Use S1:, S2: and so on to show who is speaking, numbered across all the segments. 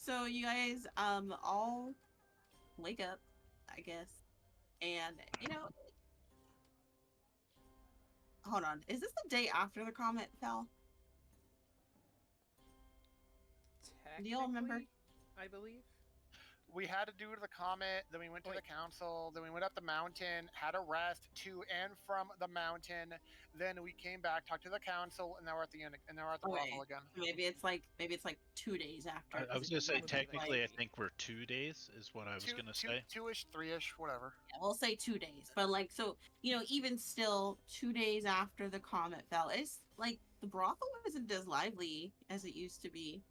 S1: So you guys all wake up, I guess, and hold on. Is this the day after the comet fell? Do y'all remember?
S2: Technically, I believe.
S3: We had to do the comet, then we went to the council, then we went up the mountain, had a rest to and from the mountain, then we came back, talked to the council, and now we're at the end, and now we're at the brothel again.
S1: Maybe it's like 2 days after.
S4: I was gonna say technically,
S1: like,
S4: I think we're 2 days is what I was gonna say.
S3: 2-ish, 3-ish, whatever.
S1: Yeah, we'll say 2 days, but like so, even still, 2 days after the comet fell, it's like the brothel isn't as lively as it used to be.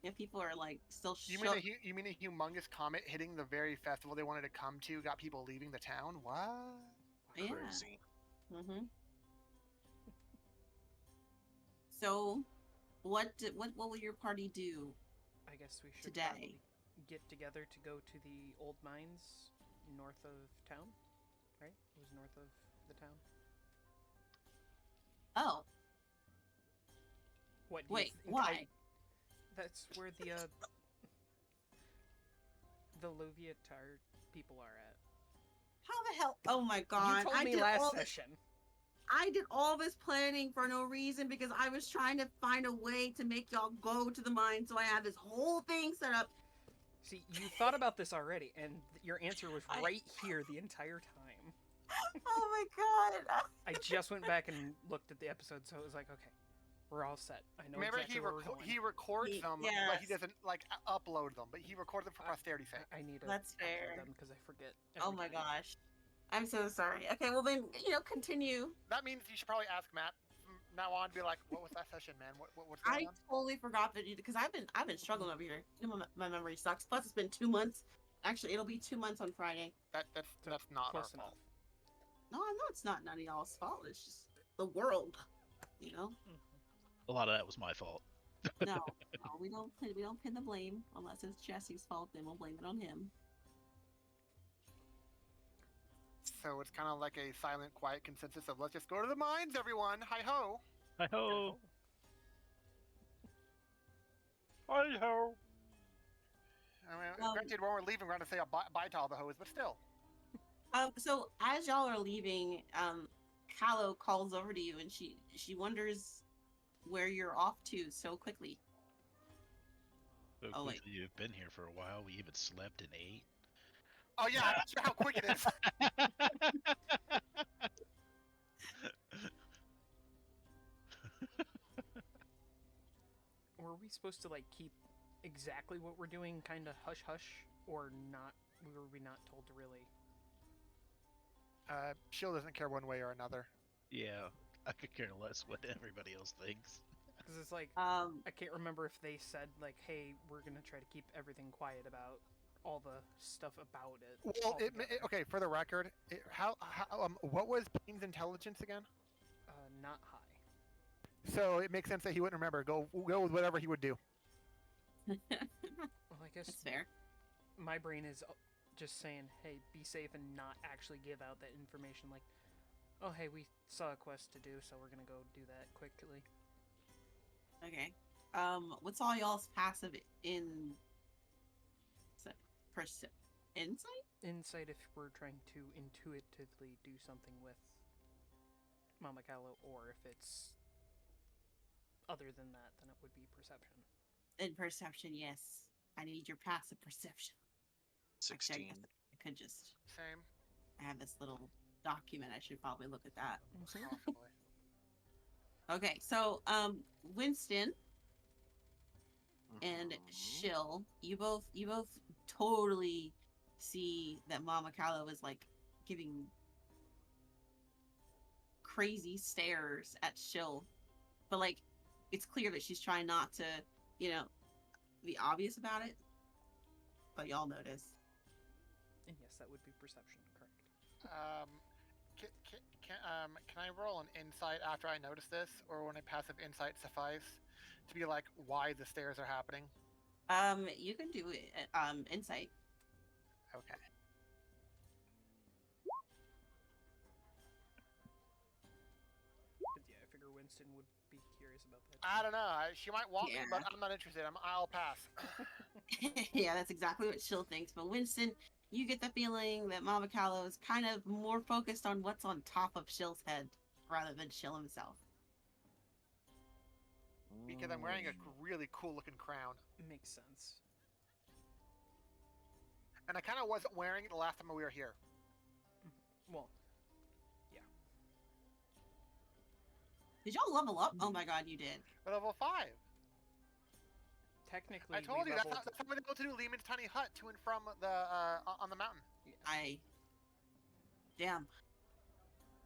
S1: Yeah, people are like still.
S3: You mean a humongous comet hitting the very festival they wanted to come to got people leaving the town? What?
S1: Yeah.
S5: Crazy.
S1: Mm-hmm. So, what will your party do?
S2: I guess we should
S1: today
S2: probably get together to go to the old mines north of town, right? It was north of the town.
S1: Oh.
S2: What?
S1: Wait, why?
S2: That's where the Loviatar people are at.
S1: How the hell? Oh my god!
S2: You told me last session.
S1: I did all this planning for no reason because I was trying to find a way to make y'all go to the mine, so I had this whole thing set up.
S2: See, you thought about this already, and your answer was right here the entire time.
S1: Oh my god!
S2: I just went back and looked at the episode, so it was like, okay, we're all set. I know
S3: Remember,
S2: exactly
S3: he records them, but he doesn't like upload them. But he records them for posterity's sake.
S2: I need to
S1: That's fair.
S2: them because I forget.
S1: Oh my gosh, I'm so sorry. Okay, well then continue.
S3: That means you should probably ask Matt from now on. Be like, what was that session, man? What's going on?
S1: I totally forgot that because I've been struggling over here. My memory sucks. Plus, it's been 2 months. Actually, it'll be 2 months on Friday.
S3: That's not our fault.
S1: No, I know it's not none of y'all's fault. It's just the world,
S4: A lot of that was my fault.
S1: No, we don't pin the blame unless it's Jesse's fault. Then we'll blame it on him.
S3: So it's kind of like a silent, quiet consensus of let's just go to the mines, everyone. Hi ho.
S4: Hi ho.
S3: Hi ho. I mean, granted, when we're leaving, we're going to say a bye to all the hoes, but still.
S1: So as y'all are leaving, Callow calls over to you, and she wonders where you're off to so quickly.
S4: So quickly, you've been here for a while. We even slept and ate.
S3: Oh yeah, I'm not sure how quick it is.
S2: Were we supposed to like keep exactly what we're doing, kind of hush hush, or not? Were we not told to really?
S3: Shield doesn't care one way or another.
S4: Yeah, I could care less what everybody else thinks.
S2: Because it's like,
S1: I
S2: can't remember if they said like, "Hey, we're gonna try to keep everything quiet about all the stuff about it."
S3: Well, okay. For the record, what was Payne's intelligence again?
S2: Not high.
S3: So it makes sense that he wouldn't remember. Go with whatever he would do.
S2: Well, I guess
S1: that's fair.
S2: My brain is just saying, "Hey, be safe," and not actually give out that information. Like, "Oh, hey, we saw a quest to do, so we're gonna go do that quickly."
S1: Okay. What's all y'all's passive insight?
S2: Insight if we're trying to intuitively do something with Mama Callow, or if it's other than that, then it would be perception.
S1: In perception, yes. I need your passive perception.
S5: 16.
S1: Actually, I could just.
S3: Same.
S1: I have this little document. I should probably look at that.
S3: Possibly.
S1: Okay, so Winston and Shill, you both totally see that Mama Callow is like giving crazy stares at Shill, but like it's clear that she's trying not to, be obvious about it. But y'all notice.
S2: And yes, that would be perception, correct.
S3: Can I roll an insight after I notice this, or when a passive insight suffice to be like why the stairs are happening?
S1: You can do it. Insight.
S3: Okay.
S2: Yeah, I figure Winston would be curious about that
S3: I don't know. She might want me,
S1: Yeah.
S3: but I'm not interested. I'll pass.
S1: Yeah, that's exactly what Shill thinks. But Winston, you get the feeling that Mama Callow is kind of more focused on what's on top of Shill's head rather than Shill himself.
S3: Because I'm wearing a really cool looking crown.
S2: Makes sense.
S3: And I kind of wasn't wearing it the last time we were here.
S2: Well,
S1: Did y'all level up? Oh my god, you did.
S3: We're level 5.
S2: technically,
S3: I told
S2: we
S3: you, that's
S2: leveled...
S3: how we're able to do Lehman's tiny hut to and from the on the mountain.
S1: Damn.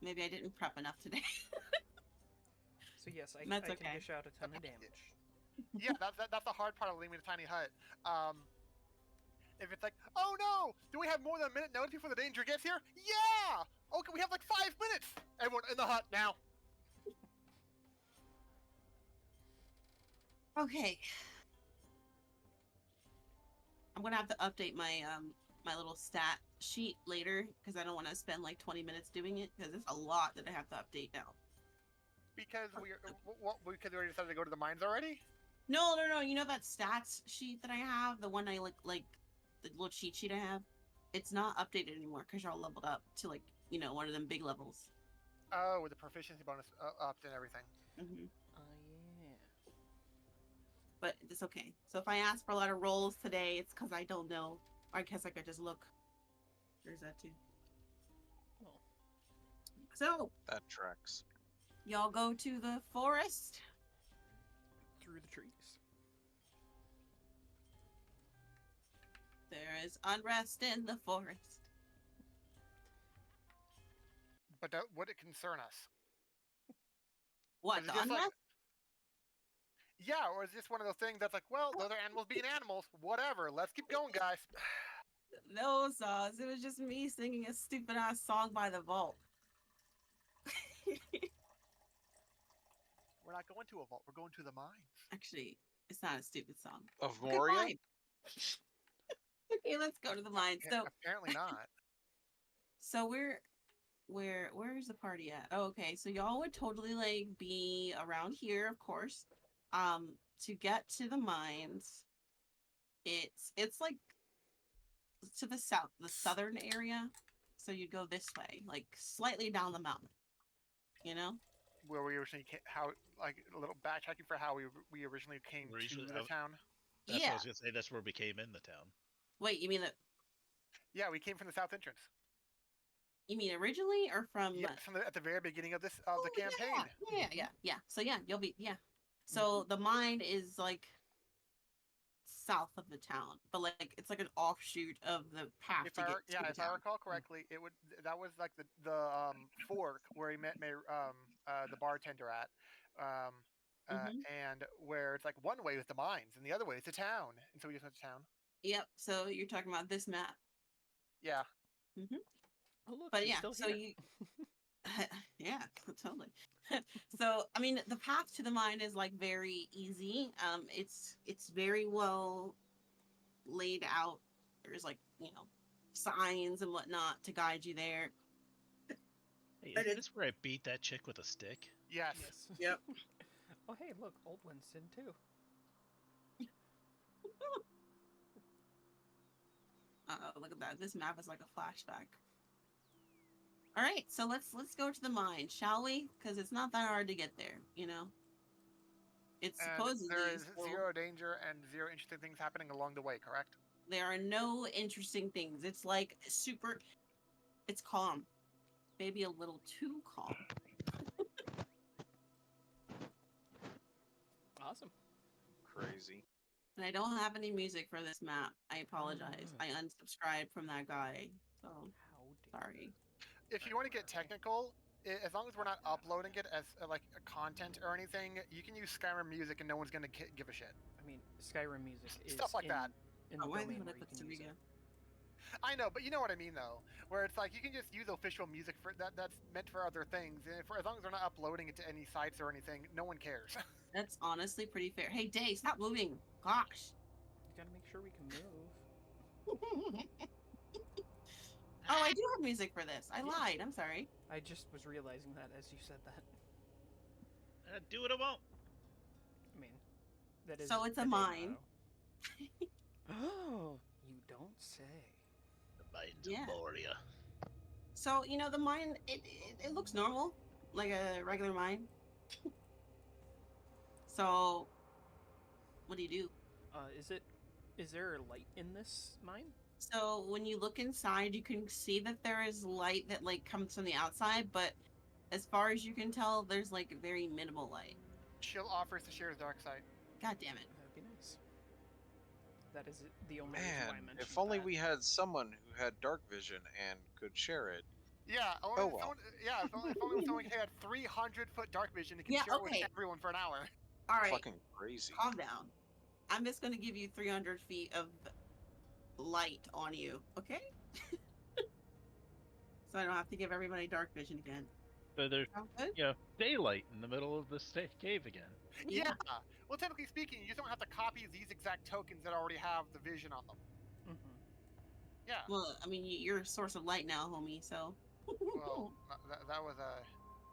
S1: Maybe I didn't prep enough today.
S2: So yes, I
S1: That's
S2: can
S1: okay.
S2: dish out a ton of damage.
S3: Yeah, that's the hard part of Lehman's tiny hut. If it's like, oh no, do we have more than a minute notice before the danger gets here? Yeah! Okay, we have like 5 minutes! Everyone in the hut now.
S1: Okay. I'm gonna have to update my my little stat sheet later because I don't want to spend like 20 minutes doing it because it's a lot that I have to update now.
S3: Because because we already decided to go to the mines already?
S1: No. You know that stats sheet that I have, the one I like the little cheat sheet I have. It's not updated anymore because y'all leveled up to like one of them big levels.
S3: Oh, with the proficiency bonus upped and everything.
S1: Mm-hmm.
S2: Yeah.
S1: But it's okay. So if I ask for a lot of rolls today, it's because I don't know. Or I guess I could just look. There's that too.
S2: Well,
S1: So
S5: That tracks.
S1: y'all go to the forest.
S2: through the trees.
S1: There is unrest in the forest.
S3: But would it concern us?
S1: What,
S3: Is it
S1: the
S3: just like-
S1: unrest?
S3: Yeah, or is this one of those things that's like, well, those are animals being animals. Whatever. Let's keep going, guys.
S1: No, Sauce. It was just me singing a stupid ass song by the vault.
S3: We're not going to a vault. We're going to the mines.
S1: Actually, it's not a stupid song.
S5: Of
S1: Okay,
S5: Moria?
S1: fine. Okay, let's go to the mines. So
S3: Apparently not.
S1: So where's the party at? Oh, okay, so y'all would totally like be around here, of course. To get to the mines, it's like to the south, the southern area. So you go this way, like slightly down the mountain. You know?
S3: Where we originally came, how like a little backtracking for how we originally came
S4: We're
S3: to
S4: usually
S3: the
S4: out-
S3: town.
S4: That's
S1: Yeah.
S4: what I was gonna say. That's where we came in the town.
S1: Wait, you mean that?
S3: Yeah, we came from the south entrance.
S1: You mean originally or from?
S3: Yeah, from at the very beginning of the campaign.
S1: Yeah. So yeah, you'll be So the mine is like south of the town, but like it's like an offshoot of the path
S3: If
S1: to
S3: I,
S1: get
S3: re- yeah,
S1: to the
S3: if I
S1: town.
S3: recall correctly, that was like the fork where he met the bartender at,
S1: Mhm.
S3: and where it's like one way is the mines and the other way is the town, and so we just went to town.
S1: Yep. So you're talking about this map.
S3: Yeah.
S2: Oh look,
S1: But
S2: she's
S1: yeah,
S2: still
S1: so
S2: here.
S1: you yeah, totally. So I mean the path to the mine is like very easy. It's very well laid out. There's like, signs and whatnot to guide you there.
S4: Hey,
S1: And
S4: is this where I beat that chick with a stick?
S3: Yes.
S2: Yes.
S1: Yep.
S2: Oh hey, look, old Winston too.
S1: Look at that. This map is like a flashback. All right, so let's go to the mine, shall we? Because it's not that hard to get there, It's
S3: And
S1: supposedly
S3: there is
S1: still-
S3: zero danger and zero interesting things happening along the way. Correct.
S1: there are no interesting things. It's like super. It's calm, maybe a little too calm.
S2: Awesome.
S5: Crazy.
S1: And I don't have any music for this map. I apologize. I unsubscribed from that guy. So
S2: How dare
S1: sorry.
S3: If you want to get technical, as long as we're not uploading it as like a content or anything, you can use Skyrim music and no one's gonna give a shit.
S2: I mean, Skyrim music is
S3: Stuff like that.
S2: in the
S1: Why
S2: domain
S1: would I
S2: where you
S1: put
S2: can use
S1: Sariga?
S2: it.
S3: I know, but you know what I mean though, where it's like you can just use official music for that's meant for other things, and as long as they're not uploading it to any sites or anything, no one cares.
S1: That's honestly pretty fair. Hey, Day, stop moving. Gosh.
S2: You gotta make sure we can move.
S1: Oh, I do have music for this. I lied. I'm sorry.
S2: I just was realizing that as you said that.
S4: Do what I want.
S2: That is
S1: So it's a
S2: the day
S1: mine.
S2: motto. Oh, you don't say.
S4: The mines
S1: Yeah.
S4: of Moria.
S1: So, the mine, it looks normal, like a regular mine. So, what do you do?
S2: Is there light in this mine?
S1: So, when you look inside, you can see that there is light that, like, comes from the outside, but as far as you can tell, there's, like, very minimal light.
S3: Chill offers to share the dark side.
S1: God damn it.
S2: That'd be nice. That is the only reason
S5: Man,
S2: why I mentioned
S5: if only
S2: that.
S5: we had someone who had dark vision and could share it.
S3: Yeah, or
S5: Oh,
S3: if
S5: well.
S3: someone, if only someone had 300-foot dark vision and could
S1: Yeah,
S3: share it
S1: okay.
S3: with everyone for an hour.
S1: All right,
S5: Fucking crazy.
S1: calm down. I'm just going to give you 300 feet of light on you, okay? So I don't have to give everybody dark vision again.
S4: So there's,
S1: Sound good?
S4: daylight in the middle of the cave again.
S3: Yeah. Well, technically speaking, you just don't have to copy these exact tokens that already have the vision on them.
S2: Mm-hmm.
S3: Yeah.
S1: Well, I mean, you're a source of light now, homie, so.
S3: Well, that was a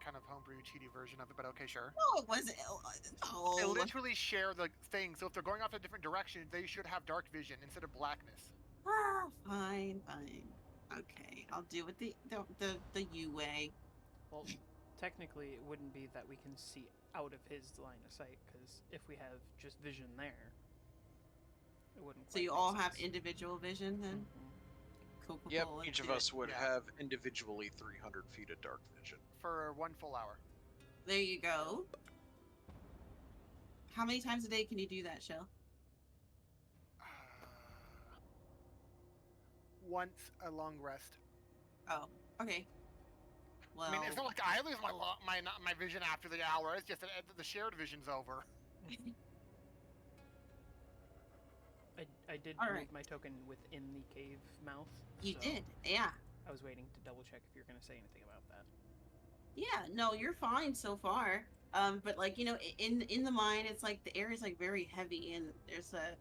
S3: kind of homebrew cheaty version of it, but okay, sure.
S1: No, it wasn't.
S3: They
S1: No.
S3: literally share the thing, so if they're going off a different direction, they should have dark vision instead of blackness.
S1: Fine. Okay, I'll do it the U way.
S2: Well, technically, it wouldn't be that we can see out of his line of sight, because if we have just vision there, it wouldn't.
S1: So you all have individual vision then?
S2: Mm-hmm.
S1: Cool.
S5: Yep,
S1: Let's
S5: each of
S1: do it.
S5: us would
S3: Yeah.
S5: have individually 300 feet of dark vision.
S3: For 1 full hour.
S1: There you go. How many times a day can you do that, Shell?
S3: Once a long rest.
S1: Oh, okay. Well,
S3: I mean, it's not like I lose my vision after the hour. It's just that the shared vision's over.
S2: I did
S1: All
S2: move
S1: right.
S2: my token within the cave mouth.
S1: you
S2: so
S1: did, yeah.
S2: I was waiting to double check if you were going to say anything about that.
S1: Yeah, no, you're fine so far. But like in the mine, it's like the air is like very heavy, and there's the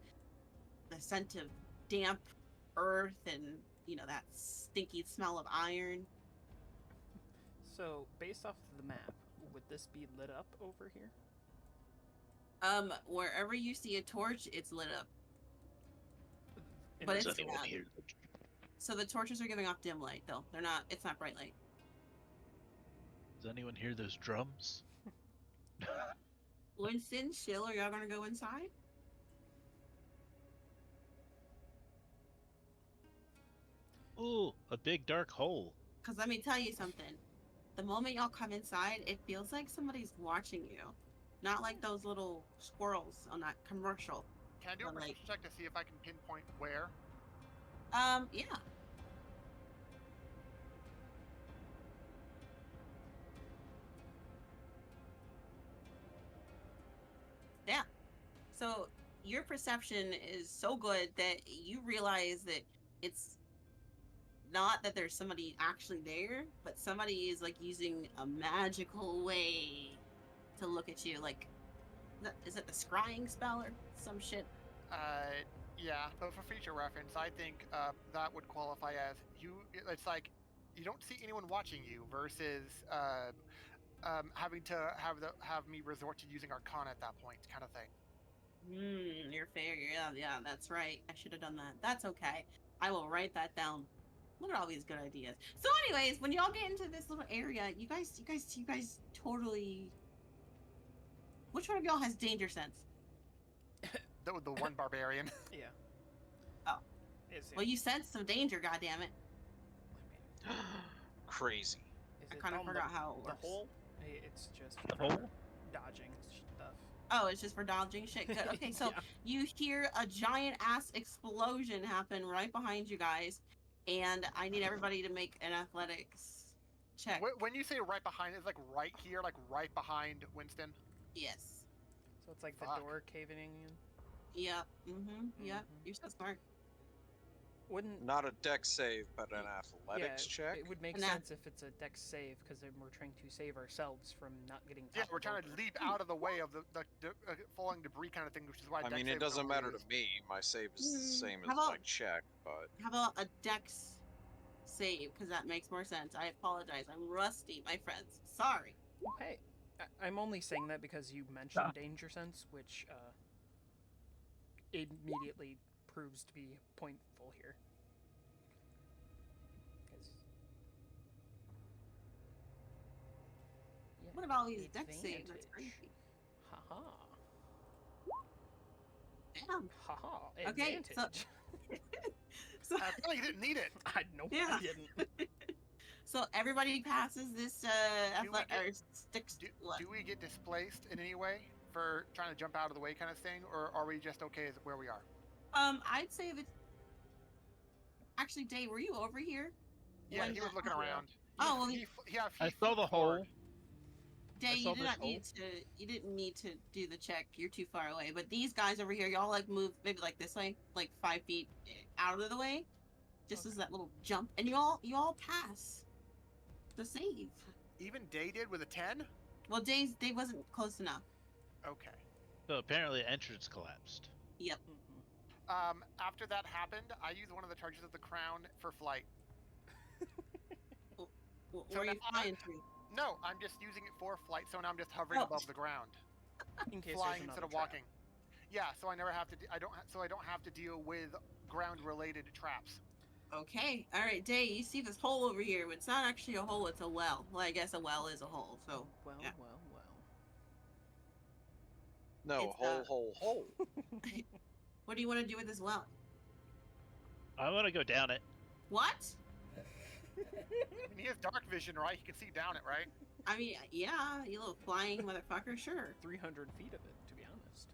S1: scent of damp earth, and that stinky smell of iron.
S2: So, based off of the map, would this be lit up over here?
S1: Wherever you see a torch, it's lit up.
S2: In
S1: But
S2: this
S1: it's
S4: Does anyone
S1: not.
S4: hear?
S1: So the torches are giving off dim light, though. They're not. It's not bright light.
S4: Does anyone hear those drums?
S1: Winston, Shill, are y'all gonna go inside?
S4: Ooh, a big dark hole.
S1: Because let me tell you something. The moment y'all come inside, it feels like somebody's watching you. Not like those little squirrels on that commercial.
S3: Can I do a
S1: But, like-
S3: perception check to see if I can pinpoint where?
S1: Yeah. Yeah. So your perception is so good that you realize that it's not that there's somebody actually there, but somebody is like using a magical way to look at you. Like, is it the scrying spell or some shit?
S3: Yeah, but for future reference, I think that would qualify as you. It's like you don't see anyone watching you versus having to have me resort to using Arcana at that point, kind of thing.
S1: You're fair. Yeah, that's right. I should have done that. That's okay. I will write that down. Look at all these good ideas. So, anyways, when y'all get into this little area, you guys totally. Which one of y'all has danger sense?
S3: The one barbarian.
S2: Yeah.
S1: Oh.
S2: Is
S1: Well, you sense some danger. Goddamn it!
S2: I mean,
S5: Crazy.
S2: is
S1: I
S2: it
S1: kind of
S2: on
S1: forgot how it
S2: the
S1: works.
S2: hole? It's just
S4: The
S2: for
S4: hole?
S2: dodging stuff.
S1: Oh, it's just for dodging shit. Good. Okay, so
S2: Yeah.
S1: you hear a giant ass explosion happen right behind you guys, and I need everybody to make an athletics check.
S3: When you say right behind, it's like right here, like right behind Winston.
S1: Yes.
S2: So it's like
S3: Fuck.
S2: the door caving in.
S1: Yep. Yep.
S2: Mhm.
S1: You're so smart.
S2: Wouldn't
S5: Not a deck save, but an athletics check.
S2: It would make
S1: An ath-
S2: sense if it's a dex save, because then we're trying to save ourselves from not getting.
S3: Yeah, we're
S2: toppled
S3: trying to
S2: over.
S3: leap out of the way of the falling debris kind of thing, which is why.
S5: I
S3: dex
S5: mean,
S3: saves
S5: it doesn't
S3: don't
S5: matter
S3: really
S5: to me. My save is the same
S1: How
S5: as
S1: about-
S5: my check, but
S1: How about a dex save? Because that makes more sense. I apologize. I'm rusty, my friends. Sorry.
S2: Hey, I'm only saying that because you mentioned danger sense, which immediately proves to be pointful here. 'Cause- yeah,
S1: What about all these deck saves? That's
S2: advantage.
S1: crazy.
S2: Haha.
S1: Damn.
S2: Haha.
S1: Okay,
S2: Advantage.
S1: so- So
S3: I feel like you didn't need it.
S2: I know
S1: Yeah.
S2: I didn't.
S1: so everybody passes this
S3: Do we
S1: athletic
S3: get-
S1: or sticks.
S3: Do we get displaced in any way for trying to jump out of the way kind of thing, or are we just okay as where we are?
S1: I'd say that. Actually, Dave, were you over here?
S3: Yeah,
S1: When
S3: he was
S1: the-
S3: looking around.
S1: Oh, well,
S4: I saw the hole.
S1: Day,
S4: saw
S1: you did
S4: this
S1: not need to. You didn't need to do the check. You're too far away. But these guys over here, y'all like move maybe like this way, like 5 feet out of the way, just as that little jump, and you all pass the save.
S3: Even Day did with a 10?
S1: Well, Dave wasn't close enough.
S3: Okay.
S4: So apparently the entrance collapsed.
S1: Yep.
S3: After that happened, I used one of the charges of the crown for flight.
S1: Where are you
S3: now
S1: flying to?
S3: No, I'm just using it for flight, so now I'm just hovering
S1: Oh.
S3: above the ground,
S2: In case
S3: flying
S2: there's
S3: instead
S2: another
S3: of walking. Yeah, so I never have to. I don't have to deal with ground-related traps.
S1: Okay. All right, Day. You see this hole over here? It's not actually a hole. It's a well. Well, I guess a well is a hole. So.
S2: Well,
S1: yeah.
S2: well, well.
S5: No,
S1: It's,
S5: hole.
S1: What do you want to do with this well?
S4: I want to go down it.
S1: What?
S3: I mean, he has dark vision, right? He can see down it, right?
S1: I mean, yeah, you little flying motherfucker. Sure.
S2: 300 feet of it, to be honest.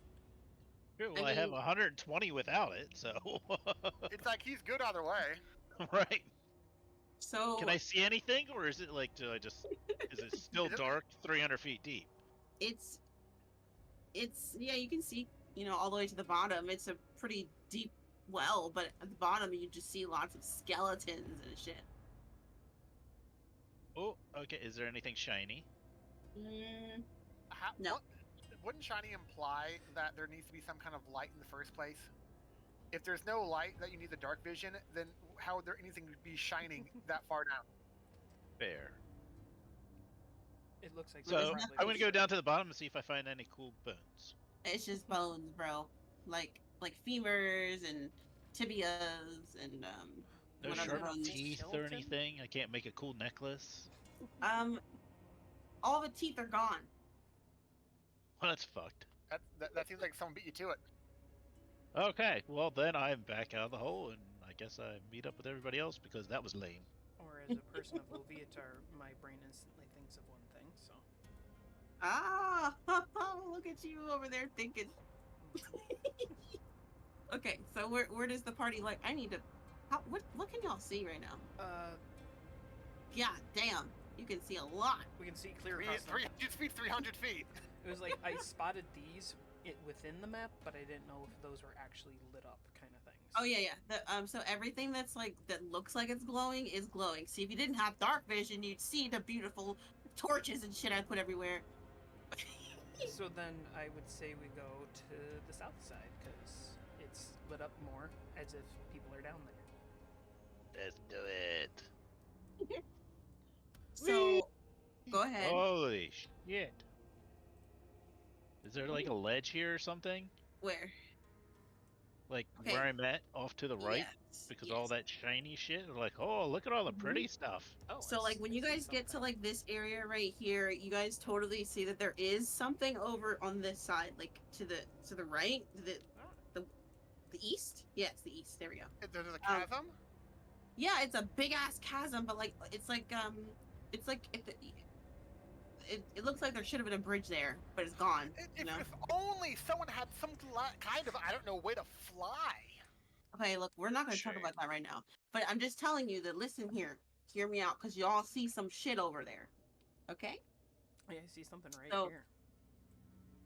S4: Sure, well,
S1: I
S4: I have
S1: mean-
S4: 120 without it, so.
S3: It's like he's good either way.
S4: Right.
S1: So.
S4: Can I see anything, or is it like, do I just. Is it still
S3: Is it-
S4: dark 300 feet deep?
S1: It's yeah, you can see, all the way to the bottom. It's a pretty deep well, but at the bottom you just see lots of skeletons and shit.
S4: Oh, okay. Is there anything shiny?
S1: Mm, No.
S3: Wouldn't shiny imply that there needs to be some kind of light in the first place? If there's no light that you need the dark vision, then how would there anything be shining that far down?
S4: Fair.
S2: It looks like.
S4: So
S1: there's
S2: probably
S1: nothing-
S4: I'm gonna go down to the bottom and see if I find any cool bones.
S1: it's just bones, bro. Like femurs and tibias and
S4: No
S1: whatever
S4: sharp
S1: bones.
S4: teeth or
S2: Skeleton?
S4: anything. I can't make a cool necklace.
S1: All the teeth are gone.
S4: Well, that's fucked.
S3: That seems like someone beat you to it.
S4: Okay, well then I'm back out of the hole, and I guess I meet up with everybody else because that was lame.
S2: Or as a person of Leviatar, my brain instantly thinks of one thing, so.
S1: Ah, look at you over there thinking. Okay, so where does the party like? I need to. What can y'all see right now? Yeah, damn, you can see a lot.
S2: We can see clear across the
S3: 300 feet, 300 feet.
S2: It was like I spotted these within the map, but I didn't know if those were actually lit up kind of things.
S1: Oh yeah. So everything that's like that looks like it's glowing is glowing. See, if you didn't have dark vision, you'd see the beautiful torches and shit I put everywhere.
S2: So then I would say we go to the south side because it's lit up more, as if people are down there.
S4: Let's do it.
S1: So, go ahead.
S4: Holy shit. Is there like a ledge here or something?
S1: Where?
S4: Like
S1: Okay.
S4: where I'm at, off to the right?
S1: Yes,
S4: Because
S1: yes.
S4: all that shiny shit? Like, oh, look at all the pretty stuff.
S2: Oh,
S1: So like when you guys get to like this area right here, you guys totally see that there is something over on this side, like to the right, the east. Yes, the east. There we go.
S3: There's a chasm.
S1: Yeah, it's a big ass chasm, but like it looks like there should have been a bridge there, but it's gone.
S3: If only someone had some kind of, I don't know, way to fly.
S1: Okay, look, we're not going to talk
S5: Shame.
S1: about that right now. But I'm just telling you that listen here, hear me out, because y'all see some shit over there. Okay?
S2: Yeah, I see something right
S1: So-
S2: here.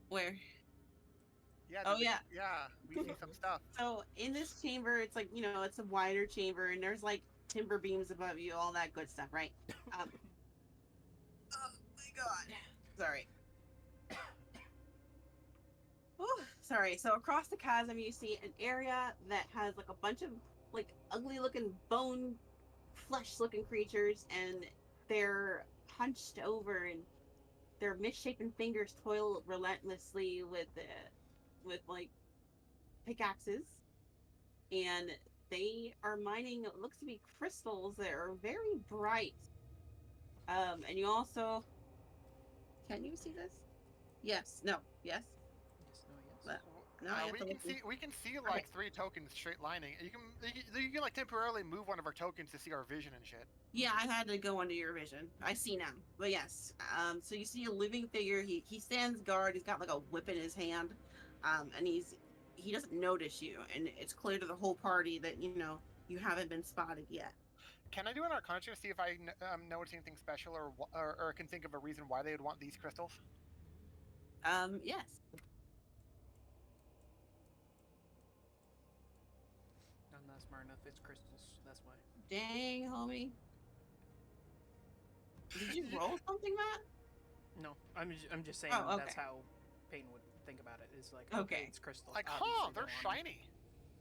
S1: Where?
S3: Yeah.
S1: Oh, yeah.
S3: Yeah, we see some stuff.
S1: So in this chamber, it's like, it's a wider chamber, and there's like timber beams above you, all that good stuff, right? Oh my god. Sorry. Whew, sorry. So across the chasm, you see an area that has like a bunch of like ugly looking bone, flesh looking creatures, and they're hunched over, and their misshapen fingers toil relentlessly with like pickaxes, and they are mining what looks to be crystals that are very bright. And you also can you see this? Yes. No. Yes.
S2: Yes, no, yes.
S1: But now I have to look.
S3: We can see like 3 tokens straight lining. You can like temporarily move one of our tokens to see our vision and shit.
S1: Yeah, I had to go under your vision. I see now. But yes, so you see a living figure. He stands guard. He's got like a whip in his hand, and he doesn't notice you, and it's clear to the whole party that you haven't been spotted yet.
S3: Can I do an Arcana check to see if I notice anything special or can think of a reason why they would want these crystals?
S1: Yes.
S2: I'm not smart enough. It's crystals. That's why.
S1: Dang, homie. Did you roll something, Matt?
S2: No, I'm just saying
S1: Oh, okay.
S2: that's how Payne would think about it. Is like,
S1: Okay.
S2: it's crystals.
S3: Like,
S2: Obviously
S3: they're
S2: they want 'em.
S3: shiny.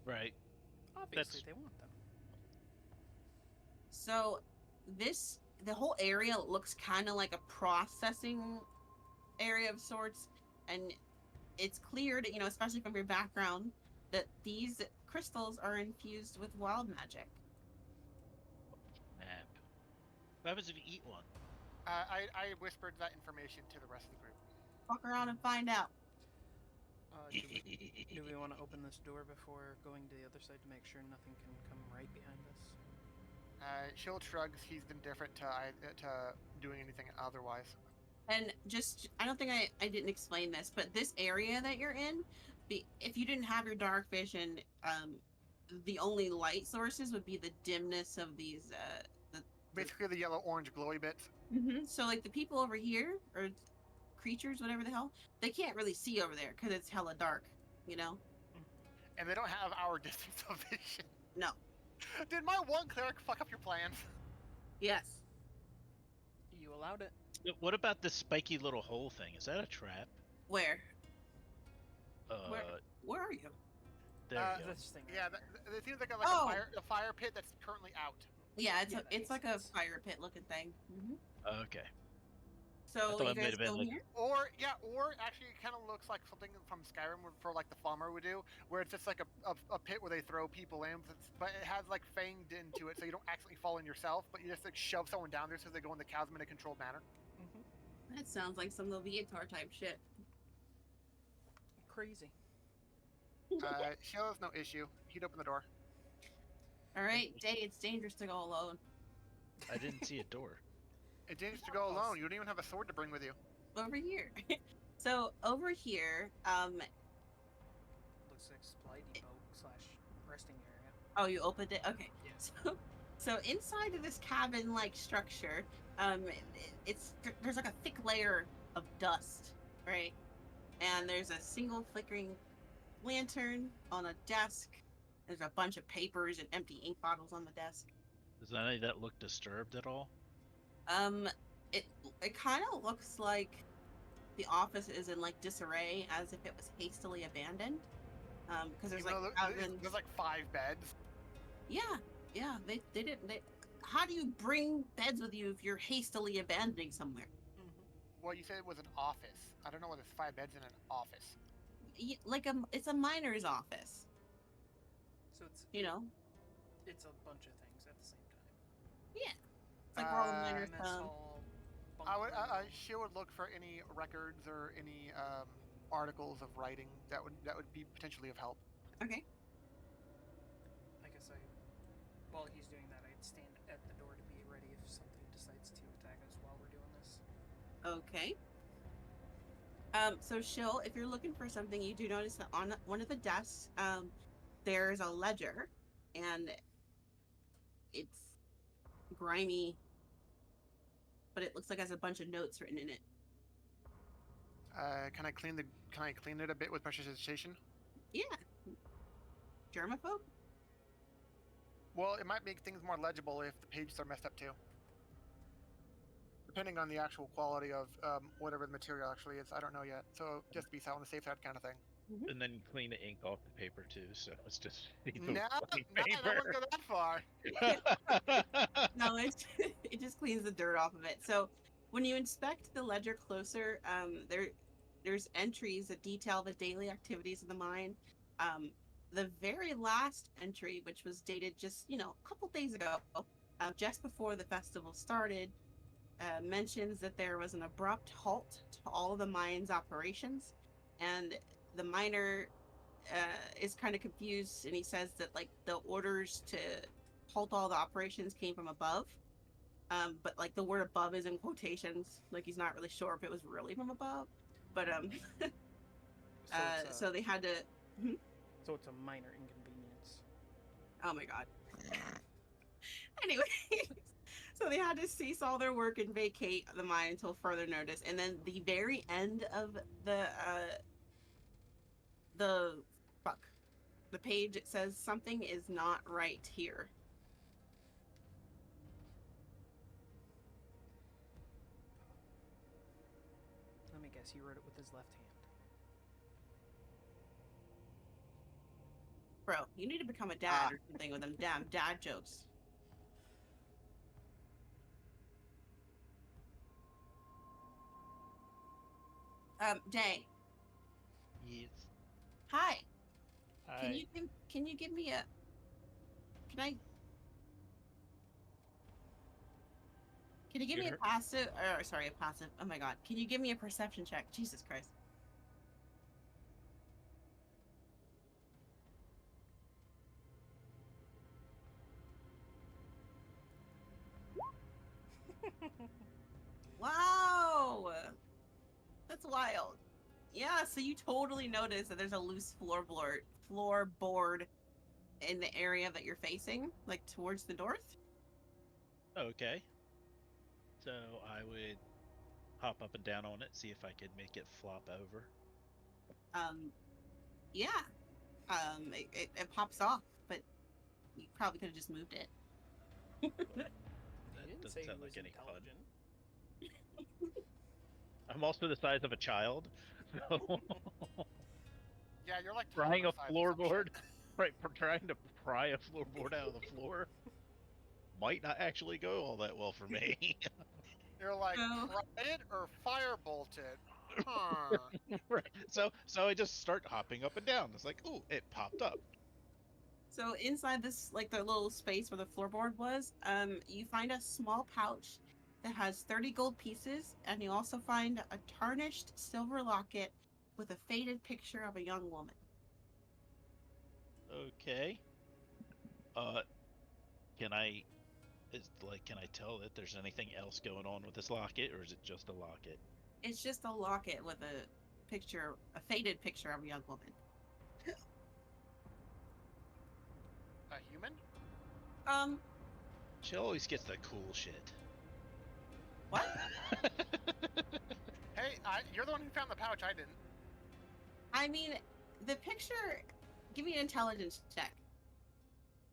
S4: Right.
S2: Obviously, they want them.
S1: So the whole area looks kind of like a processing area of sorts, and it's clear that, especially from your background, that these crystals are infused with wild magic.
S4: Map. What happens if you eat one?
S3: I whispered that information to the rest of the group.
S1: Walk around and find out.
S2: Do we want to open this door before going to the other side to make sure nothing can come right behind us?
S3: Shield shrugs. He's been different to doing anything otherwise.
S1: And just, I don't think I didn't explain this, but this area that you're in, if you didn't have your dark vision, the only light sources would be the dimness of these,
S3: Basically, the yellow-orange glowy bits.
S1: So, like, the people over here, or creatures, whatever the hell, they can't really see over there because it's hella dark,
S3: And they don't have our distance of vision.
S1: No.
S3: Did my one cleric fuck up your plans?
S1: Yes.
S2: You allowed it.
S4: What about this spiky little hole thing? Is that a trap?
S1: Where? Where are you?
S4: There we go.
S2: This thing.
S3: Yeah,
S2: right
S3: it seems like
S1: Oh.
S3: a fire pit that's currently out.
S1: Yeah,
S2: Yeah, that
S1: it's like
S2: makes
S1: a
S2: sense.
S1: fire pit looking thing.
S4: Okay.
S1: So
S4: thought
S1: you
S4: it might
S1: guys
S4: have been
S1: go
S4: like-
S1: here?
S3: Or actually, it kind of looks like something from Skyrim for like the Falmer would do, where it's just like a pit where they throw people in, but it has like fanged into it, so you don't accidentally fall in yourself, but you just like shove someone down there so they go in the chasm in a controlled manner.
S1: That sounds like some Leviatar type shit.
S2: Crazy.
S3: Shield has no issue. He'd open the door.
S1: All right, Day, it's dangerous to go alone.
S4: I didn't see a door.
S3: It's dangerous to go alone. You don't even have a sword to bring with you.
S1: Over here. So over here,
S2: Looks like supply depot / resting area.
S1: oh, you opened it? Okay.
S2: Yeah.
S1: So inside of this cabin-like structure, there's like a thick layer of dust, right? And there's a single flickering lantern on a desk. There's a bunch of papers and empty ink bottles on the desk.
S4: Does any of that look disturbed at all?
S1: It kind of looks like the office is in like disarray, as if it was hastily abandoned. Because there's
S3: Even
S1: like
S3: though there's like 5 beds.
S1: yeah, they didn't. How do you bring beds with you if you're hastily abandoning somewhere?
S3: Well, you said it was an office. I don't know why there's 5 beds in an office.
S1: It's a miner's office.
S2: So it's
S1: It's
S2: a bunch of things at the same time.
S1: it's like where all the miners
S2: And that's
S1: come.
S2: all.
S3: She would look for any records or any articles of writing that would be potentially of help.
S1: Okay.
S2: I guess while he's doing that, I'd stand at the door to be ready if something decides to attack us while we're doing this.
S1: Okay. So Shill, if you're looking for something, you do notice that on one of the desks, there's a ledger, and it's grimy, but it looks like it has a bunch of notes written in it.
S3: Can I clean it a bit with prestidigitation?
S1: Yeah. Germaphobe?
S3: Well, it might make things more legible if the pages are messed up too. Depending on the actual quality of whatever the material actually is, I don't know yet. So just be on the safe side kind of thing.
S4: And then clean the ink off the paper too, so it's just
S3: No, I wouldn't go that far.
S1: No, it just cleans the dirt off of it. So when you inspect the ledger closer, there's entries that detail the daily activities of the mine. the very last entry, which was dated just, a couple days ago, just before the festival started, mentions that there was an abrupt halt to all of the mine's operations, and the miner is kind of confused, and he says that like the orders to halt all the operations came from above, but like the word above is in quotations, like he's not really sure if it was really from above, but so they had to. Hmm?
S2: So it's a minor inconvenience.
S1: Oh my god. Anyway, so they had to cease all their work and vacate the mine until further notice. And then the very end of the fuck the page, it says something is not right here.
S2: Let me guess, he wrote it with his left hand.
S1: Bro, you need to become a dad or something with them damn dad jokes. Day.
S4: Yes.
S1: Hi.
S4: Hi.
S1: Can you give me a Can you give me a passive or sorry, a passive. Oh my god. Can you give me a perception check? Jesus Christ. Wow. That's wild. Yeah, so you totally notice that there's a loose floorboard in the area that you're facing, like towards the north.
S4: Okay. So I would hop up and down on it, see if I could make it flop over.
S1: Yeah. It pops off, but you probably could have just moved it.
S4: That
S2: He didn't
S4: doesn't
S2: say he
S4: sound
S2: was
S4: like any fun.
S2: intelligent.
S4: I'm also the size of a child, so
S3: Yeah, you're like
S4: prying a
S3: toddler size or some
S4: floorboard,
S3: shit.
S4: right? Trying to pry a floorboard out of the floor might not actually go all that well for me.
S3: You're like,
S1: So,
S3: pry it or firebolt it. Huh.
S4: Right. So I just start hopping up and down. It's like, oh, it popped up.
S1: so inside this, like the little space where the floorboard was, you find a small pouch that has 30 gold pieces, and you also find a tarnished silver locket with a faded picture of a young woman.
S4: Okay. Uh, can I can I tell that there's anything else going on with this locket, or is it just a locket?
S1: It's just a locket with a faded picture of a young woman.
S3: A human?
S4: She always gets the cool shit.
S1: What?
S3: Hey, you're the one who found the pouch. I didn't.
S1: I mean, the picture. Give me an intelligence check.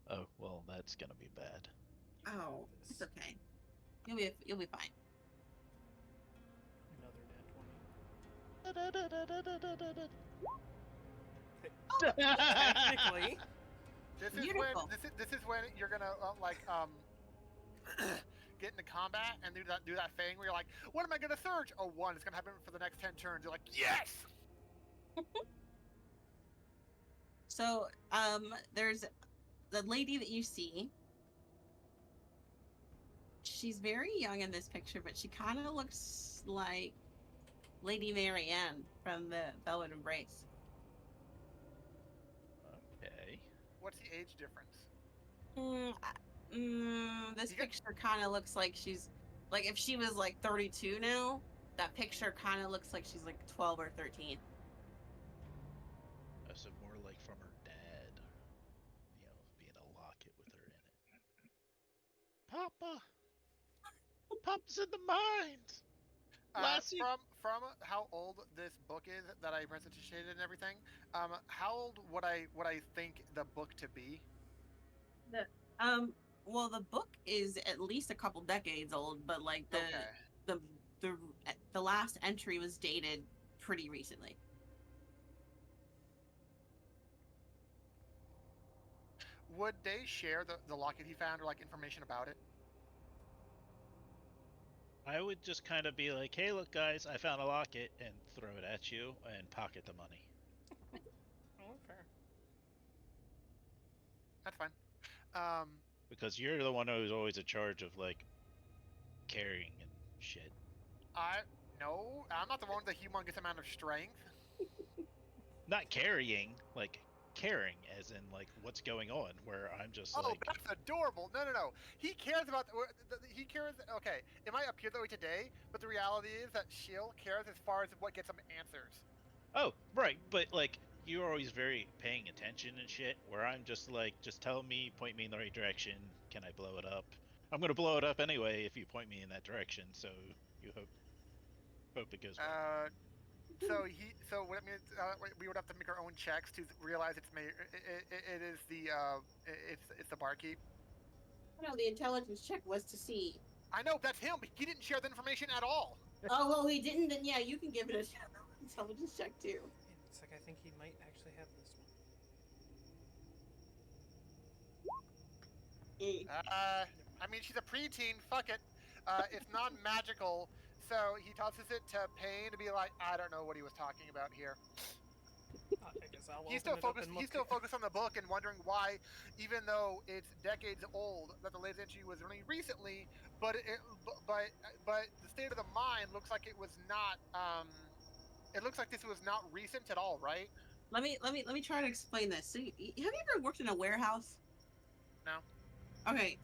S4: Oh, well, that's gonna be bad.
S1: Oh, it's okay. You'll be fine.
S2: Another nat 20.
S1: Oh,
S2: Technically.
S1: Beautiful.
S3: This is when you're gonna get into combat and do that thing where you're like, what am I gonna search? Oh, one. It's gonna happen for the next 10 turns. You're like, yes.
S1: So, there's the lady that you see. She's very young in this picture, but she kind of looks like Lady Marianne from the Velvet Embrace.
S4: Okay.
S3: What's the age difference?
S1: This picture kind of looks like she's like if she was like 32 now. That picture kind of looks like she's like 12 or 13.
S4: So more like from her dad, being a locket with her in it. Papa, Papa's in the mines.
S3: From how old this book is that I presented and everything, how old would I think the book to be?
S1: Well, the book is at least a couple decades old, but like the last entry was dated pretty recently.
S3: Would they share the locket he found or like information about it?
S4: I would just kind of be like, hey, look, guys, I found a locket, and throw it at you and pocket the money.
S2: Oh, fair.
S3: That's fine.
S4: Because you're the one who's always in charge of like carrying and shit.
S3: No, I'm not the one with the humongous amount of strength.
S4: Not carrying, like caring, as in like what's going on. Where I'm just like,
S3: that's adorable. No. He cares about. He cares. Okay, it might appear that way today, but the reality is that Shield cares as far as what gets him answers.
S4: oh right, but like you're always very paying attention and shit. Where I'm just like, just tell me, point me in the right direction. Can I blow it up? I'm gonna blow it up anyway if you point me in that direction. So you hope it goes well.
S3: So what it means, we would have to make our own checks to realize it is it's the barkeep.
S1: No, the intelligence check was to see.
S3: I know that's him, but he didn't share the information at all.
S1: Oh well, he didn't. Then yeah, you can give it a intelligence check too.
S2: It's like I think he might actually have this one.
S3: I mean, she's a preteen. Fuck it. It's non-magical, so he tosses it to Payne to be like, I don't know what he was talking about here.
S2: I guess I'll
S3: He's
S2: open
S3: still
S2: it up
S3: focused.
S2: and
S3: He's
S2: look
S3: still focused on the book and wondering why, even though it's decades old, that the latest entry was only recently. But the state of the mind looks like it was not. It looks like this was not recent at all, right?
S1: Let me try to explain this. So, have you ever worked in a warehouse?
S3: No.
S1: Okay.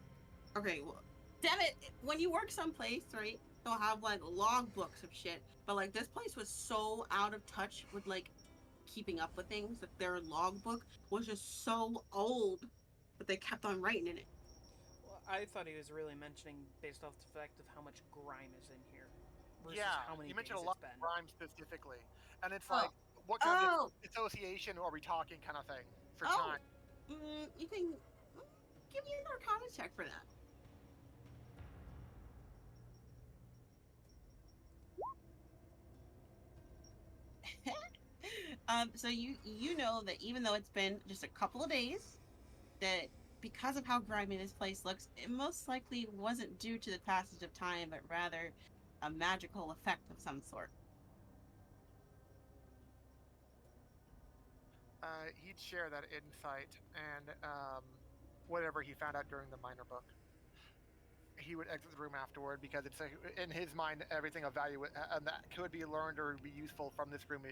S1: Well, damn it! When you work someplace, right, they'll have like log books of shit. But like this place was so out of touch with like keeping up with things that their logbook was just so old, but they kept on writing in it.
S2: Well, I thought he was really mentioning based off the fact of how much grime is in here. Versus
S3: Yeah,
S2: how many
S3: you mentioned a
S2: days
S3: lot
S2: it's
S3: of
S2: been.
S3: rhymes specifically, and it's like, what kind of association are we talking, kind of thing for time?
S1: You can give me an Arcana check for that. So you know that even though it's been just a couple of days, that because of how grimy this place looks, it most likely wasn't due to the passage of time, but rather a magical effect of some sort.
S3: He'd share that insight and whatever he found out during the minor book. He would exit the room afterward because it's in his mind everything of value and that could be learned or be useful from this room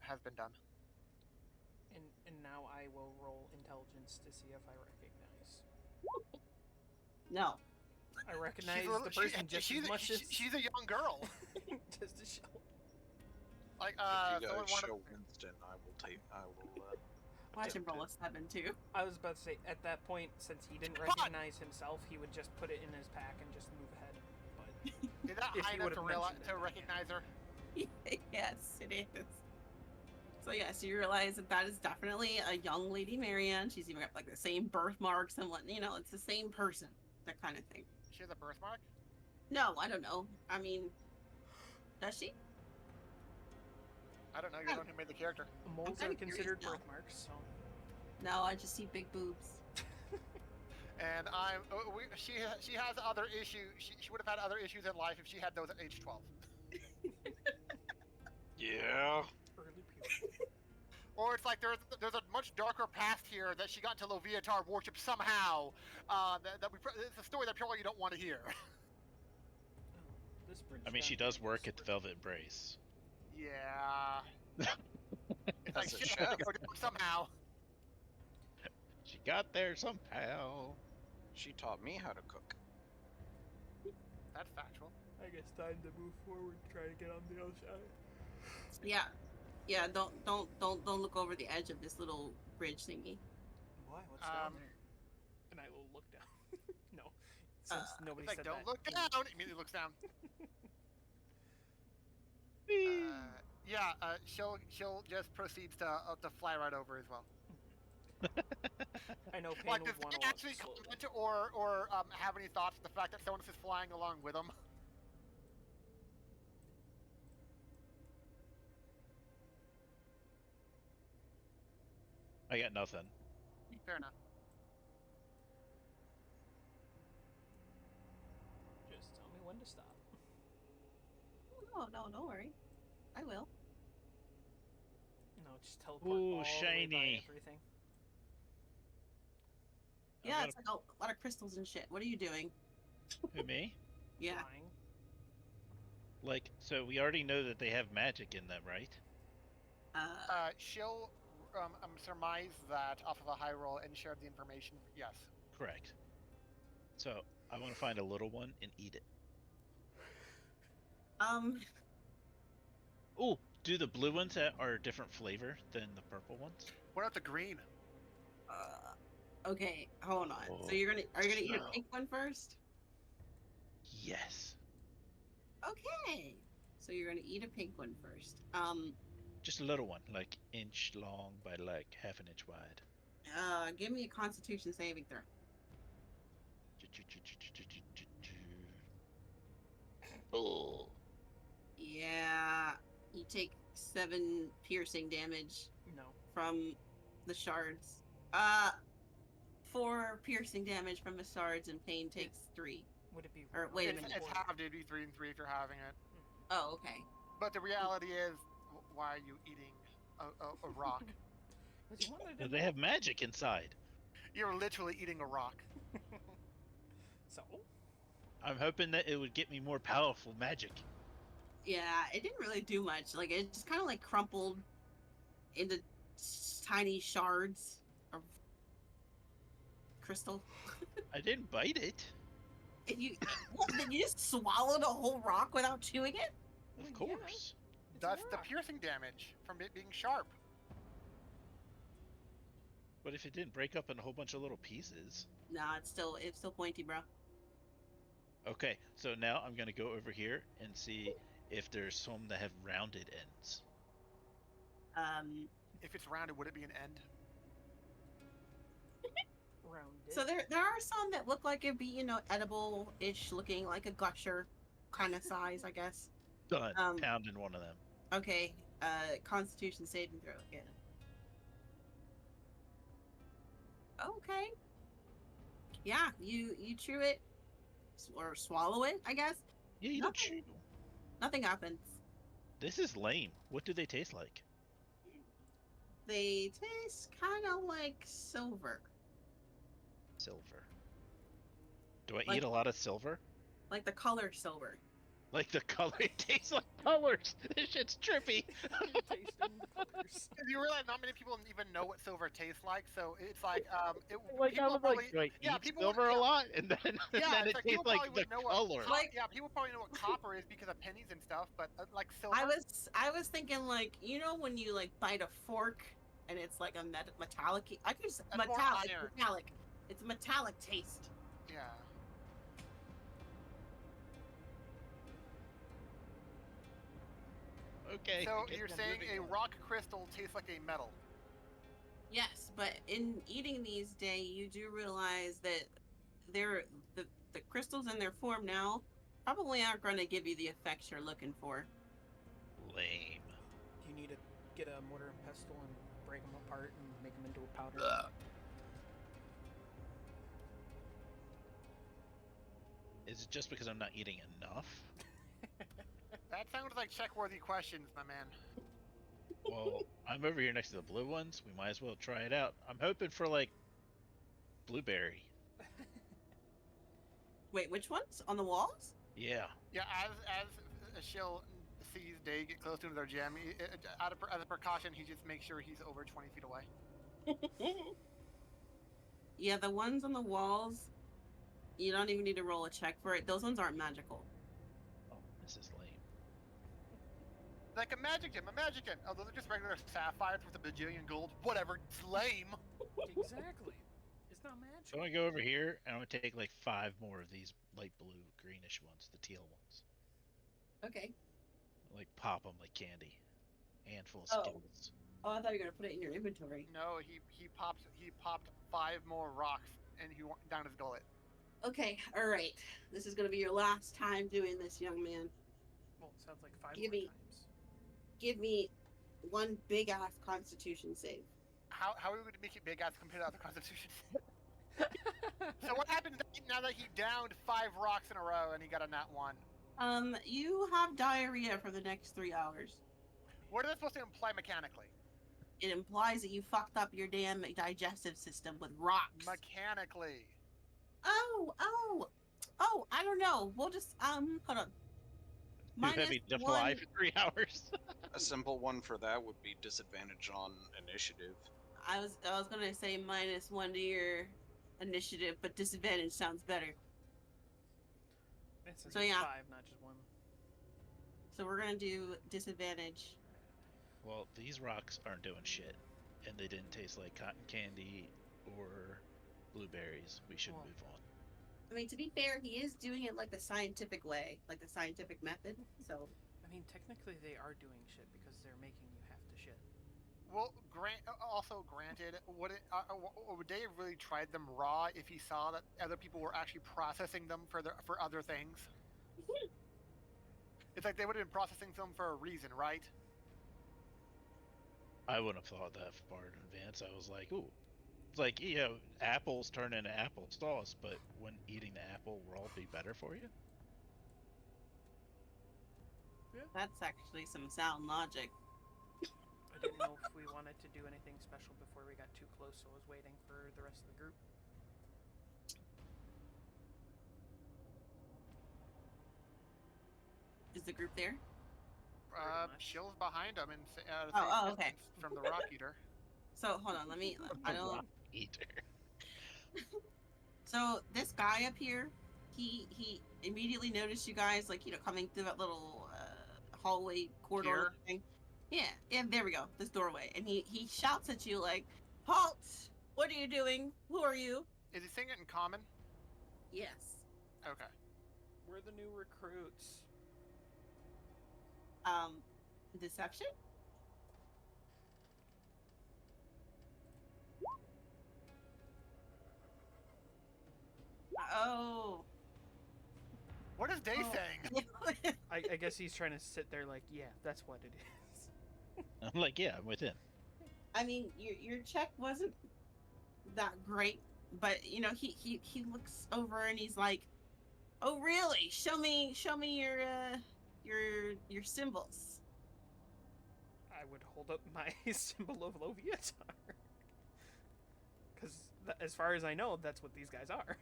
S3: has been done.
S2: And now I will roll intelligence to see if I recognize.
S1: No.
S2: I recognize the person just as much as
S3: she's a young girl.
S2: just to show.
S3: Like
S5: if you guys show Winston, I will.
S1: Watch him roll a 7 too.
S2: I was about to say, at that point, since he didn't recognize himself, he would just put it in his pack and just move ahead. But
S3: is that high enough to recognize her?
S1: Yes, it is. So yes, you realize that is definitely a young Lady Marianne. She's even got like the same birthmarks and what, it's the same person, that kind of thing.
S3: She has a birthmark?
S1: No, I don't know. I mean, does she?
S3: I don't know. You're the one who made the character.
S2: Moles are considered birthmarks, so.
S1: No, I just see big boobs.
S3: And she has other issues. She would have had other issues in life if she had those at age 12.
S5: Yeah.
S2: Early puberty.
S3: Or it's like there's a much darker past here that she got into Loviatar worship somehow. It's a story that probably you don't want to hear.
S4: I mean, she does work at the Velvet Embrace.
S3: Yeah. It's like she
S5: chef.
S3: had to go down somehow.
S4: She got there somehow.
S5: She taught me how to cook.
S3: That's factual.
S2: I guess time to move forward, try to get on the other side.
S1: Yeah. Don't look over the edge of this little bridge thingy.
S2: Why? What's down there? And I will look down. No, since nobody
S3: said don't look down. Immediately looks down. She'll just proceeds to fly right over as well.
S2: I know Payne
S3: like,
S2: would
S3: does
S2: want
S3: he
S2: to
S3: actually comment or have any thoughts on the fact that someone is flying along with him?
S4: I got nothing.
S3: Fair enough.
S2: Just tell me when to stop.
S1: Oh, no, don't worry. I will.
S2: No, just teleport all the way by
S4: shiny.
S2: everything.
S1: Yeah, it's like a lot of crystals and shit. What are you doing?
S4: Who, me?
S1: Yeah.
S2: Flying.
S4: Like, so we already know that they have magic in them, right?
S3: She'll surmise that off of a high roll and share the information. Yes.
S4: Correct. So I want to find a little one and eat it. Oh, do the blue ones that are a different flavor than the purple ones?
S3: What about the green?
S1: Okay, hold on.
S4: Oh,
S1: So are you gonna eat a pink one first?
S4: Yes.
S1: Okay. So you're gonna eat a pink one first.
S4: Just a little one, like inch long by like half an inch wide.
S1: Give me a Constitution saving throw.
S4: Oh.
S1: Yeah, you take 7 piercing damage
S2: No.
S1: from the shards. 4 piercing damage from the shards, and Pain takes 3.
S2: Would it be?
S1: Or wait a
S3: It's
S1: minute.
S3: halved. It'd be 3 and 3 if you're having it.
S1: Oh, okay.
S3: But the reality is, why are you eating a rock?
S4: Do they have magic inside?
S3: You're literally eating a rock.
S2: So?
S4: I'm hoping that it would get me more powerful magic.
S1: Yeah, it didn't really do much. Like, it just kind of like crumpled into tiny shards of crystal.
S4: I didn't bite it.
S1: And you, what, did you just swallow the whole rock without chewing it?
S4: Of course.
S3: That's the piercing damage from it being sharp.
S4: But if it didn't break up in a whole bunch of little pieces.
S1: Nah, it's still pointy, bro.
S4: Okay, so now I'm gonna go over here and see if there's some that have rounded ends.
S3: If it's rounded, would it be an end?
S2: Rounded.
S1: So there are some that look like it'd be, edible-ish looking, like a gusher kind of size, I guess.
S4: Done. Pounding one of them.
S1: Okay, Constitution saving throw again. Okay. Yeah, you chew it or swallow it, I guess.
S4: Yeah, you don't chew.
S1: Nothing happens.
S4: This is lame. What do they taste like?
S1: They taste kind of like silver.
S4: Silver. Do I
S1: Like-
S4: eat a lot of silver?
S1: Like the color silver.
S4: Like the color? It tastes like colors. This shit's trippy.
S2: Tasting the colors.
S3: You realize not many people even know what silver tastes like, so it's like
S4: Like I
S3: people
S4: was
S3: probably,
S4: like, do I
S3: yeah,
S4: eat
S3: people
S4: silver
S3: would-
S4: a lot? And then,
S3: yeah,
S4: then
S3: it's
S4: it
S3: like
S4: tastes
S3: people
S4: like
S3: probably
S4: the
S3: would know
S4: color.
S3: what yeah, people probably know what copper is because of pennies and stuff, but like silver.
S1: I was thinking like, when you like bite a fork and it's like a metallic. I could just
S3: That's more
S1: metallic.
S3: iron.
S1: Metallic. It's a metallic taste.
S3: Yeah.
S4: Okay.
S3: So
S4: okay,
S3: you're
S4: I'm
S3: saying
S4: moving
S3: a
S4: on.
S3: rock crystal tastes like a metal?
S1: Yes, but in eating these day, you do realize that the crystals in their form now probably aren't going to give you the effects you're looking for.
S4: Lame.
S2: Do you need to get a mortar and pestle and break them apart and make them into a powder?
S4: Ugh. Is it just because I'm not eating enough?
S3: That sounds like check-worthy questions, my man.
S4: Well, I'm over here next to the blue ones. We might as well try it out. I'm hoping for like blueberry.
S1: Wait, which ones? On the walls?
S4: Yeah.
S3: Yeah, as she'll sees Day get close to their gem, as a precaution, he just makes sure he's over 20 feet away.
S1: Yeah, the ones on the walls, you don't even need to roll a check for it. Those ones aren't magical.
S4: Oh, this is lame.
S3: Like a magic gem. Oh, those are just regular sapphires with a bajillion gold. Whatever, it's lame.
S2: Exactly. It's not magic.
S4: So I'm gonna go over here and I'm gonna take like 5 more of these light blue, greenish ones, the teal ones.
S1: Okay.
S4: Like pop them like candy. Handful of
S1: Oh.
S4: Skittles.
S1: Oh, I thought you were gonna put it in your inventory.
S3: No, he popped 5 more rocks and he went down his gullet.
S1: Okay, all right. This is gonna be your last time doing this, young man.
S2: Well, it sounds like 5
S1: Give
S2: more
S1: me-
S2: times.
S1: Give me one big ass Constitution save.
S3: How are we going to make it big ass compared to the Constitution? So what happened now that he downed 5 rocks in a row and he got a nat 1?
S1: You have diarrhea for the next 3 hours.
S3: What are they supposed to imply mechanically?
S1: it implies that you fucked up your damn digestive system with rocks.
S3: Mechanically.
S1: Oh, I don't know. We'll just hold on.
S4: Too heavy to fly for 3 hours.
S5: A simple one for that would be disadvantage on initiative.
S1: I was gonna say -1 to your initiative, but disadvantage sounds better.
S2: It's
S1: So, yeah.
S2: 5, not just 1.
S1: So we're gonna do disadvantage.
S4: Well, these rocks aren't doing shit, and they didn't taste like cotton candy or blueberries. We should move on.
S1: I mean, to be fair, he is doing it like the scientific way, like the scientific method. So,
S2: I mean, technically they are doing shit because they're making you have to shit.
S3: Well, granted, would Dave really tried them raw if he saw that other people were actually processing them for other things? It's like they would have been processing them for a reason, right?
S4: I wouldn't have thought that far in advance. I was like, ooh. It's like, apples turn into applesauce, but wouldn't eating the apple will be better for you?
S2: Yeah.
S1: That's actually some sound logic.
S2: I didn't know if we wanted to do anything special before we got too close, so I was waiting for the rest of the group.
S1: Is the group there?
S3: Shill's behind him and
S1: Okay.
S3: From the rock eater.
S1: So hold on, let me. I don't.
S4: Rock eater.
S1: So this guy up here, he immediately noticed you guys, like, coming through that little hallway corridor thing. Yeah, there we go. This doorway, and he shouts at you like, "Halt! What are you doing? Who are you?"
S3: Is he saying it in common?
S1: Yes.
S3: Okay.
S2: We're the new recruits.
S1: Deception? Oh.
S3: What is Day saying?
S2: I guess he's trying to sit there like, yeah, that's what it is.
S4: I'm like, yeah, I'm with him.
S1: I mean, your check wasn't that great, but he looks over and he's like, "Oh, really? Show me your symbols."
S2: I would hold up my symbol of Loviatar. Because as far as I know, that's what these guys are.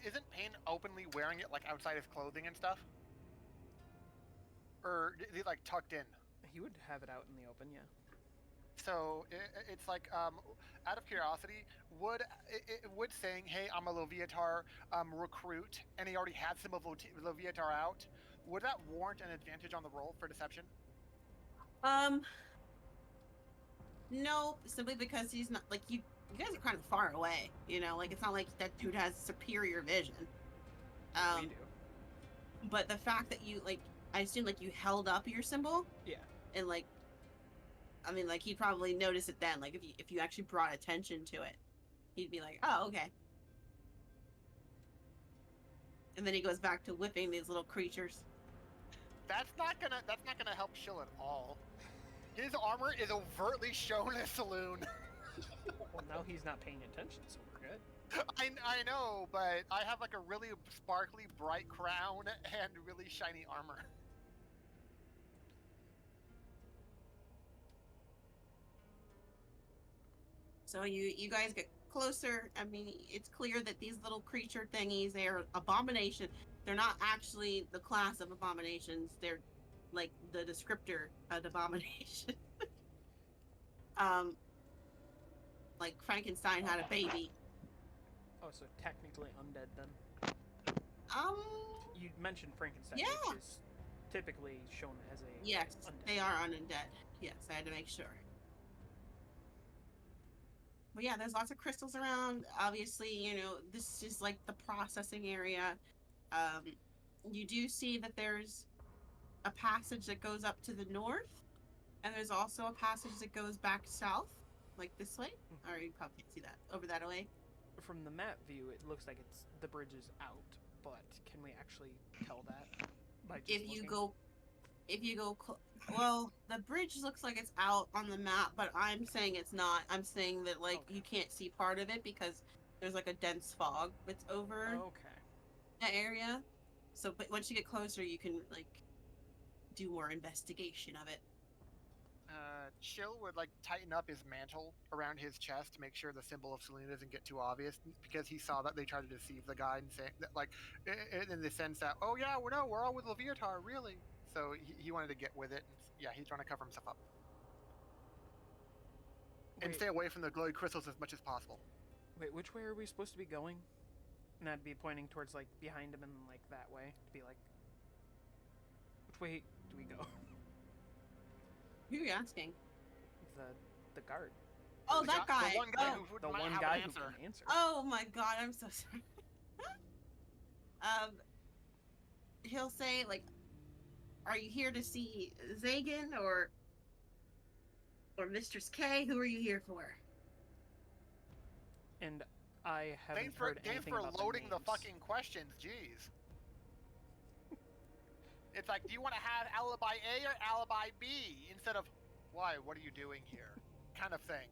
S3: Isn't Payne openly wearing it like outside his clothing and stuff? Or is he like tucked in?
S2: He would have it out in the open, yeah.
S3: So it's like, out of curiosity, would saying, "Hey, I'm a Loviatar recruit," and he already had some of Loviatar out, would that warrant an advantage on the roll for deception?
S1: No, simply because he's not like you. You guys are kind of far away, like it's not like that dude has superior vision.
S2: We do.
S1: But the fact that you I assume you held up your symbol.
S2: Yeah.
S1: And I mean, he'd probably notice it then. Like if you actually brought attention to it, he'd be like, "Oh, okay." And then he goes back to whipping these little creatures.
S3: That's not gonna help Shill at all. His armor is overtly shown in a saloon.
S2: Well, now he's not paying attention, so we're good.
S3: I know, but I have like a really sparkly, bright crown and really shiny armor.
S1: So you guys get closer. I mean, it's clear that these little creature thingies, they're abomination. They're not actually the class of abominations. They're like the descriptor of abomination. Like Frankenstein had a baby.
S2: Oh, so technically undead then? You mentioned Frankenstein,
S1: Yeah.
S2: which is typically shown as a
S1: Yes,
S2: undead.
S1: they are undead. Yes, I had to make sure. But yeah, there's lots of crystals around. Obviously, this is like the processing area. You do see that there's a passage that goes up to the north, and there's also a passage that goes back south, like this way. Or you probably can't see that over that way.
S2: From the map view, it looks like the bridge is out, but can we actually tell that by just
S1: If you go, well, the bridge looks like it's out on the map, but I'm saying it's not. I'm saying that you can't see part of it because there's like a dense fog that's over that area. So, but once you get closer, you can do more investigation of it.
S3: Chill would like tighten up his mantle around his chest to make sure the symbol of Selena doesn't get too obvious, because he saw that they tried to deceive the guy and say that, like, in the sense that, oh yeah, we're all with Leviatar, really. So he wanted to get with it, and yeah, he's trying to cover himself up and stay away from the glowy crystals as much as possible.
S2: Wait, which way are we supposed to be going? And I'd be pointing towards like behind him and like that way to be like, which way do we go?
S1: Who are you asking?
S2: The guard.
S1: Oh, that guy.
S3: The one guy who
S2: The
S3: might
S2: one
S3: have
S2: guy
S3: an
S2: who
S3: answer.
S2: can answer.
S1: Oh my god, I'm so sorry. He'll say, like, are you here to see Zagan or Mistress K? Who are you here for?
S2: And I haven't heard anything about
S3: loading
S2: the
S3: the fucking questions. Jeez. It's like, do you want to have alibi A or alibi B instead of why? What are you doing here? Kind of thing.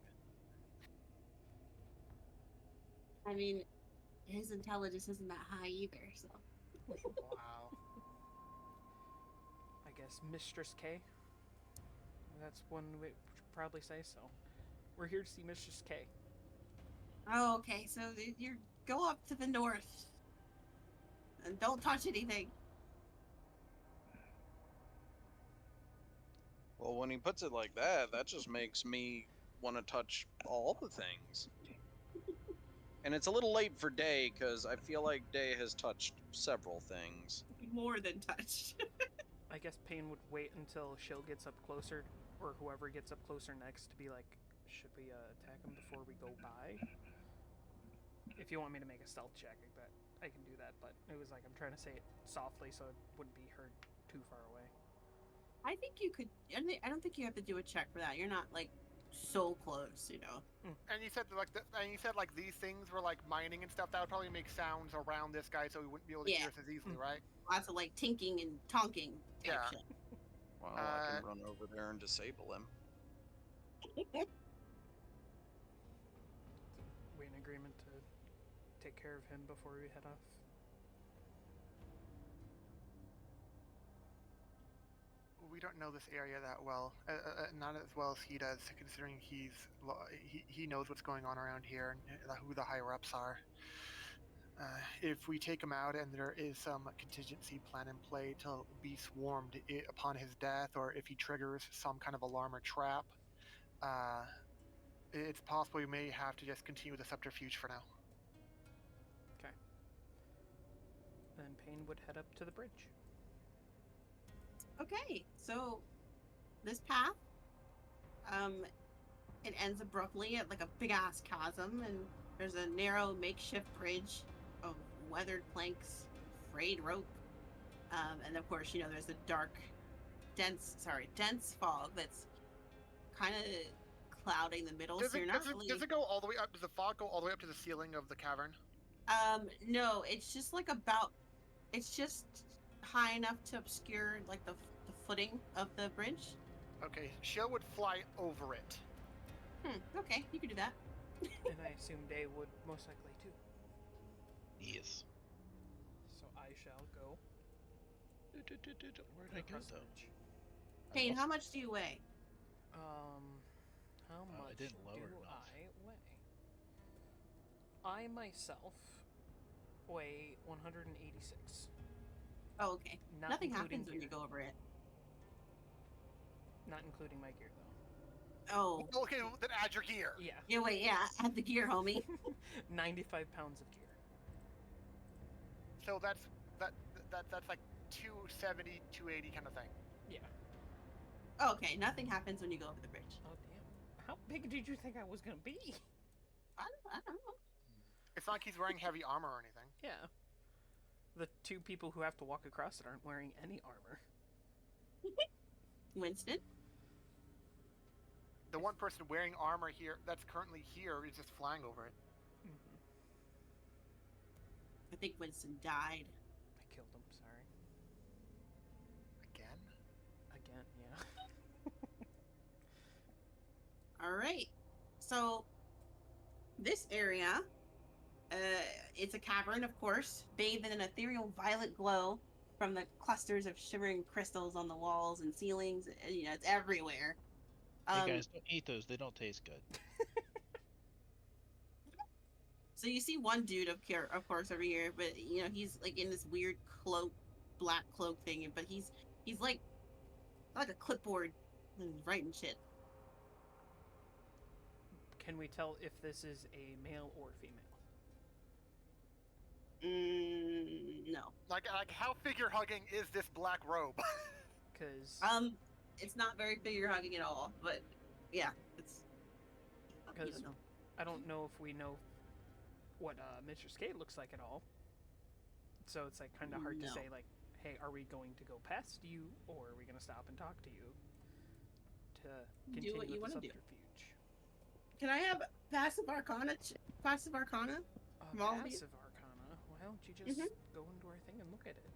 S1: I mean, his intelligence isn't that high either, so.
S3: Wow.
S2: I guess Mistress K. That's one way we should probably say so. We're here to see Mistress K.
S1: Oh, okay, so you go up to the north. And don't touch anything.
S5: Well, when he puts it like that, that just makes me want to touch all the things. And it's a little late for Day, because I feel like Day has touched several things.
S1: More than touched.
S2: I guess Payne would wait until Shill gets up closer, or whoever gets up closer next, to be like, should we attack him before we go by? If you want me to make a stealth check, I can do that, but it was like I'm trying to say it softly so it wouldn't be heard too far away.
S1: I think you could. I don't think you have to do a check for that. You're not like so close, you know.
S3: And you said like these things were like mining and stuff. That would probably make sounds around this guy, so he wouldn't be able to hear us as easily, right?
S1: Lots of like tinking and tonking.
S3: Yeah.
S1: Shit.
S5: Well, I can run over there and disable him.
S2: We in agreement to take care of him before we head off?
S3: We don't know this area that well, not as well as he does, considering he knows what's going on around here and who the higher ups are. If we take him out and there is some contingency plan in play to be swarmed upon his death, or if he triggers some kind of alarm or trap, it's possible we may have to just continue the subterfuge for now.
S2: Okay. Then Payne would head up to the bridge.
S1: Okay, so this path, it ends abruptly at like a big ass chasm, and there's a narrow makeshift bridge of weathered planks, frayed rope, and of course, you know, there's a dense fog that's kind of clouding the middle.
S3: Does
S1: so
S3: it go all the way up? Does the fog go all the way up to the ceiling of the cavern?
S1: No, it's just like it's just high enough to obscure like the footing of the bridge.
S3: Okay, Shill would fly over it.
S1: Okay, you can do that.
S2: And I assume Day would most likely too.
S4: Yes.
S2: So I shall go.
S4: Where'd I go
S2: across the
S4: though?
S2: bridge.
S1: Payne, how much do you weigh?
S2: How much
S4: didn't lower
S2: do
S4: enough.
S2: I weigh? I myself weigh 186.
S1: Oh, okay.
S2: Not
S1: Nothing
S2: including
S1: happens when you
S2: gear.
S1: go over it.
S2: Not including my gear, though.
S1: Oh.
S3: Okay, then add your gear.
S2: Yeah.
S1: Yeah, wait, yeah. Add the gear, homie.
S2: 95 pounds of gear.
S3: So that's like 270, 280 kind of thing.
S2: Yeah.
S1: Okay, nothing happens when you go over the bridge.
S2: Oh, damn. How big did you think I was gonna be?
S1: I don't know.
S3: It's not like he's wearing heavy armor or anything.
S2: Yeah. The two people who have to walk across it aren't wearing any armor.
S1: Winston?
S3: The one person wearing armor here that's currently here is just flying over it.
S2: Mm-hmm.
S1: I think Winston died.
S2: I killed him, sorry.
S3: Again?
S2: Again, yeah.
S1: Alright. So, this area, it's a cavern, of course, bathed in an ethereal violet glow from the clusters of shimmering crystals on the walls and ceilings. You know, it's everywhere.
S4: Hey guys, don't eat those. They don't taste good.
S1: So you see one dude of course over here, but you know he's like in this weird cloak, black cloak thing, but he's like a clipboard, and he's writing shit.
S2: Can we tell if this is a male or female?
S1: No.
S3: Like how figure hugging is this black robe?
S2: Because
S1: it's not very figure hugging at all, but yeah, it's.
S2: Because I don't know if we know what Mr. Skate looks like at all. So it's like kind of hard to say like, hey, are we going to go past you or are we going to stop and talk to you to continue
S1: do what you
S2: with
S1: want
S2: the
S1: to do.
S2: subterfuge?
S1: Can I have passive arcana? Passive arcana? From all of you?
S2: Passive arcana. Why don't you just go into our thing and look at it?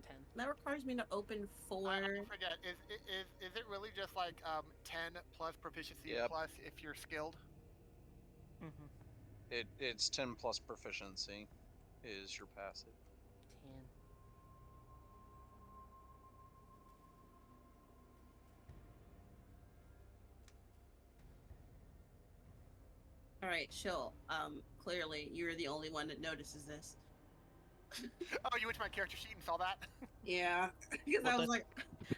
S2: 10.
S1: That requires me to open 4.
S3: I forget. Is it really just like 10 plus proficiency plus if you're skilled?
S2: Mm-hmm.
S5: It's 10 plus proficiency is your passive.
S2: 10.
S1: All right, chill. Clearly you're the only one that notices this.
S3: Oh, you went to my character sheet and saw that?
S1: Yeah, because I was like,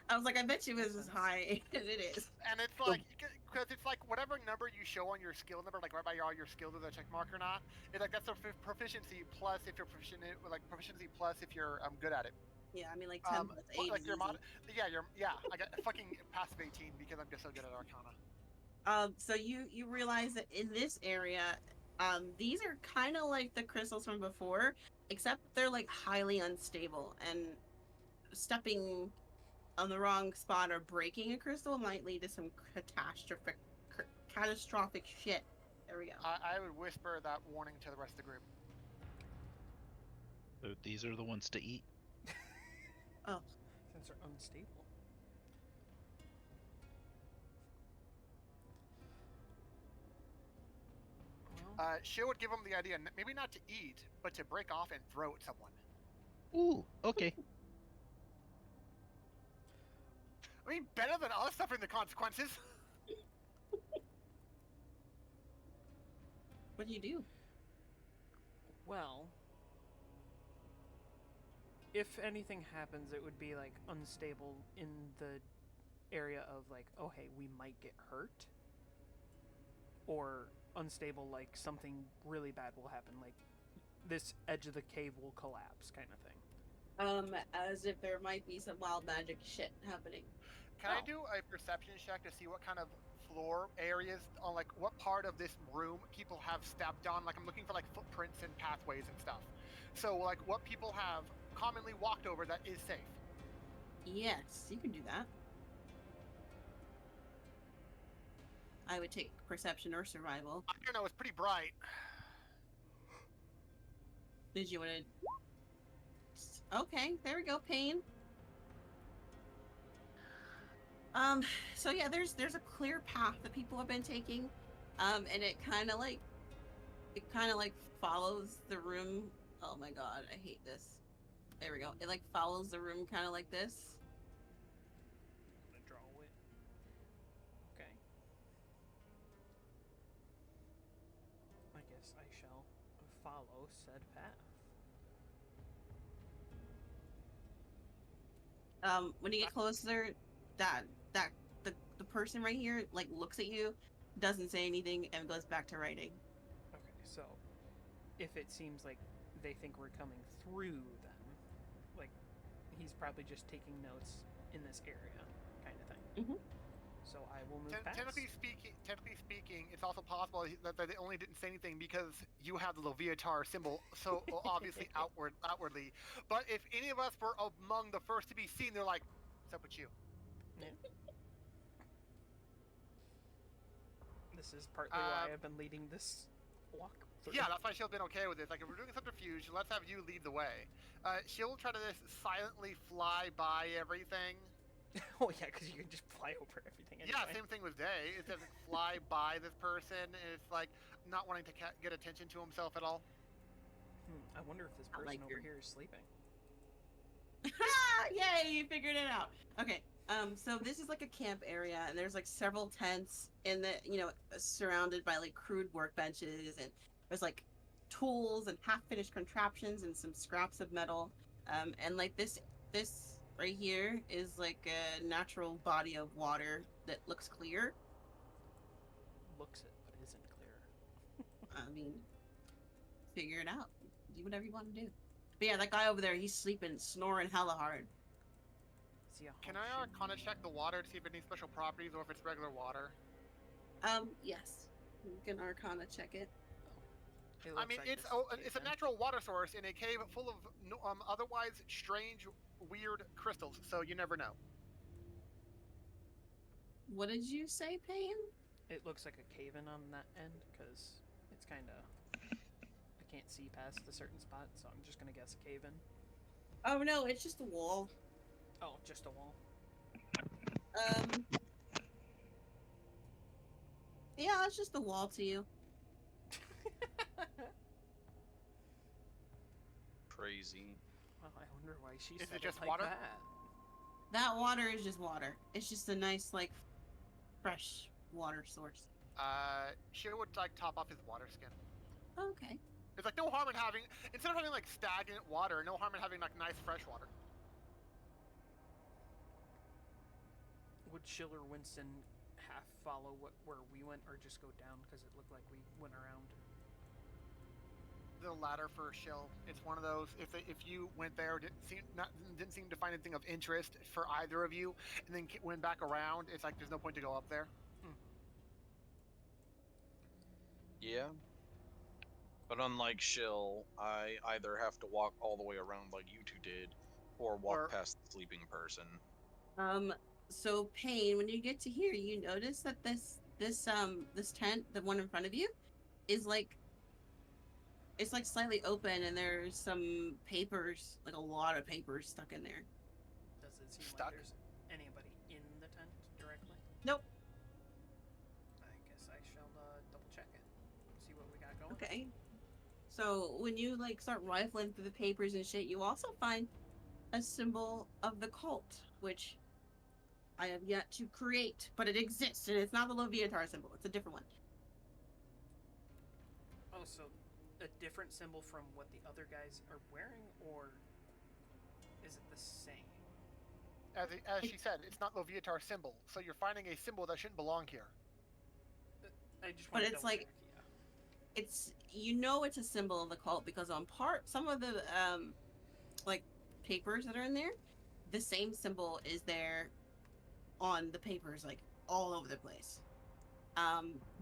S1: I bet you it was as high as it is.
S3: And it's like, because it's like whatever number you show on your skill number, like right by all your skills with a check mark or not, it's like that's a proficiency plus if you're proficient, like proficiency plus if you're good at it.
S1: Yeah, I mean like 10 plus 8
S3: like
S1: is
S3: your
S1: easy.
S3: I got fucking passive 18 because I'm just so good at Arcana.
S1: So you realize that in this area, these are kind of like the crystals from before, except they're like highly unstable, and stepping on the wrong spot or breaking a crystal might lead to some catastrophic shit. There we go.
S3: I would whisper that warning to the rest of the group.
S4: So these are the ones to eat.
S1: Oh,
S2: Since they're unstable.
S3: She would give them the idea, maybe not to eat, but to break off and throw at someone.
S4: Ooh, okay.
S3: I mean, better than us suffering the consequences.
S1: what do you do?
S2: Well, if anything happens, it would be like unstable in the area of like, oh hey, we might get hurt, or unstable like something really bad will happen, like this edge of the cave will collapse, kind of thing.
S1: As if there might be some wild magic shit happening.
S3: Can I do a perception check to see what kind of floor areas on like what part of this room people have stepped on? Like I'm looking for like footprints and pathways and stuff. So like what people have commonly walked over that is safe.
S1: Yes, you can do that. I would take perception or survival.
S3: I don't know, it's pretty bright.
S1: Did you want to? Okay, there we go. Pain. So yeah, there's a clear path that people have been taking, and it kind of like follows the room. Oh my god, I hate this. There we go. It like follows the room kind of like this.
S2: I'm gonna draw it. Okay. I guess I shall follow said path.
S1: When you get closer, the person right here like looks at you, doesn't say anything, and goes back to writing.
S2: Okay, so if it seems like they think we're coming through them, like he's probably just taking notes in this area, kind of thing.
S1: Mm-hmm.
S2: So I will move past.
S3: Technically speaking, it's also possible that they only didn't say anything because you have the Leviatar symbol so obviously outwardly. But if any of us were among the first to be seen, they're like, "What's up with you?"
S2: Yeah. This is partly why I've been leading this walk through.
S3: Yeah, that's why she'll been okay with it. Like, if we're doing a subterfuge, let's have you lead the way. She'll try to just silently fly by everything.
S2: Oh yeah, because you can just fly over everything anyway.
S3: Yeah, same thing with Day. It doesn't fly by this person, and it's like not wanting to get attention to himself at all.
S2: I wonder if this person over here is sleeping.
S1: Yay, you figured it out. Okay. So this is like a camp area, and there's like several tents in the, surrounded by like crude workbenches, and there's like tools and half-finished contraptions and some scraps of metal. And like this right here is like a natural body of water that looks clear.
S2: Looks it, but isn't clear.
S1: I mean, figure it out. Do whatever you want to do. But yeah, that guy over there, he's sleeping, snoring hella hard.
S2: See a
S3: Can I Arcana check the water to see if it needs special properties or if it's regular water?
S1: Yes. You can Arcana check it.
S3: I mean, it's a natural water source in a cave full of otherwise strange, weird crystals, so you never know.
S1: What did you say, Payne?
S2: It looks like a cave-in on that end, because it's kind of... I can't see past a certain spot, so I'm just going to guess a cave-in.
S1: Oh, no, it's just a wall.
S2: Oh, just a wall.
S1: Yeah, it's just a wall to you.
S5: Crazy.
S2: Well, I wonder why she
S3: Is
S2: said
S3: it just
S2: like
S3: water?
S2: that.
S1: That water is just water. It's just a nice, like, fresh water source.
S3: She would like top off his water skin.
S1: Okay.
S3: There's like no harm in having, instead of having like stagnant water, no harm in having like nice fresh water.
S2: Would Schiller Winston half follow where we went, or just go down because it looked like we went around?
S3: The latter for Shill. It's one of those. If you went there, didn't seem to find anything of interest for either of you, and then went back around, it's like there's no point to go up there.
S5: Yeah. But unlike Shill, I either have to walk all the way around like you two did, or walk past the sleeping person.
S1: So Payne, when you get to here, you notice that this tent, the one in front of you, is like, it's like slightly open, and there's some papers, like a lot of papers stuck in there.
S2: Does it seem
S3: Stuck?
S2: like there's anybody in the tent directly?
S1: Nope.
S2: I guess I shall double check it. See what we got going.
S1: Okay. So when you like start rifling through the papers and shit, you also find a symbol of the cult, which I have yet to create, but it exists, and it's not the Loviatar symbol. It's a different one.
S2: Oh, so a different symbol from what the other guys are wearing, or is it the same?
S3: As she said, it's not Loviatar symbol, so you're finding a symbol that shouldn't belong here.
S2: I just
S1: But
S2: want to
S1: it's like,
S2: check, yeah.
S1: it's, you know, it's a symbol of the cult because on some of the like papers that are in there, the same symbol is there on the papers, like all over the place.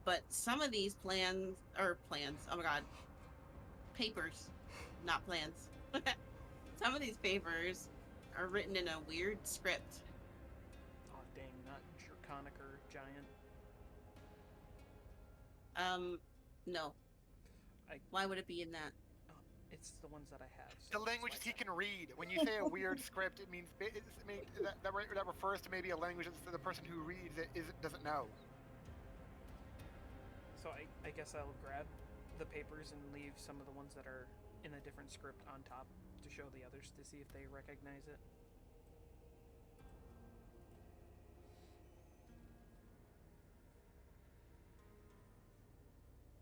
S1: But some of these plans, oh my god, papers, not plans. Some of these papers are written in a weird script.
S2: Oh dang, not Draconic or Giant.
S1: No. Why would it be in that?
S2: It's the ones that I have.
S3: The language he can read. When you say a weird script, it means that refers to maybe a language that the person who reads it doesn't know.
S2: So I guess I'll grab the papers and leave some of the ones that are in a different script on top to show the others to see if they recognize it.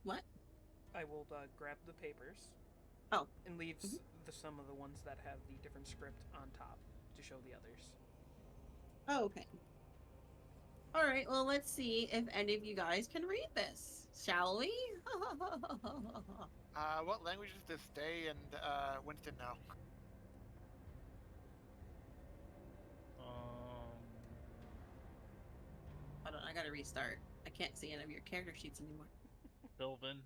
S1: What?
S2: I will grab the papers.
S1: Oh.
S2: And leave some of the ones that have the different script on top to show the others.
S1: Oh, okay. Alright, well, let's see if any of you guys can read this. Shall we?
S3: What language does this Day and Winston know?
S1: Hold on, I gotta restart. I can't see any of your character sheets anymore.
S4: Sylvan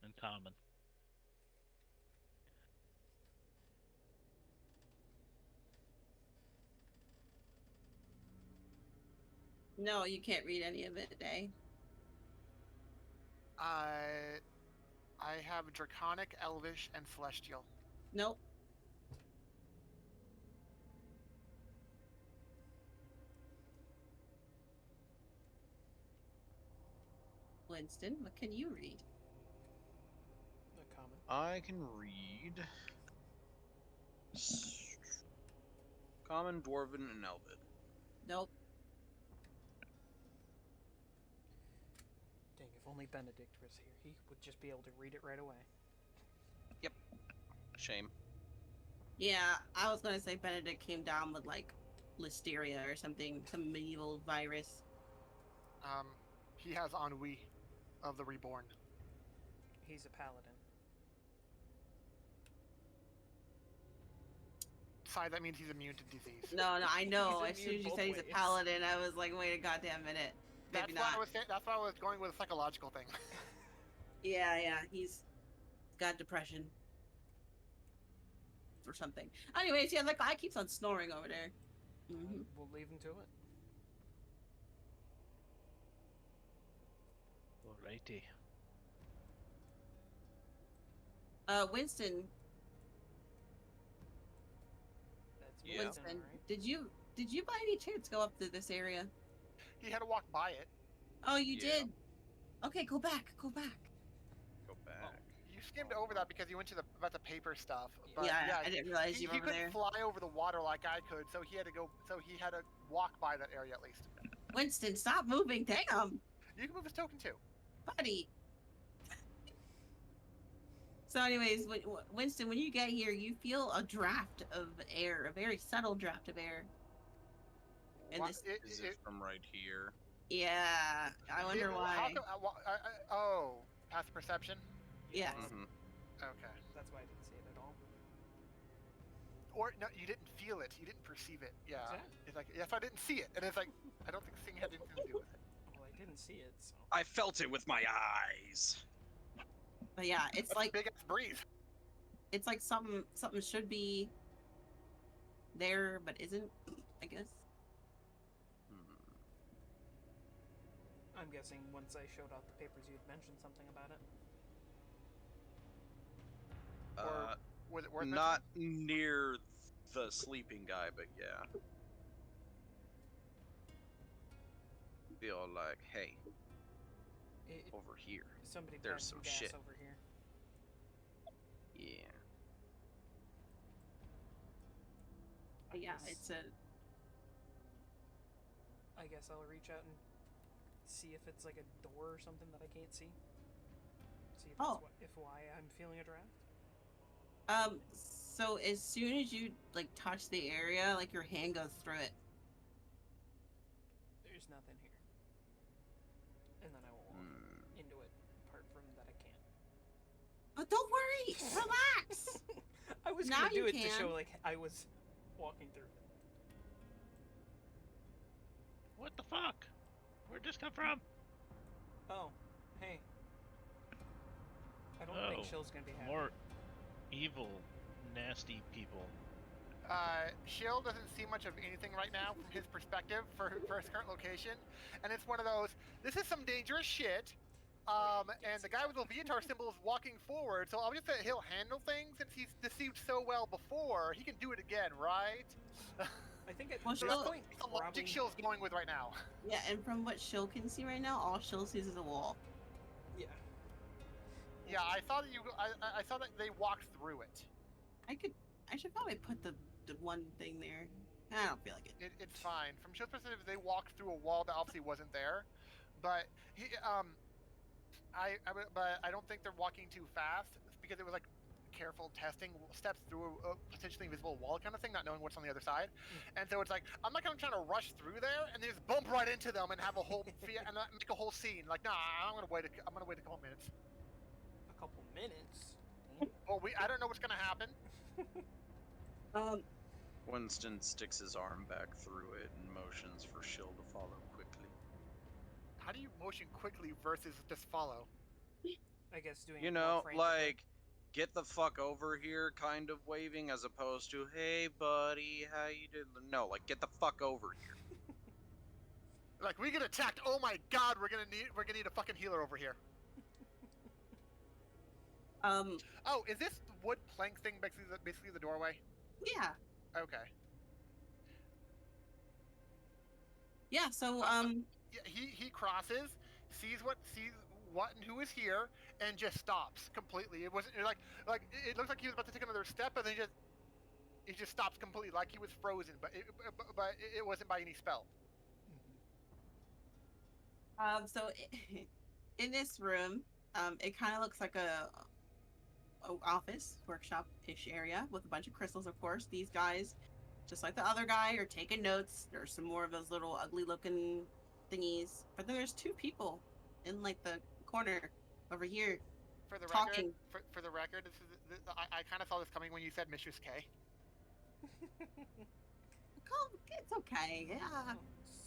S4: and Common.
S1: No, you can't read any of it, Day.
S3: I have Draconic, Elvish, and Celestial.
S1: Nope. Winston, what can you read?
S2: The Common.
S5: I can read Common, Dwarven, and Elven.
S1: Nope.
S2: Dang, if only Benedict was here, he would just be able to read it right away.
S5: Shame.
S1: Yeah, I was gonna say Benedict came down with like listeria or something, some medieval virus.
S3: He has ennui of the reborn.
S2: He's a paladin.
S3: Sorry, that means he's immune to disease.
S1: No, I know.
S2: He's
S1: As soon
S2: immune
S1: as you
S2: both
S1: said he's a
S2: ways.
S1: paladin, I was like, wait a goddamn minute. Maybe
S3: That's why
S1: not.
S3: that's why I was going with a psychological thing.
S1: Yeah, he's got depression. Or something. Anyways, yeah, that guy keeps on snoring over there. Mm-hmm.
S2: We'll leave him to it.
S4: Alrighty.
S1: Winston,
S2: That's
S5: Yeah.
S2: Winston,
S1: Winston,
S2: right?
S1: did you by any chance go up to this area?
S3: He had to walk by it.
S1: Oh, you
S5: Yeah.
S1: did. Okay, go back.
S5: Go back.
S3: You skimmed over that because you went to about the paper stuff. But
S1: Yeah, I didn't realize
S3: he,
S1: you were
S3: he
S1: over
S3: couldn't
S1: there.
S3: fly over the water like I could, so he had to go. So he had to walk by that area at least.
S1: Winston, stop moving. Damn,
S3: You can move his token too.
S1: buddy. So, anyways, Winston, when you get here, you feel a draft of air, a very subtle draft of air. And
S3: What-
S1: this,
S5: Is it from right here?
S1: yeah, I wonder why.
S3: Oh, past perception.
S1: Yeah.
S5: Mm-hmm.
S3: Okay.
S2: That's why I didn't see it at all.
S3: Or no, you didn't feel it. You didn't perceive it. Yeah.
S2: What's that?
S3: It's like yes, I didn't see it, and it's like I don't think seeing had anything to do with it.
S2: Well, I didn't see it, so.
S5: I felt it with my eyes.
S1: But yeah, it's
S3: That's
S1: like
S3: a big ass breeze.
S1: it's like something should be there but isn't, I guess.
S5: Hmm.
S2: I'm guessing once I showed off the papers, you'd mentioned something about it.
S3: Was it worth
S5: Not near the sleeping guy, but yeah. Feel like, hey,
S2: It,
S5: over here.
S2: somebody
S5: there's
S2: passed
S5: some
S2: gas
S5: shit.
S2: over here.
S5: Yeah.
S1: But yeah,
S2: guess-
S1: it's a
S2: I guess I'll reach out and see if it's like a door or something that I can't see. See if,
S1: Oh.
S2: if why I'm feeling a draft.
S1: so as soon as you like touch the area, like your hand goes through it.
S2: There's nothing here. And then I will walk into it, apart from that I can't.
S1: But don't worry, relax.
S2: I was
S1: Now
S2: gonna do
S1: you
S2: it to
S1: can.
S2: show like I was walking through it.
S4: What the fuck? Where'd this come from?
S2: Oh, hey. I don't
S4: Oh,
S2: think Shill's gonna be happy.
S4: More evil, nasty people.
S3: Shill doesn't see much of anything right now from his perspective for his current location, and it's one of those. This is some dangerous shit. And the guy with the Leviatar symbol is walking forward, so obviously he'll handle things since he's deceived so well before. He can do it again, right?
S2: I think at
S1: Well,
S2: this
S1: Shill-
S2: point,
S3: It's the logic
S2: probably...
S3: Shill's going with right now.
S1: Yeah, and from what Shill can see right now, all Shill sees is a wall.
S2: Yeah.
S3: Yeah, I saw that I saw that they walked through it.
S1: I should probably put the one thing there. I don't feel like it.
S3: It's fine. From Shill's perspective, they walked through a wall that obviously wasn't there, but but I don't think they're walking too fast because it was like careful testing steps through a potentially invisible wall kind of thing, not knowing what's on the other side. And so it's like I'm not gonna try to rush through there and then just bump right into them and have a whole and make a whole scene. Like, nah, I'm gonna wait a couple minutes.
S2: A couple minutes. Damn.
S3: Well, I don't know what's gonna happen.
S5: Winston sticks his arm back through it and motions for Shill to follow quickly.
S3: How do you motion quickly versus just follow?
S2: I guess doing
S5: You
S2: it more
S5: know,
S2: frantically.
S5: like, get the fuck over here kind of waving as opposed to, hey buddy, how you doing? No, like, get the fuck over here.
S3: Like, we get attacked. Oh my god, we're gonna need a fucking healer over here. Oh, is this wood plank thing basically the doorway?
S1: Yeah.
S3: Okay.
S1: Yeah, so
S3: Yeah, he crosses, sees what and who is here, and just stops completely. It wasn't like it looks like he was about to take another step, and then he just It just stops completely, like he was frozen, but it wasn't by any spell.
S1: So in this room, it kind of looks like a office workshop-ish area with a bunch of crystals. Of course, these guys, just like the other guy, are taking notes. There's some more of those little ugly-looking thingies, but then there's two people in like the corner over here
S3: For the
S1: talking.
S3: record, for the record, I kind of saw this coming when you said Mistress K.
S1: It's okay. Yeah.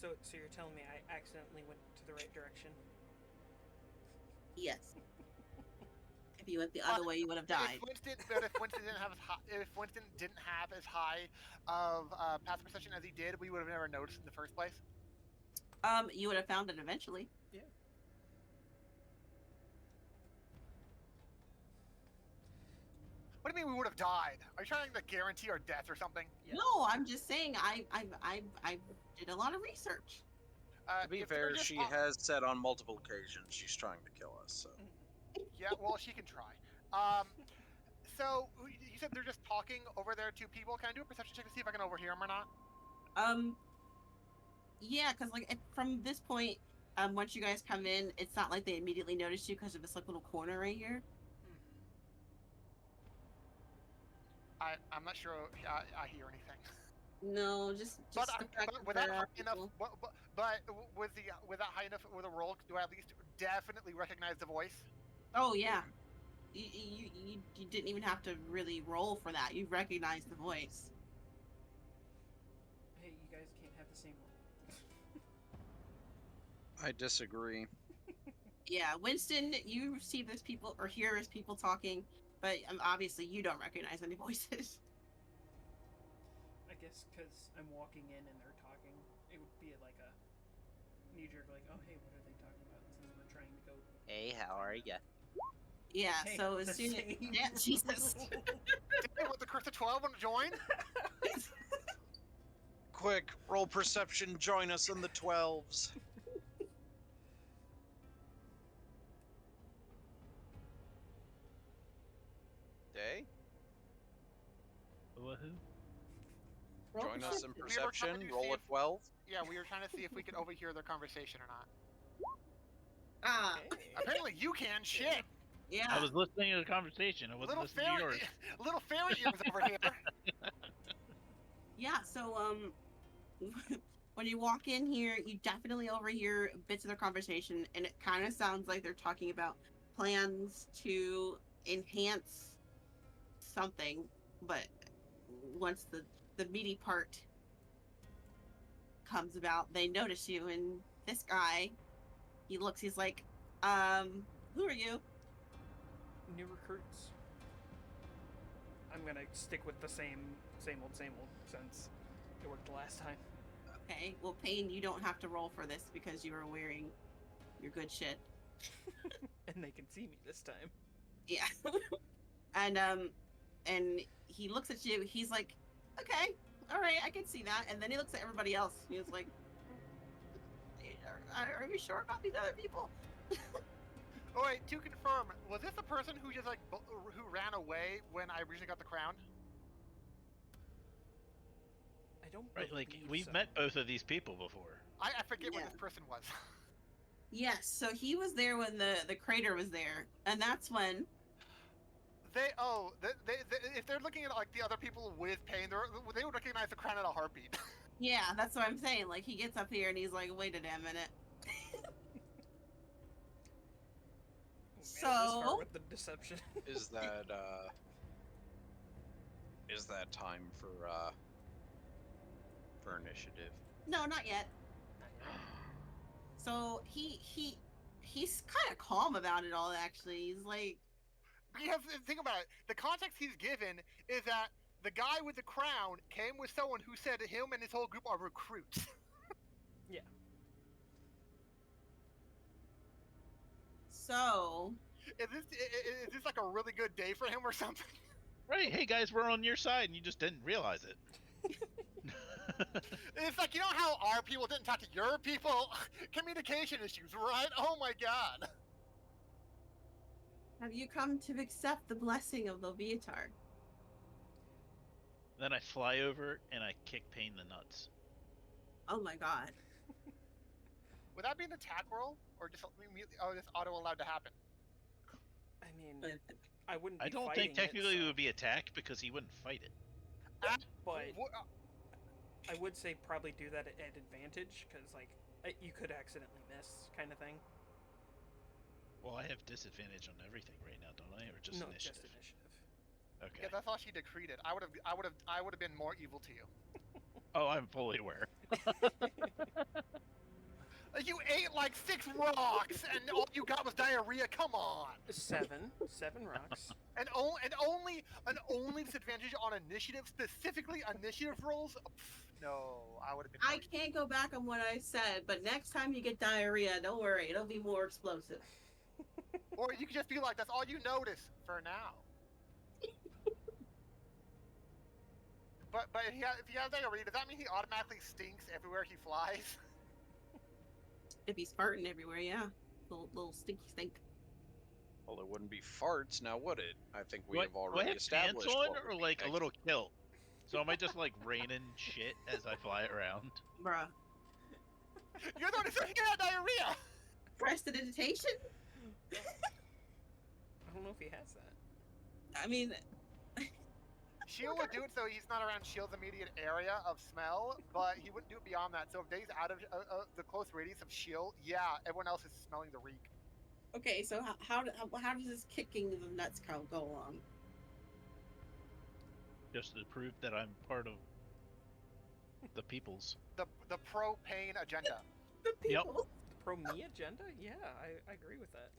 S2: So you're telling me I accidentally went to the right direction?
S1: Yes. If you went the other way, you would have died.
S3: If Winston didn't have as high of passive perception as he did, we would have never noticed in the first place.
S1: You would have found it eventually.
S2: Yeah.
S3: What do you mean we would have died? Are you trying to guarantee our death or something?
S2: Yes.
S1: No, I'm just saying I did a lot of research.
S5: To be fair, she has said on multiple occasions she's trying to kill us. So.
S3: Yeah, well, she can try. So you said they're just talking over there, two people. Can I do a perception check to see if I can overhear them or not?
S1: Yeah, because like from this point, once you guys come in, it's not like they immediately notice you because of this like little corner right here.
S3: I'm not sure I hear anything.
S1: No, just
S3: But
S1: the fact
S3: with
S1: that
S3: that
S1: there are
S3: high enough,
S1: people.
S3: but with that high enough with a roll, do I at least definitely recognize the voice?
S1: Oh yeah, you didn't even have to really roll for that. You recognize the voice.
S2: Hey, you guys can't have the same one.
S5: I disagree.
S1: Yeah, Winston, you see those people or hear as people talking, but obviously you don't recognize any voices.
S2: I guess because I'm walking in and they're talking, it would be like a knee-jerk, like, oh hey, what are they talking about? Since we're trying to go.
S6: Hey, how are ya?
S1: Yeah,
S2: Hey,
S1: so as
S2: the
S1: soon as
S2: same.
S1: yeah, Jesus.
S3: With the Curse of 12 want to join?
S5: Quick, roll perception. Join us in the 12s. Day?
S4: Woohoo.
S1: Roll
S5: Join us in
S1: perception.
S5: perception. Roll a 12.
S3: Yeah, we were trying to see if we could overhear their conversation or not.
S1: Ah,
S2: Hey.
S3: Apparently you can. Shit.
S1: yeah.
S4: I was listening to the conversation. I wasn't listening to yours.
S3: Little fairy ears over here.
S1: Yeah, so when you walk in here, you definitely overhear bits of their conversation, and it kind of sounds like they're talking about plans to enhance something, but once the meaty part comes about, they notice you, and this guy, he's like, who are you?
S2: New recruits. I'm gonna stick with the same old since it worked the last time.
S1: Okay, well, Payne, you don't have to roll for this because you are wearing your good shit.
S2: And they can see me this time.
S1: Yeah. and he looks at you, he's like, okay, all right, I can see that. And then he looks at everybody else. He was like, are you sure about these other people?
S3: Oh wait, to confirm, was this the person who just like who ran away when I originally got the crown?
S2: I don't
S4: Right, like
S2: believe
S4: we've
S2: so.
S4: met both of these people before.
S3: I forget what
S1: Yeah.
S3: this person was.
S1: Yes, so he was there when the crater was there. And that's when,
S3: They if they're looking at like the other people with pain, they would recognize the crown at a heartbeat.
S1: yeah, that's what I'm saying. Like, he gets up here and he's like, wait a damn minute.
S2: We made it this
S1: So-
S2: far with the deception.
S5: Is that time for initiative?
S1: No, not yet. So he's kind of calm about it all, actually. He's like,
S3: You have to think about it. The context he's given is that the guy with the crown came with someone who said him and his whole group are recruits.
S2: Yeah.
S1: so
S3: Is this like a really good day for him or something?
S4: Right, hey guys, we're on your side, and you just didn't realize it.
S3: It's like, you know how our people didn't talk to your people? Communication issues, right? Oh my god.
S1: have you come to accept the blessing of Loviatar?
S4: Then I fly over and I kick Pain the nuts.
S1: Oh my god.
S3: Would that be an attack roll, or just just auto allowed to happen?
S2: I mean, I wouldn't. Be
S4: I don't think technically it would be attack because he wouldn't fight it.
S2: But I would say probably do that at advantage because like you could accidentally miss, kind of thing.
S4: Well, I have disadvantage on everything right now, don't I? Or just initiative?
S2: Just initiative.
S4: Okay.
S3: Yeah, that's all she decreed it. I would have been more evil to you.
S4: Oh, I'm fully aware.
S3: You ate like 6 rocks, and all you got was diarrhea. Come on.
S2: 7 rocks.
S3: And only disadvantage on initiative, specifically initiative rolls. No, I would have been.
S1: I can't go back on what I said, but next time you get diarrhea, don't worry, it'll be more explosive.
S3: Or you could just be like, that's all you notice for now. But if he has diarrhea, does that mean he automatically stinks everywhere he flies?
S1: If he's farting everywhere, yeah. Little stinky stink.
S5: Well, it wouldn't be farts, now would it? I think we have
S4: Do I
S5: already
S4: have
S5: established.
S4: pants on
S5: what
S4: or
S5: would
S4: like
S5: be
S4: a little kilt? So am I just like raining shit as I fly around?
S1: Bruh.
S3: You're the one who said he had diarrhea!
S1: Prestidigitation?
S2: I don't know if he has that.
S1: I mean...
S3: Shield would do it so he's not around Shield's immediate area of smell, but he wouldn't do it beyond that. So if Day's out of the close radius of Shield, yeah, everyone else is smelling the reek.
S1: Okay, so how does this kicking the nuts count go along?
S4: Just to prove that I'm part of the people's.
S3: The pro-pain agenda.
S1: The
S4: Yep.
S1: people.
S2: The pro-me agenda? Yeah, I agree with that.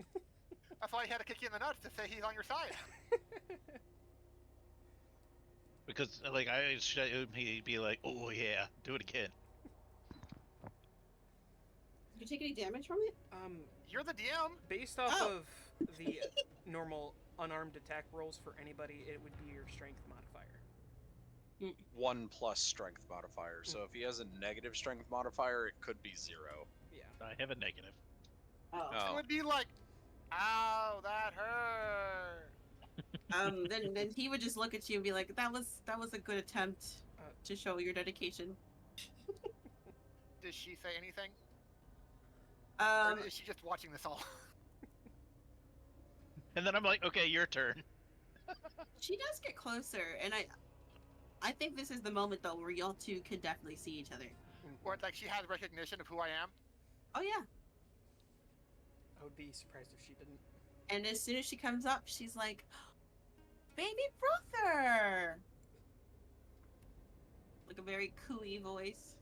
S3: That's why he had to kick you in the nuts to say he's on your side.
S4: Because like I assume he'd be like, oh yeah, do it again.
S1: Did you take any damage from it?
S3: You're the DM.
S2: Based off of the normal unarmed attack rolls for anybody, it would be your strength modifier.
S5: 1+ strength modifier. So if he has a negative strength modifier, it could be 0.
S2: Yeah.
S4: I have a negative.
S1: Oh.
S3: It would be like, ow, that hurt.
S1: Then he would just look at you and be like, that was a good attempt to show your dedication.
S3: Does she say anything? Or is she just watching this all?
S4: And then I'm like, okay, your turn.
S1: She does get closer, and I think this is the moment though where y'all two could definitely see each other.
S3: Or it's like she has recognition of who I am?
S1: Oh yeah.
S2: I would be surprised if she didn't.
S1: And as soon as she comes up, she's like, baby brother! Like a very cooey voice.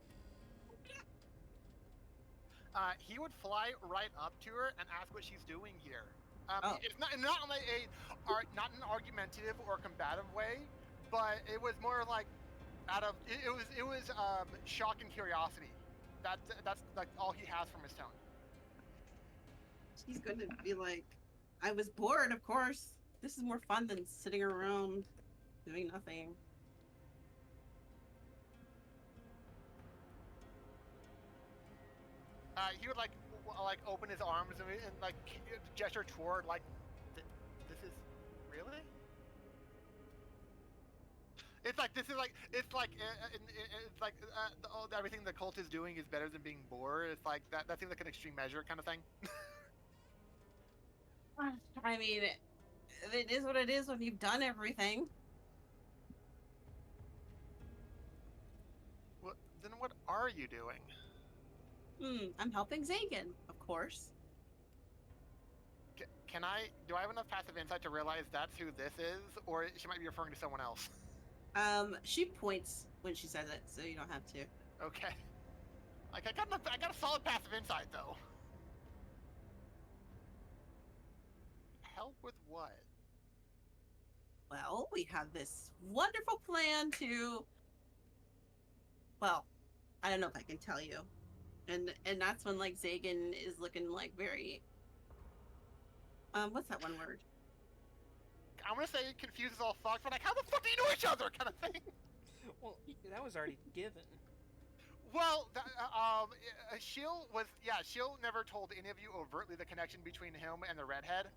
S3: He would fly right up to her and ask what she's doing here. It's not like not an argumentative or combative way, but it was more like it was shock and curiosity. That's like all he has from his tone.
S1: She's gonna be like, I was bored, of course. This is more fun than sitting around doing nothing.
S3: He would like open his arms and like gesture toward like, this is really. It's like everything the cult is doing is better than being bored. It's like that seems like an extreme measure kind of thing.
S1: I mean, it is what it is when you've done everything.
S3: Well, then what are you doing?
S1: I'm helping Zagan, of course.
S3: Do I have enough passive insight to realize that's who this is, or she might be referring to someone else?
S1: She points when she says it, so you don't have to.
S3: Okay. Like I got a solid passive insight though. Help with what?
S1: Well, we have this wonderful plan to... Well, I don't know if I can tell you. And that's when, like, Zagan is looking, like, very... what's that one word?
S3: I'm gonna say confused as all fuck, but like, how the fuck do you know each other kind of thing?
S2: Well, that was already given.
S3: Well, Shield never told any of you overtly the connection between him and the redhead.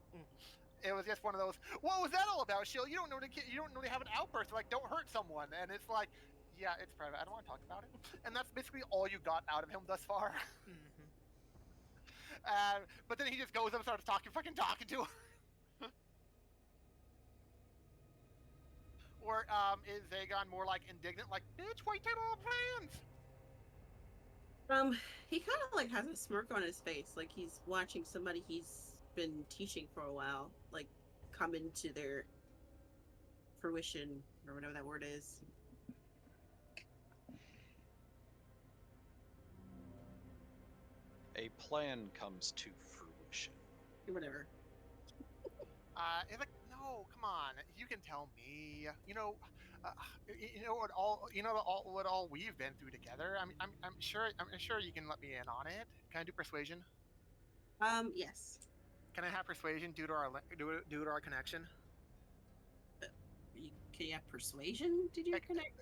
S3: it was just one of those. What was that all about, Shield? You don't know to have an outburst like don't hurt someone, and it's like, yeah, it's private. I don't want to talk about it. And that's basically all you got out of him thus far.
S2: Mm-hmm.
S3: But then he just goes up and starts fucking talking to her. Or is Zagon more like indignant, like, bitch, wait till all plans?
S1: He kind of like has a smirk on his face, like he's watching somebody he's been teaching for a while, like, come into their fruition, or whatever that word is.
S5: A plan comes to fruition.
S1: Or whatever.
S3: He's like, no, come on, you can tell me. You know what all we've been through together. I'm sure you can let me in on it. Can I do persuasion?
S1: Yes.
S3: Can I have persuasion due to our connection?
S1: Can you have persuasion to do connect?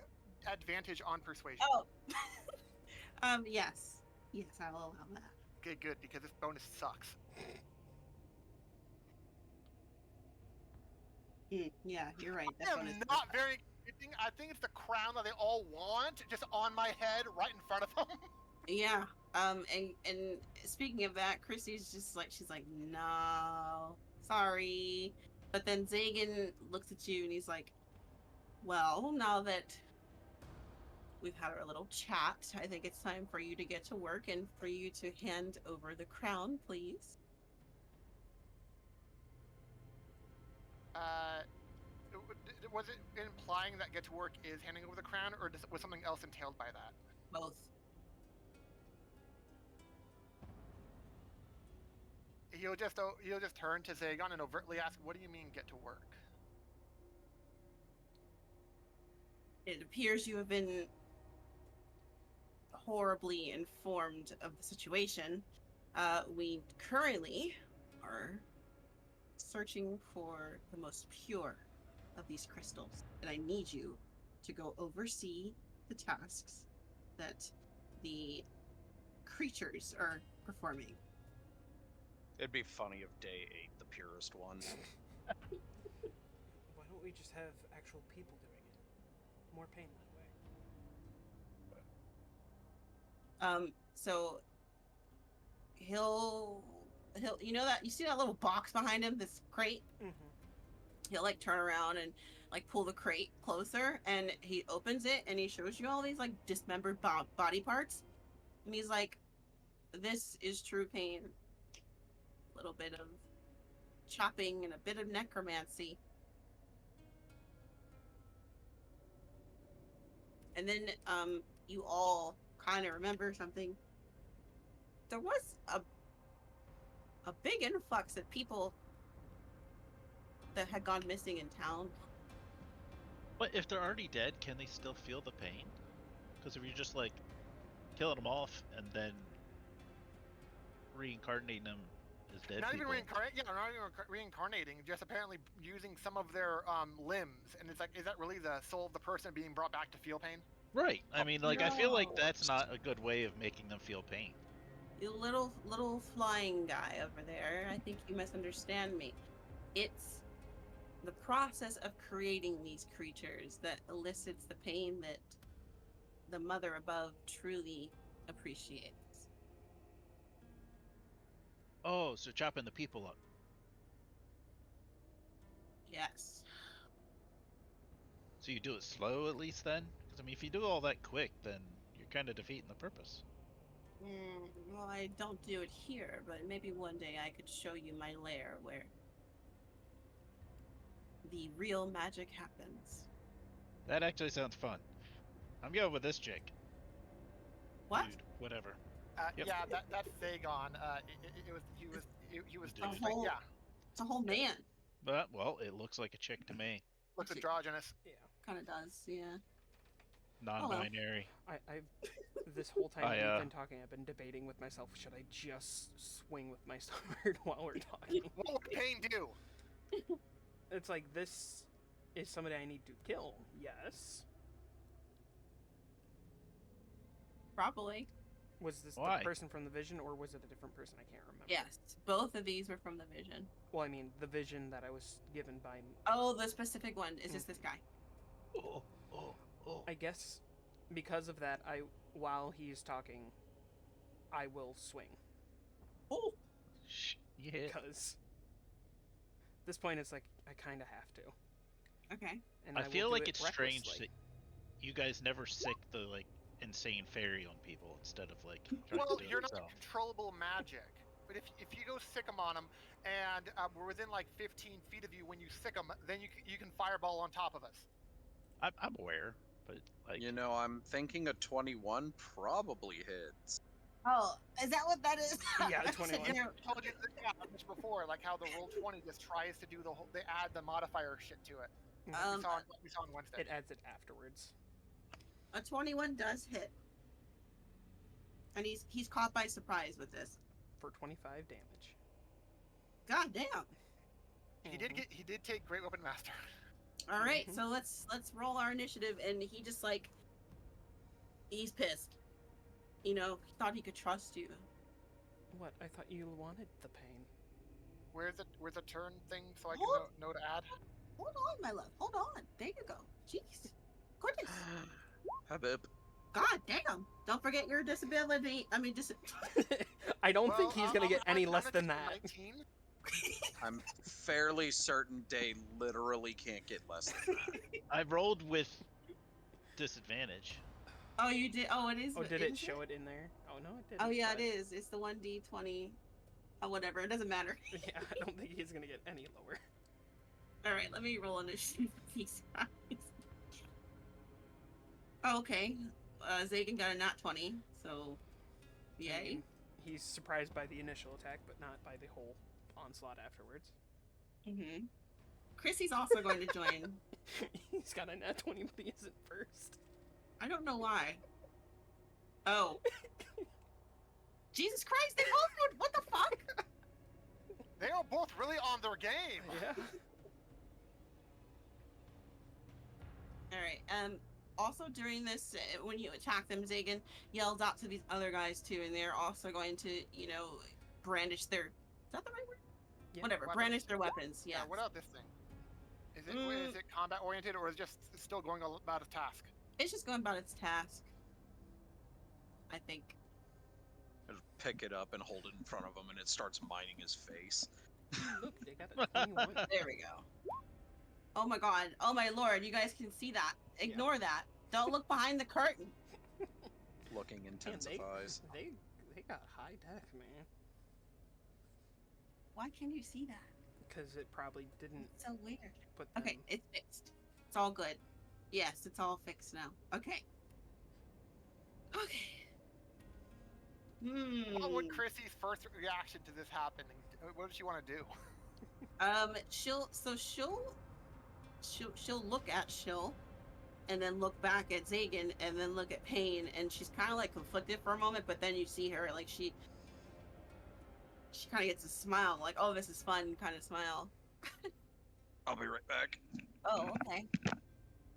S3: Advantage on persuasion.
S1: Oh. Yes. Yes, I will allow that.
S3: Okay, good, because this bonus sucks.
S1: Yeah, you're right. That
S3: I
S1: bonus
S3: am
S1: does
S3: not
S1: suck.
S3: very. I think it's the crown that they all want, just on my head, right in front of them.
S1: Yeah. And speaking of that, Chrissy's just like, she's like, no, sorry. But then Zagan looks at you and he's like, well, now that we've had our little chat, I think it's time for you to get to work and for you to hand over the crown, please.
S3: Was it implying that get to work is handing over the crown, or was something else entailed by that?
S1: Both.
S3: He'll just turn to Zagon and overtly ask, "What do you mean get to work?"
S1: It appears you have been horribly informed of the situation. We currently are searching for the most pure of these crystals, and I need you to go oversee the tasks that the creatures are performing.
S5: It'd be funny if Day ate the purest one.
S2: Why don't we just have actual people doing it? More pain that way.
S1: So he'll you know that you see that little box behind him, this crate?
S2: Mm-hmm.
S1: He'll like turn around and like pull the crate closer, and he opens it and he shows you all these like dismembered body parts, and he's like, this is true pain. A little bit of chopping and a bit of necromancy. And then you all kind of remember something. There was a big influx of people that had gone missing in town.
S4: But if they're already dead, can they still feel the pain? Because if you're just like killing them off and then reincarnating them as dead
S3: Not
S4: people.
S3: even reincarnating, just apparently using some of their limbs, and it's like, is that really the soul of the person being brought back to feel pain?
S4: Right. I mean, like, I feel like
S1: No.
S4: that's not a good way of making them feel pain.
S1: You little flying guy over there, I think you misunderstand me. It's the process of creating these creatures that elicits the pain that the mother above truly appreciates.
S4: Oh, so chopping the people up.
S1: Yes.
S4: So you do it slow at least then? Because, I mean, if you do all that quick, then you're kind of defeating the purpose.
S1: Well, I don't do it here, but maybe one day I could show you my lair where the real magic happens.
S4: That actually sounds fun. I'm going with this chick.
S1: What?
S4: Dude, whatever. Yep.
S3: Yeah, that's Zagon. He was
S1: A whole,
S3: yeah.
S1: It's a whole man.
S4: But, well, it looks like a chick to me.
S3: Looks androgynous.
S2: Yeah.
S1: Kind of does, yeah.
S4: Non-binary.
S2: I've this whole time
S4: I,
S2: we've been talking, I've been debating with myself, should I just swing with my sword while we're talking?
S3: What would pain do?
S2: It's like, this is somebody I need to kill, yes.
S1: Probably.
S2: Was this
S4: Why?
S2: the person from the vision, or was it a different person? I can't remember.
S1: Yes, both of these were from the vision.
S2: Well, I mean, the vision that I was given by...
S1: Oh, the specific one. Is this guy?
S4: Oh, oh, oh.
S2: I guess because of that, while he's talking, I will swing.
S1: Oh!
S4: You hit.
S2: Because at this point, it's like, I kind of have to.
S1: Okay.
S2: And
S4: I
S2: will
S4: feel
S2: do
S4: like
S2: it
S4: it's strange
S2: recklessly.
S4: that you guys never sick the, like, insane fairy on people instead of, like, trying
S3: Well,
S4: to do
S3: you're
S4: it
S3: not
S4: yourself.
S3: controllable magic. But if you go sick 'em on them, and we're within like 15 feet of you when you sick 'em, then you can fireball on top of us.
S4: I'm aware, but, like...
S5: You know, I'm thinking a 21 probably hits.
S1: Oh, is that what that is?
S2: Yeah,
S1: I
S2: 21.
S1: said,
S3: I told you this before, like how the Roll20 just tries to do the whole, they add the modifier shit to it.
S2: Mhm.
S3: We saw on Wednesday.
S2: It adds it afterwards.
S1: A 21 does hit. And he's caught by surprise with this.
S2: For 25 damage.
S1: God damn.
S3: He did take Great Weapon Master.
S1: All right,
S2: Mhm.
S1: so let's roll our initiative, and he just like he's pissed. You know, he thought he could trust you.
S2: What? I thought you wanted the pain.
S3: Where's the turn thing so I can
S1: Hold-
S3: know to add?
S1: Hold on, my love. Hold on. There you go. Jeez. Goodness.
S5: Habib.
S1: God damn. Don't forget your disability. I mean,
S2: I don't think he's gonna get any less than that.
S3: 19.
S5: I'm fairly certain Day literally can't get less than that.
S4: I rolled with disadvantage.
S1: Oh, you did. Oh, it is.
S2: Oh, did it
S1: is
S2: show it in there? Oh, no, it didn't.
S1: Oh, yeah,
S2: but-
S1: it is. It's the 1d20. Oh, whatever. It doesn't matter.
S2: Yeah, I don't think he's gonna get any lower.
S1: All right, let me roll initiative for these guys. Oh, okay. Zagan got a nat 20, so
S2: I
S1: yay.
S2: mean, he's surprised by the initial attack, but not by the whole onslaught afterwards.
S1: Mm-hmm. Chrissy's also going to join.
S2: He's got a nat 20, but he isn't first.
S1: I don't know why. Oh. Jesus Christ, they both would. What the fuck?
S3: They are both really on their game.
S2: Yeah.
S1: All right. Also during this, when you attack them, Zagan yelled out to these other guys too, and they're also going to, you know, brandish their. Is that the right word?
S2: Yeah.
S1: Whatever.
S3: Weapons.
S1: Brandish their weapons. Yeah.
S3: What about this thing? Is it combat oriented or is it just still going about its task?
S1: It's just going about its task. I think.
S5: I just pick it up and hold it in front of him, and it starts mining his face.
S2: Look, they got a 21.
S1: There we go. Oh my god. Oh my lord. You guys can see that. Ignore that. Don't look behind the curtain.
S5: Looking
S2: Man,
S5: intensifies.
S2: they got high tech, man.
S1: Why can you see that?
S2: Because it probably didn't
S1: It's so weird.
S2: put them...
S1: Okay, it's fixed. It's all good. Yes, it's all fixed now. Okay. Okay.
S3: What would Chrissy's first reaction to this happening? What does she want to do?
S1: She'll look at Shill, and then look back at Zagan, and then look at Pain, and she's kind of like conflicted for a moment, but then you see her like she kind of gets a smile, like, oh, this is fun kind of smile.
S5: I'll be right back.
S1: Oh, okay.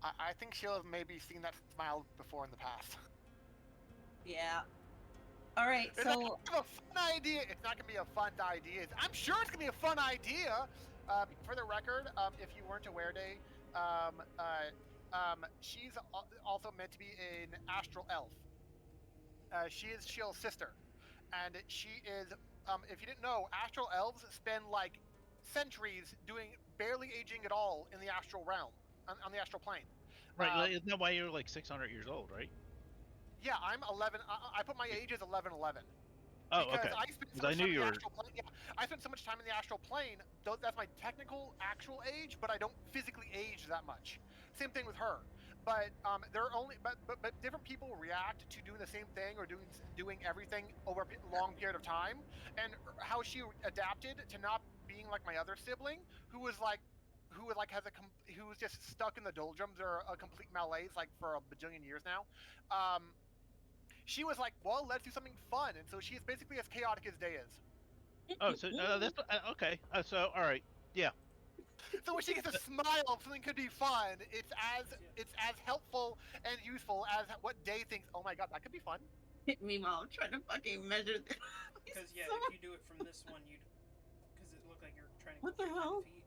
S3: I think she'll have maybe seen that smile before in the past.
S1: Yeah. All right,
S3: It's not
S1: so
S3: gonna be a fun idea. It's not gonna be a fun idea. I'm sure it's gonna be a fun idea. For the record, if you weren't aware, Day, she's also meant to be an astral elf. She is Shill's sister, and she is. If you didn't know, astral elves spend like centuries doing barely aging at all in the astral realm, on the astral plane.
S4: Right, isn't that why you're like 600 years old, right?
S3: Yeah, I'm 11. I put my age as 1111.
S4: Oh,
S3: Because
S4: okay.
S3: I spent so
S4: I
S3: much
S4: knew
S3: time in
S4: you
S3: the
S4: were.
S3: astral plane. Yeah, I spent so much time in the astral plane. That's my technical, actual age, but I don't physically age that much. Same thing with her. But there are only, but different people react to doing the same thing or doing everything over a long period of time. And how she adapted to not being like my other sibling, who was just stuck in the doldrums or a complete malaise like for a bajillion years now. She was like, well, let's do something fun, and so she's basically as chaotic as Day is.
S4: Oh, so that's okay. So all right, yeah.
S3: So when she gets a smile, something could be fun. It's as helpful and useful as what Day thinks. Oh my god, that could be fun.
S1: Meanwhile, I'm trying to fucking measure this.
S2: Because yeah, if you do it from this one, you'd because it looked like you're trying to
S1: What
S2: go
S1: the
S2: for 10
S1: hell?
S2: feet.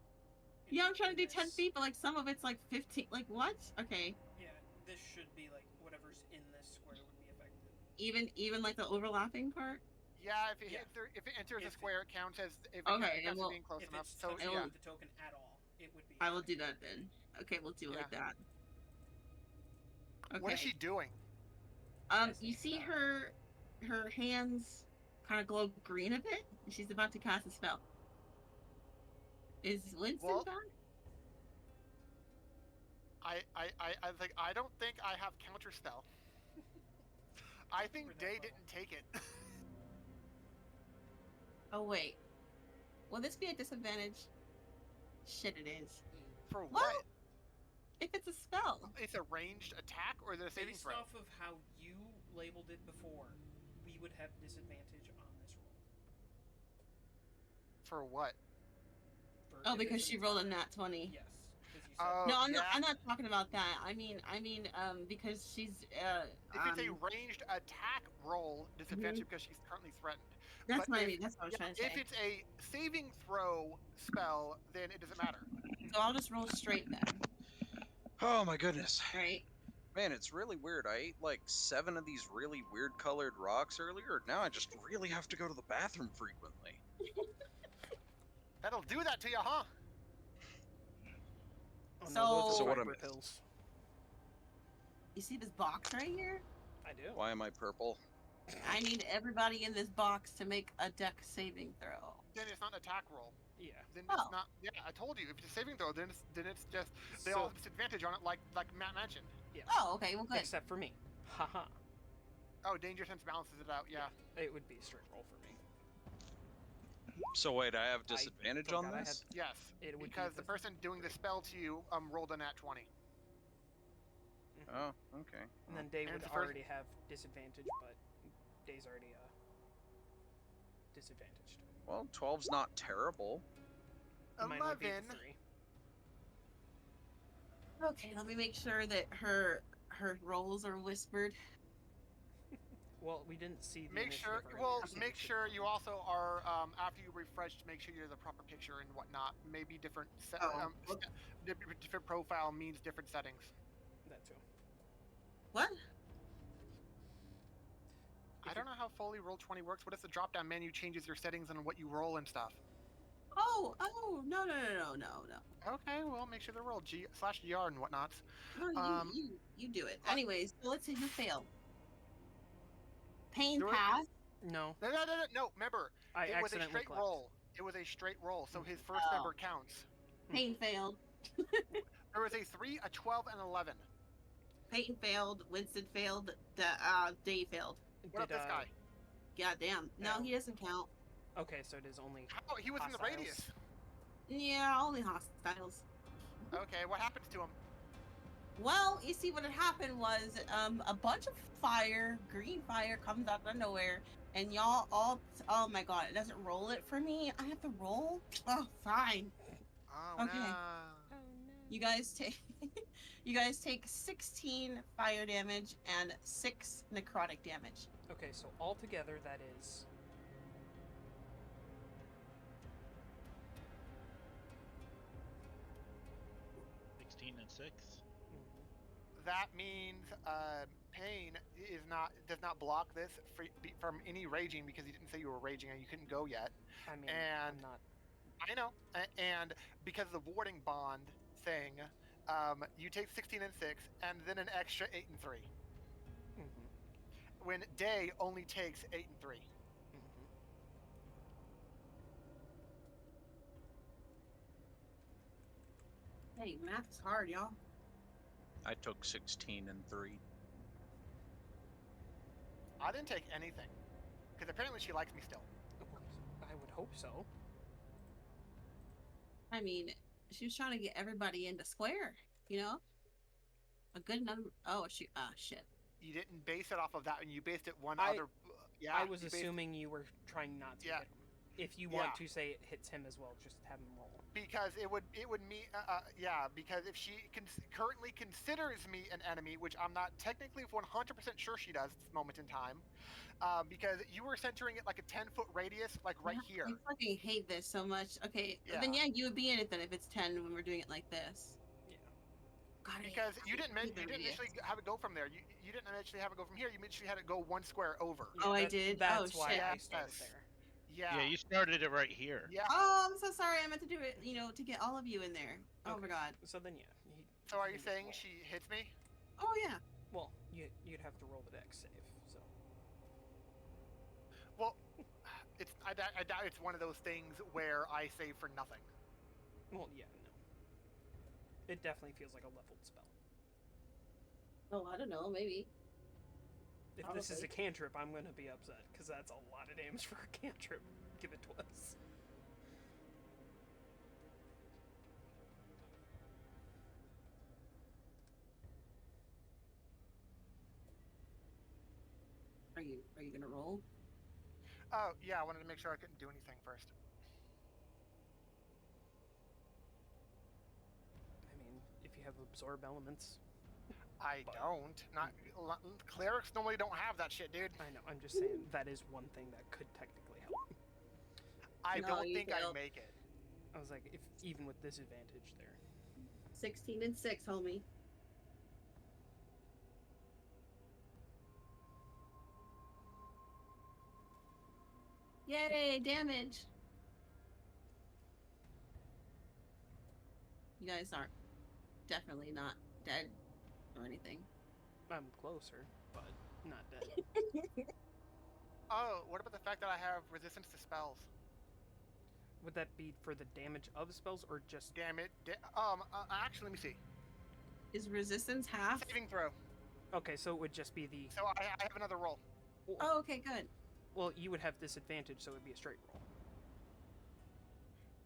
S1: Yeah, I'm trying to do
S2: In
S1: 10
S2: this-
S1: feet, but like some of it's like 15. Like what? Okay.
S2: Yeah, this should be like whatever's in this square would be affected.
S1: Even like the overlapping part.
S3: Yeah, if it
S2: Yeah.
S3: if it enters a
S2: If
S3: square, it counts as if it
S1: Okay,
S3: counts,
S1: then
S3: it counts as
S1: we'll-
S3: being close
S2: If
S3: enough.
S2: it's
S3: So
S2: touching
S3: yeah,
S2: with the token at all, it would be.
S1: I will do
S2: affected.
S1: that then. Okay, we'll do it like
S3: Yeah.
S1: that. Okay.
S3: what is she doing?
S1: You see her hands kind of glow green a bit, and she's about to cast a spell. Is Winston
S3: Well-
S1: back?
S3: I think I don't think I have counter spell. I think
S2: We're that
S3: Day
S2: level.
S3: didn't take it.
S1: Oh wait. Will this be a disadvantage? Shit, it is.
S3: For
S1: What?
S3: what?
S1: If it's a spell.
S3: It's a ranged attack or is it a saving
S2: Based
S3: throw?
S2: off of how you labeled it before, we would have disadvantage on this roll.
S3: For what?
S2: For
S1: Oh,
S2: if
S1: because
S2: it's
S1: she
S2: an
S1: rolled a
S2: attack.
S1: nat 20.
S2: Yes, because you said
S3: Oh,
S1: No,
S3: yeah.
S1: I'm not talking about that. I mean, because she's
S3: If it's a ranged attack roll, disadvantage because she's currently threatened.
S1: that's
S3: but
S1: what I
S3: if-
S1: mean. That's what I was trying to say.
S3: If it's a saving throw spell, then it doesn't matter.
S1: So I'll just roll straight then,
S5: Oh my goodness.
S1: right?
S5: Man, it's really weird. I ate like 7 of these really weird colored rocks earlier. Now I just really have to go to the bathroom frequently.
S3: That'll do that to you, huh?
S2: Oh, no, those
S1: So-
S2: are
S5: So what
S2: viper
S5: am-
S2: pills.
S1: You see this box right here?
S2: I do.
S5: Why am I purple?
S1: I need everybody in this box to make a deck saving throw.
S3: Then it's not an attack roll.
S2: Yeah.
S3: Then
S1: Oh.
S3: it's not. Yeah, I told you. If it's a saving throw, then it's just they all have disadvantage on it, like Matt mentioned.
S2: Yeah.
S1: Oh, okay, well good.
S2: Except for me. Haha.
S3: Oh, danger sense balances it out. Yeah.
S2: It would be a straight roll for me.
S5: So wait, I have disadvantage on
S2: forgot I
S5: this?
S3: Yes.
S2: It would
S3: Because
S2: be
S3: the person doing the spell to you rolled a nat 20.
S5: Oh, okay.
S2: And then Dave
S3: And
S2: would
S3: it's the first-
S2: already have disadvantage, but Dave's already disadvantaged.
S5: Well, 12's not terrible.
S2: Mine would be the
S3: 11.
S2: 3.
S1: Okay, let me make sure that her rolls are whispered.
S2: Well, we didn't see the
S3: Make sure.
S2: initiative
S3: Well,
S2: earlier, so
S3: make
S2: we should-
S3: sure you also are after you refresh to make sure you're the proper picture and whatnot. Maybe different different profile means different settings.
S2: That too.
S1: What?
S3: I don't know how fully Roll20 works. What if the drop-down menu changes your settings and what you roll and stuff?
S1: Oh, no.
S3: Okay, well, make sure they're rolled G/GR and whatnots.
S1: No, you do it. Anyways, so let's see who failed. Pain
S3: Do it.
S1: pass.
S2: No,
S3: No. Remember,
S2: I
S3: it was a
S2: accidentally
S3: straight
S2: clicked.
S3: roll. It was a straight roll, so his first
S1: Oh.
S3: number counts.
S1: Pain failed.
S3: There was a 3, a 12, and 11.
S1: Peyton failed. Winston failed. Dave failed.
S3: What up, this guy?
S1: God damn. No,
S2: Yeah.
S1: he doesn't count.
S2: Okay, so it is only.
S3: Oh, he was in the
S2: Hostiles.
S3: radius.
S1: Yeah, only hostiles.
S3: Okay, what happens to him?
S1: Well, you see, what had happened was a bunch of fire, green fire, comes out of nowhere, and y'all all. Oh my god, it doesn't roll it for me. I have to roll. Oh, fine.
S3: Oh,
S1: Okay.
S3: no.
S2: Oh no.
S1: You guys take. You guys take 16 fire damage and 6 necrotic damage.
S2: Okay, so altogether that is.
S4: And 6.
S3: That means Pain does not block this from any raging because he didn't say you were raging and you couldn't go yet.
S2: I mean,
S3: And-
S2: I'm not.
S3: I know, and because of the warding bond thing, you take 16 and 6, and then an extra 8 and 3.
S2: Mm-hmm,
S3: When Day only takes 8 and 3.
S2: mm-hmm.
S1: Hey, math's hard, y'all.
S5: I took 16 and 3.
S3: I didn't take anything because apparently she likes me still.
S2: I would hope so.
S1: I mean, she was trying to get everybody into square, you know? A good number. Oh, shit.
S3: You didn't base it off of that, and you based it one
S2: I-
S3: other. Yeah,
S2: I was
S3: you based-
S2: assuming you were trying not to
S3: Yeah.
S2: hit him. if you want to say it hits him as well, just have him roll.
S3: Because it would mean because if she currently considers me an enemy, which I'm not technically 100% sure she does at this moment in time, because you were centering it like a 10-foot radius, like right here.
S1: I fucking hate this so much. Okay, then you would be in it then if it's 10 when we're doing it like this.
S2: Yeah.
S1: God,
S3: Because you didn't initially have it go from there. You didn't initially have it go from here. You initially had it go one square over.
S2: Yeah,
S1: I did.
S2: That's
S1: oh
S2: why
S1: shit.
S2: I started
S3: Yes.
S2: there.
S3: Yeah.
S4: Yeah, you started it right here.
S3: Yeah.
S1: Oh, I'm so sorry. I meant to do it, to get all of you in there. Oh
S2: Okay.
S1: my god.
S2: So then, yeah.
S3: So are you
S2: just
S3: saying
S2: roll.
S3: she hits me?
S1: Oh yeah.
S2: Well, you'd have to roll the dex save. So.
S3: Well, I doubt it's one of those things where I save for nothing.
S2: Well, yeah, no. It definitely feels like a leveled spell.
S1: Oh, I don't know. Maybe.
S2: If this is a cantrip, I'm gonna be upset because that's a lot of damage for a cantrip. Give it to us.
S1: Are you gonna roll?
S3: Oh yeah, I wanted to make sure I couldn't do anything first.
S2: I mean, if you have absorb elements.
S3: I don't. Not clerics normally don't have that shit, dude.
S2: I know. I'm just saying that is one thing that could technically help.
S3: I
S1: No,
S3: don't
S1: you
S3: think I
S1: failed.
S3: make it.
S2: I was like, if even with disadvantage there.
S1: 16 and 6, homie. Yay, damage. You guys aren't definitely not dead or anything.
S2: I'm closer, but not dead.
S3: Oh, what about the fact that I have resistance to spells?
S2: Would that be for the damage of spells or just?
S3: Damn it. Actually, let me see.
S1: Is resistance half?
S3: Saving throw.
S2: Okay, so it would just be the.
S3: So I have another roll.
S1: Oh, okay, good.
S2: Well, you would have disadvantage, so it would be a straight roll.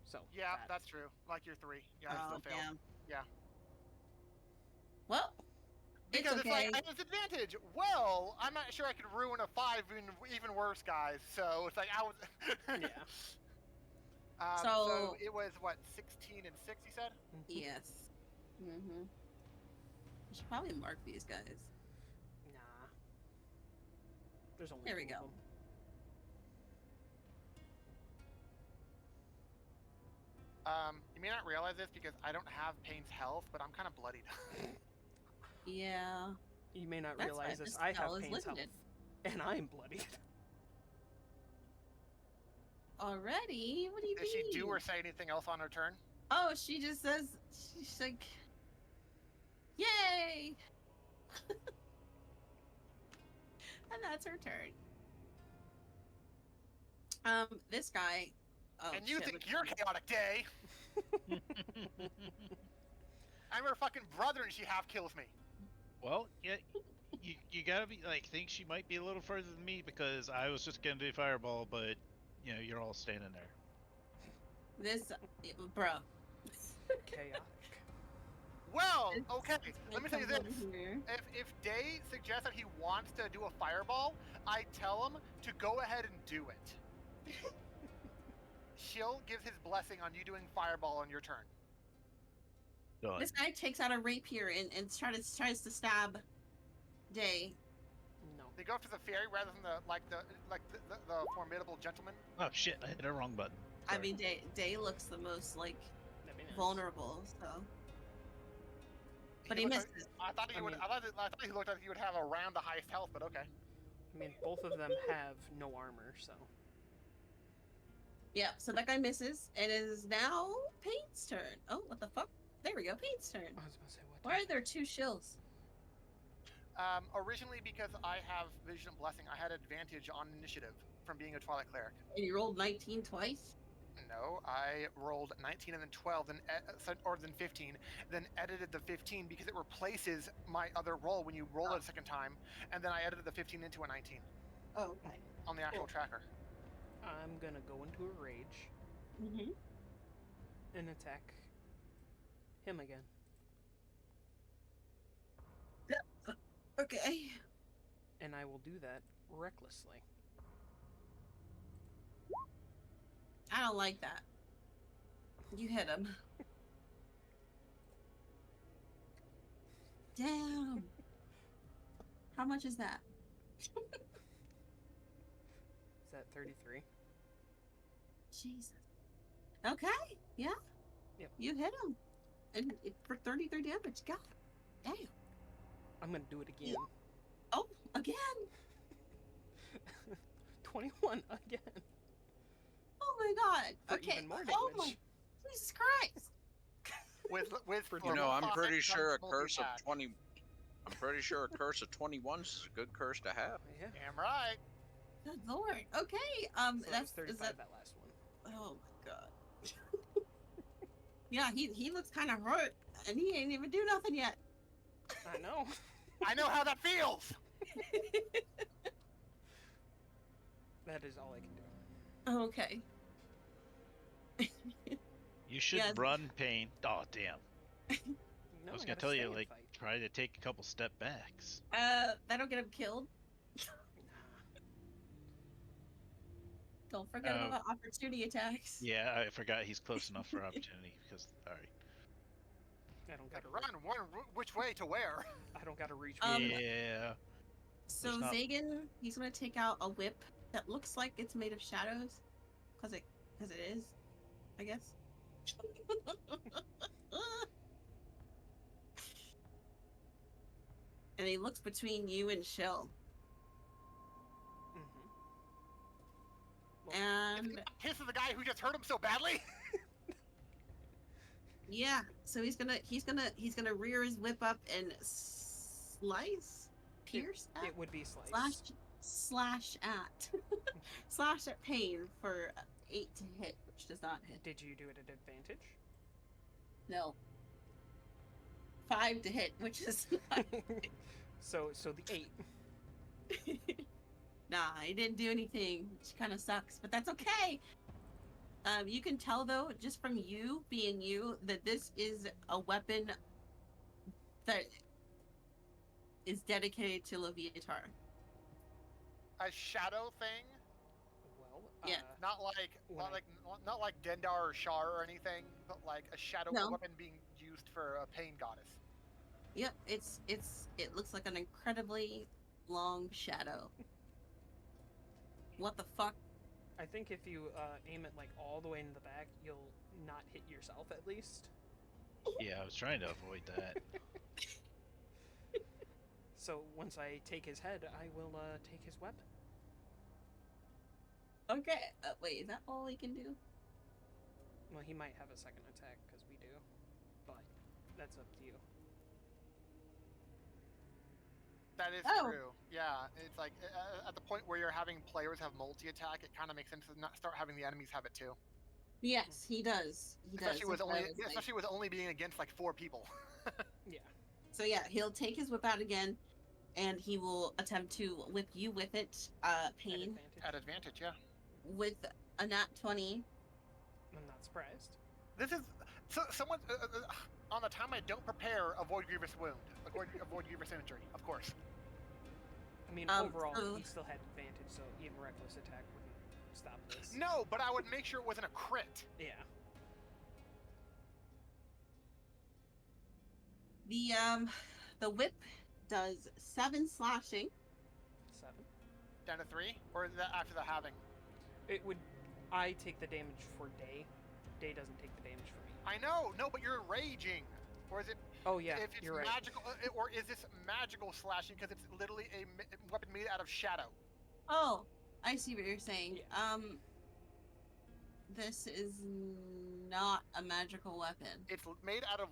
S2: So.
S3: Yeah, that's true. Like your 3. Yeah, I
S1: Oh,
S3: still failed.
S1: damn.
S3: Yeah.
S1: Well,
S3: Because
S1: it's
S3: it's
S1: okay.
S3: like, I have disadvantage. Well, I'm not sure I could ruin a 5 even worse, guys. So it's like, I was...
S2: Yeah.
S3: So it was, what, 16 and 6, you said?
S1: Yes. Mm-hmm. I should probably mark these guys.
S2: Nah. There's only
S1: There we
S2: 2
S1: go.
S2: of them.
S3: You may not realize this because I don't have Pain's health, but I'm kind of bloodied.
S1: Yeah.
S2: You may not
S1: That's
S2: realize
S1: fine,
S2: this.
S1: this
S2: I have
S1: spell is
S2: Pain's health,
S1: limited.
S2: and I'm bloodied.
S1: Already? What do you
S3: Does
S1: mean?
S3: she do or say anything else on her turn?
S1: Oh, she just says, she's like, yay! And that's her turn. This guy. Oh,
S3: And you
S1: shit,
S3: think
S1: which
S3: you're
S1: one?
S3: chaotic, Day? I'm her fucking brother and she half kills me.
S4: Well, yeah, you gotta be like think she might be a little further than me because I was just gonna do fireball, but you're all standing there.
S1: This, bro.
S2: Chaotic.
S3: Well,
S1: This
S3: okay. Let me tell you
S1: comes
S3: this.
S1: over here.
S3: If Day suggests that he wants to do a fireball, I tell him to go ahead and do it. She'll give his blessing on you doing fireball on your turn.
S4: Done.
S1: This guy takes out a rapier and tries to stab Day.
S2: No.
S3: They go after the fairy rather than the formidable gentleman.
S4: Oh shit! I hit a wrong button.
S1: I
S4: Sorry.
S1: mean, Day looks the most like
S2: That'd be nice.
S1: vulnerable, so. But he
S3: looked
S1: misses.
S3: Like, I thought he would.
S2: mean-
S3: I thought he looked like he would have around the highest health, but okay.
S2: I mean, both of them have no armor, so.
S1: Yeah, so that guy misses, and it is now Paint's turn. Oh, what the fuck? There we go, Paint's turn.
S2: I was about to say, what?
S1: Why are there 2 shills?
S3: Originally, because I have Vigilant Blessing, I had advantage on initiative from being a Twilight Cleric.
S1: And you rolled 19 twice?
S3: No, I rolled 19 and then 12, then 15, then edited the 15 because it replaces my other roll when you roll it a second time, and then I edited the 15 into a 19
S1: Oh, okay.
S3: on the actual
S2: Cool.
S3: tracker.
S2: I'm gonna go into a rage
S1: Mm-hmm.
S2: and attack him again.
S1: Okay.
S2: And I will do that recklessly.
S1: I don't like that. You hit him. Damn. How much is that?
S2: Is that 33?
S1: Jesus. Okay. Yeah.
S2: Yep.
S1: You hit him. And for 33 damage. God damn.
S2: I'm gonna do it again.
S1: Oh, again.
S2: 21 again.
S1: Oh my god.
S2: For
S1: okay.
S2: even more
S1: Oh my
S2: damage.
S1: Jesus Christ.
S3: With
S2: For
S5: You know,
S3: level
S5: I'm
S3: 5
S5: pretty sure a
S3: comes
S5: curse of
S3: multi-attack.
S5: 20. I'm pretty sure a curse of 21 is a good curse to have.
S2: Yeah.
S3: Damn right.
S1: Good lord. Okay.
S2: So
S1: That's
S2: that was 35
S1: is that.
S2: that last one.
S1: Oh my god. Yeah, he looks kind of hurt, and he ain't even do nothing yet.
S2: I know.
S3: I know how that feels.
S2: That is all I can do.
S1: Okay.
S4: You should
S1: Yeah.
S4: run, Pain. Oh, damn.
S2: No,
S4: I was
S2: I
S4: gonna
S2: gotta
S4: tell
S2: stay
S4: you,
S2: and
S4: like,
S2: fight.
S4: try to take a couple step backs.
S1: That'll get him killed. Don't forget
S4: Oh.
S1: about opportunity attacks.
S4: Yeah, I forgot he's close enough for opportunity because, alright.
S2: I don't
S3: Gotta
S2: gotta
S3: run. Which way to where?
S2: I don't gotta reach.
S4: Yeah.
S1: So
S4: There's not-
S1: Zagan, he's gonna take out a whip that looks like it's made of shadows, cause it is, I guess. And he looks between you and Shell,
S2: Well,
S1: and
S3: This is the guy who just hurt him so badly.
S1: yeah, so he's gonna rear his whip up and pierce
S2: it would be slice.
S1: slash at Pain for 8 to hit, which does not hit.
S2: Did you do it at advantage?
S1: No. 5 to hit, which is not.
S2: So the 8.
S1: Nah, he didn't do anything, which kind of sucks, but that's okay. You can tell though, just from you being you, that this is a weapon that is dedicated to Leviatar.
S3: A shadow thing,
S2: Well,
S1: Yeah.
S3: not like Dendar or Shar or anything, but like a shadow
S1: No.
S3: weapon being used for a pain goddess.
S1: Yep, it looks like an incredibly long shadow. What the fuck?
S2: I think if you aim it like all the way in the back, you'll not hit yourself at least.
S4: Yeah, I was trying to avoid that.
S2: So once I take his head, I will take his weapon.
S1: Okay, wait, is that all he can do?
S2: Well, he might have a second attack because we do, but that's up to you.
S3: That is
S1: Oh.
S3: true. Yeah, it's like at the point where you're having players have multi-attack, it kind of makes sense to not start having the enemies have it too.
S1: Yes, he does. He
S3: Especially
S1: does.
S3: with
S1: That's what I
S3: only,
S1: was like.
S3: especially with only being against like 4 people.
S2: Yeah.
S1: So yeah, he'll take his whip out again, and he will attempt to whip you with it,
S2: At
S1: Pain,
S2: advantage.
S3: At advantage, yeah.
S1: with a nat 20.
S2: I'm not surprised.
S3: This is someone on the time I don't prepare. Avoid grievous wound. Avoid grievous injury. Of course.
S2: I mean,
S1: so-
S2: overall, he still had advantage, so even reckless attack wouldn't stop this.
S3: No, but I would make sure it wasn't a crit.
S2: Yeah.
S1: The whip does 7 slashing.
S2: 7.
S3: Down to 3, or is that after the halving?
S2: It would. I take the damage for Day. Day doesn't take the damage for me.
S3: I know, no, but you're raging, or is it?
S2: Oh yeah,
S3: If it's
S2: you're right.
S3: magical, or is this magical slashing because it's literally a weapon made out of shadow?
S1: Oh, I see what you're saying.
S2: Yeah.
S1: This is not a magical weapon.
S3: It's made out of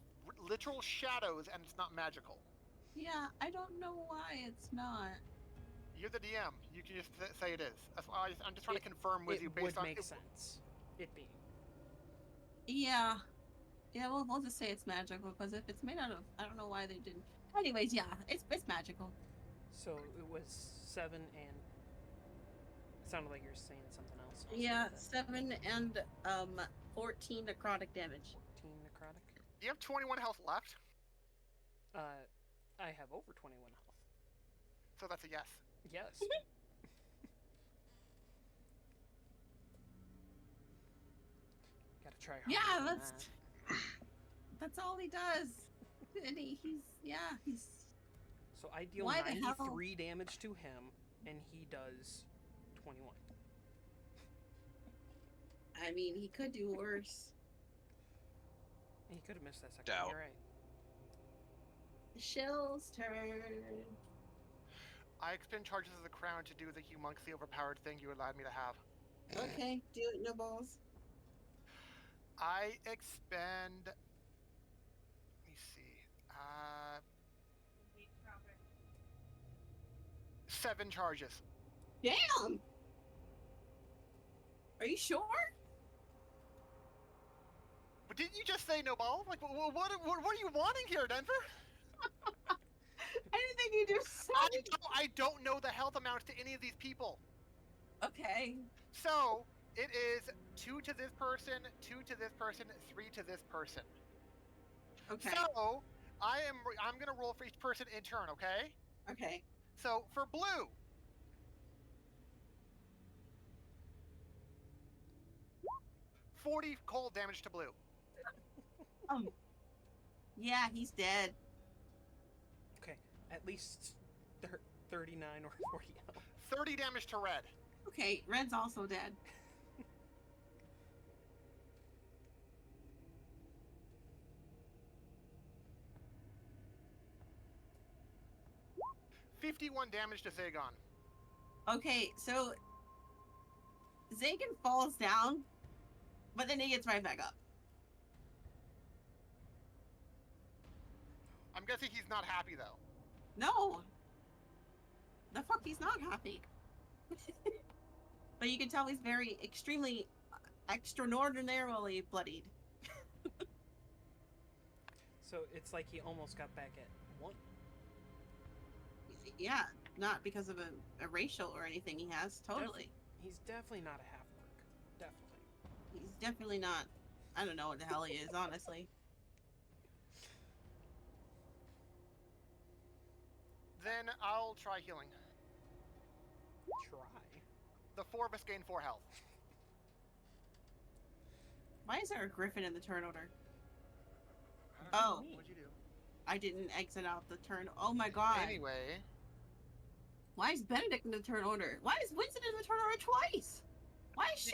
S3: literal shadows, and it's not magical.
S1: Yeah, I don't know why it's not.
S3: You're the DM. You can just say it is. That's why I'm just trying to confirm with
S2: It
S3: you
S2: would
S3: based on.
S2: make sense. It being.
S1: Yeah. Yeah, well, we'll just say it's magical, because if it's made out of, I don't know why they didn't. Anyways, yeah, it's magical.
S2: So it was 7 and. It sounded like you were saying something else. I'll
S1: Yeah,
S2: say that.
S1: 7 and 14 necrotic damage.
S2: 14 necrotic.
S3: You have 21 health left,
S2: I have over 21 health.
S3: so that's a yes.
S2: Yes. try harder
S1: Yeah,
S2: than
S1: that's all he does. And he's.
S2: So I deal
S1: Why the hell?
S2: 93 damage to him, and he does 21.
S1: I mean, he could do worse.
S2: He could have missed that second.
S5: Doubt.
S2: You're right.
S1: Shell's turn.
S3: I expend charges of the crown to do the humongously overpowered thing you allowed me to have.
S1: Okay, do it, no balls.
S3: I expend. Let me see. 7 charges.
S1: Damn! Are you sure?
S3: But didn't you just say no ball? Like, what are you wanting here, Denver?
S1: I didn't think you just said.
S3: I don't know the health amounts to any of these people.
S1: Okay.
S3: So it is 2 to this person, 2 to this person, 3 to this person.
S1: Okay.
S3: So I'm gonna roll for each person in turn, okay?
S1: Okay.
S3: So for blue. $40 cold damage to blue.
S1: Yeah, he's dead.
S2: Okay, at least 39 or 40 health.
S3: 30 damage to red.
S1: Okay, Red's also dead.
S3: $51 damage to Zagon.
S1: Okay, so Zagan falls down, but then he gets right back up.
S3: I'm guessing he's not happy though.
S1: No. The fuck, he's not happy. But you can tell he's very extremely extraordinarily bloodied.
S2: So it's like he almost got back at 1.
S1: Yeah, not because of a racial or anything he has. Totally.
S2: He's definitely not a half-orc. Definitely.
S1: He's definitely not. I don't know what the hell he is, honestly.
S3: Then I'll try healing.
S2: Try.
S3: The 4 of us gain 4 health.
S1: Why is there a griffin in the turn order?
S3: I don't
S1: Oh.
S3: know. What'd you do?
S1: I didn't exit out the turn. Oh my god.
S3: Anyway.
S1: Why is Benedict in the turn order? Why is Winston in the turn order twice? Why is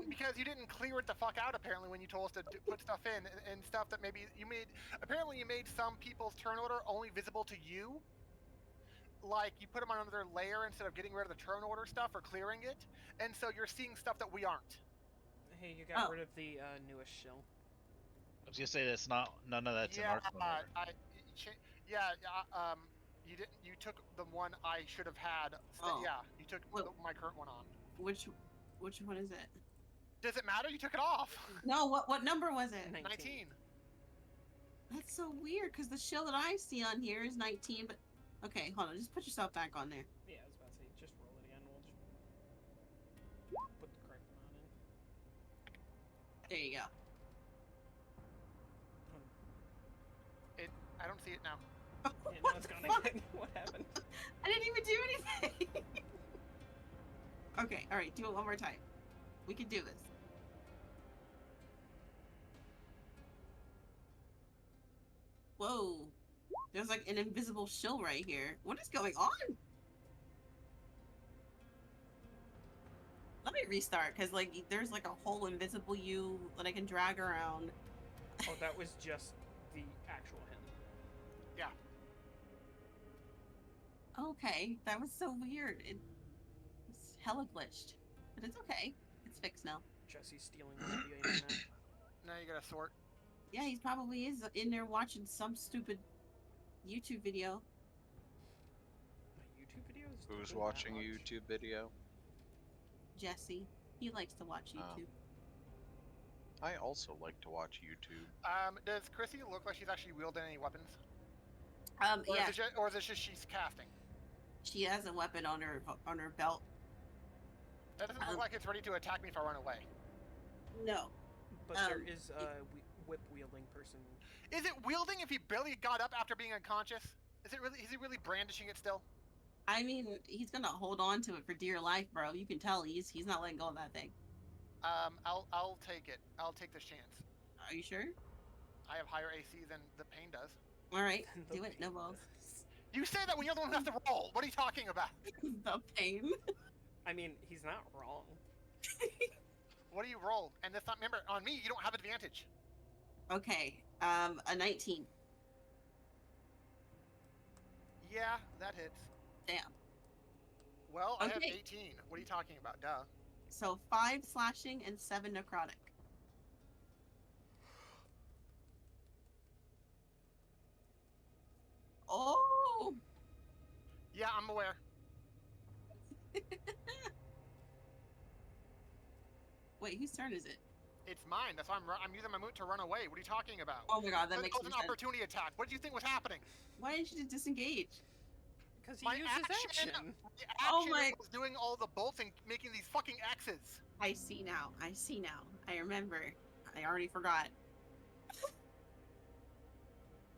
S3: Because you didn't clear it the fuck out apparently when you told us to put stuff in and stuff that maybe you made. Apparently you made some people's turn order only visible to you. Like you put them on another layer instead of getting rid of the turn order stuff or clearing it, and so you're seeing stuff that we aren't.
S2: Hey, you got rid of the newest shill.
S4: I was gonna say that's none of that's in our turn order. You didn't. You took the one I should have had. Yeah, you took my current one on.
S1: Which one is it?
S3: Does it matter? You took it off.
S1: No, what number was it?
S3: 19.
S1: That's so weird because the shill that I see on here is 19, but okay, hold on, just put yourself back on there.
S2: Yeah, I was about to say, just roll it again. We'll just put the correct amount in.
S1: There you go.
S3: I don't see it now.
S2: Yeah, now it's gone again. What happened?
S1: I didn't even do anything. Okay, all right, do it one more time. We can do this. Whoa, there's like an invisible shill right here. What is going on? Let me restart, because like there's like a whole invisible you that I can drag around.
S2: Oh, that was just the actual him.
S3: Yeah.
S1: Okay, that was so weird. It's hella glitched, but it's okay. It's fixed now.
S2: Jesse's stealing the video internet.
S3: Now you gotta sort.
S1: Yeah, he probably is in there watching some stupid YouTube video.
S2: My YouTube videos?
S5: Who's watching a YouTube video?
S1: Jesse. He likes to watch YouTube.
S5: I also like to watch YouTube.
S3: Does Chrissy look like she's actually wielding any weapons?
S1: Yeah.
S3: Or is it just she's casting?
S1: She has a weapon on her belt.
S3: That doesn't look like it's ready to attack me if I run away.
S1: No.
S2: But there is a whip-wielding person.
S3: Is it wielding if he barely got up after being unconscious? Is he really brandishing it still?
S1: I mean, he's gonna hold on to it for dear life, bro. You can tell he's not letting go of that thing.
S3: I'll take it. I'll take this chance.
S1: Are you sure?
S3: I have higher AC than the pain does.
S1: All right,
S2: The
S1: do it. No
S2: pain
S1: balls.
S3: You say that when you're the one who has to roll. What are you talking about?
S1: The pain.
S2: I mean, he's not wrong.
S3: What do you roll? And that's not, remember, on me, you don't have advantage.
S1: Okay. A 19.
S3: Yeah, that hits.
S1: Damn.
S3: Well, I have
S1: Okay.
S3: 18. What are you talking about? Duh.
S1: So 5 slashing and 7 necrotic. Oh.
S3: Yeah, I'm aware.
S1: Wait, whose turn is it?
S3: It's mine. That's why I'm using my move to run away. What are you talking about?
S1: Oh my god, that makes
S3: was
S1: more
S3: an
S1: sense.
S3: opportunity attack. What did you think was happening?
S1: Why didn't you just disengage?
S2: Because he
S3: My
S2: uses action.
S3: The
S1: Oh
S3: action
S1: my-
S3: was doing all the bolts and making these fucking X's.
S1: I see now. I see now. I remember. I already forgot.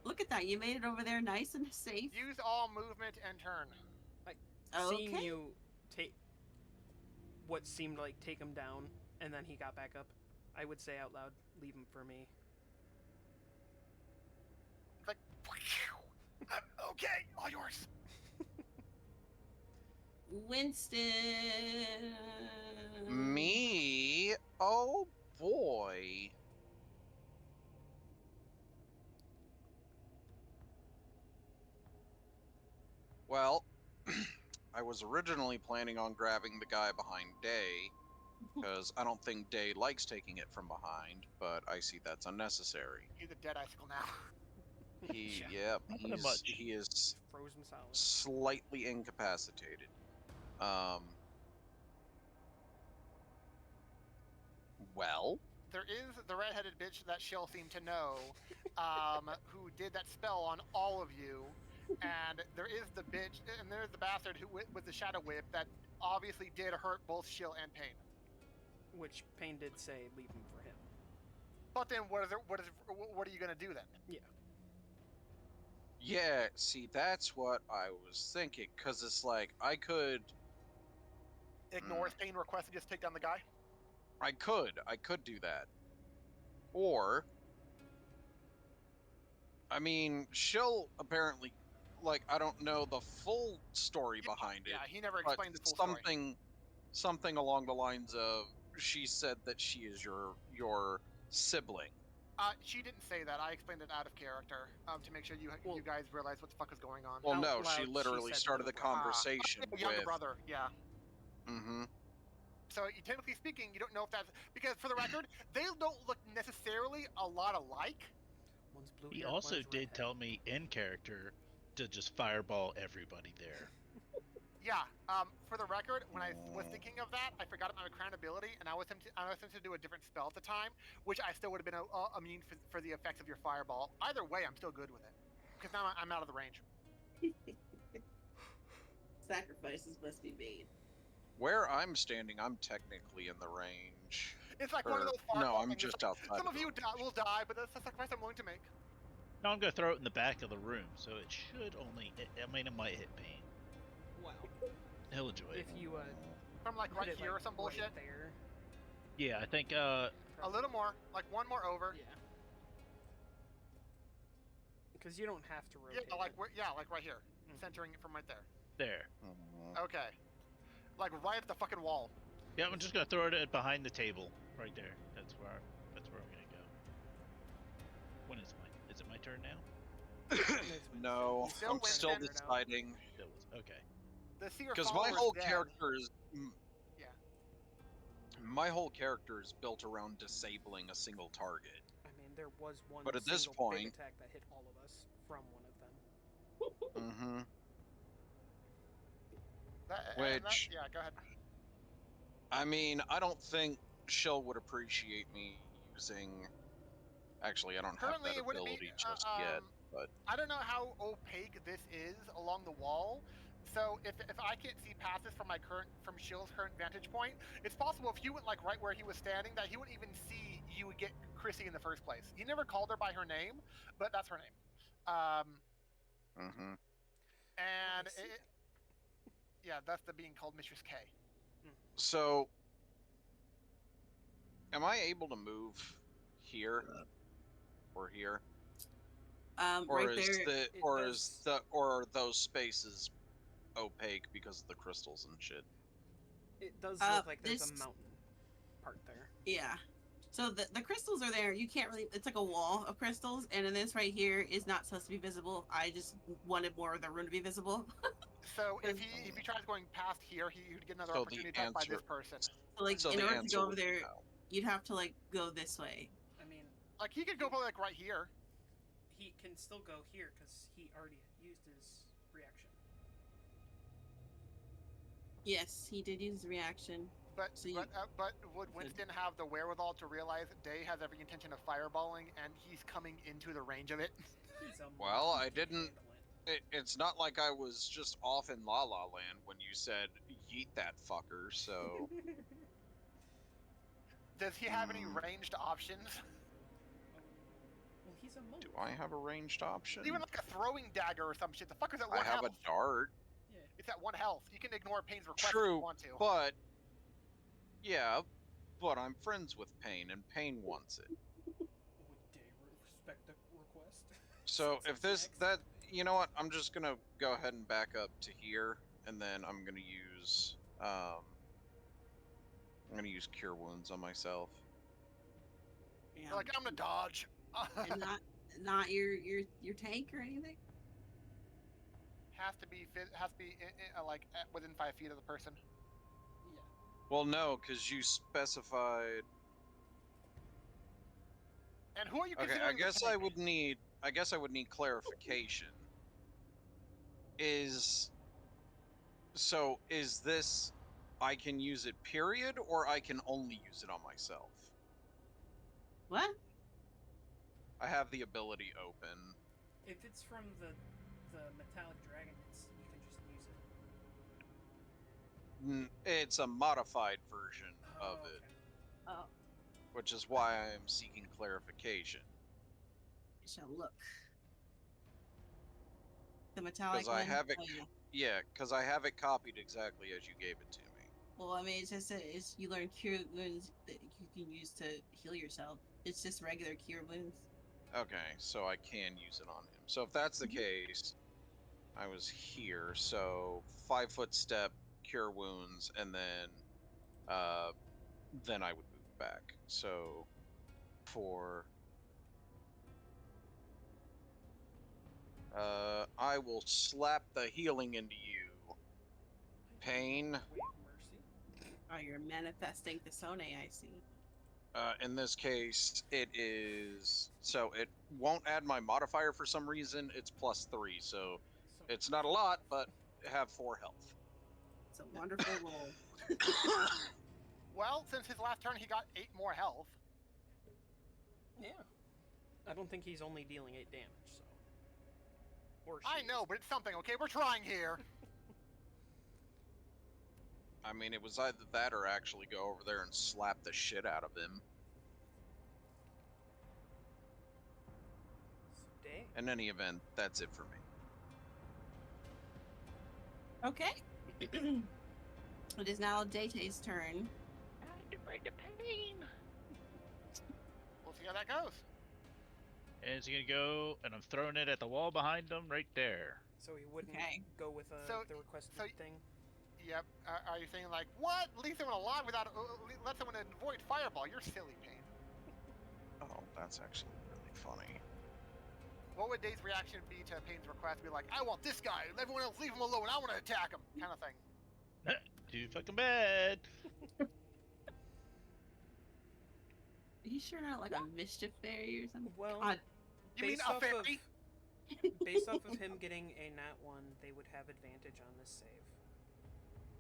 S1: Look at that. You made it over there nice and safe.
S3: Use all movement and turn.
S2: Seeing
S1: Okay.
S2: you take what seemed like take him down, and then he got back up, I would say out loud, leave him for me.
S3: It's like, okay, all yours.
S1: Winston.
S5: Me? Oh boy. Well, I was originally planning on grabbing the guy behind Day, because I don't think Day likes taking it from behind, but I see that's unnecessary.
S3: He's a dead icicle now.
S5: He,
S2: Yeah.
S5: yep,
S4: much.
S5: he is
S2: Froze him solid.
S5: slightly incapacitated. Well,
S3: There is the redheaded bitch that she'll seem to know, who did that spell on all of you, and there is the bitch, and there's the bastard who with the shadow whip that obviously did hurt both Shill and Pain.
S2: Which Payne did say leave him for him.
S3: But then what are you gonna do then?
S5: yeah, see, that's what I was thinking, because it's like, I could
S3: Ignore his Pain request and just take down the guy?
S5: I could do that. Or, I mean, she'll apparently, like, I don't know the full story behind it.
S3: Yeah, he never
S5: but
S3: explained the full story.
S5: something along the lines of, she said that she is your sibling.
S3: She didn't say that. I explained it out of character to make sure you guys realize what the fuck is going on.
S5: Well,
S2: Out
S5: no,
S2: loud,
S5: she
S2: she
S5: literally
S2: said
S5: started the
S2: little brother.
S5: conversation
S3: Younger
S5: with.
S3: brother, yeah.
S5: Mm-hmm.
S3: So technically speaking, you don't know if that's because for the record, they don't look necessarily a lot alike.
S2: One's blue
S4: He
S2: hair,
S4: also
S2: one's
S4: did
S2: redhead.
S4: tell me in character to just fireball everybody there.
S3: Yeah. For the record, when I was thinking of that, I forgot my crown ability, and I was tempted to do a different spell at the time, which I still would have been immune for the effects of your fireball. Either way, I'm still good with it because now I'm out of the range.
S1: Sacrifices must be made.
S5: Where I'm standing, I'm technically in the range.
S3: It's like one of those.
S5: No, I'm
S3: things.
S5: just
S3: It's like,
S5: outside.
S3: some of you will die, but that's the sacrifice I'm willing to make.
S4: No, I'm gonna throw it in the back of the room, so it should only. I mean, it might hit Pain.
S2: Well,
S4: He'll enjoy
S2: if
S4: it.
S2: you
S3: From like
S2: put
S3: right
S2: it,
S3: here
S2: like,
S3: or some bullshit.
S2: right there,
S4: Yeah, I think.
S3: A little more, like one more over.
S2: yeah. Because you don't have to rotate.
S3: Yeah, like
S2: it.
S3: like right here,
S2: Mhm.
S3: centering it from right there.
S4: there.
S3: Okay, like right at the fucking wall.
S4: Yeah, I'm just gonna throw it behind the table, right there. That's where I'm gonna go. When is it my turn now?
S5: No,
S2: He's
S5: I'm still
S2: trying to figure it out.
S5: deciding.
S4: Still is okay.
S3: The seer
S5: Because my
S3: follower's
S5: whole
S3: dead.
S5: character is.
S3: Yeah.
S5: My whole character is built around disabling a single target.
S2: I mean, there was one
S5: But at this
S2: single big
S5: point-
S2: attack that hit all of us from one of them.
S5: Mm-hmm.
S3: Which, yeah, go ahead.
S5: I mean, I don't think Shill would appreciate me using. Actually, I don't
S3: Currently,
S5: have
S3: it
S5: that
S3: wouldn't be.
S5: ability just yet. But
S3: I don't know how opaque this is along the wall. So if I can't see past this from Shill's current vantage point, it's possible if you went like right where he was standing that he wouldn't even see you would get Chrissy in the first place. He never called her by her name, but that's her name.
S5: Mm-hmm.
S3: And
S2: I see that.
S3: yeah, that's the being called Mistress K.
S5: So Am I able to move here or here? Or
S1: Right
S5: is
S1: there.
S5: are those spaces opaque because of the crystals and shit?
S2: It does look like there's a
S1: This
S2: mountain part there.
S1: Yeah. So the crystals are there. You can't really. It's like a wall of crystals, and then this right here is not supposed to be visible. I just wanted more of the room to be visible.
S3: So if he tries going past here, he'd get another
S5: So the
S3: opportunity attack by this
S5: answer,
S3: person.
S1: So like,
S5: so
S1: in
S5: the
S1: order to
S5: answer
S1: go over
S5: would be
S1: there,
S5: no.
S1: you'd have to like go this way.
S2: I mean,
S3: Like he could go probably like right here.
S2: he can still go here because he already used his reaction.
S1: Yes, he did use his reaction.
S3: But
S1: So you-
S3: but would Winston have the wherewithal to realize that Day has every intention of fireballing and he's coming into the range of it?
S2: He's a
S5: Well,
S2: monkey,
S5: I
S2: he can
S5: didn't-
S2: handle it.
S5: It's not like I was just off in La La Land when you said yeet that fucker. So
S3: Does he have any ranged options?
S2: Well, he's a monk.
S5: do I have a ranged option?
S3: Even like a throwing dagger or some shit. The fucker's at
S5: I
S3: one
S5: have
S3: health.
S5: a dart.
S2: Yeah.
S3: It's at 1 health. You can ignore Payne's request if
S5: True,
S3: you want to.
S5: but yeah, but I'm friends with Payne, and Payne wants it.
S2: Would Day respect the request?
S5: So
S2: Since
S5: if
S2: it's
S5: this
S2: next?
S5: that you know what, I'm just gonna go ahead and back up to here, and then I'm gonna use Cure Wounds on myself.
S1: Yeah.
S3: You're like, I'm gonna dodge.
S1: And not your tank or anything.
S3: has to be like within 5 feet of the person.
S2: Yeah.
S5: Well, no, because you specified.
S3: And who are you
S5: Okay,
S3: considering?
S5: I guess I would need clarification. Is this I can use it period, or I can only use it on myself?
S1: What?
S5: I have the ability open.
S2: If it's from the metallic dragon, you can just use it.
S5: It's a modified version of
S2: Oh,
S5: it,
S2: okay.
S1: Oh,
S5: which is why I am seeking clarification.
S1: I shall look. The metallic.
S5: Because I have it.
S1: Oh, yeah.
S5: Yeah, because I have it copied exactly as you gave it to me.
S1: Well, I mean, it's just it's you learn cure wounds that you can use to heal yourself. It's just regular cure wounds.
S5: Okay, so I can use it on him. So if that's the case, I was here. So 5-foot step, cure wounds, and then I would move back. So for I will slap the healing into you. Pain.
S2: Way of mercy.
S1: Oh, you're manifesting Thisone, I see.
S5: In this case, it is so it won't add my modifier for some reason. It's +3, so it's not a lot, but have 4 health.
S1: It's a wonderful roll.
S3: Well, since his last turn, he got 8 more health.
S2: Yeah. I don't think he's only dealing 8 damage, so. Or
S3: I
S2: she
S3: know,
S2: is.
S3: but it's something. Okay, we're trying here.
S5: I mean, it was either that or actually go over there and slap the shit out of him.
S2: So Day.
S5: In any event, that's it for me.
S1: Okay. It is now Daytay's turn.
S3: We'll see how that goes.
S4: And it's gonna go, and I'm throwing it at the wall behind him, right there.
S2: So he wouldn't
S1: Okay.
S2: go with the requested thing?
S3: Yep. Are you saying like, what? Leave someone alive without let someone avoid fireball? You're silly, Payne.
S5: Oh, that's actually really funny.
S3: What would Day's reaction be to Payne's request? Be like, I want this guy. Everyone else, leave him alone. I want to attack him, kind of thing.
S4: Too fucking bad.
S1: Are you sure not like a mischief fairy or something?
S2: Well,
S1: God.
S3: You mean
S2: based
S3: a
S2: off
S3: fairy?
S2: based off of him getting a nat 1, they would have advantage on this save.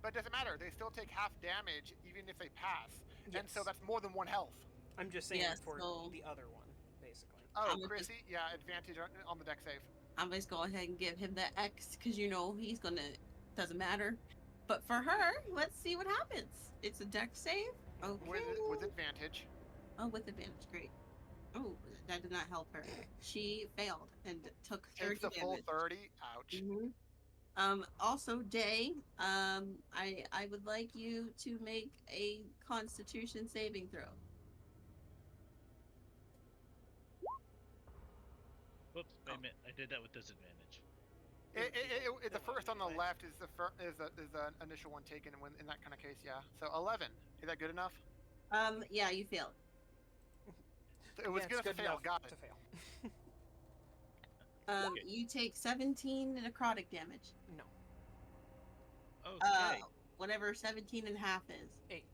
S3: But it doesn't matter. They still take half damage even if they pass. And so
S2: Yes.
S3: that's more than 1 health.
S2: I'm just saying
S1: Yes,
S2: for
S1: so-
S2: the other one, basically.
S3: Oh,
S1: I'm with
S3: Chrissy, yeah, advantage on the deck save.
S1: I'm just go ahead and give him the X because you know he's gonna. Doesn't matter. But for her, let's see what happens. It's a deck save. Okay.
S3: With advantage.
S1: Oh, with advantage, great. Oh, that did not help her. She failed and took 30
S3: Takes the full
S1: damage.
S3: 30. Ouch.
S1: Also, Day, I would like you to make a Constitution saving throw.
S4: Whoops, wait a minute. I did that with disadvantage.
S3: The first on the left is the initial one taken in that kind of case, yeah. So 11. Is that good enough?
S1: Yeah, you failed.
S3: It was good to fail. Got it.
S2: To fail.
S4: Okay.
S1: You take 17 necrotic damage.
S2: No.
S4: Okay.
S1: Whatever 17 and a half is.
S2: 8.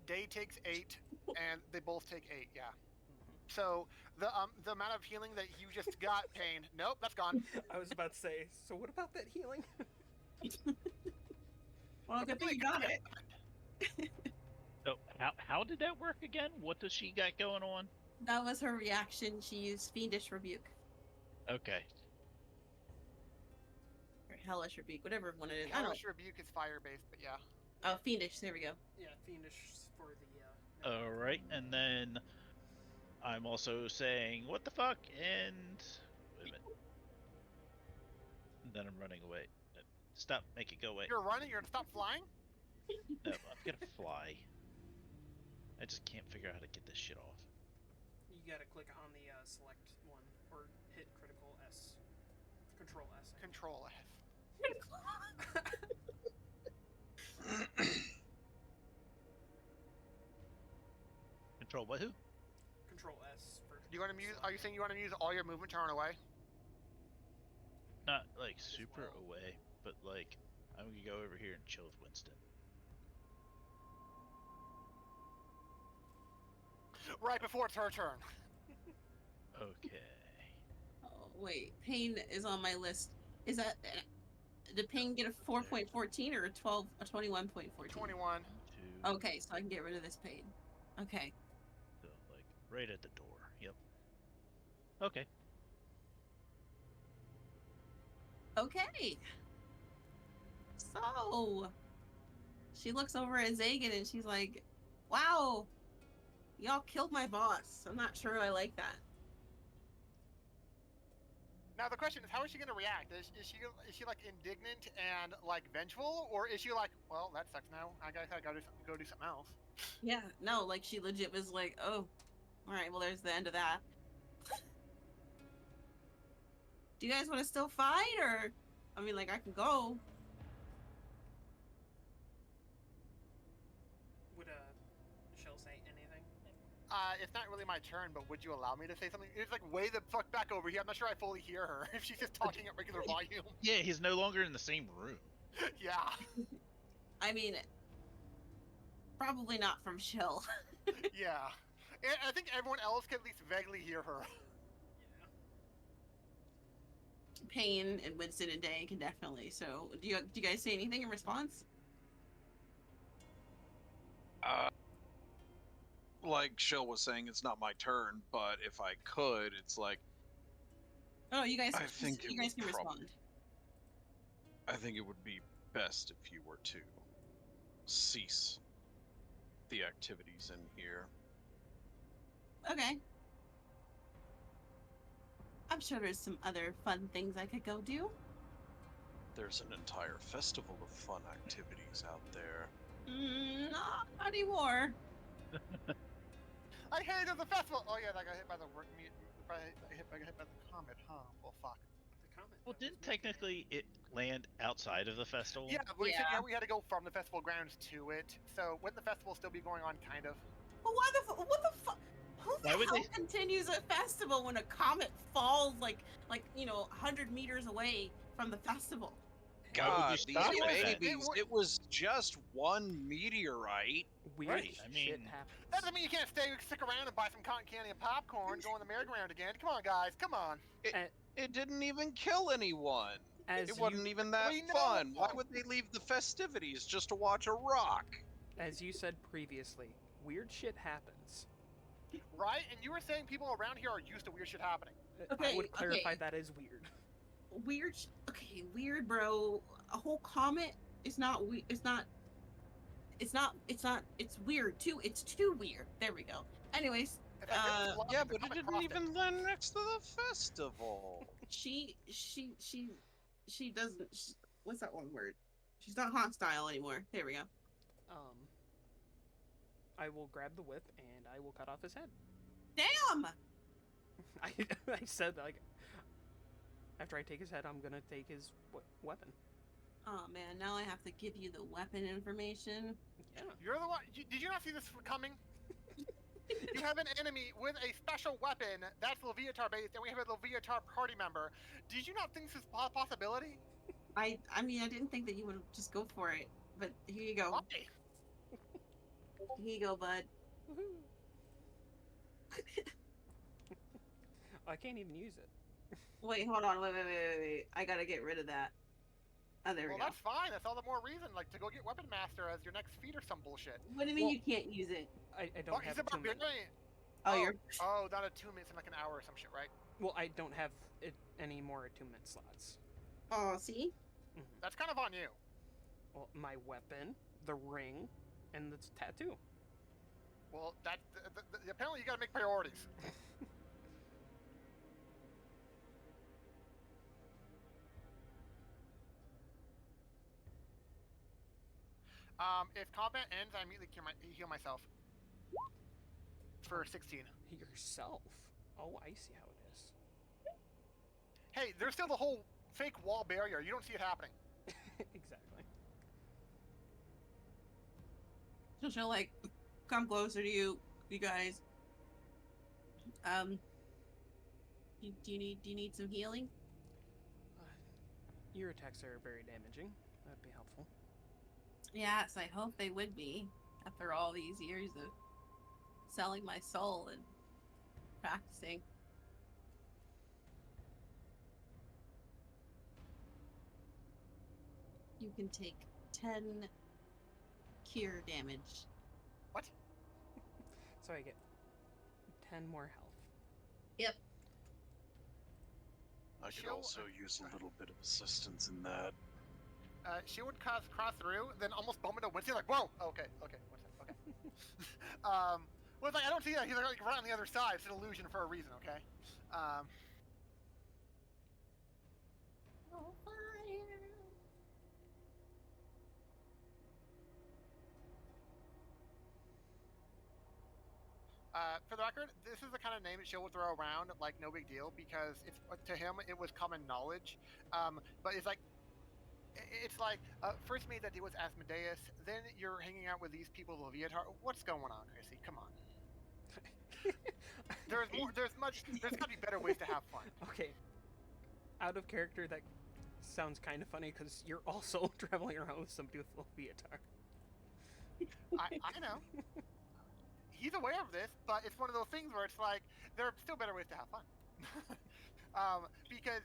S3: Day takes 8, and they both take 8. Yeah.
S2: Mm-hmm.
S3: So the amount of healing that you just got, Pain. Nope, that's gone.
S2: I was about to say. So what about that healing?
S1: Well, good thing you got it.
S4: So how did that work again? What does she got going on?
S1: That was her reaction. She used Fiendish Rebuke.
S4: Okay.
S1: Or Hellish Rebuke, whatever one it is. I don't know.
S3: Hellish Rebuke is fire-based, but yeah.
S1: Oh, Fiendish, there we go.
S2: Yeah, fiendish for the.
S4: All right, and then I'm also saying what the fuck, and wait a minute. And then I'm running away. Stop! Make it go away.
S3: You're running. You're gonna stop flying.
S4: No, I'm gonna fly. I just can't figure out how to get this shit off.
S2: You gotta click on the select one or hit critical S. Control S.
S3: Control F.
S4: Control what? Who?
S2: Control S for.
S3: You want to use? Are you saying you want to use all your movement to run away?
S4: Not like super away, but like I'm gonna go over here and chill with Winston.
S3: Right before it's her turn.
S4: Okay.
S1: Oh, wait. Pain is on my list. Is that... Did Pain get a 4.14 or a 21.14?
S3: 21.
S4: Two.
S1: Okay, so I can get rid of this pain. Okay.
S4: So like right at the door. Yep. Okay.
S1: Okay. So... She looks over at Zagan and she's like, wow, y'all killed my boss. I'm not sure I like that.
S3: Now the question is, how is she gonna react? Is she like indignant and like vengeful, or is she like, well, that sucks now. I guess I gotta go do something else.
S1: Yeah, no, like she legit was like, oh, alright, well there's the end of that. Do you guys want to still fight, or... I mean, like, I can go.
S2: Would Shell say anything?
S3: It's not really my turn, but would you allow me to say something? It's like way the fuck back over here. I'm not sure I fully hear her if she's just talking at regular volume.
S4: Yeah, he's no longer in the same room.
S3: Yeah.
S1: I mean, probably not from Shill.
S3: Yeah. And I think everyone else can at least vaguely hear her.
S2: Yeah.
S1: Pain and Winston and Day can definitely. So, do you guys say anything in response?
S5: Like Shell was saying, it's not my turn, but if I could, it's like
S1: Oh, you guys.
S5: I think
S1: you
S5: it
S1: guys
S5: would
S1: can
S5: prob-
S1: respond.
S5: I think it would be best if you were to cease the activities in here.
S1: Okay. I'm sure there's some other fun things I could go do.
S5: There's an entire festival of fun activities out there.
S1: Not anymore.
S3: I hated the festival. Oh yeah, I got hit by the work meet. I got hit by the comet, huh? Well, fuck.
S2: The comment.
S4: Well, didn't technically it land outside of the festival?
S3: Yeah, but we said
S1: Yeah.
S3: we had to go from the festival grounds to it. So wouldn't the festival still be going on, kind of?
S1: But why the what the fuck? Who the
S4: Why would
S1: hell
S4: they-
S1: continues a festival when a comet falls like 100 meters away from the festival?
S4: Why would you
S5: God,
S4: stop
S5: these
S4: at that?
S5: babies, it was just one meteorite.
S2: Weird
S4: Right, I
S2: shit
S4: mean-
S2: happens.
S3: That doesn't mean you can't stick around and buy some cotton candy and popcorn, go on the merry-go-round again. Come on, guys, come on.
S5: It didn't even kill anyone.
S2: As
S5: It wasn't even that
S3: We know.
S5: fun. Why would they leave the festivities just to watch a rock?
S2: as you said previously, weird shit happens.
S3: Right? And you were saying people around here are used to weird shit happening.
S2: I
S1: Okay,
S2: would clarify
S1: okay.
S2: that as weird.
S1: Weird. Okay, weird, bro. A whole comet is not. It's not. It's weird too. It's too weird. There we go. Anyways,
S3: If I didn't love
S5: Yeah,
S3: the
S5: but it
S3: comet
S5: didn't
S3: crossed
S5: even land next to the festival.
S1: she doesn't. What's that one word? She's not hostile anymore. There we go.
S2: I will grab the whip and I will cut off his head.
S1: Damn.
S2: I said like After I take his head, I'm gonna take his weapon.
S1: Oh man, now I have to give you the weapon information.
S2: Yeah.
S3: You're the one. Did you not see this coming? You have an enemy with a special weapon that's Leviatar based, and we have a Leviatar party member. Did you not think this is a possibility?
S1: I mean, I didn't think that you would just go for it, but here you go.
S3: Why?
S1: Here you go, bud.
S2: Woohoo! I can't even use it.
S1: Wait, hold on. Wait. I gotta get rid of that. Oh, there we
S3: Well,
S1: go.
S3: that's fine. That's all the more reason, like, to go get Weapon Master as your next feat or some bullshit.
S1: What do you mean
S2: Well,
S1: you can't use it?
S2: I don't
S3: He's
S2: have
S3: about
S2: attunement.
S1: Oh, you're.
S3: Oh, not attunement in like an hour or some shit, right?
S2: Well, I don't have any more attunement slots.
S1: Oh, see?
S3: That's kind of on you.
S2: Well, my weapon, the ring, and the tattoo.
S3: Well, that apparently you gotta make priorities. If combat ends, I immediately heal myself. For 16.
S2: Yourself? Oh, I see how it is.
S3: Hey, there's still the whole fake wall barrier. You don't see it happening.
S2: Exactly.
S1: So she'll like come closer to you guys. Do you need some healing?
S2: Your attacks are very damaging. That'd be helpful.
S1: Yes, I hope they would be. After all these years of selling my soul and practicing. You can take 10 cure damage.
S3: What?
S2: So I get 10 more health.
S1: Yep.
S5: I could also use a little bit of assistance in that.
S3: She would cross through, then almost bump into Winston, like, whoa! Okay. Winston, okay. Well, it's like, I don't see that. He's like right on the other side. It's an illusion for a reason, okay?
S1: Oh, fire.
S3: For the record, this is the kind of name that she would throw around, like, no big deal, because it's to him, it was common knowledge. But it's like, first made that deal with Asmodeus, then you're hanging out with these people, Leviatar. What's going on, Chrissy? Come on. There's gotta be better ways to have fun.
S2: Okay. Out of character, that sounds kind of funny because you're also traveling around with some beautiful Leviatar.
S3: I know. He's aware of this, but it's one of those things where it's like, there are still better ways to have fun. Because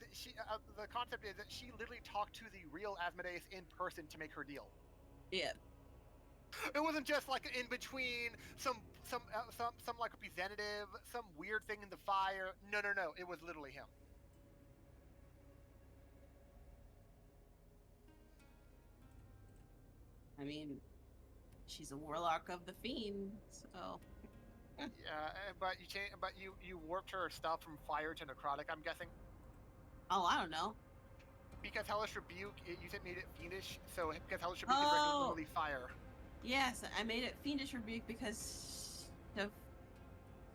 S3: the concept is that she literally talked to the real Asmodeus in person to make her deal.
S1: Yeah.
S3: It wasn't just like in between some like representative, some weird thing in the fire. No. It was literally him.
S1: I mean, she's a warlock of the fiend, so.
S3: Yeah, but you warped her stuff from fire to necrotic, I'm guessing.
S1: Oh, I don't know.
S3: Because Hellish Rebuke, you said made it fiendish, so because Hellish Rebuke is regularly fire.
S1: Yes, I made it fiendish rebuke because of,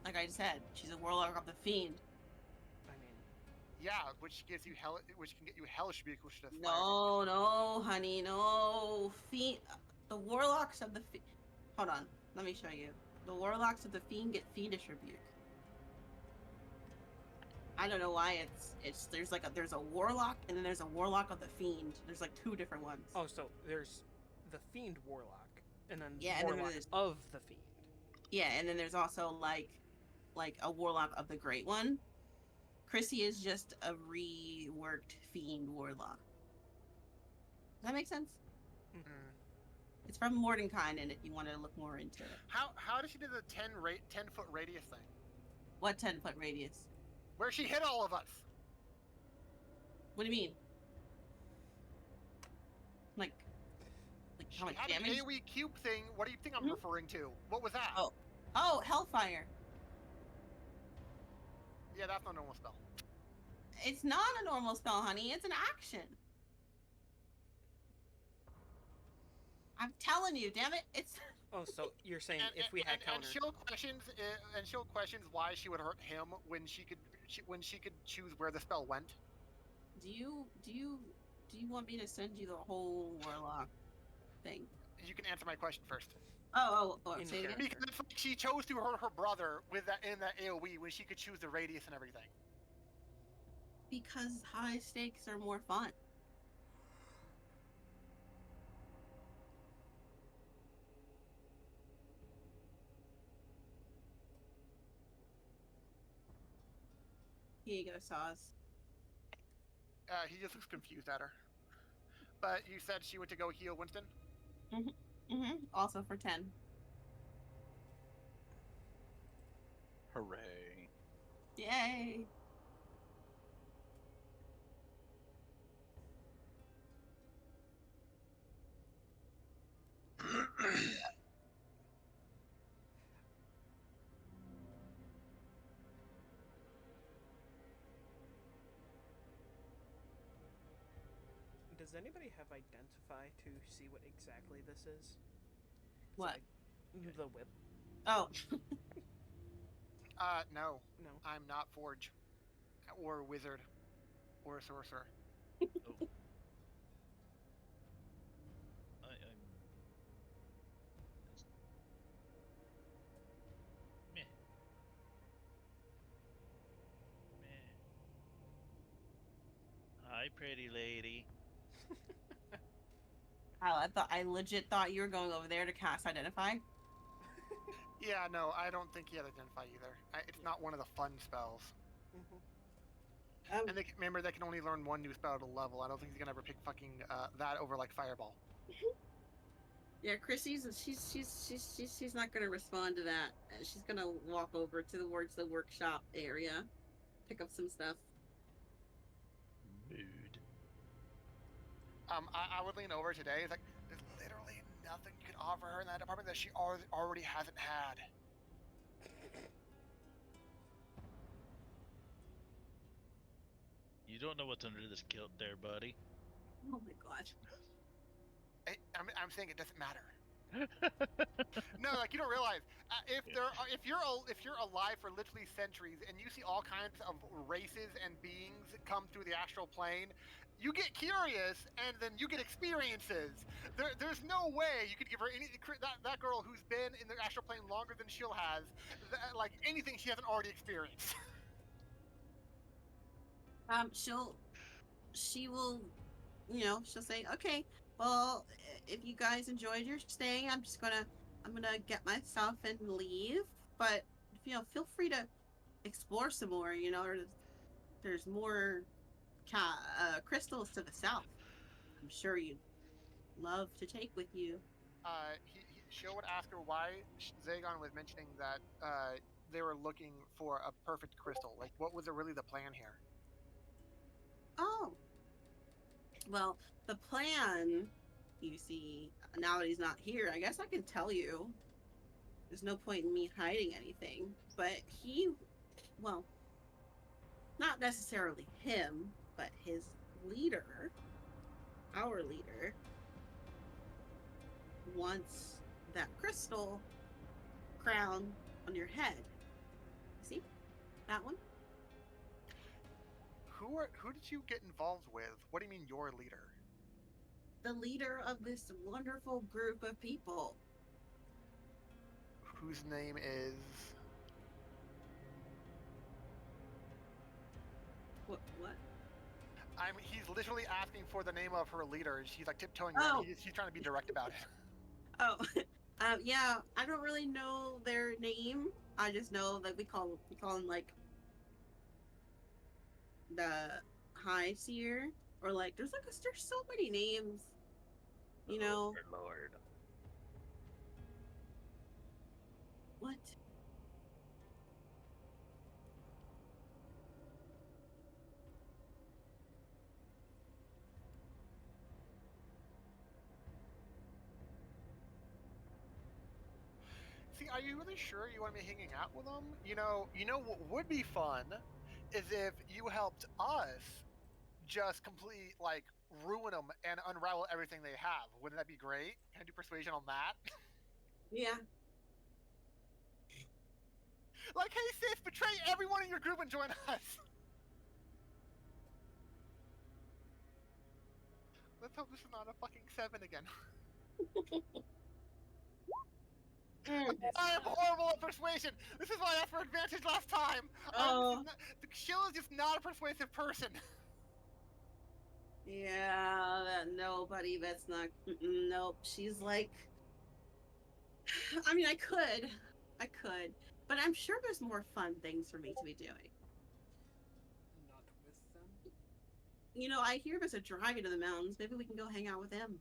S1: like I said, she's a warlock of the fiend.
S2: I mean,
S3: Yeah, which can get you Hellish Rebuke, which does fire.
S1: No, honey, no. The warlocks of the fiend. Hold on, let me show you. The warlocks of the fiend get fiendish rebuke. I don't know why there's a warlock and then there's a warlock of the fiend. There's like two different ones.
S2: oh, so there's the fiend warlock, and then
S1: Yeah, and then
S2: warlock
S1: there's-
S2: of the fiend.
S1: Yeah, and then there's also like a warlock of the Great One. Chrissy is just a reworked fiend warlock. Does that make sense?
S2: Mm-hmm.
S1: It's from Mordenkainen if you want to look more into it.
S3: How did she do the 10-foot radius thing?
S1: What 10-foot radius?
S3: Where she hit all of us?
S1: What do you mean? Like how much
S3: She had
S1: damage?
S3: an AoE cube thing. What do you think I'm referring to? What was that?
S1: Oh, Hellfire.
S3: Yeah, that's not a normal spell.
S1: It's not a normal spell, honey. It's an action. I'm telling you, damn it. It's
S2: Oh, so you're saying if we had counter...
S3: And she'll questions why she would hurt him when she could choose where the spell went.
S1: Do you want me to send you the whole warlock thing?
S3: You can answer my question first.
S2: In
S1: Say it again.
S2: character.
S3: Because she chose to hurt her brother with that in that AOE when she could choose the radius and everything.
S1: Because high stakes are more fun. Here you go, Saz.
S3: He just looks confused at her. But you said she went to go heal Winston?
S1: Also for 10.
S5: Hooray.
S1: Yay!
S2: Does anybody have identify to see what exactly this is?
S1: What?
S2: The whip.
S1: Oh.
S3: No.
S2: No.
S3: I'm not Forge. Or Wizard. Or Sorcerer.
S4: I'm meh. Hi, pretty lady.
S1: I legit thought you were going over there to cast Identify.
S3: Yeah, no, I don't think he had Identify either. It's not one of the fun spells. And remember, they can only learn one new spell at a level. I don't think he's gonna ever pick fucking that over like Fireball.
S1: Yeah, Chrissy's she's not gonna respond to that. She's gonna walk over towards the workshop area, pick up some stuff.
S4: Mood.
S3: I would lean over today. It's like there's literally nothing you can offer her in that department that she already hasn't had.
S4: You don't know what's under this kilt there, buddy.
S1: Oh my god.
S3: I'm saying it doesn't matter. No, like you don't realize if you're alive for literally centuries and you see all kinds of races and beings come through the astral plane, you get curious and then you get experiences. There's no way you could give her that girl who's been in the astral plane longer than she'll has like anything she hasn't already experienced.
S1: She will, she'll say, okay, well, if you guys enjoyed your stay, I'm gonna get my stuff and leave. But, feel free to explore some more, there's more crystals to the south. I'm sure you'd love to take with you.
S3: She'll would ask her why Zagon was mentioning that they were looking for a perfect crystal. Like, what was really the plan here?
S1: Oh. Well, the plan, you see, now that he's not here, I guess I can tell you. There's no point in me hiding anything. But well, not necessarily him, but his leader, our leader, wants that crystal crown on your head. See? That one?
S3: Who did you get involved with? What do you mean your leader?
S1: The leader of this wonderful group of people.
S3: Whose name is...
S1: What?
S3: He's literally asking for the name of her leader. She's like tiptoeing around. He's trying to be direct about it.
S1: Oh, yeah. I don't really know their name. I just know that we call them like the High Seer, or like there's so many names.
S4: Lord.
S1: What?
S3: See, are you really sure you want to be hanging out with them? You know what would be fun is if you helped us just completely like ruin them and unravel everything they have. Wouldn't that be great? Can I do persuasion on that?
S1: Yeah.
S3: Like, hey sis, betray everyone in your group and join us. let's hope this is not a fucking 7 again. I am horrible at persuasion. This is why I asked for advantage last time. Shill is just not a persuasive person.
S1: Yeah, no, buddy, that's not. Nope. She's like. I mean, I could, but I'm sure there's more fun things for me to be doing.
S2: Not with them.
S1: You know, I hear there's a dragon in the mountains. Maybe we can go hang out with him.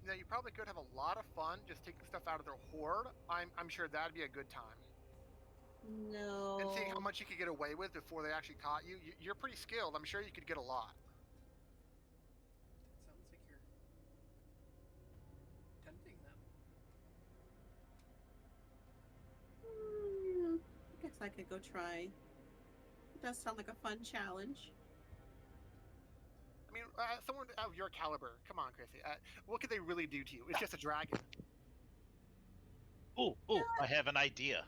S3: You know, you probably could have a lot of fun just taking stuff out of their hoard. I'm sure that'd be a good time.
S1: No.
S3: And seeing how much you could get away with before they actually caught you. You're pretty skilled. I'm sure you could get a lot.
S2: That sounds like you're tempting them.
S1: I guess I could go try. It does sound like a fun challenge.
S3: I mean, someone of your caliber. Come on, Chrissy. What could they really do to you? It's just a dragon.
S4: Oh, I have an idea.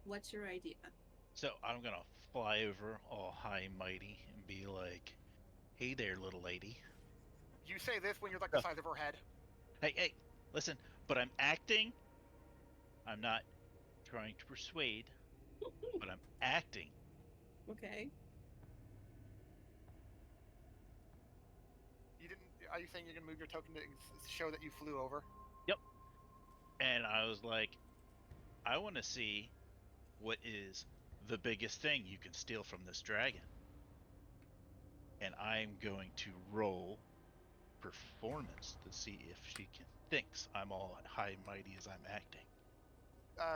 S1: What's your idea?
S4: So I'm gonna fly over all high and mighty and be like, "Hey there, little lady."
S3: You say this when you're like the size of her head.
S4: Hey, listen. But I'm acting. I'm not trying to persuade, but I'm acting.
S1: Okay.
S3: You didn't. Are you saying you're gonna move your token to show that you flew over?
S4: Yep. And I was like, I want to see what is the biggest thing you can steal from this dragon. And I'm going to roll performance to see if she thinks I'm all high and mighty as I'm acting.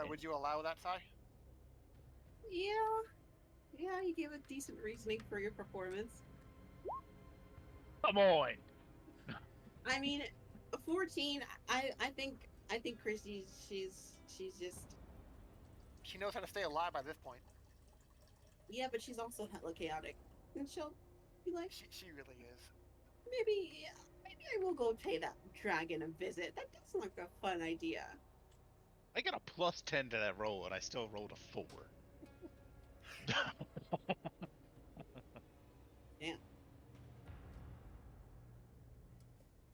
S3: Would you allow that, Sai?
S1: Yeah, you gave a decent reasoning for your performance.
S4: Come on!
S1: I mean, 14. I think Chrissy, she's just.
S3: She knows how to stay alive by this point.
S1: Yeah, but she's also hella chaotic, and she'll be like,
S3: She really is.
S1: maybe I will go pay that dragon a visit. That does look like a fun idea.
S4: I got a plus 10 to that roll, and I still rolled a 4.
S1: Damn.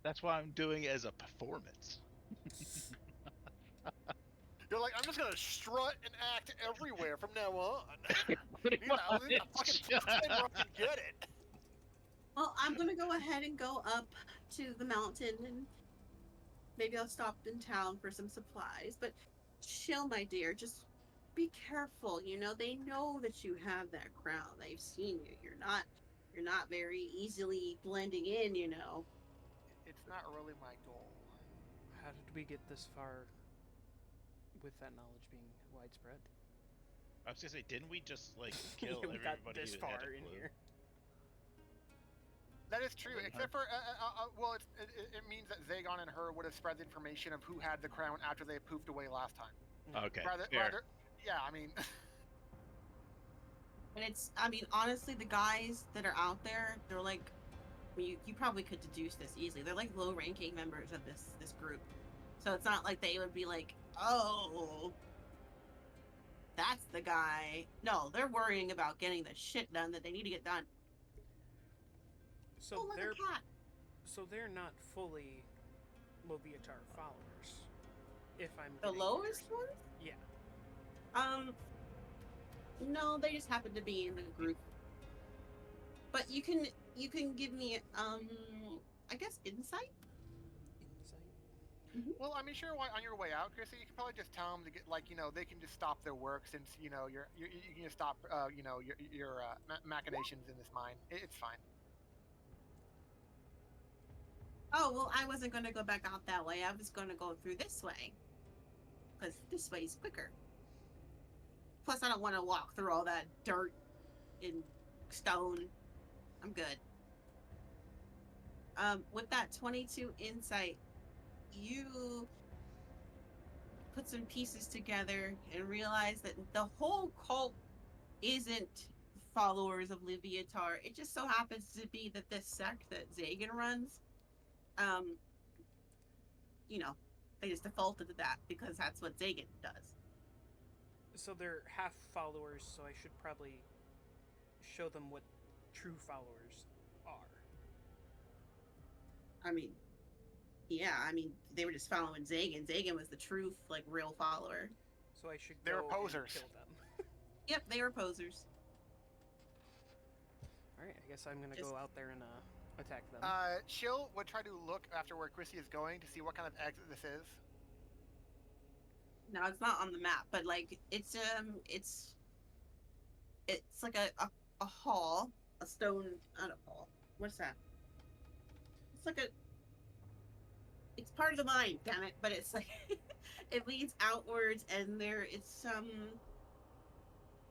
S4: That's why I'm doing it as a performance.
S3: You're like, I'm just gonna strut and act everywhere from now on.
S4: Pretty
S3: You know,
S4: much.
S3: this is a fucking time where I can get it.
S1: Well, I'm gonna go ahead and go up to the mountain, and maybe I'll stop in town for some supplies. But chill, my dear. Just be careful. You know, they know that you have that crown. They've seen you. You're not very easily blending in. You know.
S3: It's not really my goal.
S2: How did we get this far with that knowledge being widespread?
S4: I was gonna say, didn't we just like kill
S2: We got
S4: everybody
S2: this
S4: who had
S2: far
S4: a
S2: in
S4: clue?
S2: here.
S3: That is true, except for, well, it means that Zagon and her would have spread the information of who had the crown after they poofed away last time.
S4: Okay,
S3: Rather, yeah, I mean...
S1: And I mean, honestly, the guys that are out there, they're like, you probably could deduce this easily. They're like low-ranking members of this group. So it's not like they would be like, oh, that's the guy. No, they're worrying about getting the shit done that they need to get done.
S2: So
S1: Like a cat.
S2: they're not fully Loviatar followers. If I'm
S1: The
S2: getting
S1: lowest
S2: your-
S1: ones?
S2: Yeah.
S1: No, they just happen to be in the group. But you can give me I guess insight.
S2: Insight.
S3: Well, I mean, sure, on your way out, Chrissy, you can probably just tell them to get, like, you know, they can just stop their work since, you know, you can just stop, you know, your machinations in this mine. It's fine.
S1: Oh, well, I wasn't going to go back out that way. I was going to go through this way. Because this way is quicker. Plus, I don't want to walk through all that dirt and stone. I'm good. With that 22 insight, you put some pieces together and realize that the whole cult isn't followers of Liviatar. It just so happens to be that this sect that Zagan runs, you know, they just defaulted to that because that's what Zagan does.
S2: So they're half followers, so I should probably show them what true followers are.
S1: I mean, yeah, I mean, they were just following Zagan. Zagan was the true, like, real follower.
S2: So I should
S3: They were
S2: go
S3: posers.
S2: and kill them.
S1: Yep, they were posers.
S2: Alright, I guess I'm gonna
S1: Just-
S2: go out there and attack them.
S3: Chill would try to look after where Chrissy is going to see what kind of exit this is.
S1: No, it's not on the map, but like it's like a hall, a stone, not a hall. What's that? It's like it's part of the mine, damn it, but it's like it leads outwards and it's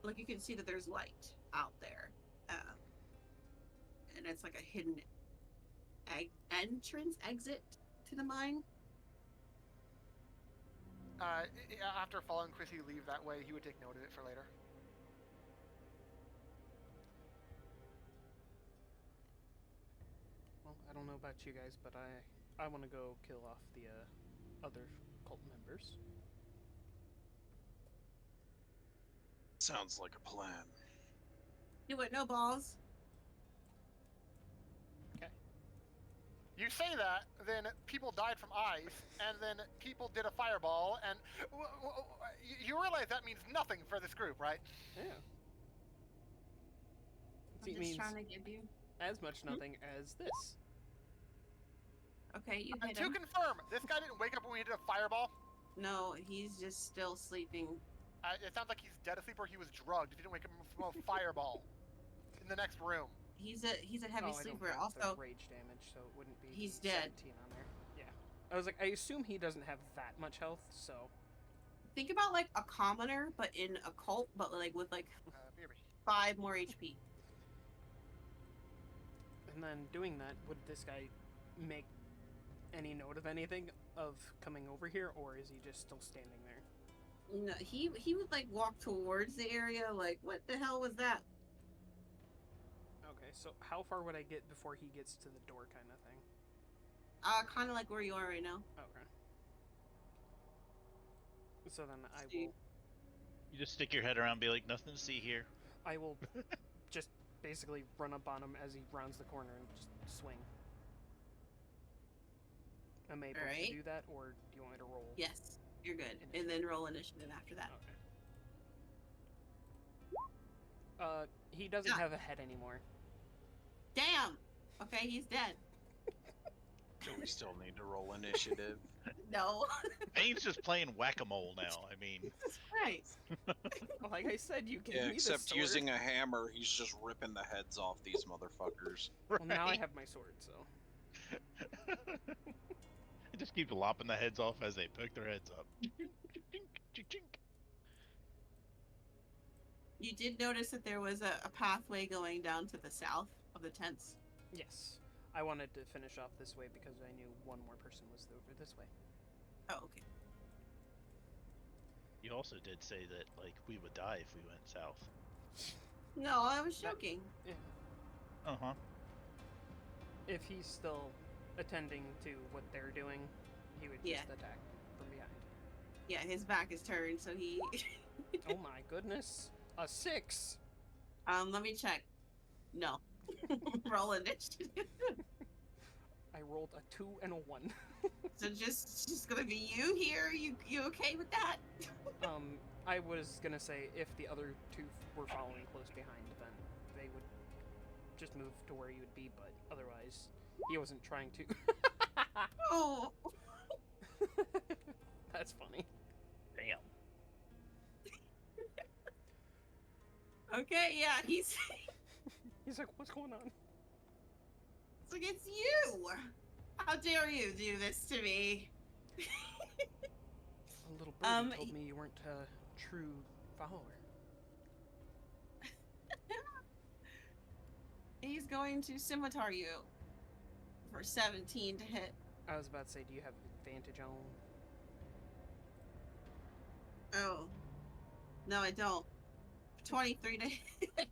S1: like you can see that there's light out there. And it's like a hidden exit to the mine.
S3: After following Chrissy leave that way, he would take note of it for later.
S2: Well, I don't know about you guys, but I want to go kill off the other cult members.
S5: Sounds like a plan.
S1: Do it, no balls.
S3: You say that, then people died from ice, and then people did a fireball, and you realize that means nothing for this group, right?
S2: Yeah.
S1: I'm
S2: It
S1: just
S2: means
S1: trying to give you.
S2: as much nothing as this.
S1: Okay, you
S3: And
S1: hit
S3: to
S1: him.
S3: confirm, this guy didn't wake up when we did a fireball.
S1: No, he's just still sleeping.
S3: It sounds like he's dead asleep or he was drugged. He didn't wake up from a fireball in the next room.
S1: He's a heavy
S2: I
S1: sleeper.
S2: don't have
S1: Also,
S2: the rage damage, so it wouldn't be
S1: He's dead.
S2: 17 on there. Yeah. I was like, I assume he doesn't have that much health, so
S1: think about like a commoner, but in a cult, but like with like
S3: BRB.
S1: 5 more HP.
S2: and then doing that, would this guy make any note of anything of coming over here, or is he just still standing there?
S1: No, he would like walk towards the area. Like, what the hell was that?
S2: Okay, so how far would I get before he gets to the door, kind of thing?
S1: Kind of like where you are right now.
S2: Okay. So then
S1: See.
S4: You just stick your head around and be like, nothing to see here.
S2: I will just basically run up on him as he rounds the corner and just swing. Am I able
S1: Alright.
S2: to do that, or do you want me to roll?
S1: Yes, you're good. And then roll initiative after that.
S2: Okay. He doesn't
S1: Yeah.
S2: have a head anymore.
S1: Damn. Okay, he's dead.
S5: Do we still need to roll initiative?
S1: No.
S4: Bane's just playing whack-a-mole now. I mean,
S1: Jesus Christ.
S2: Like I said, you gave
S5: Yeah,
S2: me the
S5: except
S2: sword.
S5: using a hammer, he's just ripping the heads off these motherfuckers.
S2: Well, now I
S4: right?
S2: have my sword, so.
S4: I just keep lopping the heads off as they poke their heads up.
S1: You did notice that there was a pathway going down to the south of the tents.
S2: Yes. I wanted to finish off this way because I knew one more person was over this way.
S1: Oh, okay.
S4: You also did say that, like, we would die if we went south.
S1: No, I was joking.
S2: Yeah.
S4: Uh-huh.
S2: If he's still attending to what they're doing, he would
S1: Yeah.
S2: just attack from behind.
S1: Yeah, his back is turned, so he.
S2: Oh my goodness. A 6!
S1: Let me check. No. Roll initiative.
S2: I rolled a 2 and a 1.
S1: So just gonna be you here. You okay with that?
S2: I was gonna say if the other two were following close behind, then they would just move to where you would be, but otherwise, he wasn't trying to.
S1: Oh.
S2: That's funny.
S4: Damn.
S1: Okay, yeah, he's
S2: He's like, what's going on?
S1: it's like it's you. How dare you do this to me?
S2: A little birdie told me you weren't a true follower.
S1: He's going to scimitar you for 17 to hit.
S2: I was about to say, do you have advantage on?
S1: Oh. No, I don't. 23 to hit.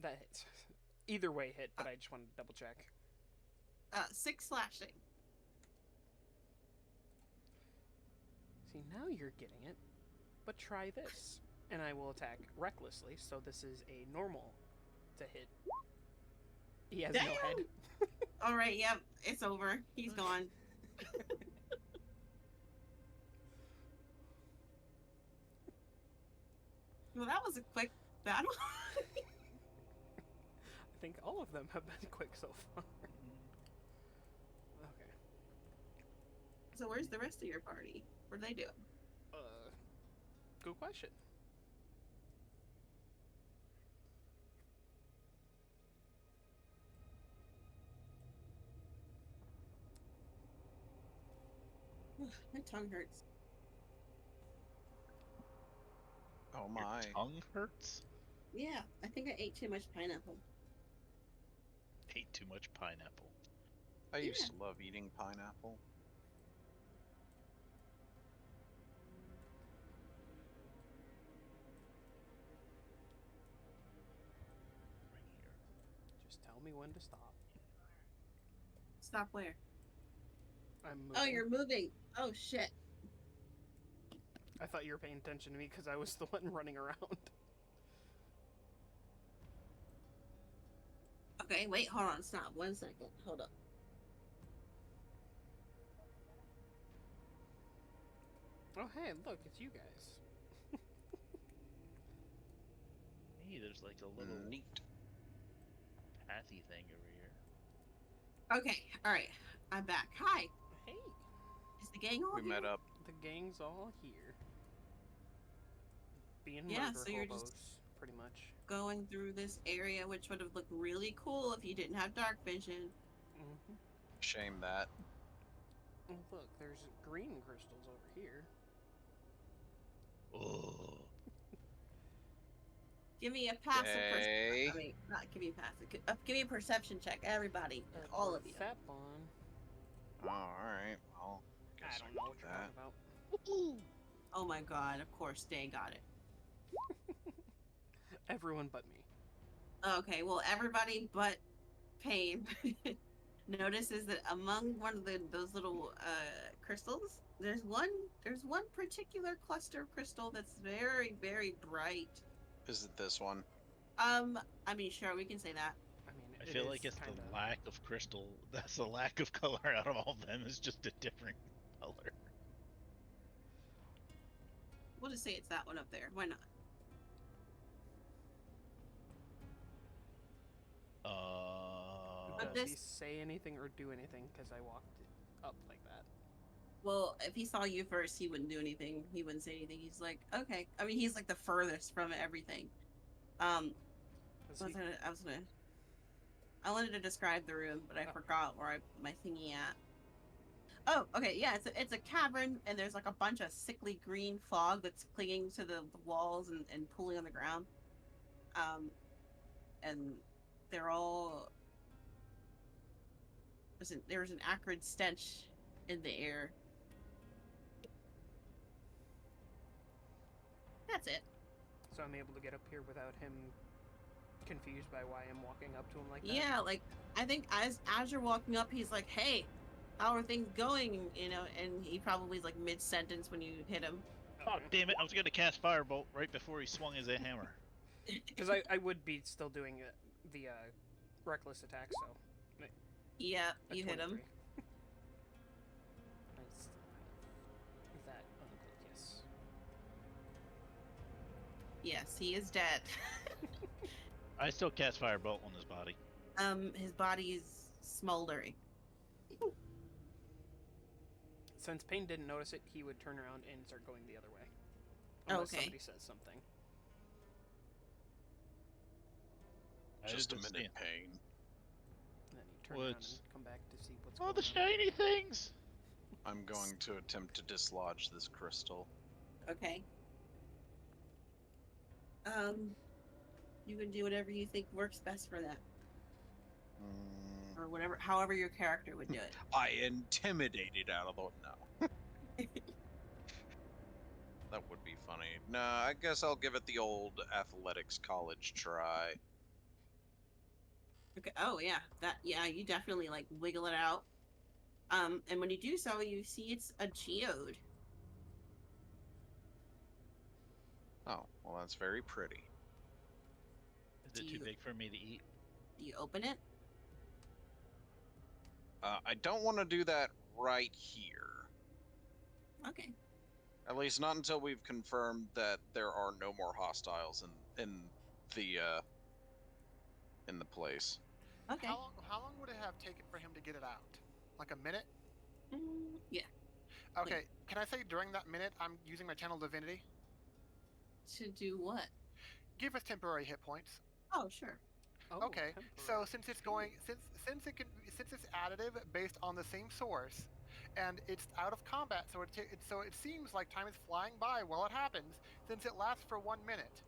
S2: That hits. Either way hit, but I just wanted to double check.
S1: 6 slashing.
S2: See, now you're getting it. But try this. And I will attack recklessly, so this is a normal to hit. He has
S1: Damn!
S2: no head.
S1: All right, yep, it's over. He's gone. Well, that was a quick battle.
S2: I think all of them have been quick so far. Okay.
S1: So where's the rest of your party? What are they doing?
S2: Good question.
S1: My tongue hurts.
S5: Oh my.
S4: Your tongue hurts?
S1: Yeah, I think I ate too much pineapple.
S4: Ate too much pineapple.
S5: I used to love eating pineapple.
S4: Right here.
S2: Just tell me when to stop.
S1: Stop where?
S2: I'm moving.
S1: Oh, you're moving. Oh, shit.
S2: I thought you were paying attention to me because I was the one running around.
S1: Okay, wait, hold on. Stop. 1 second. Hold up.
S2: Oh, hey, look, it's you guys.
S4: Hey, there's like a little
S5: Neat.
S4: pathy thing over here.
S1: Okay, alright. I'm back. Hi.
S2: Hey,
S1: Is the gang all
S5: We
S1: here?
S5: met up.
S2: the gang's all here. Being
S1: Yeah,
S2: murder
S1: so you're
S2: hobos,
S1: just-
S2: pretty much.
S1: Going through this area, which would have looked really cool if you didn't have dark vision.
S2: Mm-hmm.
S5: Shame that.
S2: Oh, look, there's green crystals over here.
S4: Oh.
S1: Give me a passive
S5: Okay.
S1: perception. I mean, not give me a passive. Give me a perception check, everybody. All of you.
S2: Fat one.
S5: Oh, alright. Well,
S2: I
S5: guess
S2: don't
S5: can
S2: know
S5: do
S2: what you're
S5: that.
S2: talking about.
S1: Oh my god, of course Day got it.
S2: Everyone but me.
S1: Okay, well, everybody but Pain notices that among one of those little crystals, there's one particular cluster of crystal that's very, very bright.
S5: Is it this one?
S1: I mean, sure, we can say that.
S2: I mean,
S4: I feel like it's the lack of crystal. That's the lack of color out of all of them. Is just a different color.
S1: We'll just say it's that one up there. Why not? But
S2: Does
S1: this-
S2: he say anything or do anything? Because I walked up like that.
S1: Well, if he saw you first, he wouldn't do anything. He wouldn't say anything. He's like, okay. I mean, he's like the furthest from everything.
S2: Does he-
S1: I wanted to describe the room, but I
S2: Oh.
S1: forgot where I put my thingy at. Oh, okay, yeah, it's a cavern, and there's like a bunch of sickly green fog that's clinging to the walls and pulling on the ground. And they're all there was an acrid stench in the air. That's it.
S2: So I'm able to get up here without him confused by why I'm walking up to him like that?
S1: Yeah, like I think as you're walking up, he's like, "Hey, how are things going?" You know, and he probably is like mid sentence when you hit him.
S4: Oh damn it! I was gonna cast Firebolt right before he swung his hammer.
S2: Because I would be still doing the reckless attack, so...
S1: Yeah,
S2: a
S1: you hit him.
S2: 23. I still have that uncle, yes.
S1: Yes, he is dead.
S4: I still cast Firebolt on his body.
S1: His body is smoldering.
S2: Since Payne didn't notice it, he would turn around and start going the other way.
S1: Oh,
S2: Unless
S1: okay.
S2: somebody says something.
S5: Just a minute, Pain.
S2: And then he'd turn around
S4: Woods.
S2: and come back to see what's
S4: Oh,
S2: going
S4: the
S2: on.
S4: shiny things!
S5: I'm going to attempt to dislodge this crystal.
S1: Okay. You can do whatever you think works best for that, or whatever, however your character would do it.
S5: I intimidated out of the... No. That would be funny. No, I guess I'll give it the old athletics college try.
S1: Okay. Oh yeah, yeah. You definitely like wiggle it out. And when you do so, you see it's a geode.
S5: Oh, well, that's very pretty.
S4: Is it too big for me to eat?
S1: Do you open it?
S5: I don't want to do that right here.
S1: Okay.
S5: At least not until we've confirmed that there are no more hostiles in the place.
S1: Okay.
S3: How long would it have taken for him to get it out? Like a minute?
S1: Yeah.
S3: Okay. Can I say during that minute I'm using my channel divinity?
S1: To do what?
S3: Give us temporary hit points.
S1: Oh, sure.
S2: Oh,
S3: Okay. So since it's going since it's additive based on the same source, and it's out of combat, so it seems like time is flying by while it happens. Since it lasts for 1 minute,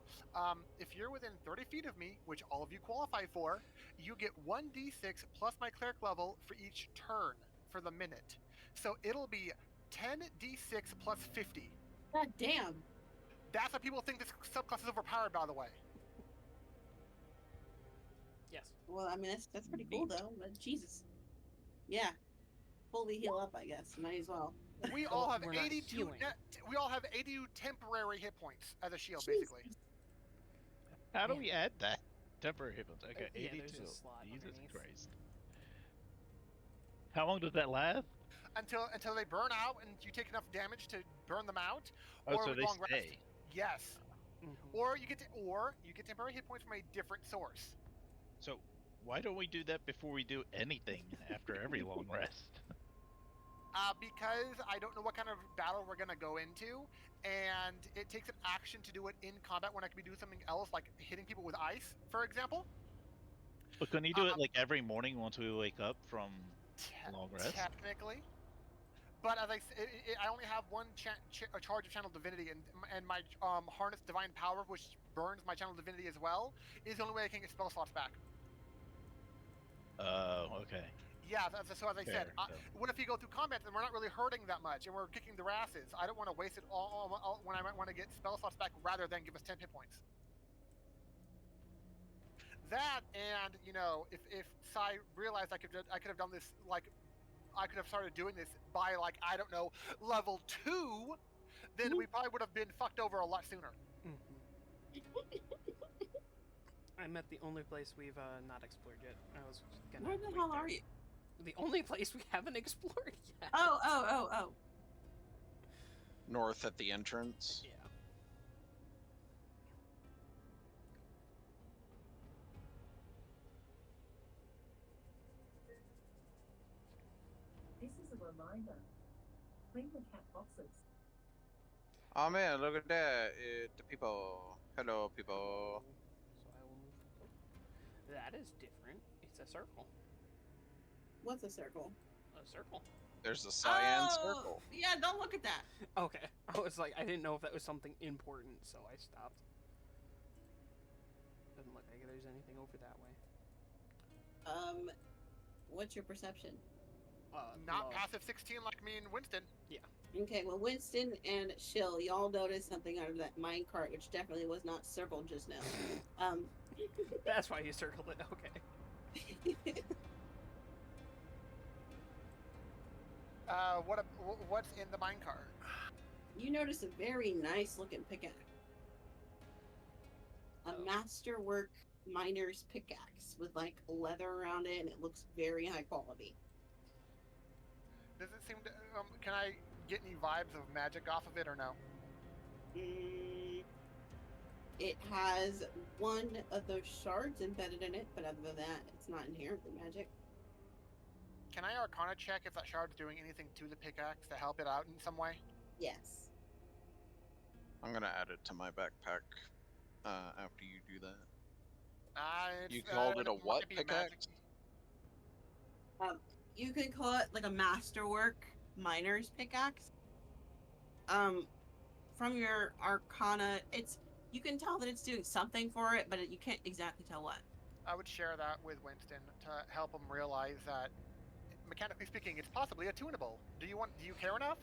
S3: if you're within 30 feet of me, which all of you qualify for, you get 1d6 plus my cleric level for each turn for the minute. So it'll be 10d6 plus 50.
S1: God damn.
S3: That's why people think this subclass is overpowered, by the way.
S2: Yes.
S1: Well, I mean, that's pretty cool, though. But Jesus. Yeah. Fully heal up, I guess. Might as well.
S3: We all have
S2: we're not
S3: 82.
S2: healing.
S3: We all have 82 temporary hit points as a shield, basically.
S1: Jesus.
S4: How do
S2: Yeah.
S4: we add that? Temporary hit points. Okay,
S2: Yeah,
S4: 82.
S2: there's a slot
S4: Jesus
S2: underneath.
S4: Christ. How long does that last?
S3: Until they burn out and you take enough damage to burn them out,
S4: Oh,
S3: or
S4: so
S3: with
S4: they
S3: long rest.
S4: stay.
S3: Yes.
S2: Mm-hmm.
S3: Or you get temporary hit points from a different source.
S4: So why don't we do that before we do anything after every long rest?
S3: Because I don't know what kind of battle we're gonna go into, and it takes an action to do it in combat when I could be doing something else, like hitting people with ice, for example.
S4: But can you do it like every morning once we wake up from a long rest?
S3: Technically. But as I only have one charge of channel divinity, and my harness divine power, which burns my channel divinity as well, is the only way I can get spell slots back.
S4: Okay.
S3: Yeah, so as I said,
S4: Fair,
S3: what if you go through combat and we're not really hurting that much and we're kicking their asses? I don't want to waste it all when I might want to get spell slots back rather than give us 10 hit points. That, and if Sai realized I could have done this, like I could have started doing this by, like, I don't know, level 2, then we probably would have been fucked over a lot sooner.
S2: I'm at the only place we've not explored yet. I was gonna.
S1: Where the hell are you?
S2: The only place we haven't explored yet.
S1: Oh.
S5: North at the entrance.
S2: Yeah.
S6: This is a reminder. Clean the cat boxes.
S5: Oh man, look at that! The people. Hello, people.
S2: So I will move. Oh, that is different. It's a circle.
S1: What's a circle?
S2: A circle.
S5: There's a cyan
S1: Oh,
S5: circle.
S1: Yeah, don't look at that.
S2: Okay. I was like, I didn't know if that was something important, so I stopped. Doesn't look like there's anything over that way.
S1: What's your perception?
S3: Not
S2: Low.
S3: passive 16 like me and Winston.
S1: Okay, well, Winston and Shill, y'all noticed something out of that minecart, which definitely was not circled just now.
S2: That's why you circled it. Okay.
S3: What's in the minecart?
S1: You notice a very nice looking pickaxe. A masterwork miner's pickaxe with like leather around it, and it looks very high quality.
S3: Does it seem to? Can I get any vibes of magic off of it or no?
S1: It has one of those shards embedded in it, but other than that, it's not inherently magic.
S3: Can I Arcana check if that shard's doing anything to the pickaxe to help it out in some way?
S1: Yes.
S5: I'm gonna add it to my backpack after you do that. You called it a what pickaxe?
S1: You could call it like a masterwork miner's pickaxe. From your Arcana, you can tell that it's doing something for it, but you can't exactly tell what.
S3: I would share that with Winston to help him realize that, mechanically speaking, it's possibly attunable. Do you care enough?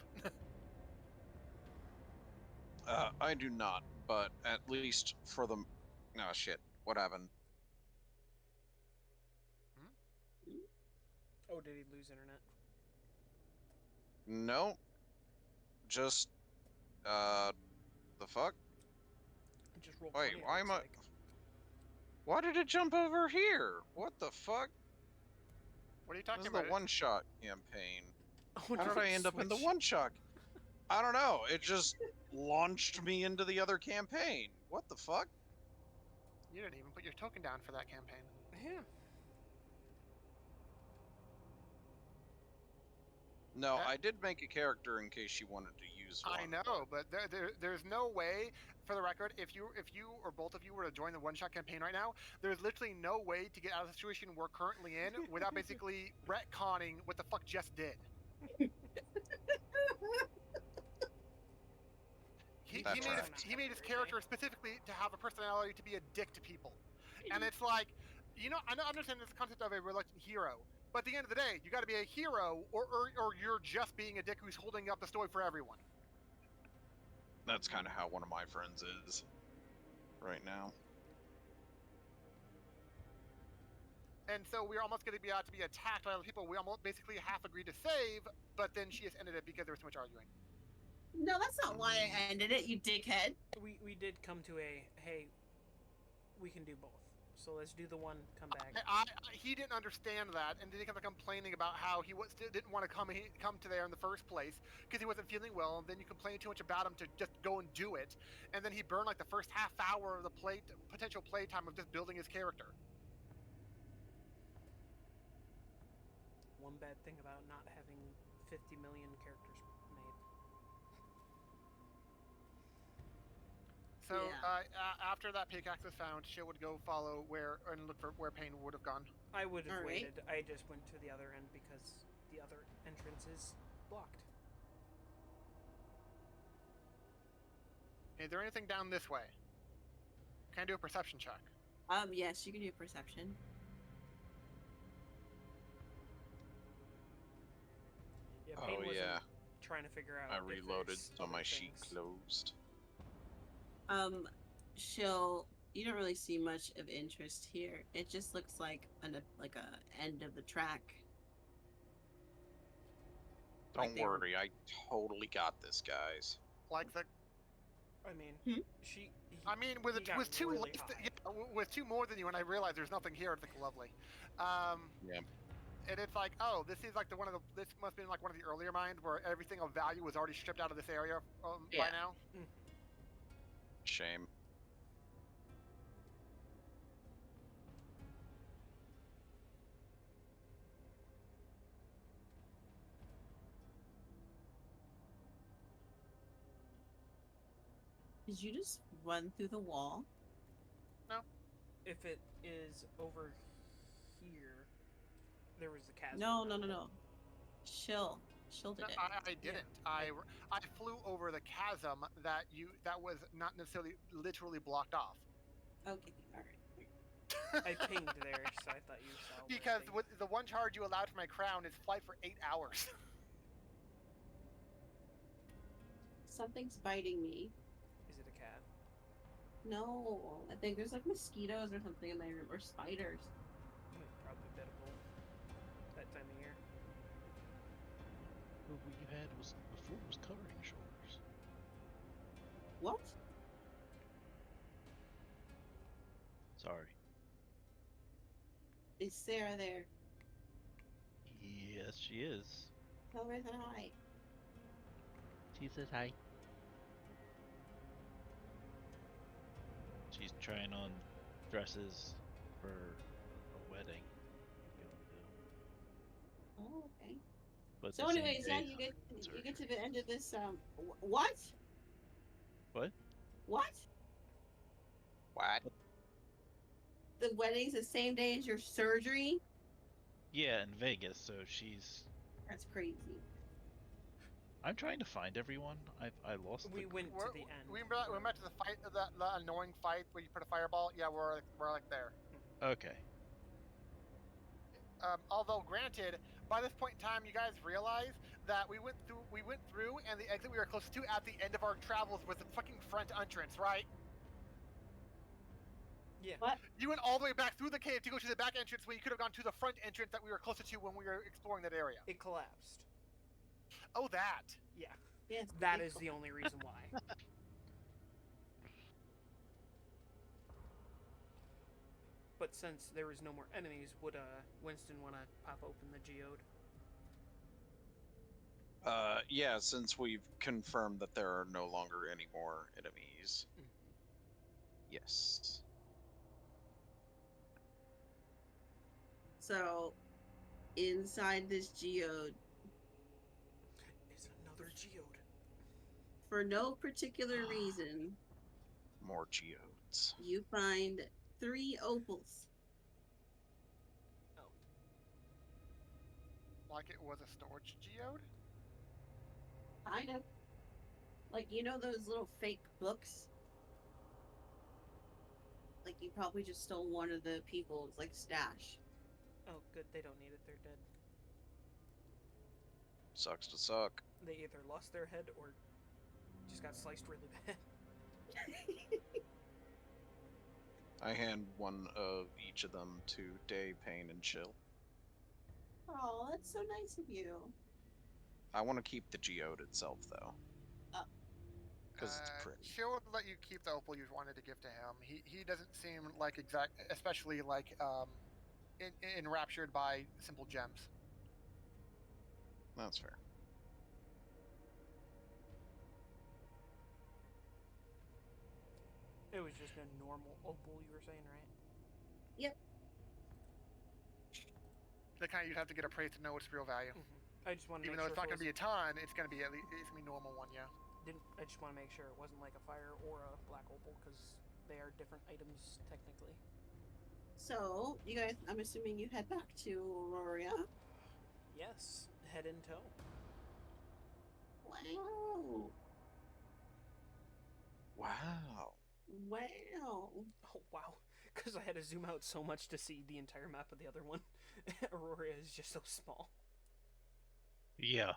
S5: I do not, but at least for the. Oh shit! What happened?
S2: Oh, did he lose internet?
S5: No. Just. The fuck?
S2: Just roll.
S5: Wait,
S2: 20,
S5: why am I?
S2: like.
S5: Why did it jump over here? What the fuck?
S3: What are you
S5: This
S3: talking
S5: is the
S3: about?
S5: one-shot campaign.
S2: Oh,
S5: How did I end up in the
S2: switch.
S5: one-shot? I don't know. It just launched me into the other campaign. What the fuck?
S3: You didn't even put your token down for that campaign.
S2: Yeah.
S5: No,
S3: That-
S5: I did make a character in case you wanted to use one.
S3: I know, but there's no way. For the record, if you or both of you were to join the one-shot campaign right now, there's literally no way to get out of the situation we're currently in without basically retconning what the fuck Jess did. He made his character specifically to have a personality to be a dick to people, and it's like, you know, I understand this concept of a reluctant hero, but at the end of the day, you got to be a hero, or you're just being a dick who's holding up the story for everyone.
S5: That's kind of how one of my friends is right now.
S3: And so we're almost going to be out to be attacked by other people we almost basically half agreed to save, but then she just ended it because there was too much arguing.
S1: No, that's not why I ended it, you dickhead.
S2: We did come to a, hey, we can do both. So let's do the one, come back.
S3: He didn't understand that, and then he kept complaining about how he didn't want to come to there in the first place because he wasn't feeling well. And then you complained too much about him to just go and do it, and then he burned like the first half hour of the potential playtime of just building his character.
S2: One bad thing about not having 50 million characters made.
S3: So
S1: Yeah.
S3: after that pickaxe was found, she would go follow and look for where Payne would have gone.
S2: I would have
S1: All right.
S2: waited. I just went to the other end because the other entrance is blocked.
S3: Is there anything down this way? Can I do a perception check?
S1: Yes, you can do perception.
S2: Yeah,
S5: Oh,
S2: Payne wasn't
S5: yeah.
S2: trying to figure out.
S5: I
S2: if
S5: reloaded,
S2: there's
S5: so my
S2: other
S5: sheet
S2: things.
S5: closed.
S1: You don't really see much of interest here. It just looks like a end of the track.
S5: Don't
S1: Like they were-
S5: worry, I totally got this, guys.
S3: Like the,
S2: I mean,
S1: Hmm?
S3: with
S2: he got
S3: with two
S2: really
S3: less
S2: high.
S3: with two more than you, and I realized there's nothing here. I think lovely.
S5: Yeah.
S3: And it's like, oh, this is like this must have been like one of the earlier mines where everything of value was already stripped out of this area by
S1: Yeah.
S3: now.
S5: Shame.
S1: Did you just run through the wall?
S2: If it is over here, there was the chasm.
S1: No. Shill did
S3: No,
S1: it.
S3: I didn't. I flew over the chasm that was not necessarily literally blocked off.
S1: Okay, all right.
S2: I pinged there, so I thought you saw. where
S3: Because
S2: things-
S3: with the one charge you allowed for my crown is flight for 8 hours.
S1: Something's biting me.
S2: Is it a cat?
S1: No, I think there's like mosquitoes or something in my room, or spiders.
S2: Probably biddable that time of year.
S4: What you had was before was covering shoulders.
S1: What?
S4: Sorry.
S1: Is Sarah there?
S4: Yes, she is.
S1: Tell her that hi.
S4: She says hi. She's trying on dresses for a wedding.
S1: Oh, okay.
S4: But
S1: So,
S4: the same
S1: anyways, yeah,
S4: day
S1: you get
S4: surgery.
S1: to the end of this. What?
S4: What?
S1: What?
S5: What?
S1: The wedding's the same day as your surgery?
S4: Yeah, in Vegas. So she's.
S1: That's crazy.
S4: I'm trying to find everyone. I lost.
S2: We
S4: the...
S2: went to the end.
S3: We met to the fight, the annoying fight where you put a fireball. Yeah, we're like there.
S4: Okay.
S3: Although granted, by this point in time, you guys realize that we went through, and the exit we were closest to at the end of our travels was the fucking front entrance, right?
S2: Yeah.
S1: What?
S3: You went all the way back through the cave to go to the back entrance when you could have gone to the front entrance that we were closer to when we were exploring that area.
S2: It collapsed.
S3: Oh, that.
S2: Yeah.
S1: Yes.
S2: That is the only reason why. But since there is no more enemies, would Winston want to pop open the geode?
S5: Yeah, since we've confirmed that there are no longer any more enemies.
S2: Mm-hmm.
S5: Yes.
S1: So, inside this geode,
S2: Is another geode.
S1: for no particular reason,
S5: More geodes.
S1: you find 3 opals.
S2: Oh.
S3: Like it was a storage geode?
S1: Kind of. Like, you know those little fake books? Like, you probably just stole one of the people's, like, stash.
S2: Oh, good. They don't need it. They're dead.
S5: Sucks to suck.
S2: They either lost their head or just got sliced really bad.
S5: I hand one of each of them to Day, Pain, and Chill.
S1: Oh, that's so nice of you.
S5: I want to keep the geode itself, though. Because it's pretty.
S3: She'll let you keep the opal you wanted to give to him. He doesn't seem like especially like enraptured by simple gems.
S5: That's fair.
S2: It was just a normal opal, you were saying, right?
S1: Yep.
S3: The kind you'd have to get appraised to know its real value.
S2: Mm-hmm. I just want to
S3: Even
S2: make
S3: though
S2: sure
S3: it's not going to be a ton, it's going to be at least it's gonna be a normal one, yeah.
S2: I just want to make sure it wasn't like a fire or a black opal, because they are different items technically.
S1: So, you guys, I'm assuming you head back to Aurora.
S2: Yes, head in tow.
S1: Wow.
S5: Wow.
S1: Wow.
S2: Oh wow, because I had to zoom out so much to see the entire map of the other one. Aurora is just so small.
S4: Yeah.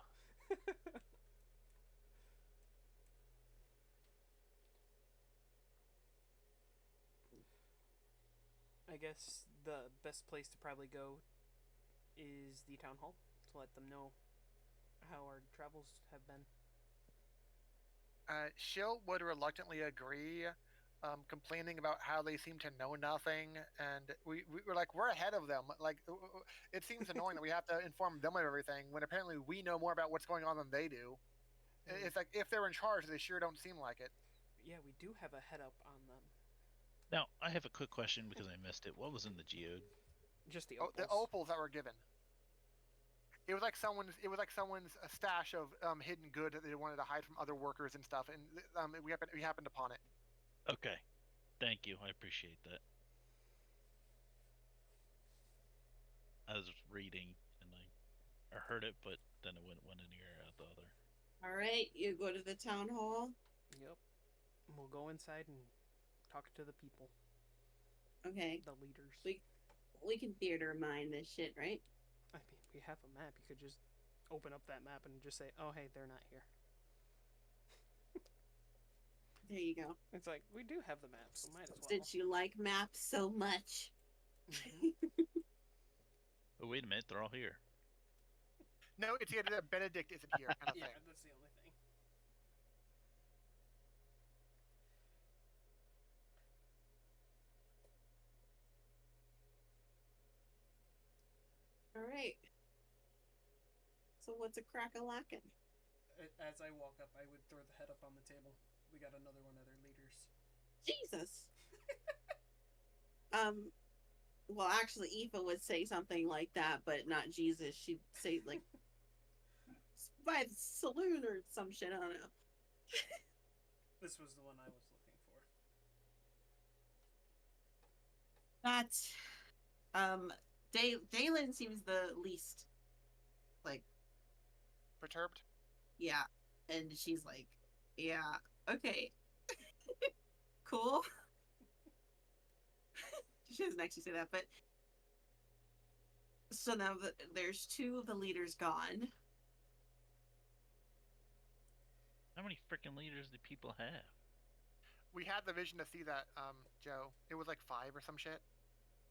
S2: I guess the best place to probably go is the town hall to let them know how our travels have been.
S3: She'll would reluctantly agree, complaining about how they seem to know nothing, and we're like, we're ahead of them. Like, it seems annoying that we have to inform them of everything when apparently we know more about what's going on than they do. It's like, if they're in charge, they sure don't seem like it.
S2: Yeah, we do have a head up on them.
S4: Now, I have a quick question because I missed it. What was in the geode?
S2: Just the opals.
S3: The opals that were given. It was like someone's stash of hidden good that they wanted to hide from other workers and stuff, and we happened upon it.
S4: Okay. Thank you. I appreciate that. I was reading and I heard it, but then it went one ear out the other.
S1: All right, you go to the town hall.
S2: Yep. We'll go inside and talk to the people.
S1: Okay.
S2: The leaders.
S1: We can theater mine this shit, right?
S2: I mean, we have a map. You could just open up that map and just say, oh, hey, they're not here.
S1: There you go.
S2: It's like, we do have the map, so might as well.
S1: Since you like maps so much.
S2: Mm-hmm.
S4: Oh, wait a minute. They're all here.
S3: No, it's either that Benedict isn't here kind of
S2: Yeah,
S3: thing.
S2: that's the only thing.
S1: All right. So what's a crack-a-lackin'?
S2: As I walk up, I would throw the head up on the table. We got another one of their leaders.
S1: Jesus. Well, actually, Aoife would say something like that, but not Jesus. She'd say, like, by the saloon or some shit. I don't know.
S2: This was the one I was looking for.
S1: That's, Dalen seems the least, like,
S3: Perturbed?
S1: yeah. And she's like, yeah, okay. Cool. She doesn't actually say that, but so now there's 2 of the leaders gone.
S4: How many freaking leaders do people have?
S3: We had the vision to see that, Joe. It was like 5 or some shit.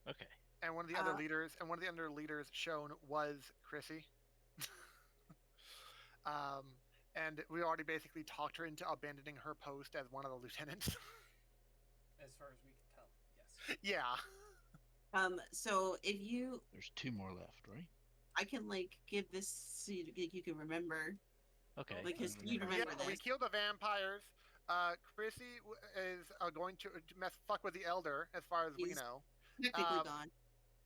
S4: Okay.
S3: And one of the other leaders shown was Chrissy. And we already basically talked her into abandoning her post as one of the lieutenants.
S2: As far as we can tell, yes.
S3: Yeah.
S1: So if you,
S4: There's 2 more left, right?
S1: I can like give this so you can remember.
S4: Okay.
S1: Like his,
S4: I
S1: you remember
S3: We
S1: this.
S3: killed the vampires. Chrissy is going to fuck with the elder, as far as we
S1: He's
S3: know.
S1: technically gone.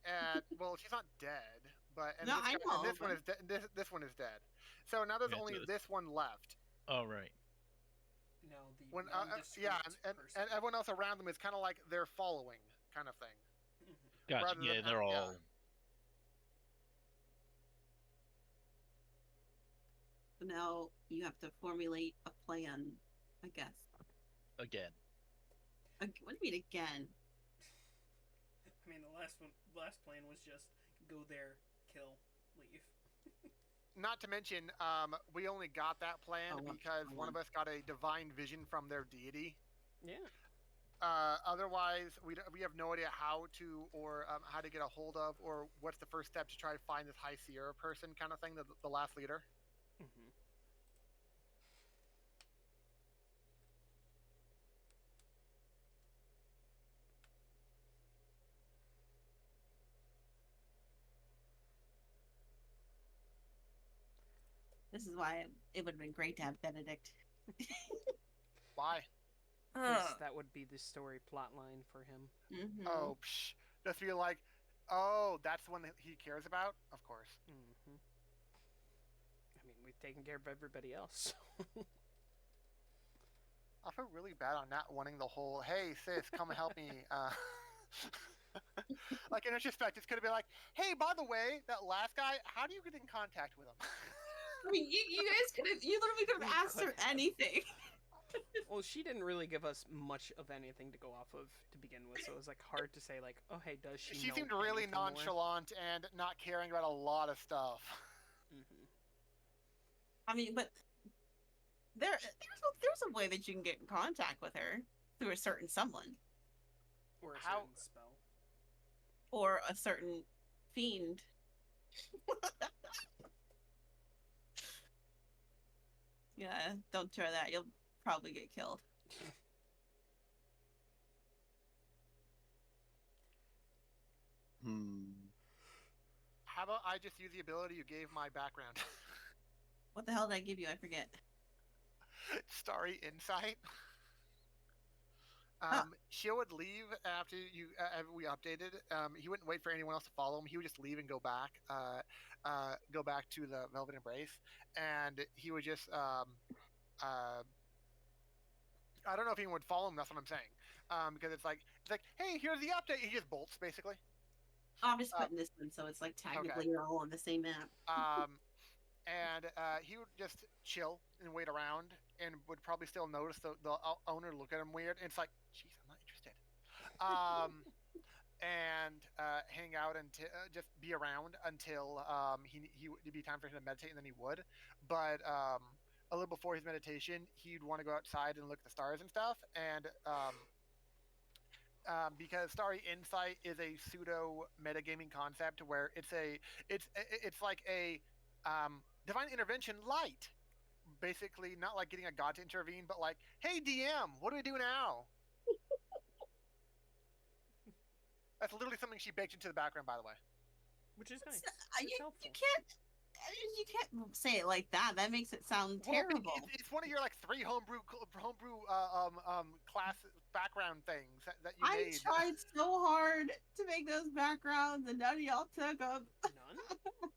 S3: And well, she's not dead, but
S1: No, I know,
S3: this one
S1: but-
S3: is this one is dead. So now there's
S4: Yeah,
S3: only
S4: so-
S3: this one left.
S4: Oh, right.
S7: No, the
S3: When
S7: nondescript
S3: and
S7: person.
S3: everyone else around them is kind of like they're following, kind of thing.
S7: Mhm.
S4: Gotcha.
S3: Rather
S4: Yeah,
S3: than-
S4: they're
S3: yeah.
S4: all.
S1: Now you have to formulate a plan, I guess.
S4: Again.
S1: What do you mean again?
S7: I mean, the last plan was just go there, kill, leave.
S3: Not to mention, we only got that plan
S1: Oh,
S3: because one of us got a divine vision from their deity.
S7: Yeah.
S3: Otherwise, we have no idea how to or how to get a hold of or what's the first step to try to find this High Sierra person, kind of thing, the last leader.
S7: Mm-hmm.
S1: This is why it would have been great to have Benedict.
S3: Why?
S7: Because that would be the story plot line for him.
S1: Mm-hmm.
S3: Oh, psh, just feel like, oh, that's the one that he cares about. Of course.
S7: Mm-hmm. I mean, we've taken care of everybody else.
S3: I feel really bad on not wanting the whole, hey sis, come help me. Like in retrospect, it's gonna be like, hey, by the way, that last guy, how do you get in contact with him?
S1: I mean, you guys could have, you literally could
S7: We
S1: have asked
S7: could
S1: her
S7: have.
S1: anything.
S7: Well, she didn't really give us much of anything to go off of to begin with, so it was like hard to say like, oh hey, does she?
S3: She
S7: know
S3: seemed really
S7: anything more?
S3: nonchalant and not caring about a lot of stuff.
S7: Mm-hmm.
S1: I mean, but there's a way that you can get in contact with her through a certain someone
S7: Or a
S3: How-
S7: certain spell.
S1: or a certain fiend. Yeah, don't try that. You'll probably get killed.
S3: How about I just use the ability you gave my background?
S1: What the hell did I give you? I forget.
S3: Starry Insight.
S1: Ah.
S3: She would leave after we updated. He wouldn't wait for anyone else to follow him. He would just leave and go back to the Velvet Embrace, and he would just I don't know if anyone would follow him. That's what I'm saying. Because it's like, hey, here's the update. He just bolts basically.
S1: I'm just putting this one so it's like technically you're all on the same map.
S3: And he would just chill and wait around, and would probably still notice the owner look at him weird. And it's like, jeez, I'm not interested. And hang out and just be around until it'd be time for him to meditate, and then he would. But a little before his meditation, he'd want to go outside and look at the stars and stuff. And because Starry Insight is a pseudo metagaming concept where it's like a divine intervention light, basically not like getting a god to intervene, but like, hey DM, what do we do now? That's literally something she baked into the background, by the way.
S7: Which is nice.
S1: You,
S7: It's helpful.
S1: you can't say it like that. That makes it sound terrible.
S3: It's one of your like 3 homebrew class background things that you
S1: I
S3: made.
S1: tried so hard to make those backgrounds, and none of y'all took them.
S7: None?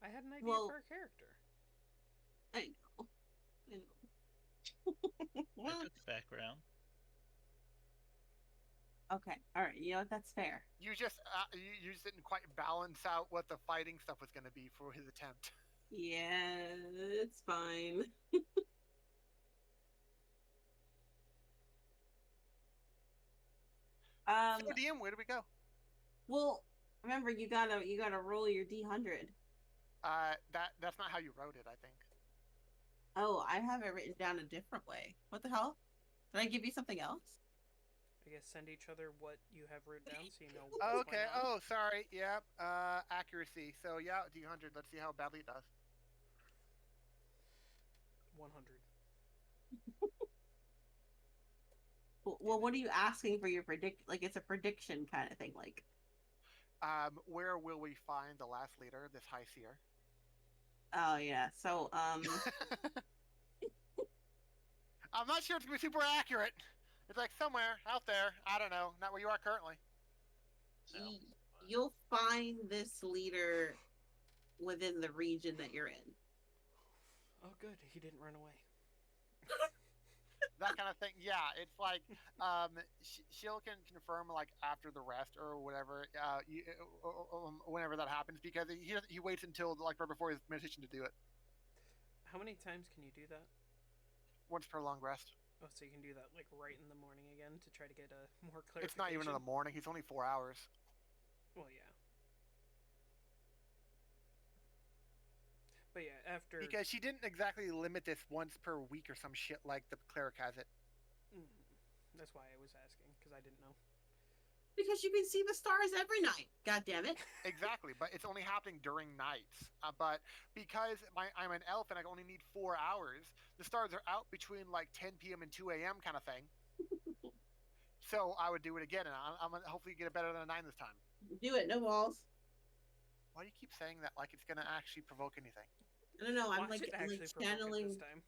S7: I had an idea
S1: Well-
S7: for a character.
S1: I know.
S4: I took the background.
S1: Okay, all right. You know what? That's fair.
S3: You just didn't quite balance out what the fighting stuff was going to be for his attempt.
S1: Yeah, it's fine.
S3: So DM, where do we go?
S1: Well, remember you gotta roll your D100.
S3: That's not how you wrote it, I think.
S1: Oh, I have it written down a different way. What the hell? Did I give you something else?
S7: I guess send each other what you have written down so you know what's
S3: Okay.
S7: going on.
S3: Oh, sorry. Yep. Accuracy. So yeah, D100. Let's see how badly it does.
S7: 100.
S1: Well, what are you asking for your predict? Like it's a prediction kind of thing. Like,
S3: Where will we find the last leader, this high seer?
S1: oh yeah. So
S3: I'm not sure it's gonna be super accurate. It's like somewhere out there. I don't know. Not where you are currently.
S4: So,
S1: you'll find this leader within the region that you're in.
S7: Oh, good. He didn't run away.
S3: That kind of thing. Yeah, it's like she'll can confirm like after the rest or whatever. Whenever that happens, because he waits until like right before his meditation to do it.
S7: How many times can you do that?
S3: Once per long rest.
S7: Oh, so you can do that like right in the morning again to try to get a more clarification.
S3: It's not even in the morning. He's only 4 hours.
S7: Well, yeah. But yeah, after
S3: Because she didn't exactly limit this once per week or some shit like the cleric has it.
S7: That's why I was asking, because I didn't know.
S1: Because you can see the stars every night. God damn it.
S3: Exactly, but it's only happening during nights. But because I'm an elf and I only need 4 hours, the stars are out between like 10 p.m. and 2 a.m. kind of thing. So I would do it again, and I'm gonna hopefully get it better than a 9 this time.
S1: Do it, no balls.
S3: Why do you keep saying that like it's gonna actually provoke anything?
S1: I don't know. I'm
S7: Watch
S1: like
S7: it actually provoke it
S1: channeling.
S7: this time.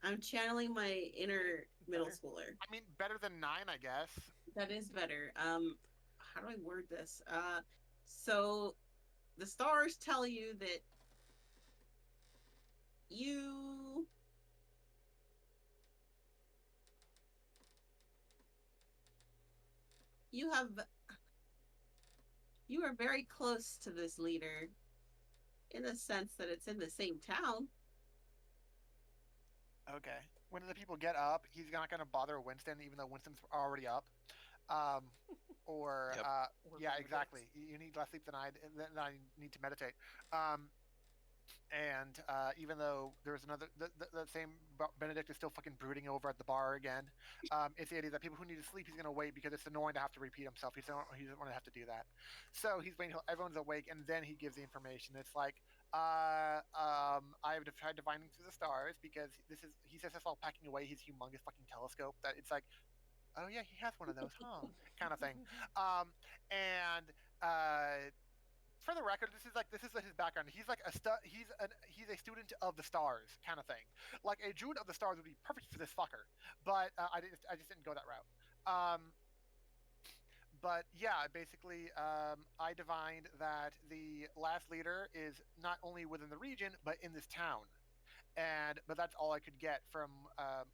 S1: I'm channeling my inner middle
S7: Better.
S1: schooler.
S3: I mean, better than 9, I guess.
S1: That is better. How do I word this? So the stars tell you that you have you are very close to this leader in the sense that it's in the same town.
S3: Okay. When the people get up, he's not gonna bother Winston, even though Winston's already up. Or
S5: Yep.
S3: yeah, exactly. You need less sleep than I need to meditate. And even though there's another, the same Benedict is still fucking brooding over at the bar again. It's the idea that people who need to sleep, he's gonna wait because it's annoying to have to repeat himself. He doesn't want to have to do that. So he's waiting until everyone's awake, and then he gives the information. It's like, I have tried divining through the stars because he says this while packing away his humongous fucking telescope. That it's like, oh yeah, he has one of those, huh? Kind of thing. And for the record, this is his background. He's like he's a student of the stars kind of thing. Like a druid of the stars would be perfect for this fucker, but I just didn't go that route. But yeah, basically, I divined that the last leader is not only within the region but in this town, but that's all I could get from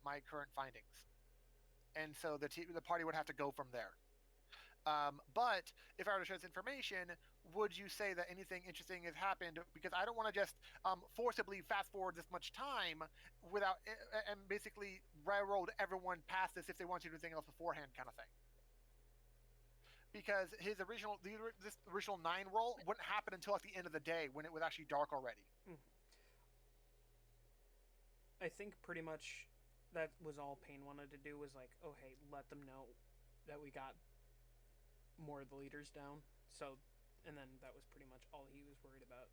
S3: my current findings, and so the party would have to go from there. But if I were to share this information, would you say that anything interesting has happened? Because I don't want to just forcibly fast forward this much time without and basically railroad everyone past this if they want to do anything else beforehand, kind of thing. Because this original 9 roll wouldn't happen until at the end of the day when it was actually dark already.
S7: I think pretty much that was all Payne wanted to do, was like, oh hey, let them know that we got more of the leaders down. So, and then that was pretty much all he was worried about.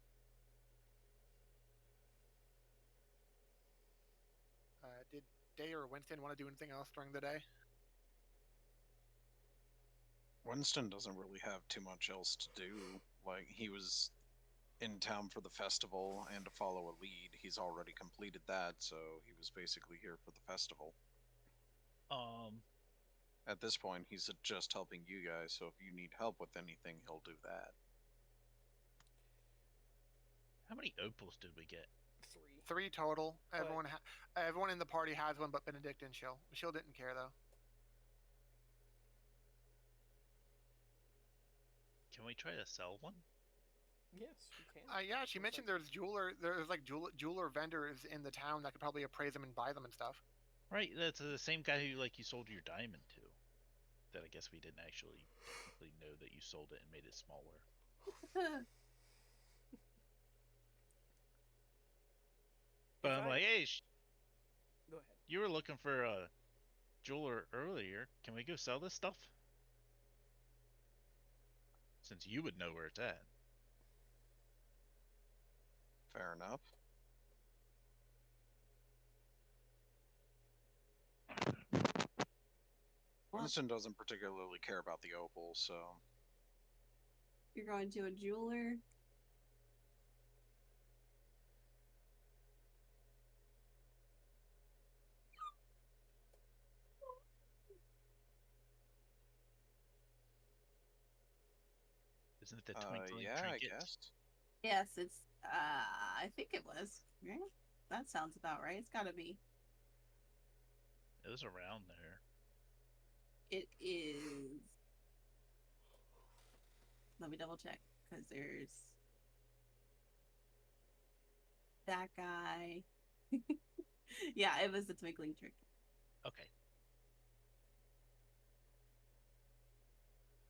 S3: Did Day or Winston want to do anything else during the day?
S5: Winston doesn't really have too much else to do. Like, he was in town for the festival and to follow a lead. He's already completed that, so he was basically here for the festival. At this point, he's just helping you guys, so if you need help with anything, he'll do that.
S4: How many opals did we get?
S3: 3 total.
S7: But
S3: Everyone in the party has one, but Benedict and Shill. Shill didn't care though.
S4: Can we try to sell one?
S7: yes, you can.
S3: Yeah, she mentioned there's like jeweler vendors in the town that could probably appraise them and buy them and stuff.
S4: Right, that's the same guy who like you sold your diamond to. That I guess we didn't actually technically know that you sold it and made it smaller. But I'm like, hey,
S7: Go ahead.
S4: you were looking for a jeweler earlier. Can we go sell this stuff? Since you would know where it's at.
S5: Fair enough. Winston doesn't particularly care about the opal, so
S1: You're going to a jeweler.
S4: Isn't it the twinkling
S5: yeah,
S4: trinket?
S5: I guess.
S1: Yes, it's I think it was. Yeah, that sounds about right. It's gotta be.
S4: It was around there.
S1: It is. Let me double check because there's that guy. Yeah, it was the twinkling trick.
S4: Okay.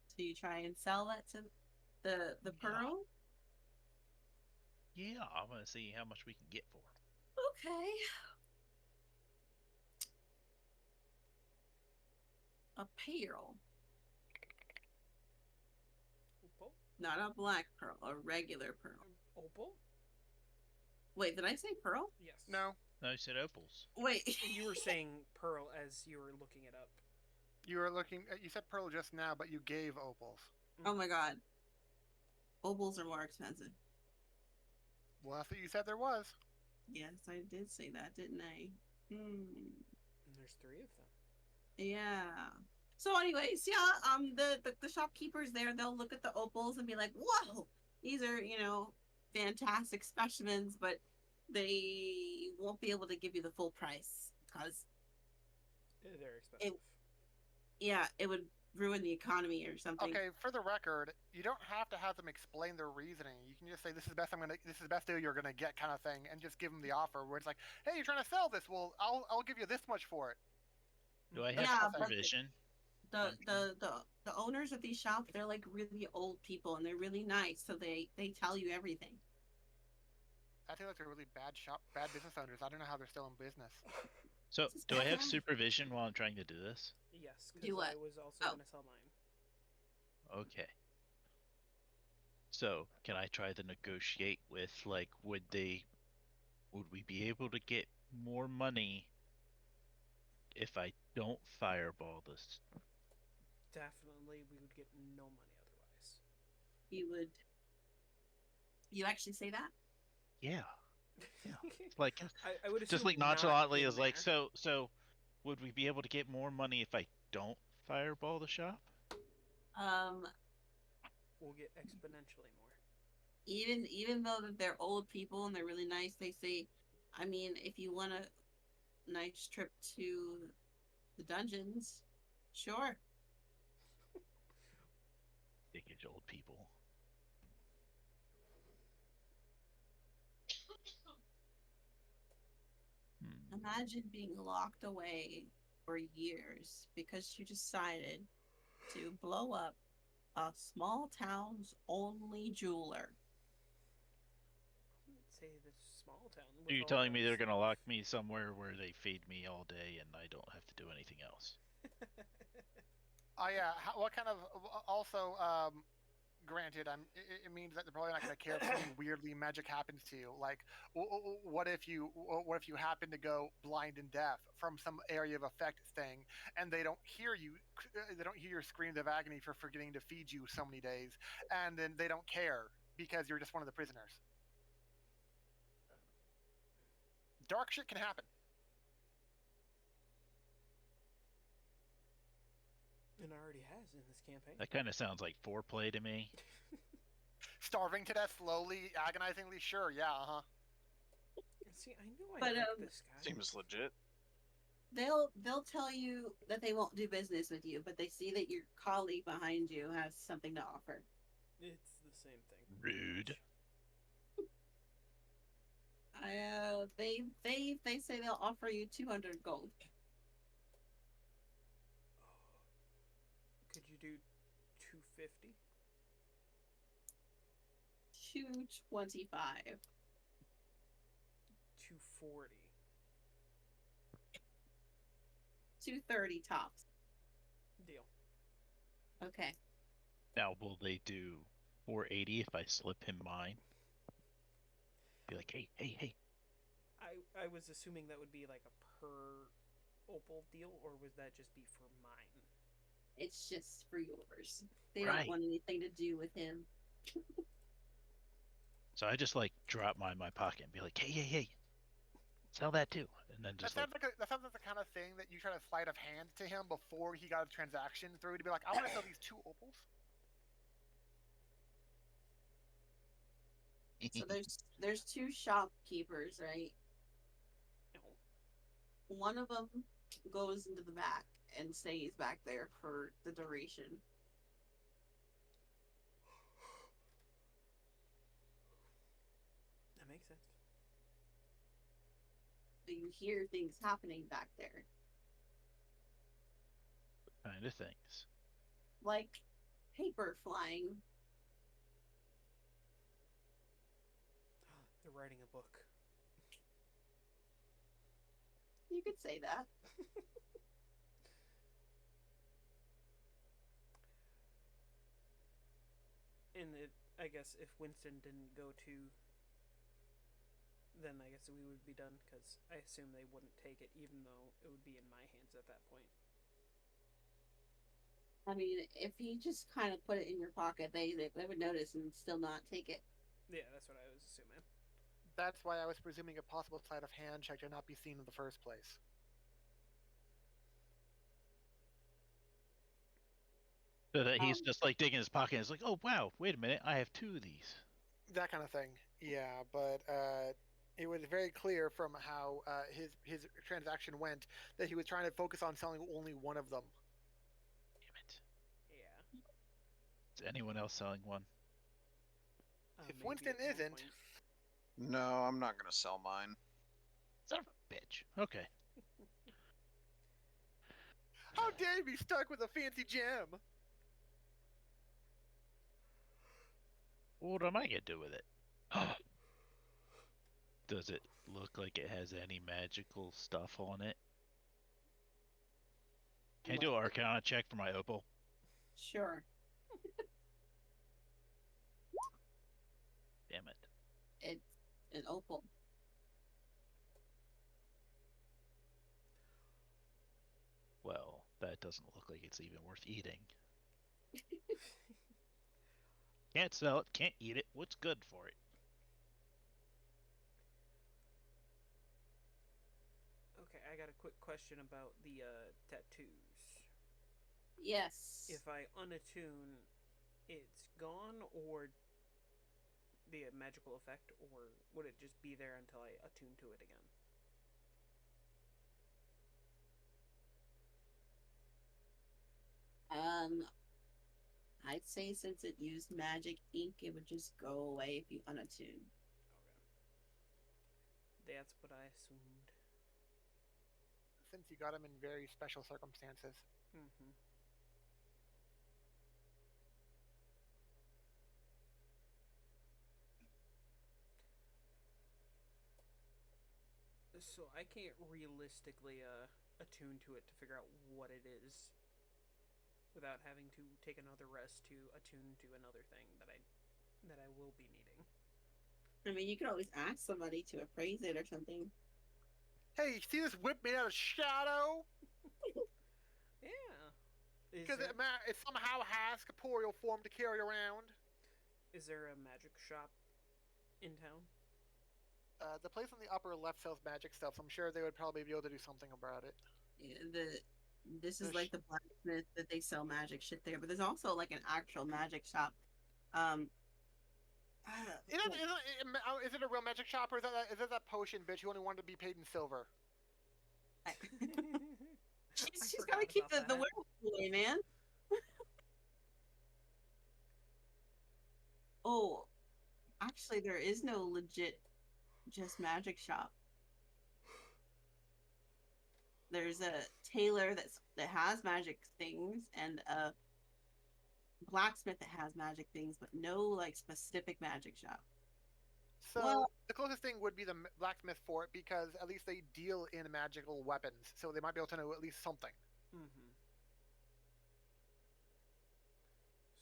S1: So you try and sell that to the
S4: Yeah.
S1: pearl.
S4: Yeah, I want to see how much we can get for it.
S1: Okay. A pearl,
S7: Opal?
S1: not a black pearl, a regular pearl.
S7: Opal?
S1: Wait, did I say pearl?
S7: Yes.
S3: No,
S4: No, you said opals.
S1: Wait.
S7: You were saying pearl as you were looking it up.
S3: you were looking. You said pearl just now, but you gave opals.
S1: Oh my god. Opals are more expensive.
S3: Well, that's what you said there was.
S1: Yes, I did say that, didn't I? Hmm.
S7: And there's 3 of them.
S1: Yeah. So, anyways, yeah, the shopkeepers there, they'll look at the opals and be like, "Whoa, these are, fantastic specimens," but they won't be able to give you the full price because
S7: They're expensive.
S1: it would ruin the economy or something.
S3: Okay, for the record, you don't have to have them explain their reasoning. You can just say, "This is the best This is the best deal you're gonna get," kind of thing, and just give them the offer. Where it's like, "Hey, you're trying to sell this? Well, I'll give you this much for it."
S4: Do I
S3: That
S4: have
S1: Yeah,
S3: kind of thing.
S1: but
S4: supervision?
S1: the owners of these shops, they're like really old people and they're really nice, so they tell you everything.
S3: I think those are really bad business owners. I don't know how they're still in business.
S4: So,
S1: This is
S4: do I have
S1: bad.
S4: supervision while I'm trying to do this?
S7: Yes,
S1: Do
S7: because
S1: what?
S7: I was also
S1: Oh.
S7: going to sell mine.
S4: Okay. So, can I try to negotiate with, like, would we be able to get more money if I don't fireball this?
S7: Definitely, we would get no money otherwise.
S1: You actually say that?
S4: Yeah. Yeah. Like,
S7: I would
S4: just
S7: assume
S4: like
S7: not
S4: nonchalantly
S7: in
S4: is like,
S7: there.
S4: so, would we be able to get more money if I don't fireball the shop?
S1: Um,
S7: We'll get exponentially more.
S1: even though that they're old people and they're really nice, they say, I mean, if you want a nice trip to the dungeons, sure.
S4: Dickish old people.
S1: Imagine being locked away for years because you decided to blow up a small town's only jeweler.
S7: I wouldn't say this small town.
S4: Are you telling me they're gonna lock me somewhere where they feed me all day and I don't have to do anything else?
S3: Oh yeah. What kind of? Also, granted, it means that they're probably not going to care if something weirdly magic happens to you. Like, what if you happen to go blind and deaf from some area of effect thing, and they don't hear you, they don't hear your screams of agony for forgetting to feed you so many days, and then they don't care because you're just one of the prisoners. Dark shit can happen.
S7: And already has in this campaign.
S4: That kind of sounds like foreplay to me.
S3: Starving to death slowly, agonizingly. Sure, yeah,
S7: See, I knew I
S1: But,
S7: liked this guy.
S5: Seems legit.
S1: They'll tell you that they won't do business with you, but they see that your colleague behind you has something to offer.
S7: It's the same thing.
S4: Rude.
S1: They say they'll offer you 200 gold.
S7: Could you do 250?
S1: 225.
S7: 240.
S1: 230 tops.
S7: Deal.
S1: Okay.
S4: Now, will they do 480 if I slip him mine? Be like, hey.
S7: I was assuming that would be like a per opal deal, or would that just be for mine?
S1: It's just for yours. They
S4: Right.
S1: don't want anything to do with him.
S4: So I just like drop mine in my pocket and be like, hey, sell that too, and then
S3: That
S4: just like,
S3: sounds like that sounds like the kind of thing that you try to sleight of hand to him before he got a transaction through to be like, I want to sell these 2 opals.
S1: So there's 2 shopkeepers, right? One of them goes into the back and stays back there for the duration.
S7: That makes sense.
S1: So you hear things happening back there,
S4: kind of things.
S1: like paper flying.
S7: They're writing a book.
S1: You could say that.
S7: And I guess if Winston didn't go to, then I guess we would be done, because I assume they wouldn't take it, even though it would be in my hands at that point.
S1: I mean, if you just kind of put it in your pocket, they would notice and still not take it.
S7: Yeah, that's what I was assuming.
S3: That's why I was presuming a possible sleight of hand check to not be seen in the first place.
S4: So that he's just like digging his pocket and is like, oh wow, wait a minute, I have 2 of these.
S3: That kind of thing. Yeah, but it was very clear from how his transaction went that he was trying to focus on selling only one of them.
S4: Damn it.
S7: Yeah.
S4: Is anyone else selling one?
S3: If
S7: Maybe
S3: Winston
S7: at one
S3: isn't-
S7: point.
S5: No, I'm not gonna sell mine.
S4: Son of a bitch. Okay.
S3: How dare you be stuck with a fancy gem?
S4: What am I gonna do with it? Does it look like it has any magical stuff on it? Can I do an Arcana check for my opal?
S1: Sure.
S4: Damn it.
S1: It's an opal.
S4: Well, that doesn't look like it's even worth eating. Can't sell it, can't eat it. What's good for it?
S7: Okay, I got a quick question about the tattoos.
S1: Yes.
S7: If I unattune, it's gone, or the magical effect, or would it just be there until I attune to it again?
S1: I'd say since it used magic ink, it would just go away if you unattune.
S7: Okay. That's what I assumed.
S3: Since you got him in very special circumstances.
S7: Mm-hmm. So I can't realistically attune to it to figure out what it is without having to take another rest to attune to another thing that I will be needing.
S1: I mean, you could always ask somebody to appraise it or something.
S3: Hey, you see this whip made out of shadow?
S7: Yeah.
S3: Because it somehow has corporeal form to carry around.
S7: Is there a magic shop in town?
S3: The place on the upper left sells magic stuff, so I'm sure they would probably be able to do something about it.
S1: Yeah, this is like the blacksmith that they sell magic shit there, but there's also like an actual magic shop.
S3: Is it a real magic shop, or is it that potion bitch who only wanted to be paid in silver?
S1: She's gotta keep the werewolf away, man. Oh, actually, there is no legit just magic shop. There's a tailor that has magic things and a blacksmith that has magic things, but no like specific magic shop.
S3: So the closest thing would be the blacksmith for it, because at least they deal in magical weapons, so they might be able to know at least something.
S7: Mm-hmm.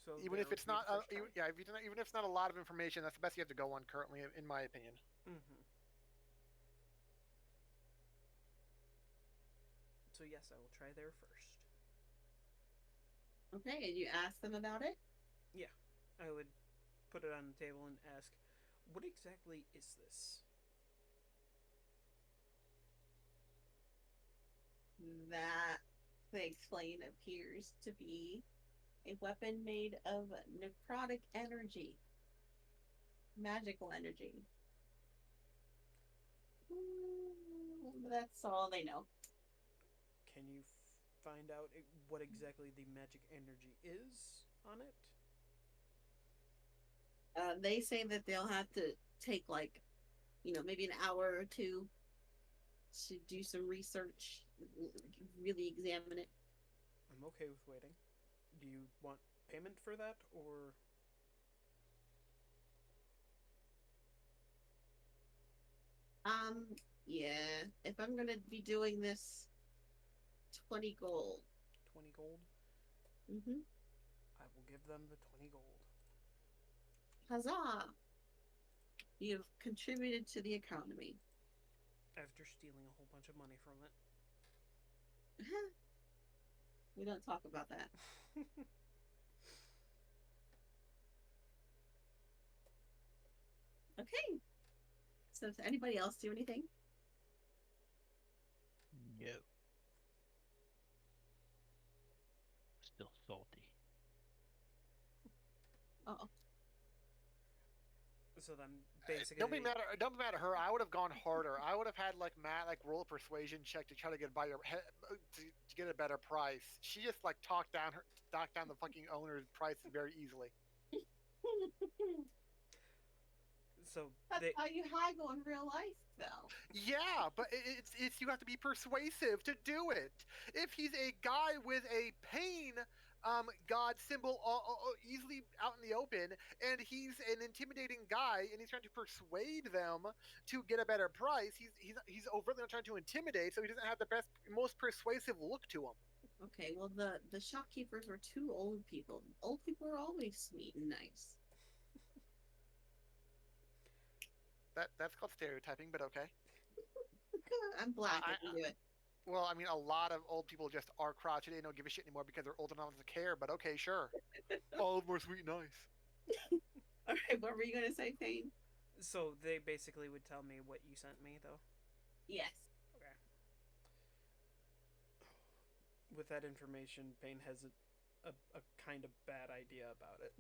S7: So
S3: even if it's not, even if it's not a lot of information, that's the best you have to go on currently, in my opinion.
S7: Mm-hmm. So yes, I will try there first.
S1: Okay, and you ask them about it?
S7: Yeah, I would put it on the table and ask, what exactly is this?
S1: That, they explain, appears to be a weapon made of necrotic energy. Magical energy. That's all they know.
S7: Can you find out what exactly the magic energy is on it?
S1: They say that they'll have to take like, maybe an hour or two to do some research, really examine it.
S7: I'm okay with waiting. Do you want payment for that, or
S1: Um, yeah, if I'm gonna be doing this, 20 gold.
S7: 20 gold?
S1: Mm-hmm.
S7: I will give them the 20 gold.
S1: Huzzah! You've contributed to the economy.
S7: After stealing a whole bunch of money from it.
S1: We don't talk about that. Okay. So, does anybody else do anything?
S4: No. Still salty.
S1: Oh,
S7: So then, basically,
S3: Don't be mad at her. I would have gone harder. I would have had like Matt like roll a persuasion check to try to get by your to get a better price. She just like talked down the fucking owner's price very easily.
S7: so
S1: that's
S7: they
S1: how you haggle in real life, though.
S3: Yeah, but it's you have to be persuasive to do it. If he's a guy with a pain god symbol easily out in the open, and he's an intimidating guy, and he's trying to persuade them to get a better price, he's overtly not trying to intimidate, so he doesn't have the most persuasive look to him.
S1: Okay, well, the shopkeepers were two old people. Old people are always sweet and nice.
S3: That's called stereotyping, but okay.
S1: I'm black. I can do it.
S3: Well, I mean, a lot of old people just are crotchety. They don't give a shit anymore because they're old enough to care. But okay, sure. All more sweet and nice.
S1: All right, what were you gonna say, Payne?
S7: So they basically would tell me what you sent me, though.
S1: Yes.
S7: Okay. With that information, Payne has a kind of bad idea about it.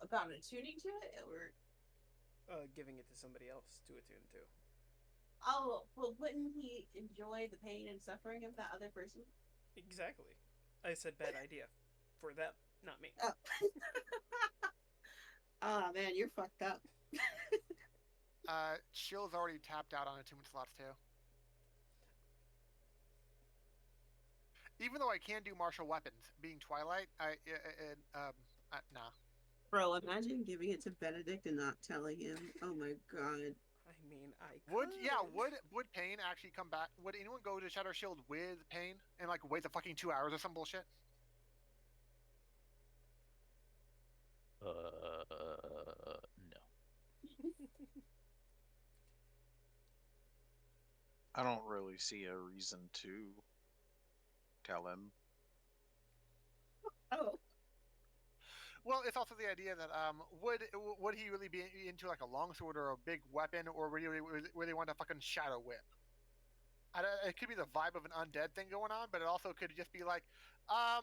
S1: About attuning to it, or
S7: giving it to somebody else to attune to.
S1: oh, well, wouldn't he enjoy the pain and suffering of that other person?
S7: Exactly. I said bad idea for them, not me.
S1: Oh. Oh man, you're fucked up.
S3: Shill's already tapped out on attunement slots too. Even though I can do martial weapons, being Twilight, nah.
S1: Bro, imagine giving it to Benedict and not telling him. Oh my god.
S7: I mean, I could.
S3: Would Pain actually come back? Would anyone go to Shadow Shield with Pain and like wait the fucking 2 hours or some bullshit?
S4: No.
S5: I don't really see a reason to tell him.
S1: Oh.
S3: Well, it's also the idea that would he really be into like a longsword or a big weapon, or really want a fucking shadow whip? It could be the vibe of an undead thing going on, but it also could just be like, I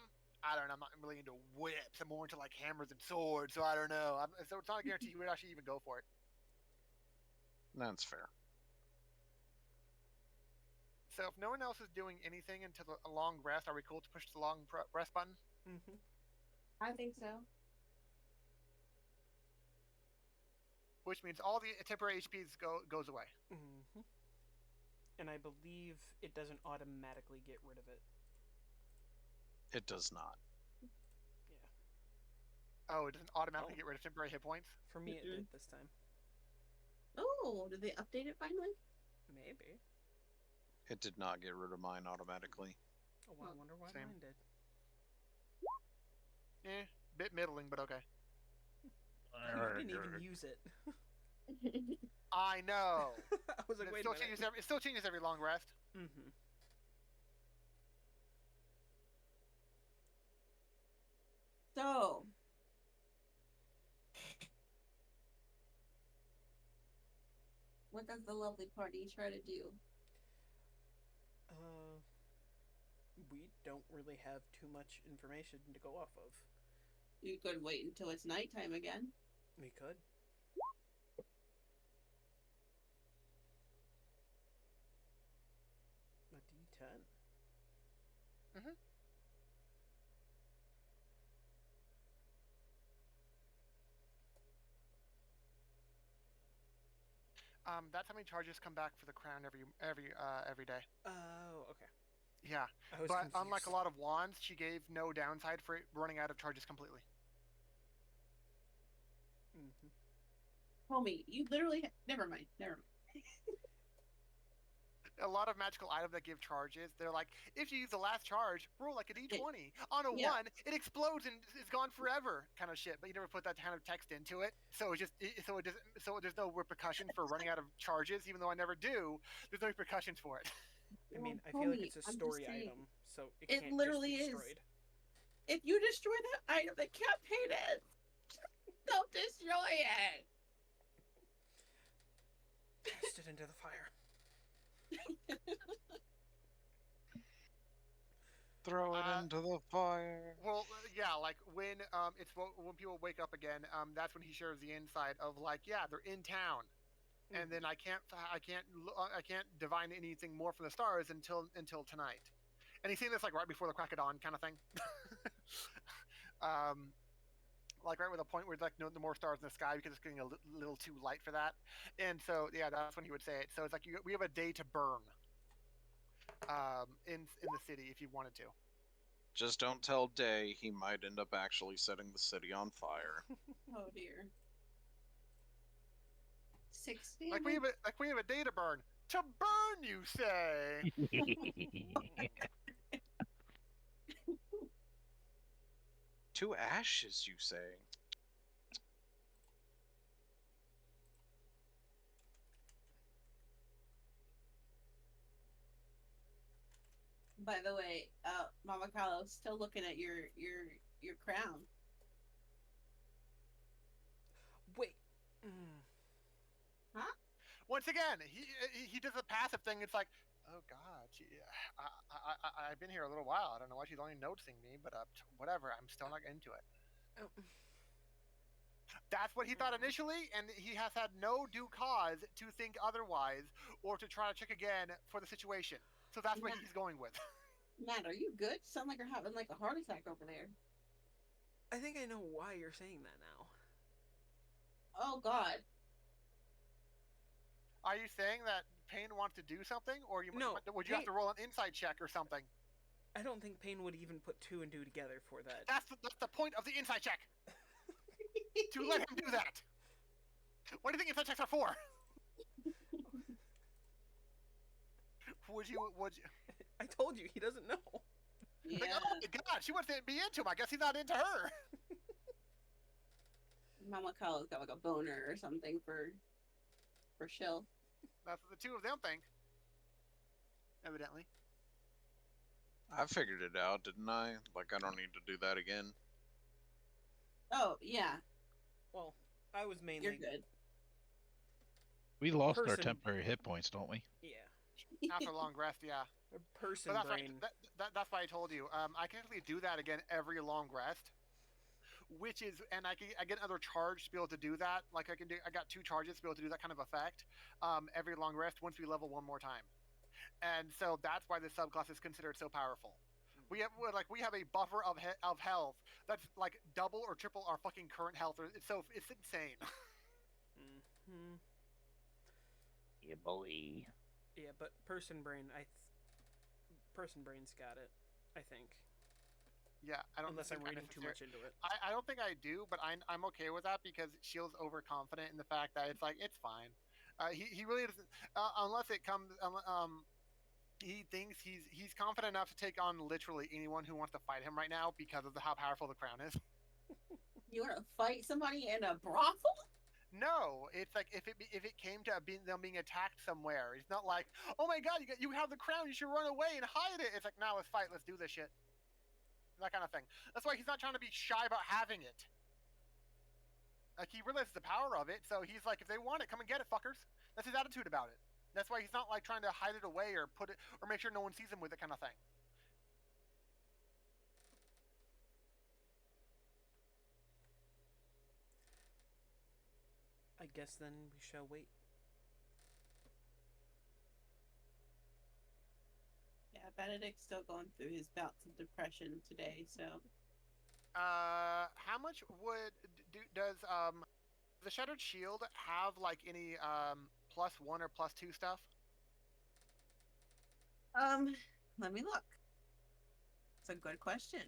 S3: don't know, I'm not really into whips. I'm more into like hammers and swords, so I don't know. So it's not a guarantee he would actually even go for it.
S5: That's fair.
S3: So if no one else is doing anything until a long rest, are we cool to push the long rest button?
S7: Mm-hmm.
S1: I think so.
S3: Which means all the temporary HPs goes away.
S7: Mm-hmm. And I believe it doesn't automatically get rid of it.
S5: It does not.
S7: Yeah.
S3: Oh, it doesn't automatically get rid of temporary hit points?
S7: For me, it did this time.
S1: Oh, did they update it finally?
S7: Maybe.
S5: It did not get rid of mine automatically.
S7: Oh, I wonder why
S3: Same.
S7: mine did.
S3: Bit middling, but okay.
S7: I didn't even use it.
S3: I know.
S7: I was like, wait a minute.
S3: It still changes every long rest.
S7: Mm-hmm.
S1: What does the lovely party try to do?
S7: We don't really have too much information to go off of.
S1: You could wait until it's nighttime again.
S7: We could. A D10.
S3: Mm-hmm. That's how many charges come back for the crown every day.
S7: Oh, okay.
S3: Yeah,
S7: I was
S3: but
S7: confused.
S3: unlike a lot of wands, she gave no downside for it running out of charges completely.
S7: Mm-hmm.
S1: Homie, you literally. Never mind.
S3: A lot of magical items that give charges, they're like, if you use the last charge, roll like a d20. On a 1, it explodes and is gone forever, kind of shit. But you never put that kind of text into it, so there's no repercussion for running out of charges. Even though I never do, there's no repercussions for it.
S7: I mean, I feel like it's a story item, so it can't
S1: literally
S7: just be destroyed.
S1: If you destroy that item, the campaign ends. Don't destroy it.
S7: Cast it into the fire.
S5: Throw it into the fire.
S3: Well, yeah, like when when people wake up again, that's when he shares the insight of like, yeah, they're in town, and then I can't divine anything more from the stars until tonight. And he's saying this like right before the crack of dawn kind of thing. Like right with a point where it's like no more stars in the sky because it's getting a little too light for that. And so yeah, that's when he would say it. So it's like we have a day to burn. In the city if you wanted to.
S5: Just don't tell Day. He might end up actually setting the city on fire.
S1: Oh dear. 6 damage.
S3: Like we have a day to burn. To burn, you say?
S5: To ashes, you say?
S1: By the way, Mama Carlos, still looking at your crown.
S7: Wait.
S1: Huh?
S3: Once again, he does a passive thing. It's like, oh god, I've been here a little while. I don't know why she's only noticing me, but whatever. I'm still not into it.
S7: Oh.
S3: That's what he thought initially, and he has had no due cause to think otherwise or to try to check again for the situation. So that's what he's going with.
S1: Matt, are you good? Sound like you're having like a heart attack over there.
S7: I think I know why you're saying that now.
S1: Oh God.
S3: Are you saying that Payne wants to do something, or would you have to roll an insight check or something?
S7: I don't think Payne would even put 2 and 2 together for that.
S3: That's the point of the insight check. To let him do that. What do you think insight checks are for? Would you?
S7: I told you, he doesn't know.
S1: Yeah.
S3: Like, oh my god, she wants to be into him. I guess he's not into her.
S1: Mama Carlos got like a boner or something for Shill.
S3: That's what the two of them think. Evidently.
S5: I figured it out, didn't I? Like, I don't need to do that again.
S1: Oh, yeah.
S7: Well, I was mainly...
S1: You're good.
S4: We lost our temporary hit points, don't we?
S7: Yeah.
S3: After a long rest, yeah.
S7: A person
S3: But that's
S7: brain.
S3: that's why I told you. I can actually do that again every long rest. Which is, and I get another charge to be able to do that. Like I got 2 charges to be able to do that kind of effect every long rest once we level 1 more time. And so that's why this subclass is considered so powerful. We have a buffer of health that's like double or triple our fucking current health. It's insane.
S7: Mm-hmm.
S8: Yeah, boy.
S7: Yeah, but person brain's got it, I think.
S3: Yeah, I don't.
S7: Unless I'm reading too much into it.
S3: I don't think I do, but I'm okay with that because Shield's overconfident in the fact that it's like it's fine. He really doesn't unless it comes. He thinks he's confident enough to take on literally anyone who wants to fight him right now because of how powerful the crown is.
S1: You want to fight somebody in a brothel?
S3: No, it's like if it came to them being attacked somewhere, it's not like, oh my god, you have the crown, you should run away and hide it. It's like, now let's fight, let's do this shit. That kind of thing. That's why he's not trying to be shy about having it. Like, he realizes the power of it, so he's like, if they want it, come and get it, fuckers. That's his attitude about it. That's why he's not like trying to hide it away or put it or make sure no one sees him with it, kind of thing.
S7: I guess then we shall wait.
S1: Yeah, Benedict's still going through his bouts of depression today, so.
S3: How much would does the Shattered Shield have like any +1 or +2 stuff?
S1: Let me look. It's a good question.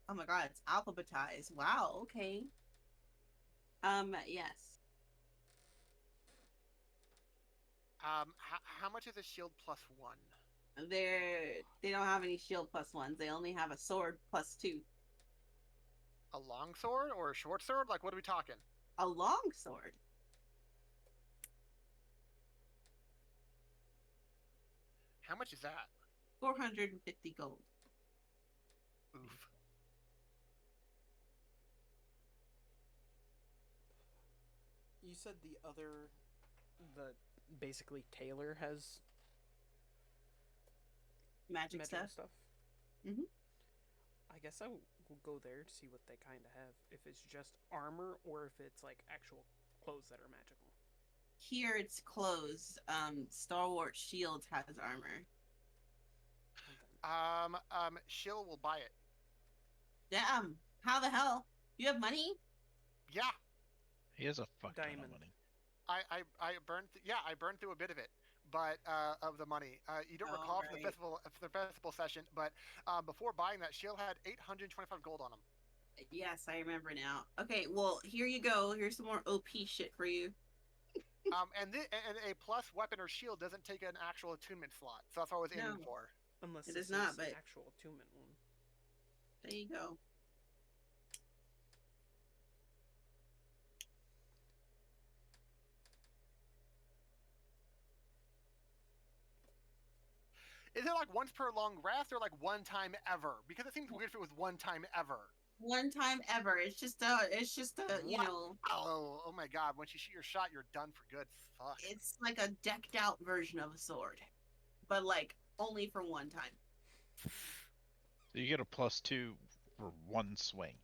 S1: Oh my god, it's alphabetized. Wow, okay. Yes.
S3: How much is a shield +1?
S1: They don't have any shield +1s. They only have a sword +2.
S3: A long sword or a short sword? Like, what are we talking?
S1: A long sword.
S3: How much is that?
S1: 450 gold.
S3: Oof.
S7: You said the basically Taylor has
S1: Magic stuff. Mhm.
S7: I guess I will go there to see what they kind of have. If it's just armor or if it's like actual clothes that are magical.
S1: Here it's clothes. Star Wars Shields has armor.
S3: Shill will buy it.
S1: Damn. How the hell? You have money?
S3: Yeah.
S4: He has a fuck ton
S7: Diamond.
S4: of money.
S3: I burned. I burned through a bit of it, but of the money. You don't recall from the festival session, but before buying that, Shield had 825 gold on him.
S1: Yes, I remember now. Okay, well, here you go. Here's some more OP shit for you.
S3: And a plus weapon or shield doesn't take an actual attunement slot, so that's what I was aiming for.
S7: Unless
S1: it
S7: this
S1: is not,
S7: an
S1: but
S7: actual attunement one.
S1: There you go.
S3: Is it like once per long rest or like one time ever? Because it seems weird if it was one time ever.
S1: One time ever. It's just a you know.
S3: Oh my god! Once you shoot your shot, you're done for good. Fuck.
S1: It's like a decked out version of a sword, but like only for one time.
S4: So you get a +2 for one swing.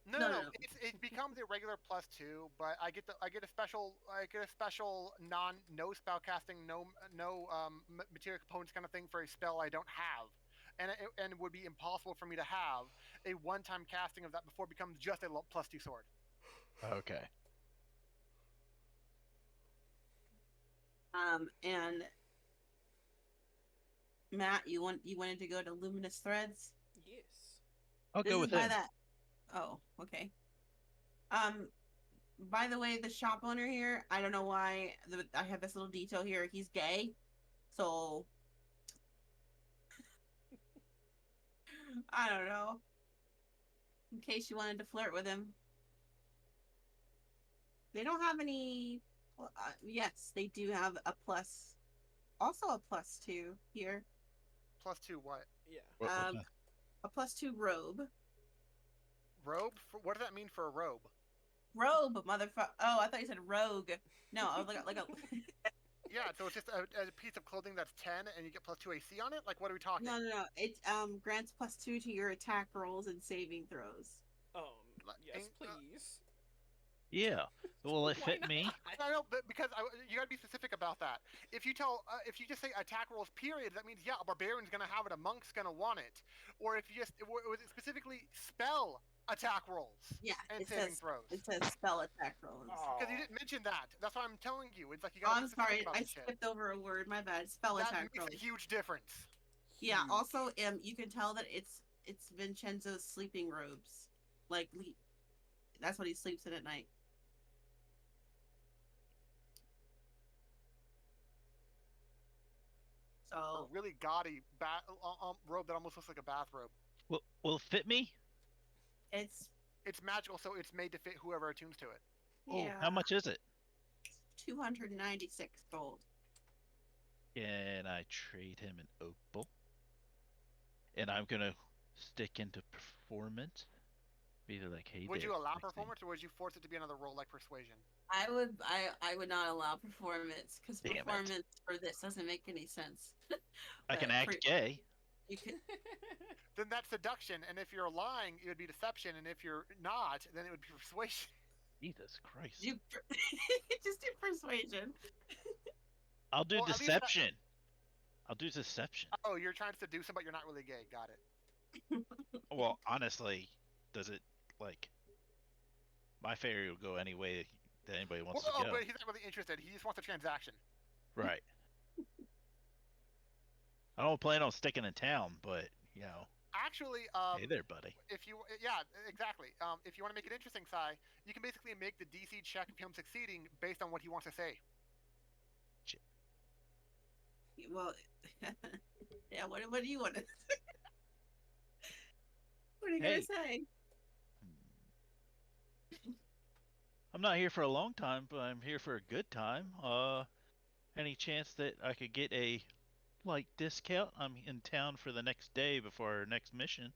S3: No. It becomes a regular +2, but I get a special no spell casting, no material components kind of thing for a spell I don't have, and it would be impossible for me to have a one-time casting of that before it becomes just a +2 sword.
S4: Okay.
S1: And Matt, you wanted to go to Luminous Threads?
S7: Yes.
S4: I'll go with him.
S1: That. Oh, okay. By the way, the shop owner here, I don't know why I have this little detail here. He's gay, so I don't know. In case you wanted to flirt with him, they don't have any. Yes, they do have a plus. Also a +2 here.
S3: +2 what?
S7: Yeah.
S1: A +2 robe.
S3: Robe? What does that mean for a robe?
S1: Robe, motherfucker. Oh, I thought you said rogue. No, I was like a.
S3: Yeah, so it's just a piece of clothing that's 10, and you get +2 AC on it. Like, what are we talking?
S1: No. It grants +2 to your attack rolls and saving throws.
S7: Yes, please.
S4: Yeah. Will it fit me?
S3: I know, but because you gotta be specific about that. If you just say attack rolls period, that means a barbarian's gonna have it, a monk's gonna want it. Or if you just was it specifically spell attack rolls?
S1: Yeah,
S3: and saving throws.
S1: It says spell attack rolls.
S3: Because you didn't mention that. That's why I'm telling you. It's like you
S1: Oh,
S3: gotta.
S1: I'm sorry, I skipped over a word. My bad. Spell attack rolls.
S3: That makes a huge difference.
S1: Yeah. Also, you can tell that it's Vincenzo's sleeping robes. Like, that's what he sleeps in at night. So
S3: a really gaudy robe that almost looks like a bathrobe.
S4: Will it fit me?
S1: It's
S3: magical, so it's made to fit whoever attunes to it.
S1: Yeah.
S4: Oh, how much is it?
S1: 296 gold.
S4: Can I trade him an opal? And I'm gonna stick into performance. Be like, hey
S3: Would
S4: there,
S3: you allow
S4: sexy.
S3: performance, or would you force it to be another roll like persuasion?
S1: I would not allow performance because
S4: Damn it.
S1: performance for this doesn't make any sense.
S4: I can
S1: But
S4: act gay.
S1: You could.
S3: Then that's seduction, and if you're lying, it would be deception, and if you're not, then it would be persuasion.
S4: Jesus Christ.
S1: Just do persuasion.
S4: I'll do
S3: Well, at least
S4: deception. I'll do deception.
S3: Oh, you're trying to seduce him, but you're not really gay. Got it.
S4: Well, honestly, does it, like, my fairy will go any way that anybody wants to go.
S3: But he's not really interested. He just wants a transaction.
S4: Right. I don't plan on sticking in town, but, you know.
S3: Actually,
S4: hey there, buddy.
S3: Yeah, exactly. If you want to make it interesting, Sai, you can basically make the DC check of him succeeding based on what he wants to say.
S4: Shit.
S1: Well, yeah. What do you want to? What are you gonna say?
S4: I'm not here for a long time, but I'm here for a good time. Any chance that I could get a light discount? I'm in town for the next day before our next mission.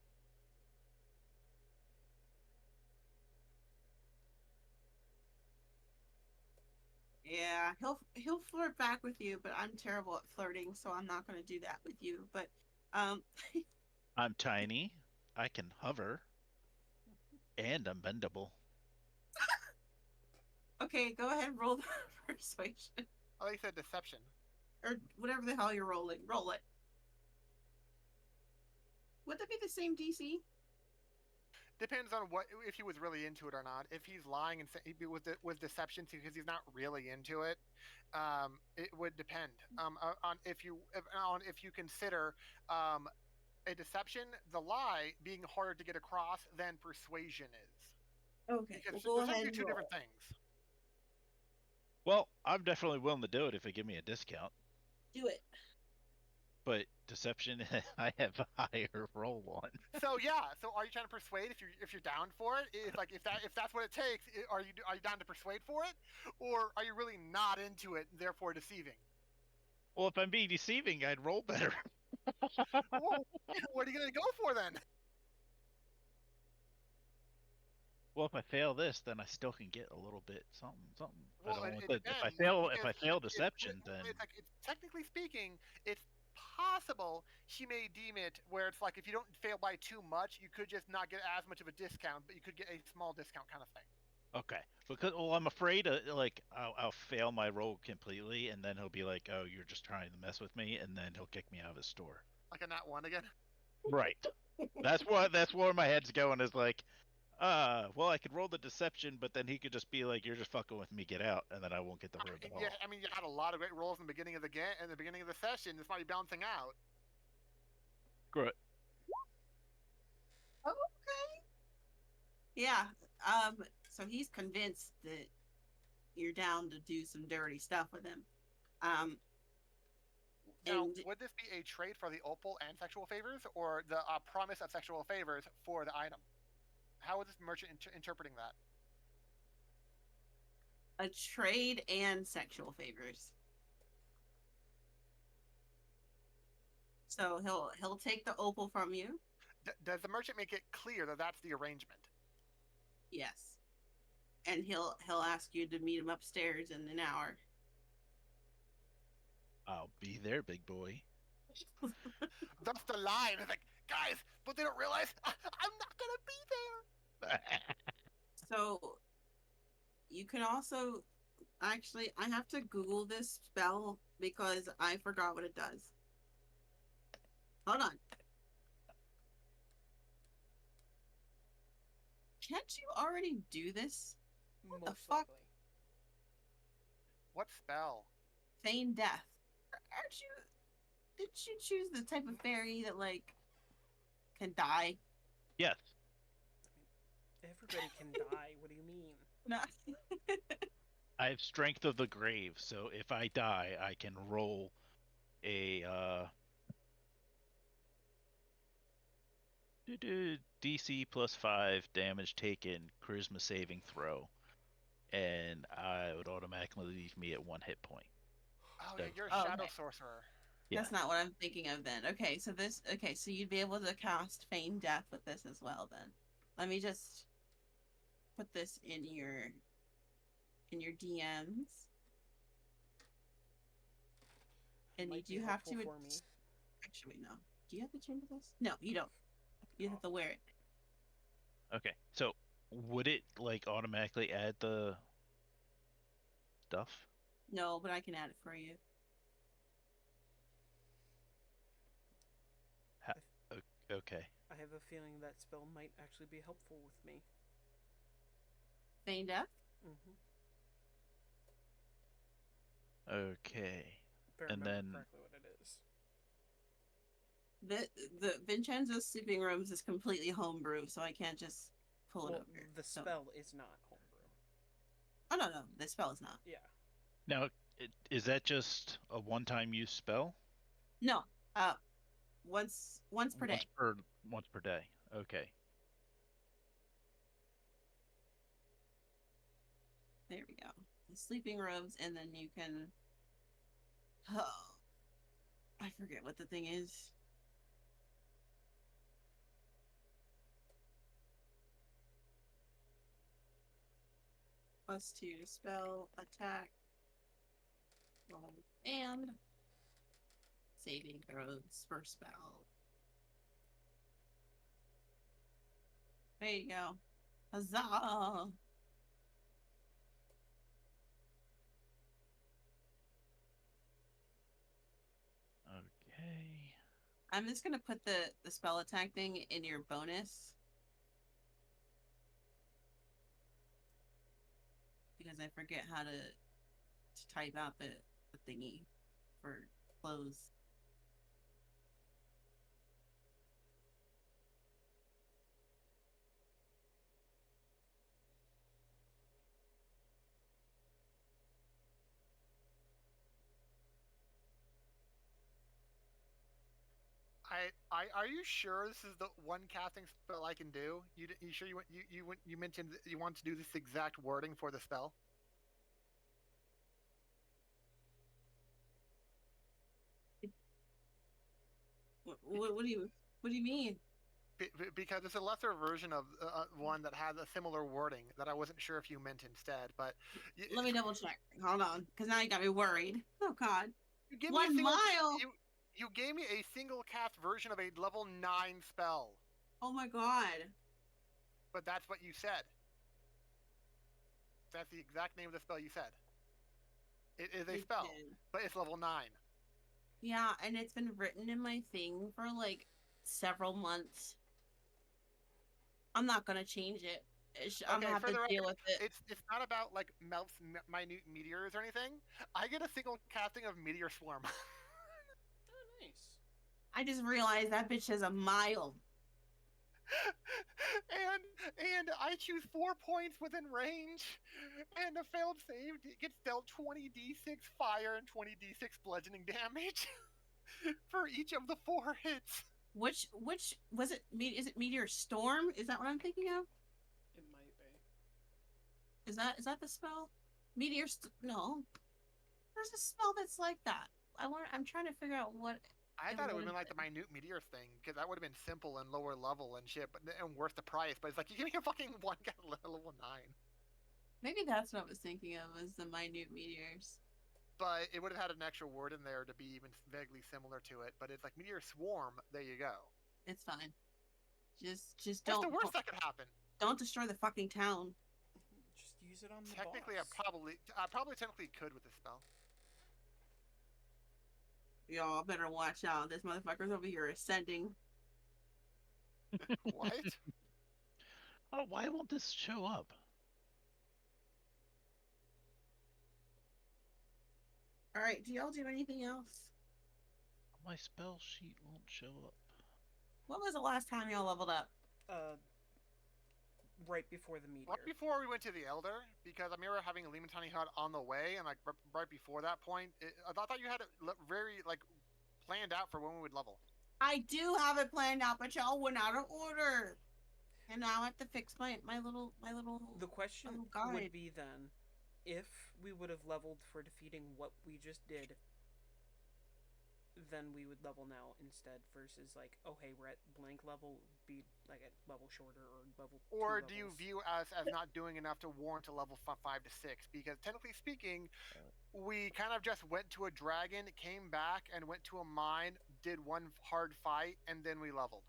S1: Yeah, he'll flirt back with you, but I'm terrible at flirting, so I'm not gonna do that with you. But
S4: I'm tiny. I can hover. And I'm bendable.
S1: Okay, go ahead and roll the persuasion.
S3: Oh, you said deception.
S1: Or whatever the hell you're rolling. Roll it. Would that be the same DC?
S3: Depends on if he was really into it or not. If he's lying and with deception because he's not really into it, it would depend on if you consider a deception, the lie being harder to get across than persuasion is.
S1: Okay,
S3: because
S1: we'll go ahead
S3: those are
S1: and
S3: two
S1: roll.
S3: different things.
S4: Well, I'm definitely willing to do it if they give me a discount.
S1: Do it.
S4: But deception, I have a higher roll on.
S3: So yeah, so are you trying to persuade if you're down for it? It's like if that's what it takes, are you down to persuade for it, or are you really not into it, and therefore deceiving?
S4: Well, if I'm being deceiving, I'd roll better.
S3: Well, what are you gonna go for then?
S4: Well, if I fail this, then I still can get a little bit something.
S3: Well,
S4: I don't want
S3: it
S4: that.
S3: depends,
S4: If I fail deception, then
S3: it's like technically speaking, it's possible she may deem it where it's like if you don't fail by too much, you could just not get as much of a discount, but you could get a small discount kind of thing.
S4: okay. Because I'm afraid I'll fail my roll completely, and then he'll be like, "Oh, you're just trying to mess with me," and then he'll kick me out of his store.
S3: Like a nat one again.
S4: Right. That's where my head's going. Is like, well, I could roll the deception, but then he could just be like, "You're just fucking with me, get out," and then I won't get the rib at all.
S3: Yeah, I mean, you had a lot of great rolls in the beginning of the game, in the beginning of the session. This might be balancing out.
S4: Great.
S1: Okay. Yeah. So he's convinced that you're down to do some dirty stuff with him.
S3: Now,
S1: And
S3: would this be a trade for the opal and sexual favors, or the promise of sexual favors for the item? How is this merchant interpreting that?
S1: a trade and sexual favors. So he'll take the opal from you.
S3: Does the merchant make it clear that that's the arrangement?
S1: Yes. And he'll ask you to meet him upstairs in an hour.
S4: I'll be there, big boy.
S3: That's the line. It's like, guys, but they don't realize I'm not gonna be there.
S1: So you can also actually I have to Google this spell because I forgot what it does. Hold on. Can't you already do this? What the fuck?
S7: Likely.
S3: What spell?
S1: Feign death. Aren't you? Did you choose the type of fairy that like can die?
S4: Yes.
S7: Everybody can die. What do you mean?
S1: No.
S4: I have strength of the grave, so if I die, I can roll a DC +5 damage taken charisma saving throw, and I would automatically leave me at 1 hit point.
S3: Oh, yeah, you're a
S1: Oh,
S3: shadow
S1: okay.
S3: sorcerer.
S4: Yeah.
S1: That's not what I'm thinking of then. So you'd be able to cast feign death with this as well then. Let me just put this in your DMs. And
S7: Might
S1: you
S7: be
S1: do have
S7: helpful
S1: to
S7: for me.
S1: actually no. Do you have to chamber this? No, you don't. You have to wear it.
S4: Okay, so would it like automatically add the stuff?
S1: No, but I can add it for you.
S4: Okay.
S7: I have a feeling that spell might actually be helpful with me.
S1: Feign death?
S7: Mm-hmm.
S4: Okay.
S7: If I
S4: And
S7: remember
S4: then
S7: correctly what it is.
S1: The Vincenzo's sleeping rooms is completely homebrew, so I can't just pull it
S7: Well,
S1: over.
S7: the
S1: So-
S7: spell is not homebrew.
S1: Oh no, the spell is not.
S7: Yeah.
S4: now, is that just a one-time use spell?
S1: No. Once per day.
S4: Once per day. Okay.
S1: There we go. The sleeping robes, and then you can. Oh, I forget what the thing is. +2 to spell, attack, roll, and saving throws for spell. There you go. Huzzah!
S4: Okay.
S1: I'm just gonna put the spell attack thing in your bonus. Because I forget how to type out the thingy for clothes.
S3: Are you sure this is the one casting spell I can do? You sure you mentioned that you want to do this exact wording for the spell?
S1: What do you mean?
S3: Because it's a lesser version of one that has a similar wording that I wasn't sure if you meant instead. But
S1: Let me double check. Hold on, because now you got me worried. Oh God.
S3: you gave me a
S1: 1
S3: single,
S1: mile.
S3: You gave me a single cast version of a level 9 spell,
S1: Oh my God.
S3: but that's what you said. That's the exact name of the spell you said. It is a
S1: I
S3: spell,
S1: did.
S3: but it's level 9.
S1: Yeah, and it's been written in my thing for like several months. I'm not gonna change it. I'm
S3: Okay,
S1: gonna have
S3: for
S1: to
S3: the
S1: deal
S3: record,
S1: with it.
S3: it's not about like melts minute meteors or anything. I get a single casting of meteor swarm.
S7: Oh, nice.
S1: I just realized that bitch has a mile.
S3: and I choose 4 points within range, and a failed save gets dealt 20d6 fire and 20d6 bludgeoning damage for each of the 4 hits.
S1: Which was it? Is it Meteor Storm? Is that what I'm thinking of?
S7: It might be.
S1: Is that the spell? No. There's a spell that's like that. I'm trying to figure out what.
S3: I thought it would have been like the minute meteor thing, because that would have been simple and lower level and shit, and worth the price. But it's like, you give me a fucking one guy level 9.
S1: Maybe that's what I was thinking of, was the minute meteors.
S3: But it would have had an extra word in there to be even vaguely similar to it. But it's like meteor swarm. There you go.
S1: It's fine. Just
S3: What's
S1: don't.
S3: the worst that could happen?
S1: Don't destroy the fucking town.
S7: Just use it on the
S3: Technically,
S7: boss.
S3: I probably technically could with this spell.
S1: Y'all better watch out. This motherfucker's over here ascending.
S3: What?
S4: Oh, why won't this show up?
S1: All right. Do y'all do anything else?
S4: My spell sheet won't show up.
S1: When was the last time y'all leveled up?
S7: Right before the meteor.
S3: Right before we went to the Elder, because I remember having a Lemon Tiny Hut on the way, and like right before that point, I thought you had it very like planned out for when we would level.
S1: I do have it planned out, but y'all went out of order, and now I have to fix my little.
S7: The question
S1: guide.
S7: would be then, if we would have leveled for defeating what we just did, then we would level now instead versus like, oh hey, we're at blank level, be like at level shorter or level.
S3: Or
S7: 2
S3: do you
S7: levels.
S3: view us as not doing enough to warrant a level 5 to 6? Because technically speaking, we kind of just went to a dragon, came back, and went to a mine, did one hard fight, and then we leveled.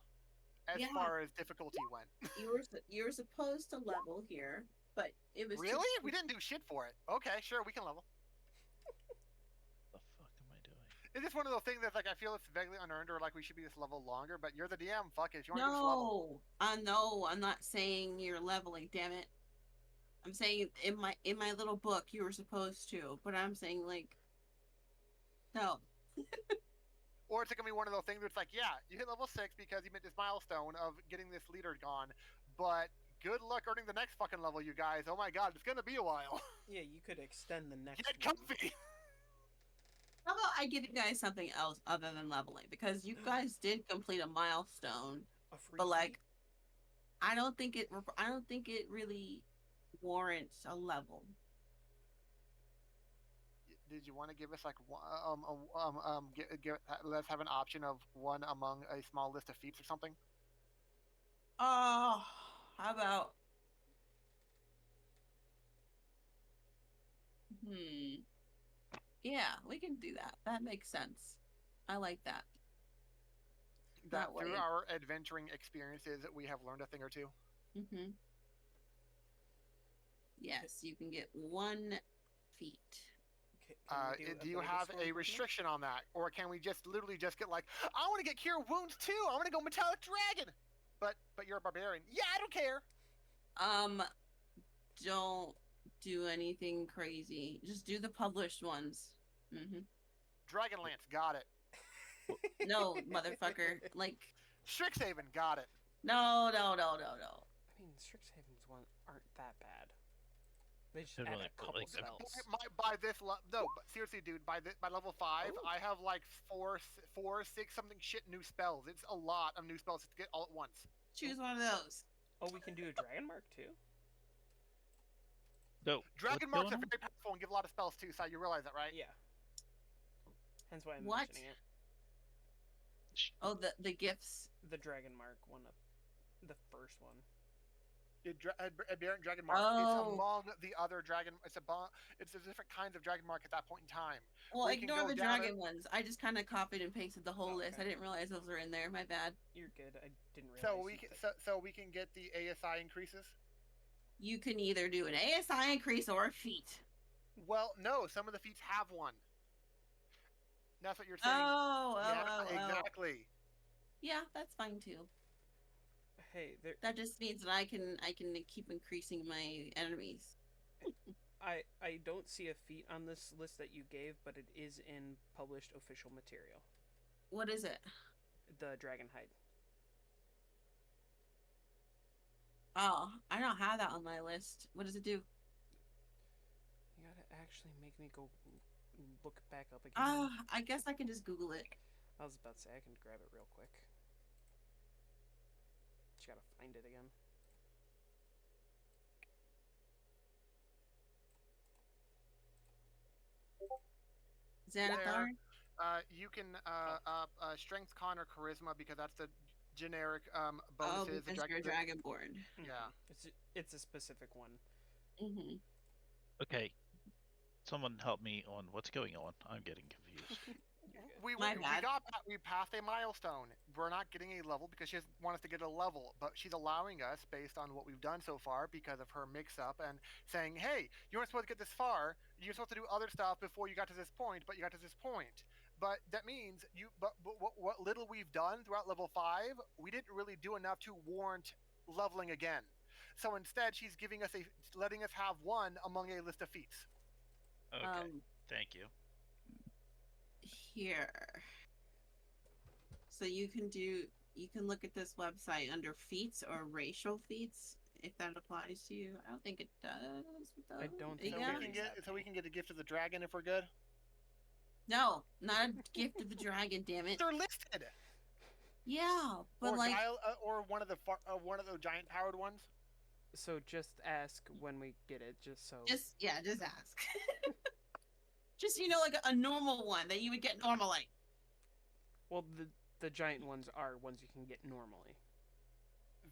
S3: As
S1: Yeah.
S3: far as difficulty went.
S1: You were supposed to level here, but it was
S3: Really? We didn't do shit for it. Okay, sure, we can level.
S4: The fuck am I doing?
S3: It's just one of those things that's like I feel it's vaguely unearned, or like we should be this level longer. But you're the DM. Fuck it. If you want to do this level.
S1: No, I'm not saying you're leveling. Damn it. I'm saying in my little book you were supposed to, but I'm saying like, no.
S3: Or it's gonna be one of those things where it's like, yeah, you hit level 6 because you met this milestone of getting this leader gone, but good luck earning the next fucking level, you guys. Oh my god, it's gonna be a while.
S7: Yeah, you could extend the next.
S3: Get
S7: one.
S3: comfy.
S1: How about I give you guys something else other than leveling? Because you guys did complete a milestone,
S7: A free
S1: but like,
S7: feat?
S1: I don't think it really warrants a level.
S3: Did you want to give us like let's have an option of one among a small list of feats or something?
S1: Oh, how about? Yeah, we can do that. That makes sense. I like that.
S3: That
S1: That
S3: through
S1: way.
S3: our adventuring experiences, we have learned a thing or two.
S1: Mm-hmm. Yes, you can get 1 feat.
S3: Do you have a restriction on that, or can we just literally just get like, I want to get cure wounds too. I want to go metallic dragon, but you're a barbarian. Yeah, I don't care.
S1: Don't do anything crazy. Just do the published ones. Mm-hmm.
S3: Dragonlance, got it.
S1: No, motherfucker. Like,
S3: Strixhaven, got it.
S1: no.
S7: I mean, Strixhaven's one aren't that bad. They just add
S4: Really,
S7: a couple
S4: like,
S7: spells.
S3: By this no, but seriously, dude, by level 5, I have like 4, 6 something shit new spells. It's a lot of new spells to get all at once.
S1: choose one of those.
S7: Oh, we can do a dragon mark too.
S4: No.
S3: Dragon marks are very powerful and give a lot of spells too. So you realize that, right?
S7: Yeah. Hence why I'm
S1: What?
S7: mentioning it.
S1: Oh, the gifts.
S7: The dragon mark one up, the first one.
S3: Aberrant dragon mark.
S1: Oh.
S3: It's among the other dragon. It's the different kinds of dragon mark at that point in time.
S1: Well,
S3: We can
S1: ignore
S3: go
S1: the
S3: down
S1: dragon ones. I just kind of copied and pasted the whole
S7: Oh,
S1: list.
S7: okay.
S1: I didn't realize those were in there. My bad.
S7: You're good. I didn't realize.
S3: So we can get the ASI increases.
S1: You can either do an ASI increase or a feat.
S3: Well, no. Some of the feats have one. That's what you're saying.
S1: Oh.
S3: Exactly.
S1: Yeah, that's fine too.
S7: Hey, there.
S1: That just means that I can keep increasing my enemies.
S7: I don't see a feat on this list that you gave, but it is in published official material.
S1: What is it?
S7: The dragon hide.
S1: Oh, I don't have that on my list. What does it do?
S7: You gotta actually make me go look back up again.
S1: I guess I can just Google it.
S7: I was about to say I can grab it real quick. Just gotta find it again.
S1: Xanathar?
S3: You can strength, con, or charisma because that's the generic
S1: Oh,
S3: bonuses.
S1: because you're dragonborn.
S3: Yeah.
S7: It's a specific one.
S1: Mm-hmm.
S4: Okay. Someone help me on what's going on. I'm getting confused.
S3: We
S1: My bad.
S3: we passed a milestone. We're not getting a level because she doesn't want us to get a level, but she's allowing us based on what we've done so far because of her mix-up and saying, "Hey, you weren't supposed to get this far. You're supposed to do other stuff before you got to this point, but you got to this point." But that means But what little we've done throughout level 5, we didn't really do enough to warrant leveling again. So instead, she's letting us have one among a list of feats.
S4: Okay. Thank you.
S1: Here. So you can look at this website under feats or racial feats, if that applies to you. I don't think it does.
S7: I don't think
S1: Yeah.
S3: So we can get a gift of the dragon if we're good.
S1: No, not a gift of the dragon, damn it.
S3: They're listed.
S1: Yeah, but
S3: or one of the giant powered ones.
S7: So just ask when we get it, just so.
S1: just ask. Just like a normal one that you would get normally.
S7: Well, the giant ones are ones you can get normally.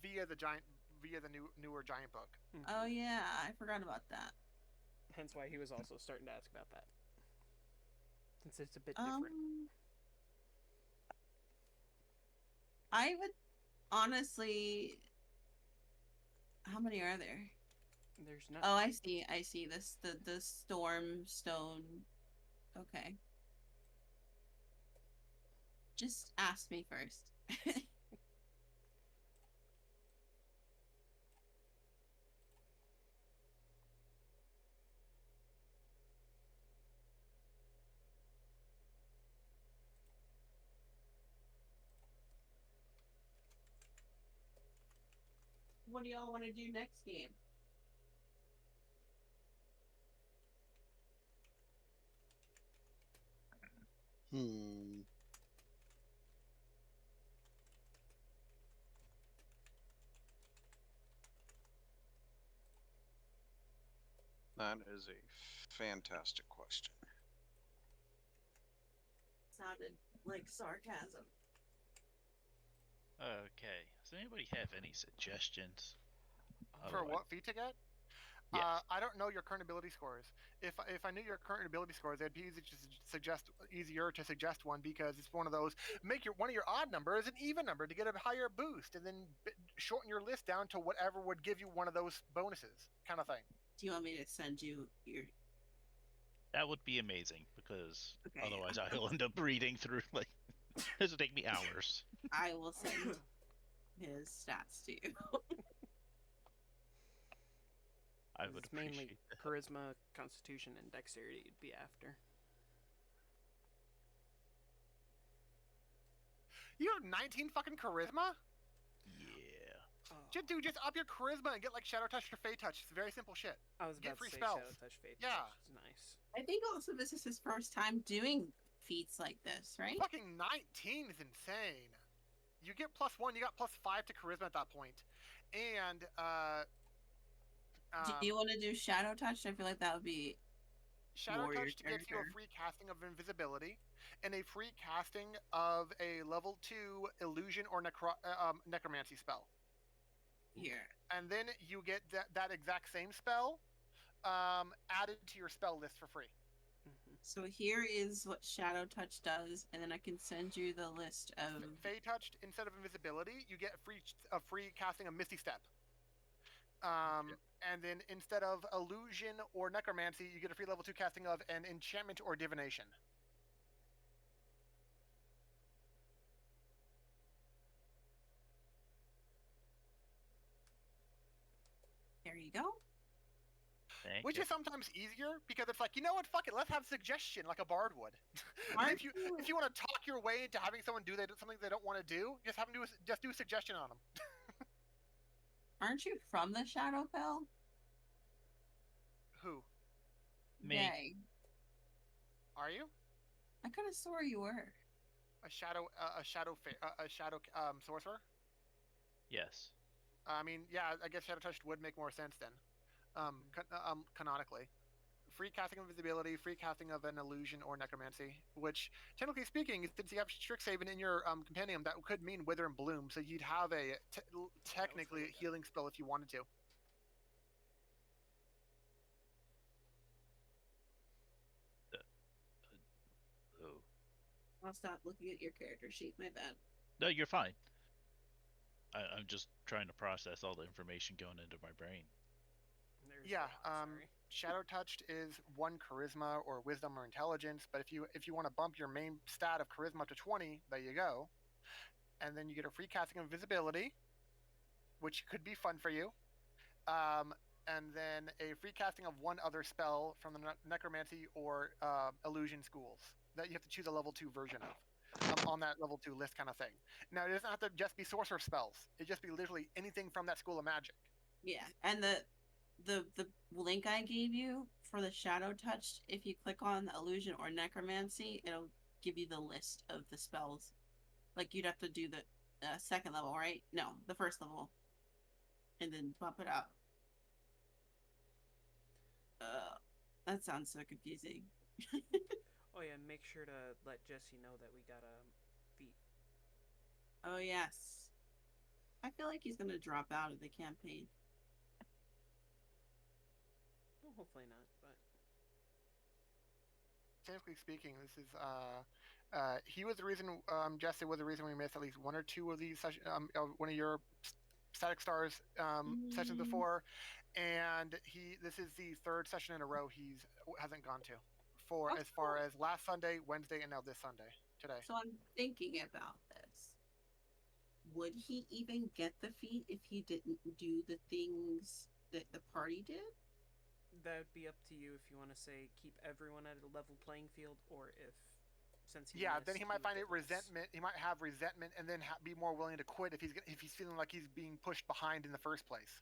S3: via the newer giant book.
S7: Mm-hmm.
S1: Oh yeah, I forgot about that.
S7: Hence why he was also starting to ask about that. Since it's a bit different.
S1: I would honestly. How many are there?
S7: There's not.
S1: Oh, I see. I see. The storm stone. Okay. Just ask me first. What do y'all want to do next game?
S5: That is a fantastic question.
S1: Sounded like sarcasm.
S4: Okay. Does anybody have any suggestions?
S3: For
S4: Otherwise-
S3: what feat to get?
S4: Yes.
S3: I don't know your current ability scores. If I knew your current ability scores, it'd be easier to suggest one because it's one of those make one of your odd numbers an even number to get a higher boost, and then shorten your list down to whatever would give you one of those bonuses, kind of thing.
S1: Do you want me to send you your?
S4: That would be amazing because
S1: Okay,
S4: otherwise I'll end up reading through like this will take me hours.
S1: I will send his stats to you.
S4: I would
S7: It's mainly
S4: appreciate that.
S7: charisma, constitution, and dexterity you'd be after.
S3: You have 19 fucking charisma?
S4: Yeah.
S3: Dude, just up your charisma and get like Shadow Touch or Fey Touch. It's very simple shit.
S7: I was
S3: Get
S7: about
S3: free
S7: to say
S3: spells.
S7: Shadow Touch Fate.
S3: Yeah.
S7: Touch is nice.
S1: I think also this is his first time doing feats like this, right?
S3: Fucking 19 is insane. You get +1, you got +5 to charisma at that point. And
S1: Do you want to do Shadow Touch? I feel like that would be
S3: Shadow
S1: more your
S3: Touch gets you a
S1: character.
S3: free casting of invisibility and a free casting of a level 2 illusion or necromancy spell.
S1: Here.
S3: And then you get that exact same spell added to your spell list for free.
S7: Mm-hmm.
S1: So here is what Shadow Touch does, and then I can send you the list of.
S3: Fey Touched, instead of invisibility, you get a free casting of Misty Step. And then instead of illusion or necromancy, you get a free level 2 casting of an enchantment or divination.
S1: There you go.
S4: Thank
S3: Which
S4: you.
S3: is sometimes easier because it's like, you know what, fuck it, let's have suggestion like a bard would.
S1: Aren't
S3: if you want to talk your way into having someone do something they don't want to do, just have them do a suggestion on them.
S1: Aren't you from the Shadowfell?
S3: Who
S4: Me.
S1: Yay.
S3: are you?
S1: I could have swore you were.
S3: A shadow sorcerer?
S4: Yes.
S3: I mean, yeah, I guess Shadow Touched would make more sense then. Canonically. Free casting of invisibility, free casting of an illusion or necromancy, which, technically speaking, since you have Strixhaven in your compendium, that could mean Wither and Bloom, so you'd have a technically a healing spell if you wanted to.
S4: Oh.
S1: I'll stop looking at your character sheet. My bad.
S4: No, you're fine. I'm just trying to process all the information going into my brain.
S7: There's
S3: Yeah,
S7: a lot, sorry.
S3: Shadow Touched is 1 charisma or wisdom or intelligence, but if you want to bump your main stat of charisma up to 20, there you go. And then you get a free casting of invisibility, which could be fun for you. And then a free casting of 1 other spell from the necromancy or illusion schools that you have to choose a level 2 version of on that level 2 list kind of thing. Now, it doesn't have to just be sorcerer spells. It just be literally anything from that school of magic.
S1: Yeah, and the link I gave you for the Shadow Touch, if you click on the illusion or necromancy, it'll give you the list of the spells. Like you'd have to do the second level, right? No, the first level, and then bump it up. That sounds so confusing.
S7: Oh yeah, make sure to let Jesse know that we got a feat
S1: Oh yes. I feel like he's gonna drop out of the campaign.
S7: Well, hopefully not, but
S3: Technically speaking, this is he was the reason. Jesse was the reason we missed at least one or two of these one of your Static Stars sessions before, and this is the third session in a row he's hasn't gone to for as far as last Sunday, Wednesday, and now this Sunday today.
S1: So I'm thinking about this. Would he even get the feat if he didn't do the things that the party did?
S7: that would be up to you if you want to say keep everyone at a level playing field, or if since he
S3: then he might
S7: would
S3: find
S7: get
S3: it resentment. He might have resentment and then be more willing to quit if he's feeling like he's being pushed behind in the first place.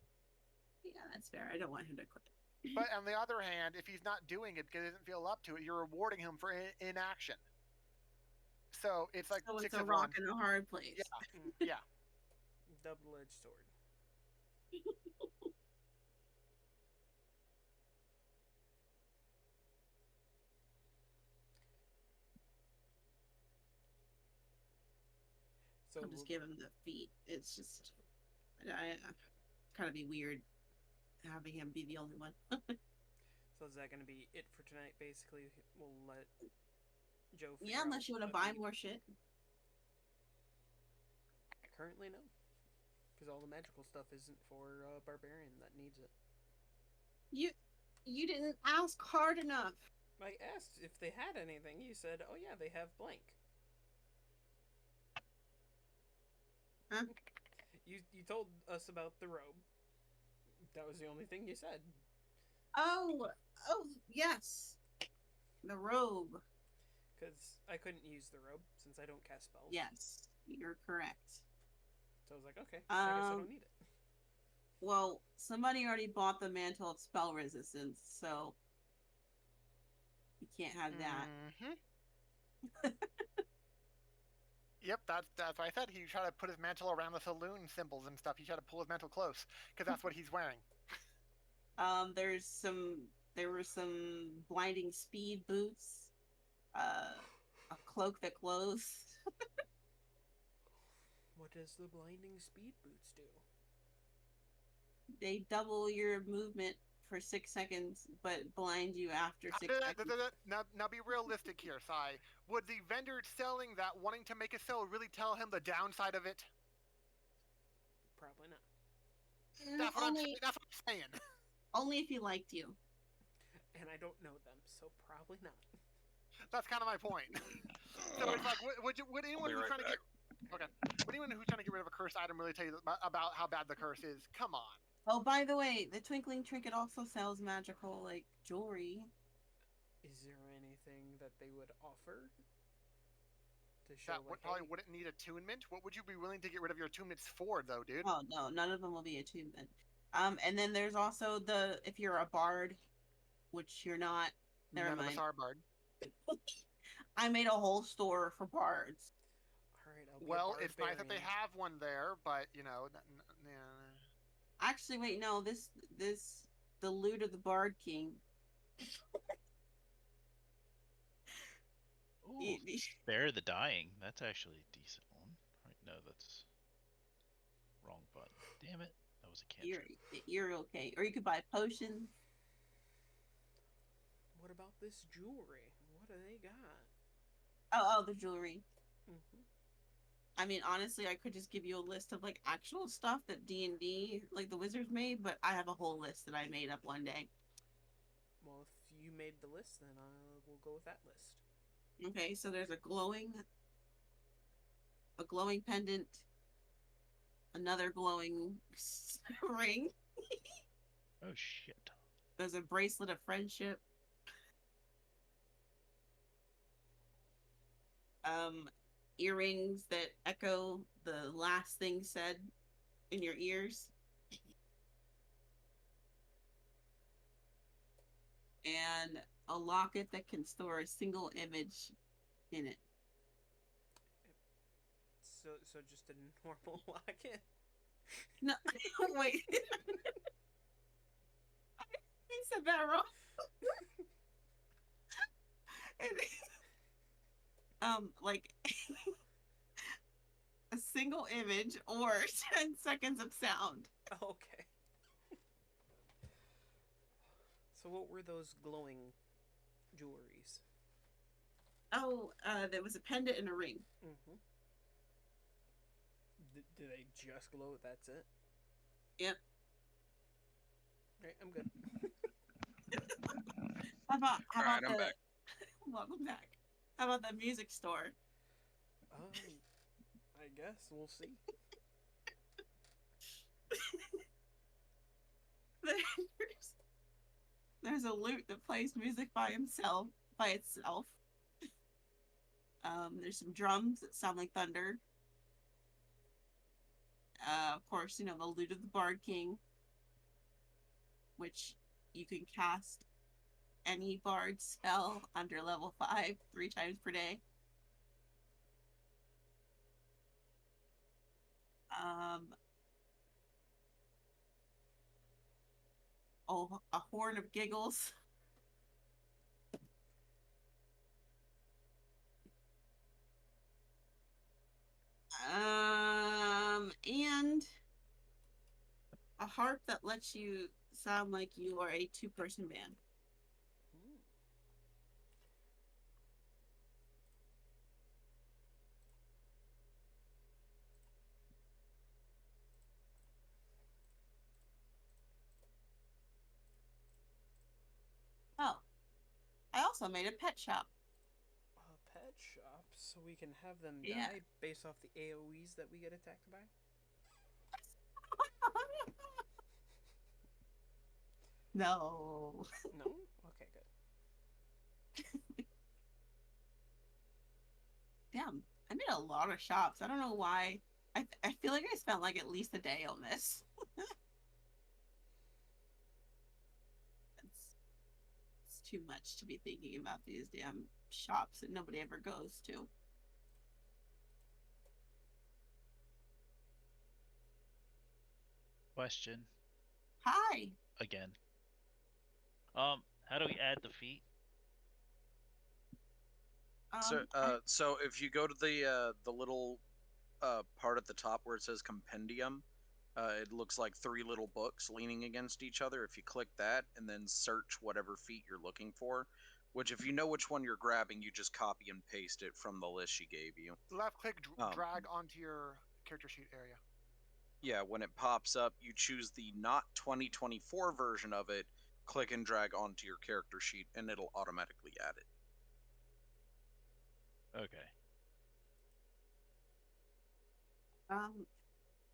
S1: Yeah, that's fair. I don't want him to quit.
S3: But on the other hand, if he's not doing it because he doesn't feel up to it, you're rewarding him for inaction. So it's like
S1: So it's
S3: 6
S1: a
S3: of
S1: rock
S3: 1.
S1: and a hard place.
S3: Yeah, yeah.
S7: double-edged sword. So
S1: I'll just give him the feat. It's just, I kind of be weird having him be the only one.
S7: So is that going to be it for tonight? Basically, we'll let Joe.
S1: Yeah, unless you want to buy more shit.
S7: Currently, no, because all the magical stuff isn't for barbarian that needs it.
S1: You didn't ask hard enough.
S7: I asked if they had anything. You said, "Oh yeah, they have blank."
S1: Huh?
S7: You told us about the robe. That was the only thing you said.
S1: Oh yes, the robe.
S7: Because I couldn't use the robe since I don't cast spells.
S1: Yes, you're correct.
S7: So I was like, okay, I guess I don't need it.
S1: Well, somebody already bought the mantle of spell resistance, so you can't have that.
S3: Mm-hmm. Yep, that's what I said. He tried to put his mantle around the saloon symbols and stuff. He tried to pull his mantle close because that's what he's wearing.
S1: There were some blinding speed boots, a cloak that glows.
S7: What does the blinding speed boots do?
S1: They double your movement for 6 seconds, but blind you after 6 seconds.
S3: Now be realistic here, Sai. Would the vendor selling that wanting to make a sale really tell him the downside of it?
S7: Probably not.
S3: That's what I'm saying.
S1: Only if he liked you.
S7: And I don't know them, so probably not.
S3: That's kind of my point. So it's like, would anyone who's trying to get would anyone who's trying to get rid of a cursed item really tell you about how bad the curse is? Come on.
S1: Oh, by the way, the Twinkling Trinket also sells magical, like, jewelry.
S7: Is there anything that they would offer to show
S3: That probably wouldn't need attunement? What would you be willing to get rid of your attunements for, though, dude?
S1: Oh, no, none of them will be attunement. And then there's also if you're a bard, which you're not, never mind.
S3: None of us are bard.
S1: I made a whole store for bards.
S7: All right,
S3: it's nice that they have one there, but, yeah.
S1: Actually, wait, no, the loot of the Bard King.
S4: Ooh, Spare the Dying. That's actually a decent one. Right, no, that's wrong button. Damn it. That was a cantrip.
S1: You're okay. Or you could buy potions.
S7: What about this jewelry? What do they got?
S1: Oh, the jewelry.
S7: Mm-hmm.
S1: I mean, honestly, I could just give you a list of, like, actual stuff that D&D, like, the Wizards made, but I have a whole list that I made up one day.
S7: Well, if you made the list, then we'll go with that list.
S1: Okay, so there's a glowing pendant, another glowing ring.
S4: Oh, shit.
S1: There's a bracelet of friendship. Earrings that echo the last thing said in your ears. And a locket that can store a single image in it.
S7: So just a normal locket?
S1: No, wait. I said that wrong. like single image or 10 seconds of sound.
S7: Okay. So what were those glowing jewelries?
S1: Oh, there was a pendant and a ring.
S7: Mm-hmm. Do they just glow? That's it?
S1: Yep.
S7: Right, I'm good.
S1: How about
S5: Alright, I'm
S1: the
S5: back.
S1: welcome back? How about the music store?
S7: I guess we'll see.
S1: There's a lute that plays music by itself. There's some drums that sound like thunder. Of course, the lute of the Bard King, which you can cast any bard spell under level 5 3 times per day. A horn of giggles. And a harp that lets you sound like you are a 2-person band. Oh, I also made a pet shop.
S7: A pet shop, so we can have them
S1: Yeah.
S7: die based off the AoEs that we get attacked by?
S1: No.
S7: No? Okay, good.
S1: Damn, I made a lot of shops. I don't know why. I feel like I spent like at least a day on this. It's too much to be thinking about these damn shops that nobody ever goes to.
S4: Question
S1: Hi.
S4: again. How do we add the feet?
S5: So if you go to the little part at the top where it says compendium, it looks like 3 little books leaning against each other. If you click that and then search whatever feat you're looking for, which if you know which one you're grabbing, you just copy and paste it from the list she gave you.
S3: Left click, drag onto your character sheet area.
S5: Yeah, when it pops up, you choose the not 2024 version of it, click and drag onto your character sheet, and it'll automatically add it.
S4: Okay.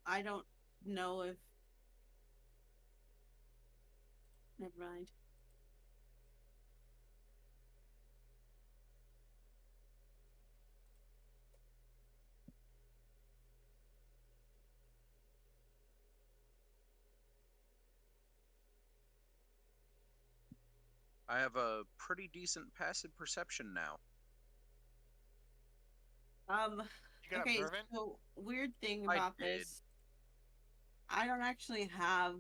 S1: I don't know if. Never mind.
S5: I have a pretty decent passive perception now.
S3: You got
S1: Okay,
S3: observant?
S1: so weird thing
S5: I
S1: about
S5: did.
S1: this, I don't actually have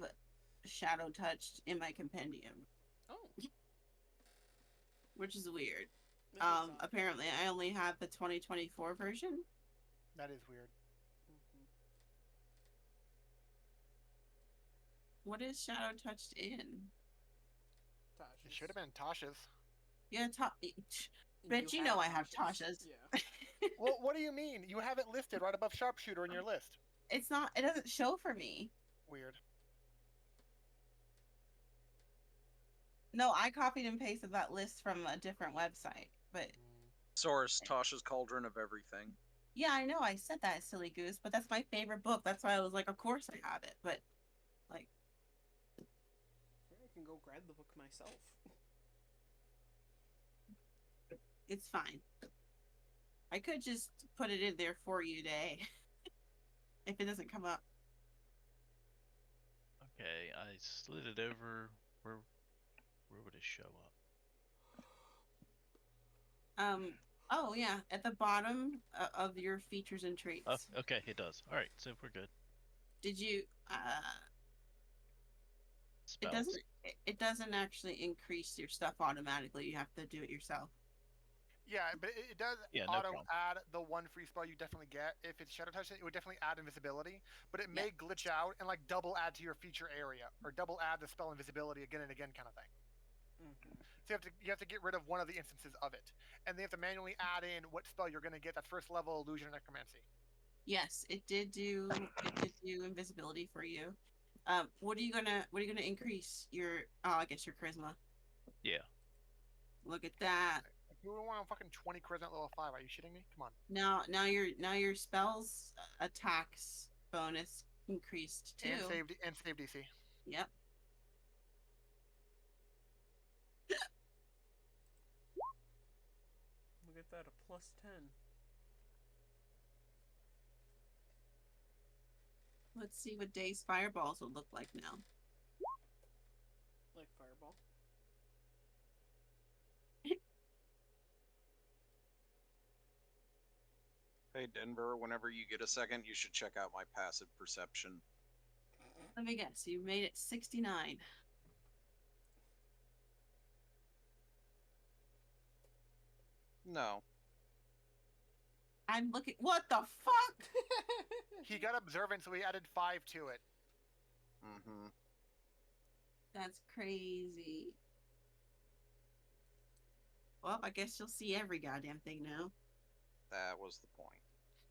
S1: Shadow Touched in my compendium,
S7: Oh.
S1: which is weird.
S7: That is odd.
S1: Apparently I only have the 2024 version.
S3: That is weird.
S7: Mhm.
S1: What is Shadow Touched in?
S3: It should have been Tasha's.
S1: Yeah, bitch, you know I have Tasha's.
S7: Yeah.
S3: Well, what do you mean? You have it listed right above sharpshooter in your list.
S1: It's not. It doesn't show for me.
S3: Weird.
S1: No, I copied and pasted that list from a different website. But
S5: Source, Tasha's Cauldron of Everything.
S1: yeah, I know. I said that, silly goose. But that's my favorite book. That's why I was like, of course I have it. But like,
S7: I can go grab the book myself.
S1: it's fine. I could just put it in there for you today. If it doesn't come up.
S4: Okay, I slid it over. Where would it show up?
S1: Oh yeah, at the bottom of your features and traits.
S4: Oh, okay, it does. All right, so we're good.
S1: Did you?
S4: Spells.
S1: It doesn't actually increase your stuff automatically. You have to do it yourself.
S3: Yeah, but it does
S4: Yeah, no
S3: auto
S4: problem.
S3: add the one free spell you definitely get. If it's Shadow Touch, it would definitely add invisibility, but it may glitch out and like double add to your feature area or double add the spell invisibility again and again kind of thing.
S7: Mm-hmm.
S3: So you have to get rid of one of the instances of it, and they have to manually add in what spell you're going to get. That's first level illusion or necromancy.
S1: Yes, it did do invisibility for you. What are you gonna increase your? Oh, I guess your charisma.
S4: Yeah.
S1: Look at that.
S3: You want fucking 20 charisma at level 5? Are you shitting me? Come on.
S1: Now your spells attacks bonus increased too.
S3: And save DC.
S1: Yep.
S7: Look at that, a +10.
S1: Let's see what Day's fireballs will look like now.
S7: Like fireball.
S5: Hey, Denver, whenever you get a second, you should check out my passive perception.
S1: Let me guess. You made it 69.
S5: No.
S1: I'm looking. What the fuck?
S3: He got observant, so he added 5 to it.
S5: Mm-hmm.
S1: That's crazy. Well, I guess you'll see every goddamn thing now.
S5: That was the point.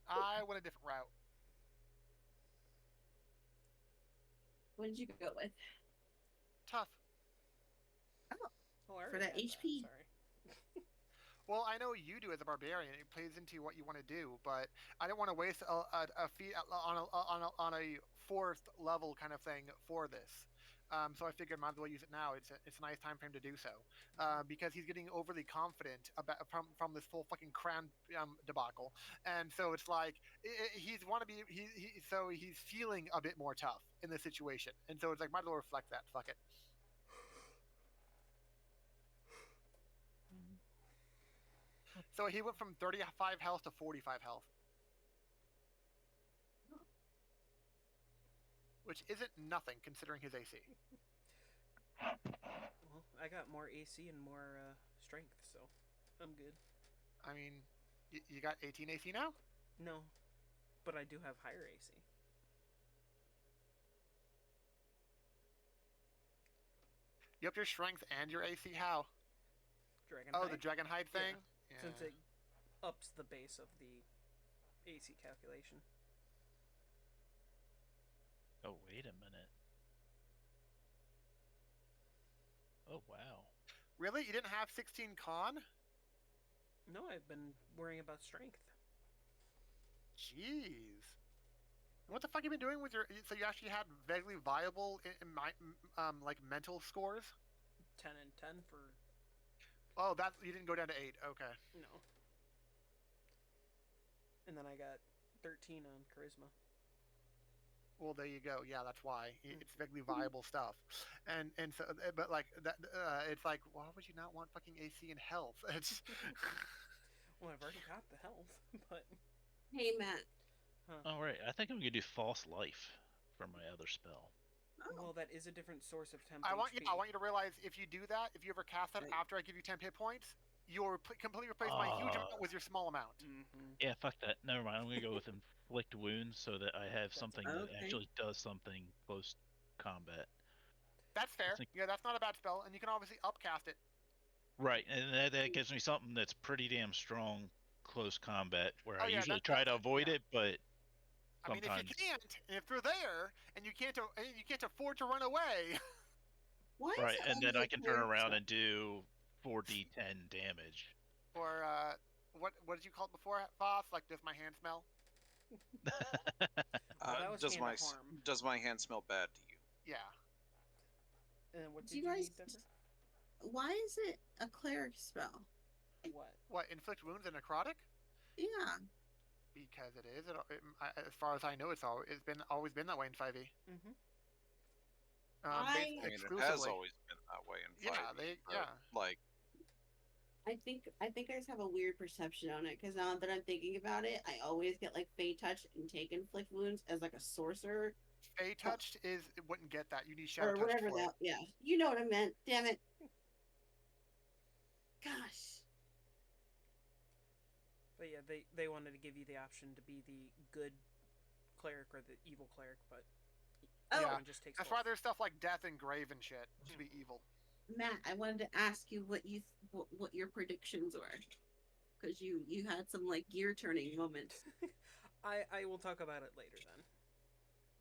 S3: I went a different route.
S1: What did you go with?
S3: Tough.
S7: Oh, I
S1: For
S7: already
S1: that
S7: had
S1: HP.
S7: Sorry.
S3: Well, I know you do as a barbarian. It plays into what you want to do, but I don't want to waste a feat on a 4th level kind of thing for this. So I figured might as well use it now. It's a nice time for him to do so because he's getting overly confident about from this full fucking crown debacle, and so it's like he's want to be so he's feeling a bit more tough in this situation, and so it's like might as well reflect that. Fuck it. So he went from 35 health to 45 health. Which isn't nothing considering his AC.
S7: Well, I got more AC and more strength, so I'm good.
S3: I mean, you got 18 AC now?
S7: No, but I do have higher AC.
S3: You up your strength and your AC? How?
S7: Dragon
S3: Oh,
S7: hide?
S3: the dragon hide thing?
S7: Yeah. Since it ups the base of the AC calculation.
S4: Oh, wait a minute. Oh, wow.
S3: Really? You didn't have 16 con?
S7: No, I've been worrying about strength.
S3: Jeez. What the fuck have you been doing with your... So you actually had vaguely viable like mental scores?
S7: 10 and 10 for...
S3: Oh, that you didn't go down to 8. Okay.
S7: No. And then I got 13 on charisma.
S3: Well, there you go. Yeah, that's why it's vaguely viable stuff, and so, but like that, it's like, why would you not want fucking AC and health? It's
S7: Well, I've already got the health, but
S1: Hey, Matt.
S4: All right, I think I'm gonna do false life for my other spell.
S7: Well, that is a different source of temp
S3: I want
S7: HP.
S3: you to realize if you do that, if you ever cast that after I give you 10 hit points, you'll completely replace my huge amount with your small amount.
S7: Mm-hmm.
S4: Yeah, fuck that. Never mind. I'm gonna go with inflict wounds so that I have something that actually does something close combat.
S3: That's fair. Yeah, that's not a bad spell, and you can obviously upcast it.
S4: Right, and that gives me something that's pretty damn strong close combat, where I
S3: yeah,
S4: usually try to avoid it, but
S3: I mean,
S4: sometimes.
S3: if you can't, if they're there, and you can't afford to run away.
S1: Why
S4: Right,
S1: is
S4: and then I can turn around and do 4d10 damage.
S3: Or what did you call it before, Voss? Like, does my hand smell?
S5: Does my hand smell bad to you?
S3: Yeah.
S7: And what
S1: Do
S7: did
S1: you
S7: you
S1: guys?
S7: need, Denver?
S1: Why is it a cleric spell?
S7: What?
S3: What, inflict wounds and necrotic?
S1: Yeah.
S3: Because it is. As far as I know, it's always been that way in 5e.
S7: Mm-hmm.
S5: I mean, it has always been that way in 5e. Like,
S1: I think I just have a weird perception on it because now that I'm thinking about it, I always get like Fey Touch and take inflict wounds as like a sorcerer.
S3: Fey Touched it wouldn't get that. You need Shadow
S1: or
S3: Touch
S1: whatever
S3: for
S1: that.
S3: it.
S1: Yeah, you know what I meant. Damn it. Gosh.
S7: But yeah, they wanted to give you the option to be the good cleric or the evil cleric, but
S3: Yeah.
S7: one just takes
S3: That's
S7: both.
S3: why there's stuff like death and grave and shit to be evil.
S1: Matt, I wanted to ask you what your predictions were, because you had some like gear turning moments.
S7: I will talk about it later then.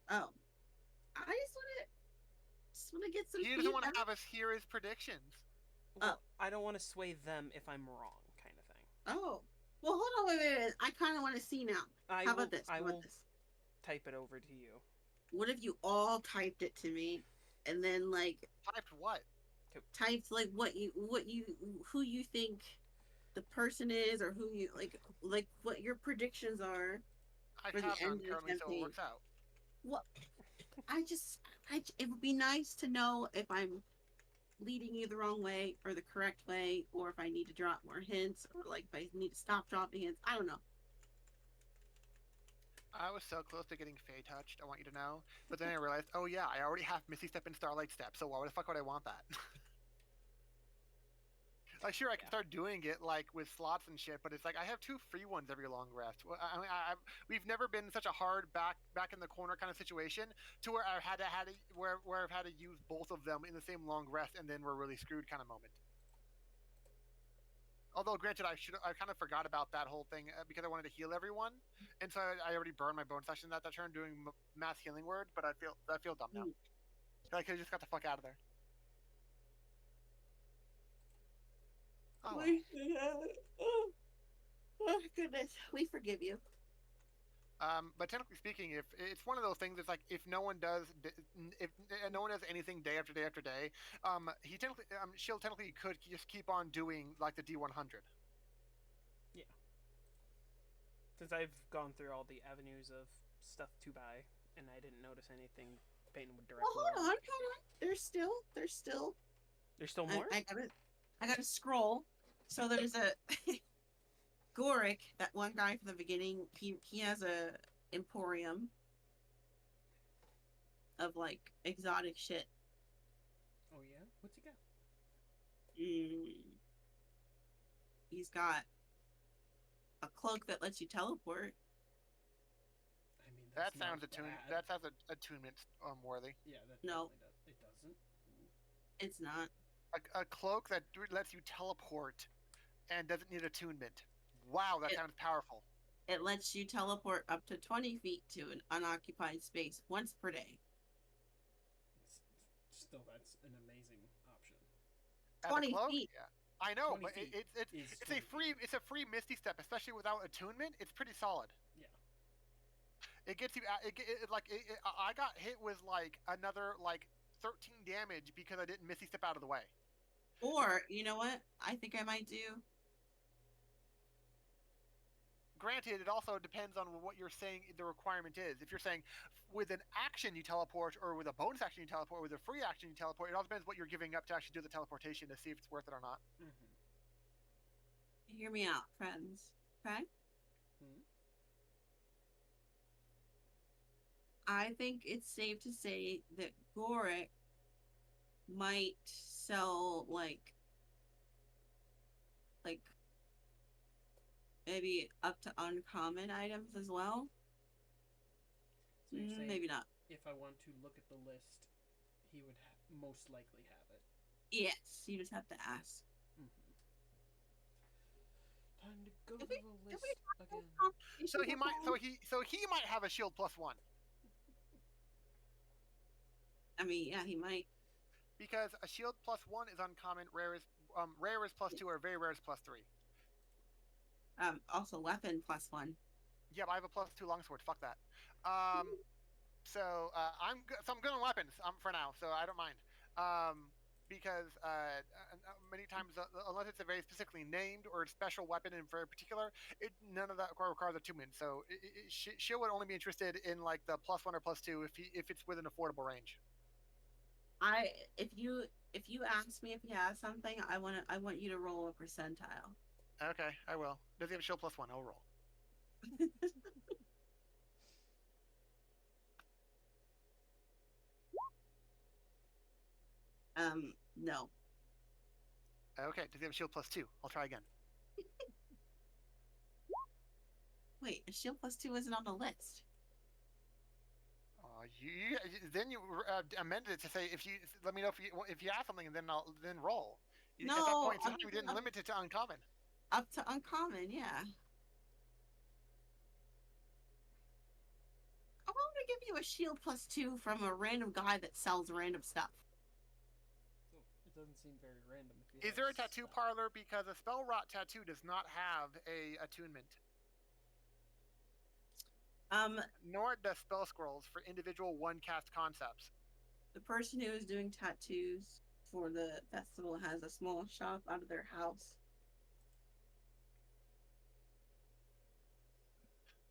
S1: Oh, I just want to get some.
S3: He doesn't want to have us hear his predictions.
S7: Well, I don't want to sway them if I'm wrong, kind of thing.
S1: Oh, well, hold on, wait. I kind of want to see now. How about this?
S7: I will type it over to you.
S1: What if you all typed it to me, and then like
S3: Typed what?
S1: Typed like who you think the person is, or who you like what your predictions are
S3: I
S1: for the
S3: have none
S1: end of the
S3: currently, so it
S1: campaign.
S3: works out.
S1: Well, it would be nice to know if I'm leading you the wrong way or the correct way, or if I need to drop more hints, or like if I need to stop dropping hints. I don't know.
S3: I was so close to getting Fey touched, I want you to know. But then I realized, oh yeah, I already have Misty Step and Starlight Step, so why the fuck would I want that? Like, sure, I can start doing it like with slots and shit, but it's like I have 2 free ones every long rest. We've never been in such a hard back in the corner kind of situation to where I've had to where I've had to use both of them in the same long rest, and then we're really screwed kind of moment. Although, granted, I kind of forgot about that whole thing because I wanted to heal everyone, and so I already burned my bonus action that turn doing mass healing word. But I feel dumb now. Like I just got the fuck out of there. Oh,
S1: oh goodness, we forgive you.
S3: But technically speaking, if it's one of those things, it's like if no one does anything day after day after day, she'll technically could just keep on doing like the D100.
S7: Yeah. Since I've gone through all the avenues of stuff to buy, and I didn't notice anything Peyton would directly.
S1: Well, hold on. There's still.
S7: There's still more.
S1: I got to scroll. So there's a Goric, that one guy from the beginning. He has a emporium of like exotic shit.
S7: Oh yeah, what's he got?
S1: He's got a cloak that lets you teleport.
S7: I mean,
S3: that sounds attunement worthy.
S7: Yeah, that
S1: no,
S7: it doesn't.
S1: It's not.
S3: A cloak that lets you teleport and doesn't need attunement. Wow, that sounds powerful.
S1: It lets you teleport up to 20 feet to an unoccupied space once per day.
S7: Still, that's an amazing option.
S1: 20 feet.
S3: Yeah. I know, but it's a free Misty Step, especially without attunement. It's pretty solid.
S7: Yeah.
S3: It gets you. I got hit with like another like 13 damage because I didn't Misty Step out of the way.
S1: Or you know what? I think I might do.
S3: Granted, it also depends on what you're saying the requirement is. If you're saying with an action you teleport, or with a bonus action you teleport, or with a free action you teleport, it all depends what you're giving up to actually do the teleportation to see if it's worth it or not.
S7: Mm-hmm.
S1: Hear me out, friends. Okay? I think it's safe to say that Goric might sell like maybe up to uncommon items as well.
S7: So you're saying
S1: maybe not.
S7: If I want to look at the list, he would most likely have it.
S1: Yes, you just have to ask.
S7: Mm-hmm. Time to go to the list again.
S3: So he might have a shield +1.
S1: I mean, yeah, he might.
S3: Because a shield +1 is uncommon, rare is +2, or very rare is +3.
S1: Also weapon +1.
S3: Yeah, but I have a +2 longsword. Fuck that. So I'm good on weapons for now, so I don't mind. Because many times, unless it's a very specifically named or special weapon in very particular, none of that requires attunement. So she would only be interested in like the +1 or +2 if it's within affordable range.
S1: If you ask me if he has something, I want you to roll a percentile.
S3: Okay, I will. Does he have a shield +1? I'll roll.
S1: No.
S3: Okay, does he have a shield +2? I'll try again.
S1: Wait, a shield +2 isn't on the list.
S3: Then you amended it to say if you let me know if you have something, and then roll. At that
S1: No,
S3: point in time, we didn't limit it to uncommon.
S1: Up to uncommon, yeah. I want to give you a shield +2 from a random guy that sells random stuff.
S7: It doesn't seem very random.
S3: Is there a tattoo parlor? Because a spell rot tattoo does not have a attunement. Nor does spell scrolls for individual one cast concepts.
S1: The person who is doing tattoos for the festival has a small shop out of their house.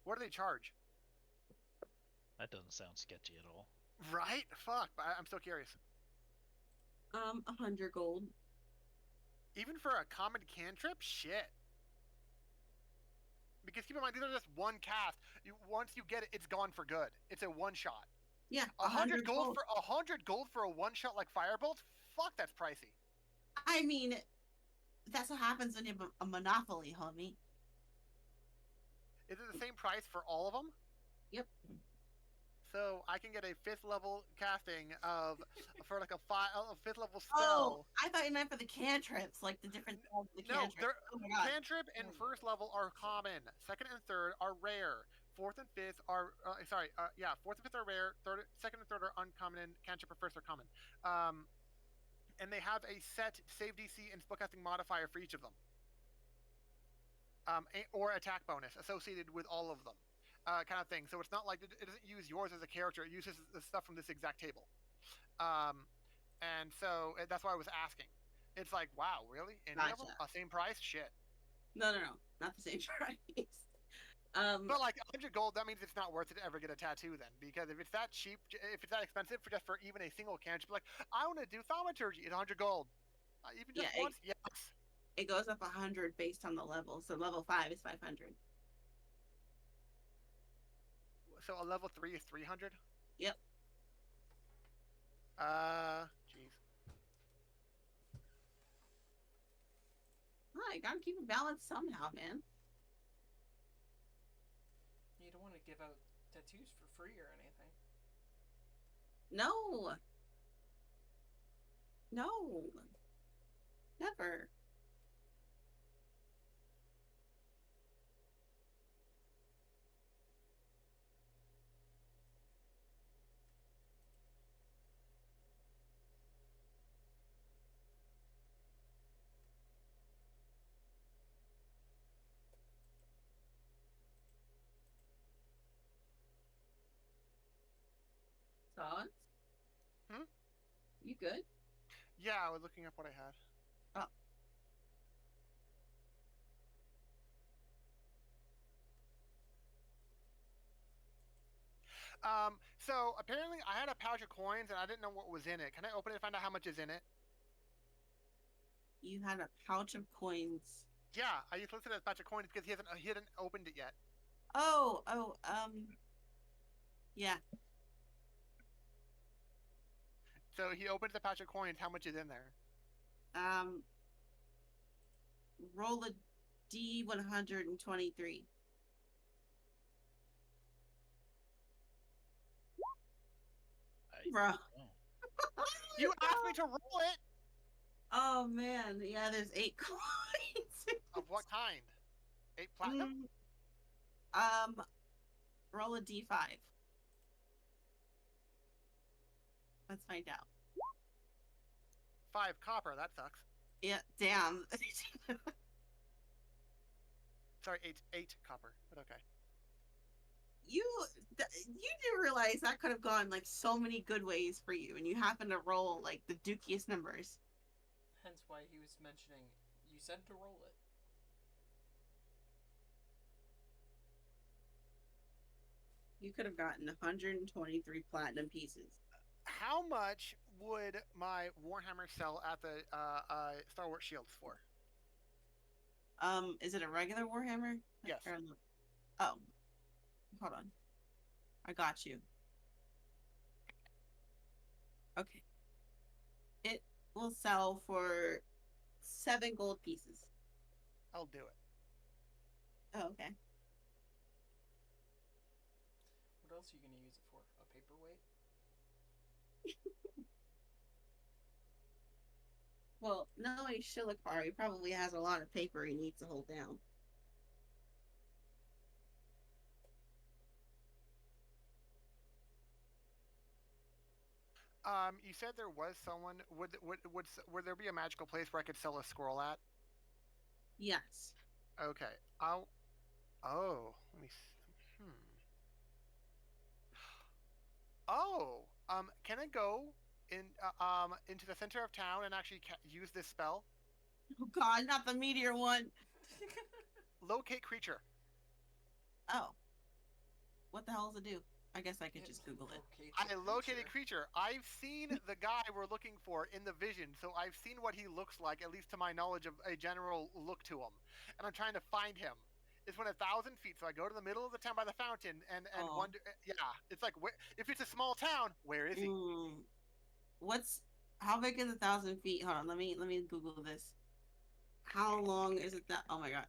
S3: What do they charge?
S4: That doesn't sound sketchy at all.
S3: Right? Fuck. I'm still curious.
S1: 100 gold.
S3: Even for a common cantrip? Shit. Because keep in mind, these are just one cast. Once you get it, it's gone for good. It's a one shot.
S1: Yeah,
S3: 100 gold for 100 gold for a one shot like Firebolt? Fuck, that's pricey.
S1: I mean, that's what happens when you have a monopoly, homie.
S3: Is it the same price for all of them?
S1: Yep.
S3: So I can get a 5th level casting for like a 5th level spell.
S1: Oh, I thought you meant for the cantrips, like the different of the cantrips.
S3: No,
S1: oh my God.
S3: Cantrip and 1st level are common. 2nd and 3rd are rare. 4th and 5th are 4th and 5th are rare. 2nd and 3rd are uncommon, and cantrip or 1st are common. And they have a set save DC and spellcasting modifier for each of them. Or attack bonus associated with all of them. Kind of thing. So it's not like it doesn't use yours as a character. It uses the stuff from this exact table. And so that's why I was asking. It's like, wow, really? Any of them? Same price? Shit.
S1: No, not the same price.
S3: But like 100 gold, that means it's not worth it to ever get a tattoo then. Because if it's that cheap, if it's that expensive for even a single cantrip, like, I want to do thaumaturgy, it's 100 gold. Even just once, yes.
S1: It goes up 100 based on the level. So level 5 is 500.
S3: So a level 3 is 300?
S1: Yep.
S3: Jeez.
S1: Oh, you gotta keep it balanced somehow, man.
S7: You don't want to give out tattoos for free or anything.
S1: No. No. Never. Thoughts? You good?
S3: Yeah, I was looking up what I had.
S1: Oh.
S3: So apparently I had a pouch of coins and I didn't know what was in it. Can I open it and find out how much is in it?
S1: You had a pouch of coins.
S3: Yeah, I just listed it as a pouch of coins because he hadn't opened it yet.
S1: Yeah.
S3: So he opens the pouch of coins. How much is in there?
S1: Roll a D123. Bro.
S3: You asked me to roll it.
S1: Oh man, yeah. There's 8 coins.
S3: Of what kind? 8 platinum.
S1: Roll a D5. Let's find out.
S3: 5 copper. That sucks.
S1: Yeah, damn.
S3: Sorry, 8 copper. But okay.
S1: You do realize that could have gone like so many good ways for you, and you happen to roll like the dukiest numbers.
S7: Hence why he was mentioning you said to roll it.
S1: You could have gotten 123 platinum pieces.
S3: How much would my Warhammer sell at the Star Wars Shields for?
S1: Is it a regular Warhammer?
S3: Yes.
S1: Oh, hold on. I got you. Okay. It will sell for 7 gold pieces.
S3: I'll do it.
S1: Oh, okay.
S7: else are you gonna use it for? A paperweight?
S1: Well, knowing Shilakar, he probably has a lot of paper he needs to hold down.
S3: You said there was someone. Would there be a magical place where I could sell a scroll at?
S1: Yes.
S3: Okay. I'll. Oh, let me. Hmm. Oh. Can I go into the center of town and actually use this spell?
S1: Oh God, not the meteor one.
S3: Locate creature.
S1: Oh. What the hell does it do? I guess I could just Google it.
S3: I located creature. I've seen the guy we're looking for in the vision, so I've seen what he looks like, at least to my knowledge of a general look to him. And I'm trying to find him. It's 1,000 feet, so I go to the middle of the town by the fountain and wonder. Yeah, it's like if it's a small town, where is he?
S1: How big is 1,000 feet? Hold on, let me Google this. How long is it that? Oh my God.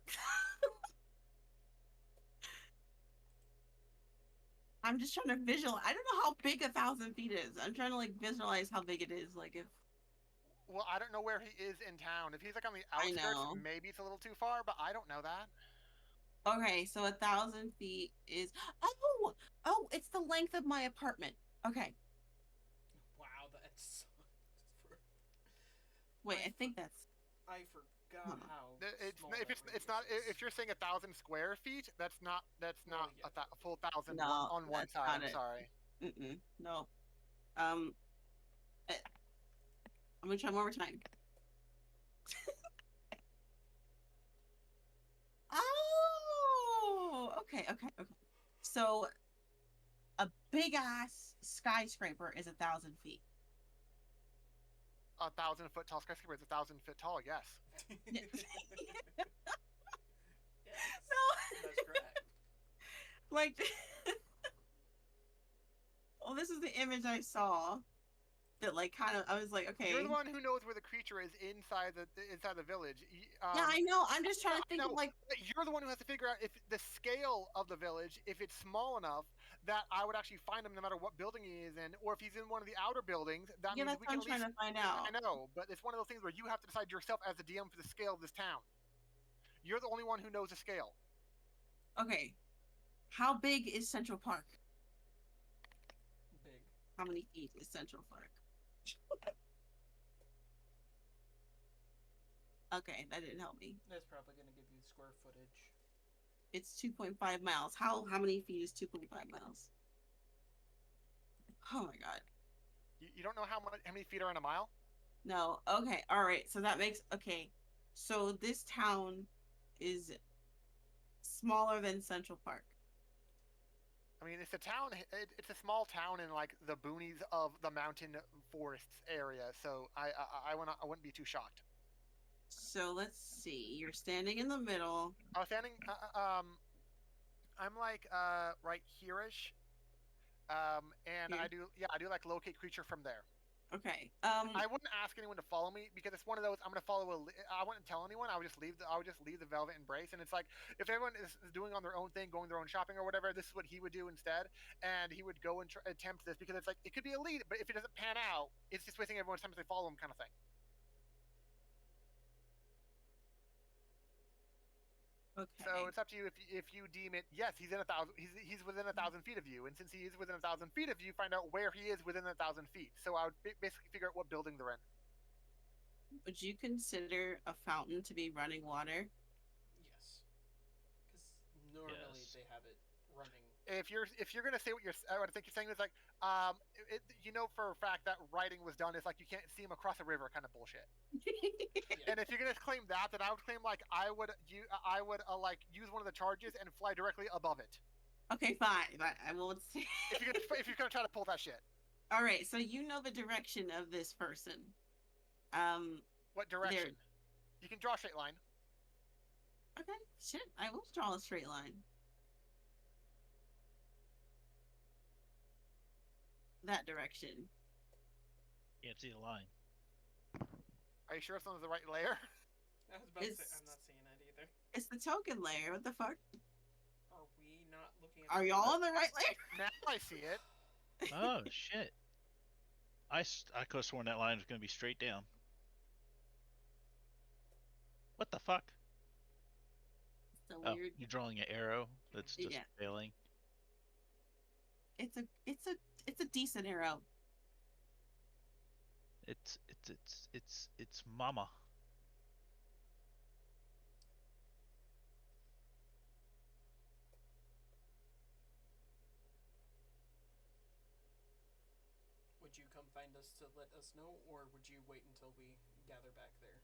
S1: I'm just trying to visualize. I don't know how big 1,000 feet is. I'm trying to like visualize how big it is. Like if.
S3: Well, I don't know where he is in town. If he's like on the outskirts, maybe it's a little too far, but I don't know that.
S1: Okay, so 1,000 feet is. Oh, it's the length of my apartment. Okay.
S7: Wow, that's.
S1: Wait, I think that's.
S7: I forgot how.
S3: If you're saying 1,000 square feet, that's not a full 1,000 on one side. I'm sorry.
S1: No. I'm gonna try one more time. Oh, okay. So, a big ass skyscraper is 1,000 feet.
S3: 1,000-foot tall skyscraper is 1,000 feet tall. Yes.
S7: Yes,
S1: No.
S7: that's correct.
S1: Like, well, this is the image I saw. That like kind of, I was like, okay.
S3: You're the one who knows where the creature is inside the village.
S1: Yeah, I know. I'm just trying to think of like.
S3: You're the one who has to figure out if the scale of the village, if it's small enough that I would actually find him no matter what building he is in, or if he's in one of the outer buildings. That means
S1: that's
S3: we
S1: what
S3: can
S1: I'm trying to find out.
S3: I know, but it's one of those things where you have to decide yourself as the DM for the scale of this town. You're the only one who knows the scale.
S1: Okay, how big is Central Park?
S7: Big.
S1: How many feet is Central Park? Okay, that didn't help me.
S7: That's probably going to give you the square footage.
S1: It's 2.5 miles. How many feet is 2.5 miles? Oh my God.
S3: You don't know how many feet are in a mile?
S1: No. Okay. All right. So that makes okay. So this town is smaller than Central Park.
S3: I mean, it's a town. It's a small town in like the boonies of the mountain forests area. So I wouldn't be too shocked.
S1: So let's see. You're standing in the middle.
S3: I was standing. I'm like right here-ish. And
S1: Here?
S3: I do like locate creature from there.
S1: Okay.
S3: I wouldn't ask anyone to follow me because it's one of those I'm gonna follow. I wouldn't tell anyone. I would just leave the Velvet Embrace, and it's like if everyone is doing on their own thing, going their own shopping or whatever, this is what he would do instead, and he would go and attempt this because it's like it could be a lead, but if it doesn't pan out, it's just wasting everyone's time if they follow him, kind of thing.
S1: Okay.
S3: So it's up to you if you deem it. Yes, he's he's within 1,000 feet of you, and since he is within 1,000 feet of you, find out where he is within 1,000 feet. So I would basically figure out what building they're in.
S1: Would you consider a fountain to be running water?
S7: Yes, because normally they have it running.
S3: If you're gonna say what I think you're saying is like, you know for a fact that writing was done is like you can't see him across a river kind of bullshit.
S7: Yeah.
S3: And if you're gonna claim that, then I would claim like I would like use one of the charges and fly directly above it.
S1: Okay, fine. I won't say.
S3: if you're gonna try to pull that shit.
S1: All right. So you know the direction of this person.
S3: What direction? You can draw a straight line.
S1: Okay. Shit. I will draw a straight line. That direction.
S4: Can't see the line.
S3: Are you sure it's on the right layer?
S7: I was about to say I'm not seeing that either.
S1: It's the token layer. What the fuck?
S7: Are we not looking looking at.
S1: Are y'all on the right layer?
S3: Now I see it.
S4: Oh shit! I could have sworn that line was going to be straight down. What the fuck?
S1: It's a
S4: Oh,
S1: weird.
S4: you're drawing an arrow that's just
S1: Yeah.
S4: failing.
S1: It's a decent arrow.
S4: It's mama.
S7: Would you come find us to let us know, or would you wait until we gather back there?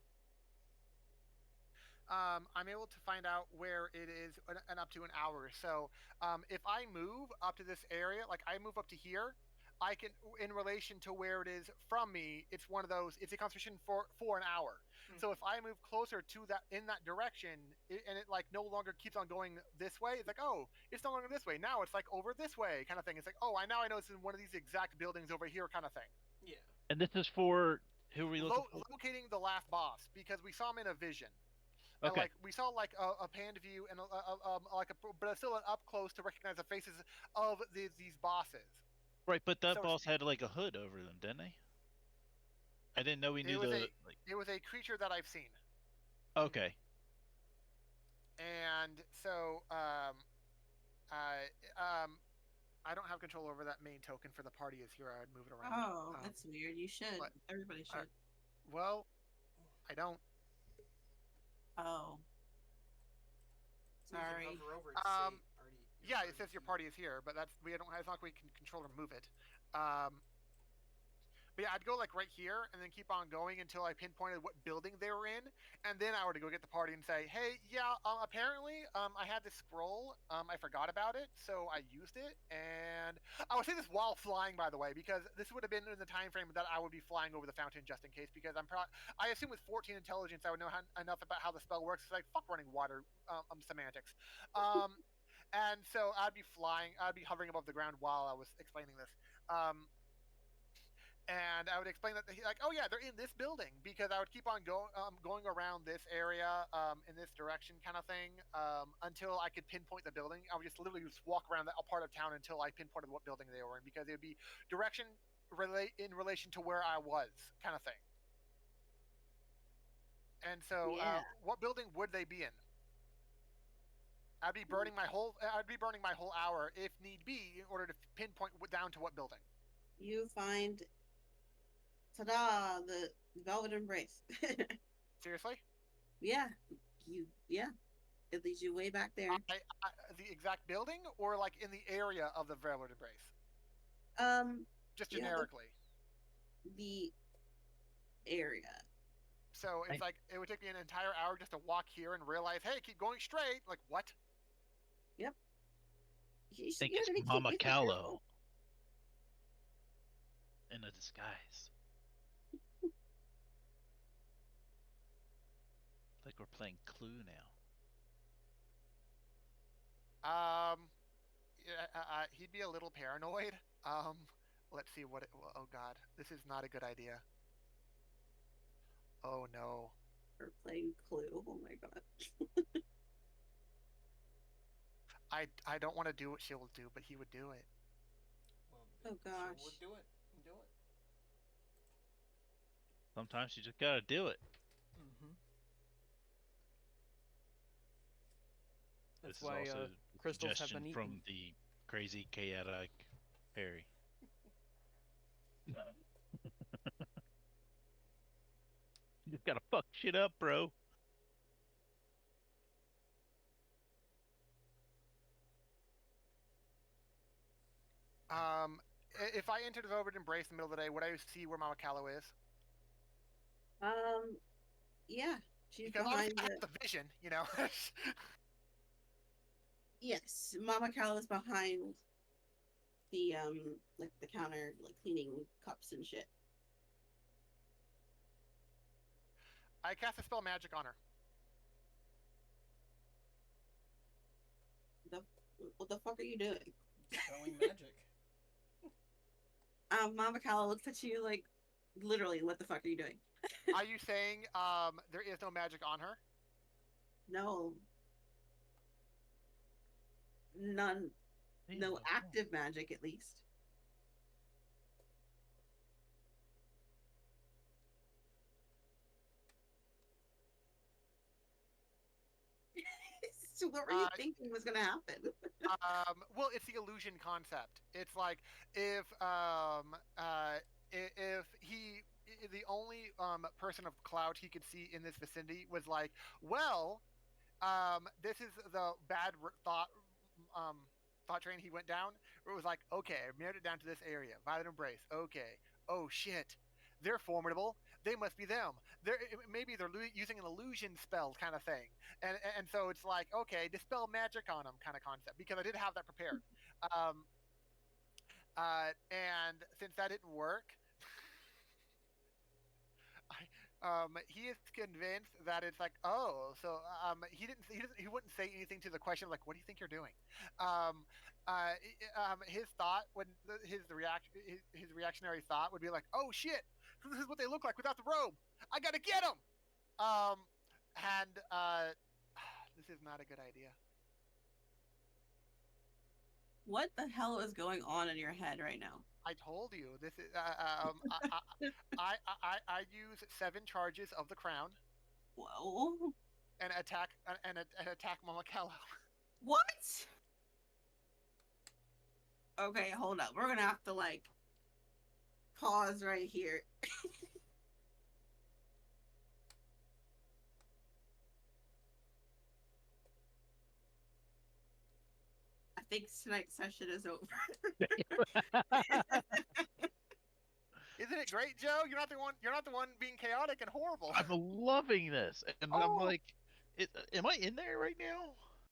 S3: I'm able to find out where it is in up to an hour. So if I move up to this area, like I move up to here, I can, in relation to where it is from me, it's one of those. It's a concentration for an hour. So if I move closer to that in that direction, and it like no longer keeps on going this way, it's like, oh, it's no longer this way. Now it's like over this way, kind of thing. It's like, oh, I know it's in one of these exact buildings over here, kind of thing.
S7: Yeah.
S4: And this is for who are we looking for?
S3: Locating the last boss, because we saw him in a vision. And
S4: Okay.
S3: like we saw like a panned view and but still an up close to recognize the faces of these bosses.
S4: Right, but that
S3: So
S4: boss had like a hood over them, didn't they? I didn't know we knew
S3: it was a creature that I've seen.
S4: Okay.
S3: And so I don't have control over that main token for the party is here. I would move it around.
S1: Oh, that's weird. You should.
S3: but-
S1: Everybody should.
S3: Well, I don't.
S1: Oh. Sorry.
S7: We can hover over and say party.
S3: Yeah, it says your party is here, but that's we don't. It's not like we can control or move it. But yeah, I'd go like right here and then keep on going until I pinpointed what building they were in, and then I were to go get the party and say, hey, yeah, apparently I had this scroll, I forgot about it, so I used it, and I would say this while flying, by the way, because this would have been in the time frame that I would be flying over the fountain just in case, because I assume with 14 intelligence I would know enough about how the spell works. It's like fuck running water semantics. And so I'd be flying, I'd be hovering above the ground while I was explaining this. And I would explain that like, oh yeah, they're in this building, because I would keep on going around this area in this direction, kind of thing, until I could pinpoint the building. I would just literally just walk around that part of town until I pinpointed what building they were in, because it would be direction in relation to where I was, kind of thing. And so, what building would they be in? I'd be burning my whole hour if need be in order to pinpoint down to what building.
S1: You find, ta-da, the Velvet Embrace.
S3: Seriously?
S1: Yeah. It leads you way back there.
S3: The exact building, or like in the area of the Velvet Embrace? Just generically.
S1: The area.
S3: So it's like it would take me an entire hour just to walk here and realize, hey, keep going straight. Like what?
S1: Yep.
S4: I think it's Mama Callow in a disguise. Like we're playing Clue now.
S3: He'd be a little paranoid. Let's see what. Oh God, this is not a good idea. Oh no.
S1: We're playing Clue. Oh my God.
S3: I don't want to do what she will do, but he would do it.
S1: Oh gosh.
S7: She would do it. Do it.
S4: Sometimes you just gotta do it.
S7: Mm-hmm.
S4: This
S7: That's why
S4: is also a
S7: crystals have
S4: suggestion
S7: been
S4: from
S7: eaten.
S4: the crazy chaotic Harry. You just gotta fuck shit up, bro.
S3: If I entered the Velvet Embrace in the middle of the day, would I see where Mama Callow is?
S1: Yeah. She's
S3: Because
S1: behind
S3: I have the vision, you know.
S1: Yes, Mama Cal is behind the like the counter, like cleaning cups and shit.
S3: I cast a spell magic on her.
S1: What the fuck are you doing?
S7: Spelling magic.
S1: Mama Cal looks at you like, literally, what the fuck are you doing?
S3: Are you saying there is no magic on her?
S1: No. None. No
S4: Yeah.
S1: active magic, at least. So what were you thinking was gonna happen?
S3: Well, it's the illusion concept. It's like if the only person of clout he could see in this vicinity was like, well, this is the bad thought train he went down. Where it was like, okay, I narrowed it down to this area. Violet Embrace. Okay. Oh shit, they're formidable. They must be them. Maybe they're using an illusion spell kind of thing. And so it's like, okay, dispel magic on them kind of concept, because I did have that prepared. Um, and since that didn't work, he is convinced that it's like, oh, so he wouldn't say anything to the question like, what do you think you're doing? His thought when his reactionary thought would be like, oh shit, this is what they look like without the robe. I gotta get them. Um, and this is not a good idea.
S1: What the hell is going on in your head right now?
S3: I told you this is. I use 7 charges of the crown
S1: Whoa.
S3: and attack Mama Callow.
S1: What? Okay, hold up. We're gonna have to like pause right here. I think tonight's session is over.
S3: Isn't it great, Joe? You're not the one. You're not the one being chaotic and horrible.
S4: I'm loving this, and I'm like, am I in there right now?